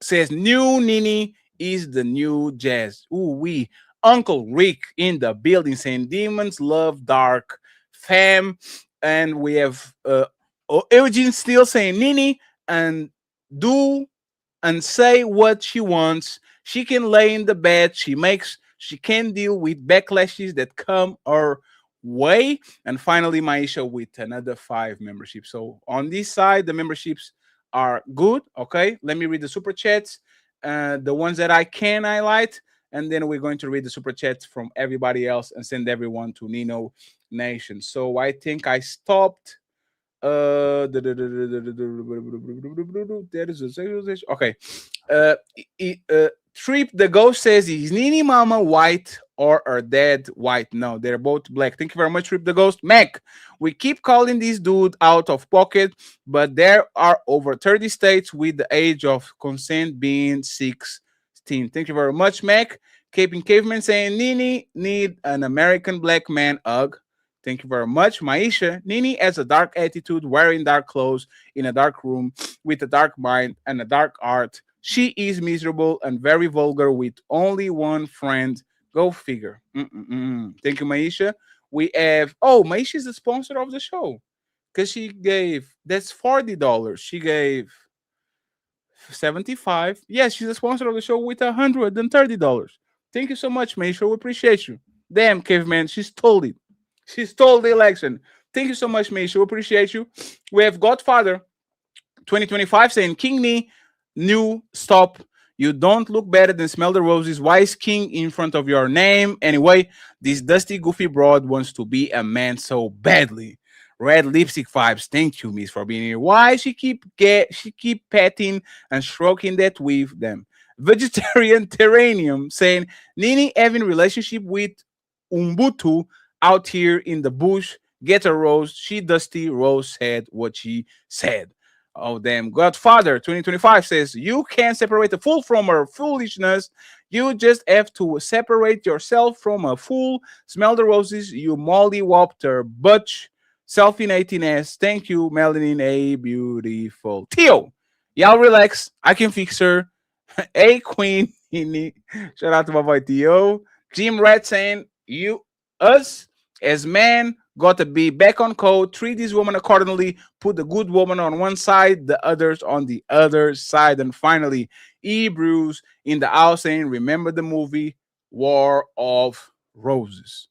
says, new Nini is the new jazz. Ooh wee. Uncle Rick in the building saying demons love dark fam. And we have Eugene still saying Nini and do and say what she wants. She can lay in the bed. She can deal with backlashes that come her way. And finally, Maisha with another 5 memberships. So on this side, the memberships are good. Okay, let me read the super chats. The ones that I can highlight. and then we're going to read the super chats from everybody else and send everyone to Nino Nation. So I think I stopped. There is a okay. Trip the Ghost says, is Nini Mama white or are dead white? No, they're both black. Thank you very much, Trip the Ghost. Mac, we keep calling this dude out of pocket, but there are over 30 states with the age of consent being 16. Thank you very much, Mac. Caping Caveman saying, Nini need an American black man hug. Thank you very much, Maisha. Nini has a dark attitude, wearing dark clothes in a dark room with a dark mind and a dark heart. She is miserable and very vulgar with only one friend. Go figure. Thank you, Maisha. We have, Maisha is the sponsor of the show because she gave, that's $40. She gave 75. Yes, she's a sponsor of the show with $130. Thank you so much, Maisha. We appreciate you. Damn, caveman, she stole it. She stole the election. Thank you so much, Maisha. We appreciate you. We have Godfather 2025 saying, King Me, new stop. You don't look better than Smell the Roses. Why is King in front of your name? Anyway, this dusty, goofy broad wants to be a man so badly. Red lipstick vibes. Thank you, Miss, for being here. Why she keep petting and stroking that with them? Vegetarian Terranium saying, Nini having relationship with Umbutu out here in the bush. Get a rose. She dusty. Rose said what she said. Oh, damn. Godfather 2025 says, you can't separate the fool from her foolishness. You just have to separate yourself from a fool. Smell the roses, you mollywhopped her butch. Self-inating ass. Thank you, Melanin, a beautiful. Theo, y'all relax. I can fix her. Hey, Queen. Shout out to my boy Theo. Jim Rat saying, us as men got to be back on code, treat this woman accordingly, put the good woman on one side, the others on the other side. And finally, Hebrews in the house saying, remember the movie War of Roses.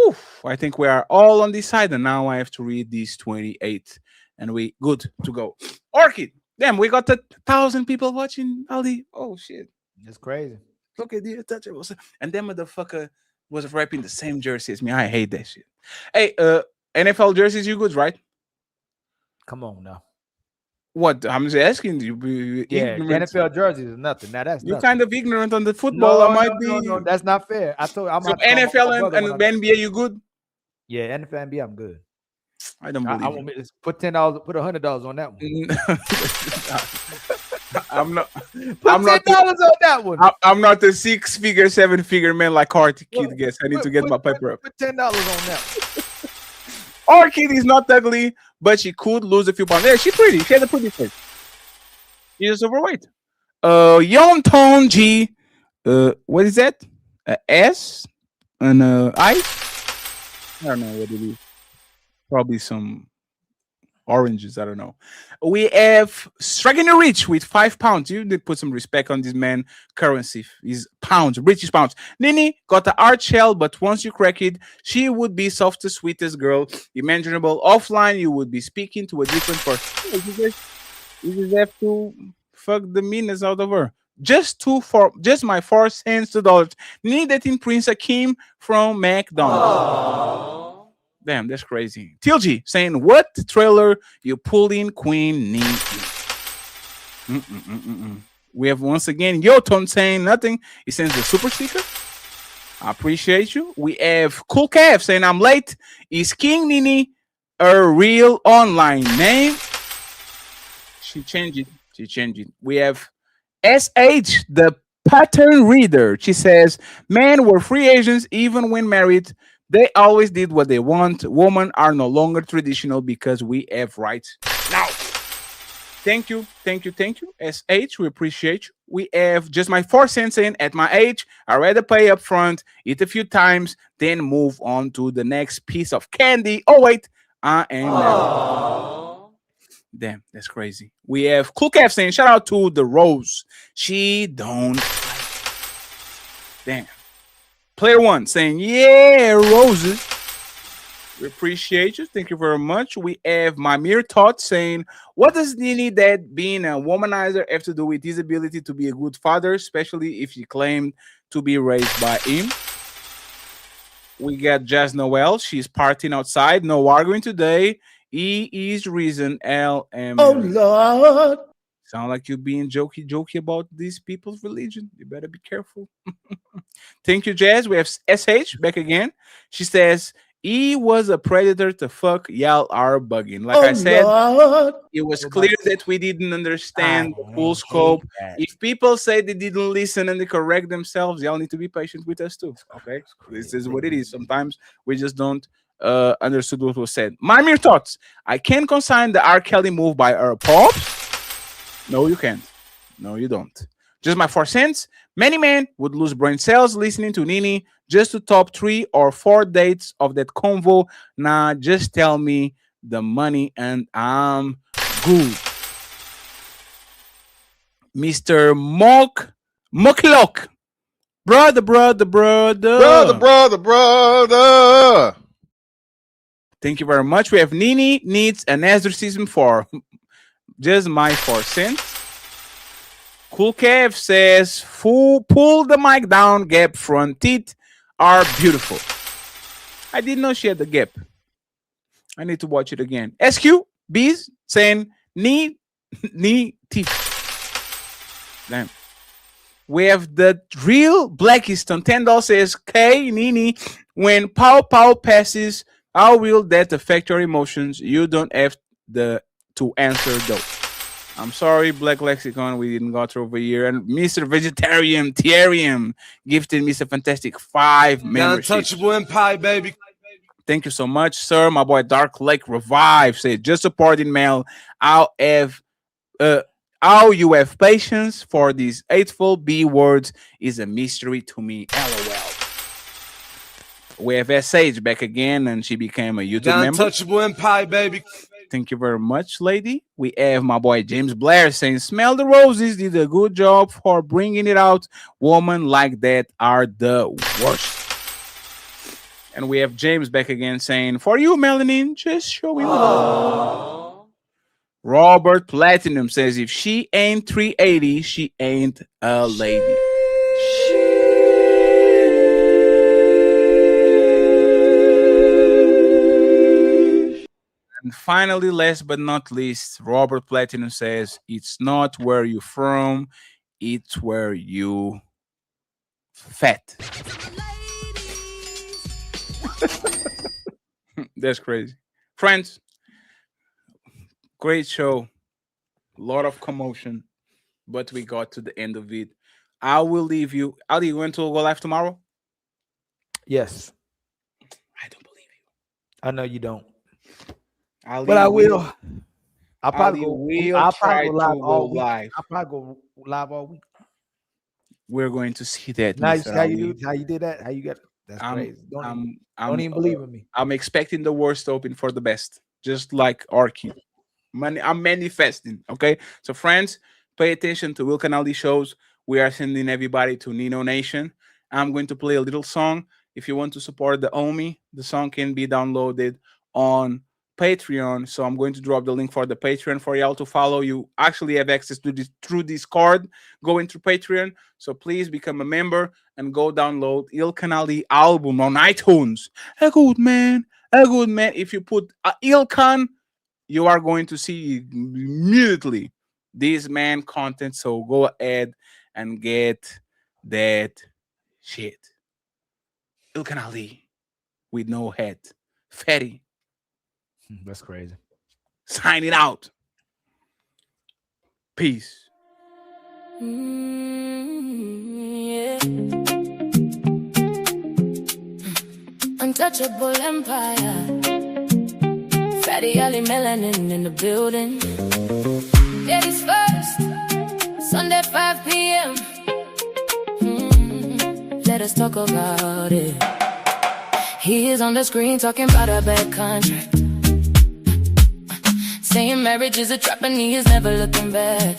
Oof, I think we are all on this side, and now I have to read these 28, and we good to go. Orchid, damn, we got 1,000 people watching Ali. Oh shit, that's crazy. Look at the Untouchables, and that motherfucker was rapping the same jersey as me. I hate that shit. Hey, NFL jerseys, you good, right? Come on now. What? I'm just asking you. Yeah, NFL jerseys is nothing. Now that's you're nothing. kind of ignorant on the football. I might be. No, that's not fair. I told you. So NFL and NBA, you good? Yeah, NFL, NBA, I'm good. I don't believe. I want me to put $10, put $100 on that one. I'm not. Put $10 on that one. I'm not a 6-figure, 7-figure man like Orchid gets. I need to get my paper up. Put $10 on that. Orchid is not ugly, but she could lose a few pounds. Yeah, she's pretty. She has a pretty face. She's just overweight. Young Tone G. What is that? S and I don't know what it is. Probably some oranges. I don't know. We have Striking the Rich with 5 pounds. You did put some respect on this man. Currency is pounds, British pounds. Nini got the art shell, but once you crack it, she would be softest, sweetest girl imaginable. Offline, you would be speaking to a different person. You just have to fuck the meanness out of her. Just my 4 cents to dollars. Nini dating Prince Akeem from McDonald's. Aww. Damn, that's crazy. TLG saying, what trailer you pulled in Queen Nini? We have once again Yoton saying nothing. He sends the super sticker. I appreciate you. We have Cool Calf saying, I'm late. Is King Nini a real online name? She changed it. We have SH, the pattern reader. She says, men were free agents even when married. They always did what they want. Women are no longer traditional because we have rights now. Thank you. SH, we appreciate you. We have just my 4 cents in. At my age, I rather pay up front, eat a few times, then move on to the next piece of candy. Oh, wait, I am married. Damn, that's crazy. We have Cool Calf saying, shout out to the Rose. She don't like. Damn. Player One saying, yeah, roses. We appreciate you. Thank you very much. We have my mere thought saying, what does Nini that being a womanizer have to do with his ability to be a good father, especially if she claimed to be raised by him. We got Jazz Noel. She's partying outside. No arguing today. E is reason. L M. Oh Lord. Sound like you being jokey about these people's religion. You better be careful. Thank you, Jazz. We have SH back again. She says, E was a predator to fuck. Y'all are bugging. Like I said, Lord. it was clear that we didn't understand the full scope. If people say they didn't listen and they correct themselves, y'all need to be patient with us too. Okay? This is what it is. Sometimes we just don't understood what was said. My mere thoughts. I can consign the R. Kelly move by our pops. No, you can't. No, you don't. Just my 4 cents. Many men would lose brain cells listening to Nini just to top 3 or 4 dates of that convo. Nah, just tell me the money and I'm good. Mr. Mucklock. Brother. Thank you very much. We have Nini needs an exorcism for just my 4 cents. Cool Kev says, pull the mic down, gap front teeth are beautiful. I didn't know she had the gap. I need to watch it again. SQ, Bees saying, knee teeth. Damn. We have the real Blackiston. $10 says, K, Nini, when pow passes, how will that affect your emotions? You don't have to answer though. I'm sorry, Black Lexicon, we didn't go through over here. And Mr. Vegetarian Therium gifted Mr. Fantastic 5 memberships. Untouchable Empire, baby. Thank you so much, sir. My boy Dark Lake Revive said, just supporting Mel. How you have patience for these hateful B words is a mystery to me. LOL. We have SH back again, and she became a YouTube member. Untouchable Empire, baby. Thank you very much, lady. We have my boy James Blair saying, smell the roses, did a good job for bringing it out. Women like that are the worst. And we have James back again saying, for you, Melanin, just show me love. Robert Platinum says, if she ain't 380, she ain't a lady. And finally, last but not least, Robert Platinum says, it's not where you're from, it's where you fat. That's crazy. Friends, great show. A lot of commotion, but we got to the end of it. I will leave you. Ali, you want to go live tomorrow? Yes. I don't believe you. I know you don't. But I will. I'll probably go live live. I'll probably go live all week. We're going to see that. Nice. How you did that? How you got it? That's crazy. Don't even believe in me. I'm expecting the worst, hoping for the best. Just like Arky. I'm manifesting. Okay. So friends, pay attention to Ilkan Ali shows. We are sending everybody to Nino Nation. I'm going to play a little song. If you want to support the OMI, the song can be downloaded on Patreon. So I'm going to drop the link for the Patreon for y'all to follow. You actually have access to this through Discord going through Patreon. So please become a member and go download Ilkan Ali album on iTunes. A good man. If you put Ilkan, you are going to see immediately this man content. So go ahead and get that shit. Ilkan Ali with no head. Fatty. That's crazy. Signing out. Peace. Yeah. Untouchable empire. Fatty Ali Melanin in the building. Ladies first. Sunday 5 p.m. Let us talk about it. He is on the screen talking about a bad contract. Saying marriage is a trap and he is never looking back.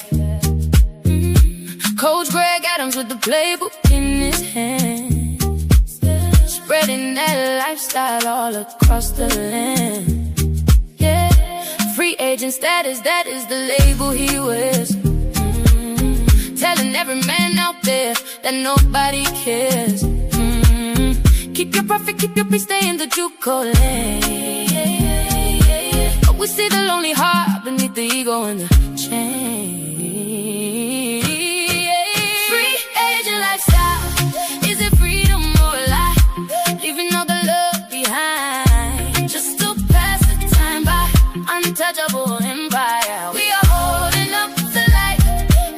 Coach Greg Adams with the playbook in his hand, spreading that lifestyle all across the land. Yeah, free agent status, that is the label he wears. Telling every man out there that nobody cares. Keep your profit, keep your peace, stay in the JuCo lane. But we see the lonely heart beneath the ego and the chain. Free agent lifestyle, is it freedom or a lie? Leaving all the love behind, just to pass the time by. Untouchable empire, we are holding up the light.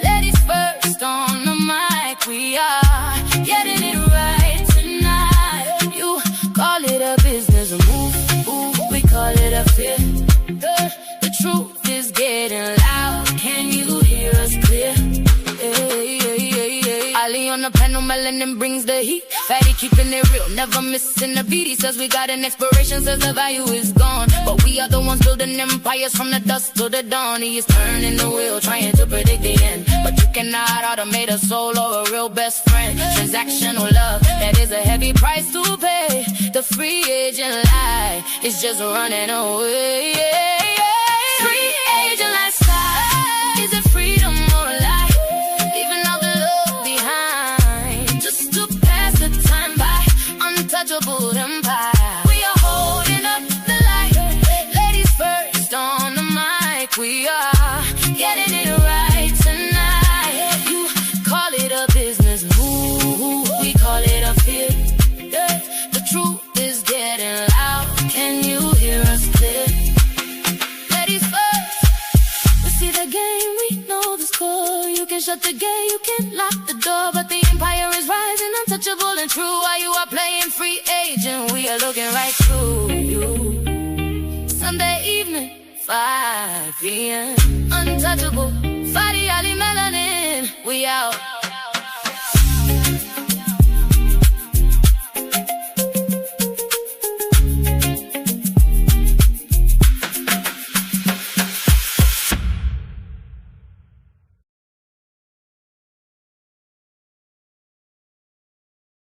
Ladies first on the mic, we are getting it right tonight. You call it a business move, ooh, we call it a fit. The truth is getting loud, can you hear us clear? Ali on the panel, melanin brings the heat. Fatty keeping it real, never missing a beat. He says we got an expiration, says the value is gone. But we are the ones building empires from the dusk to the dawn. He is turning the wheel, trying to predict the end. But you cannot automate a soul or a real best friend. Transactional love, that is a heavy price to pay. The free agent lie is just running away. Free agent lifestyle, is it freedom or a lie? Leaving all the love behind, just to pass the time by. Untouchable empire, we are holding up the light. Ladies first on the mic, we are getting it right tonight. You call it a business move, we call it a fit. The truth is getting loud, can you hear us clear? Ladies first, we see the game, we know the score. You can shut the gate, you can lock the door, but the empire is rising, untouchable and true. While you are playing free agent, we are looking right through you. Sunday evening, 5 p.m. Untouchable, Fadi Ali Melanin, we out.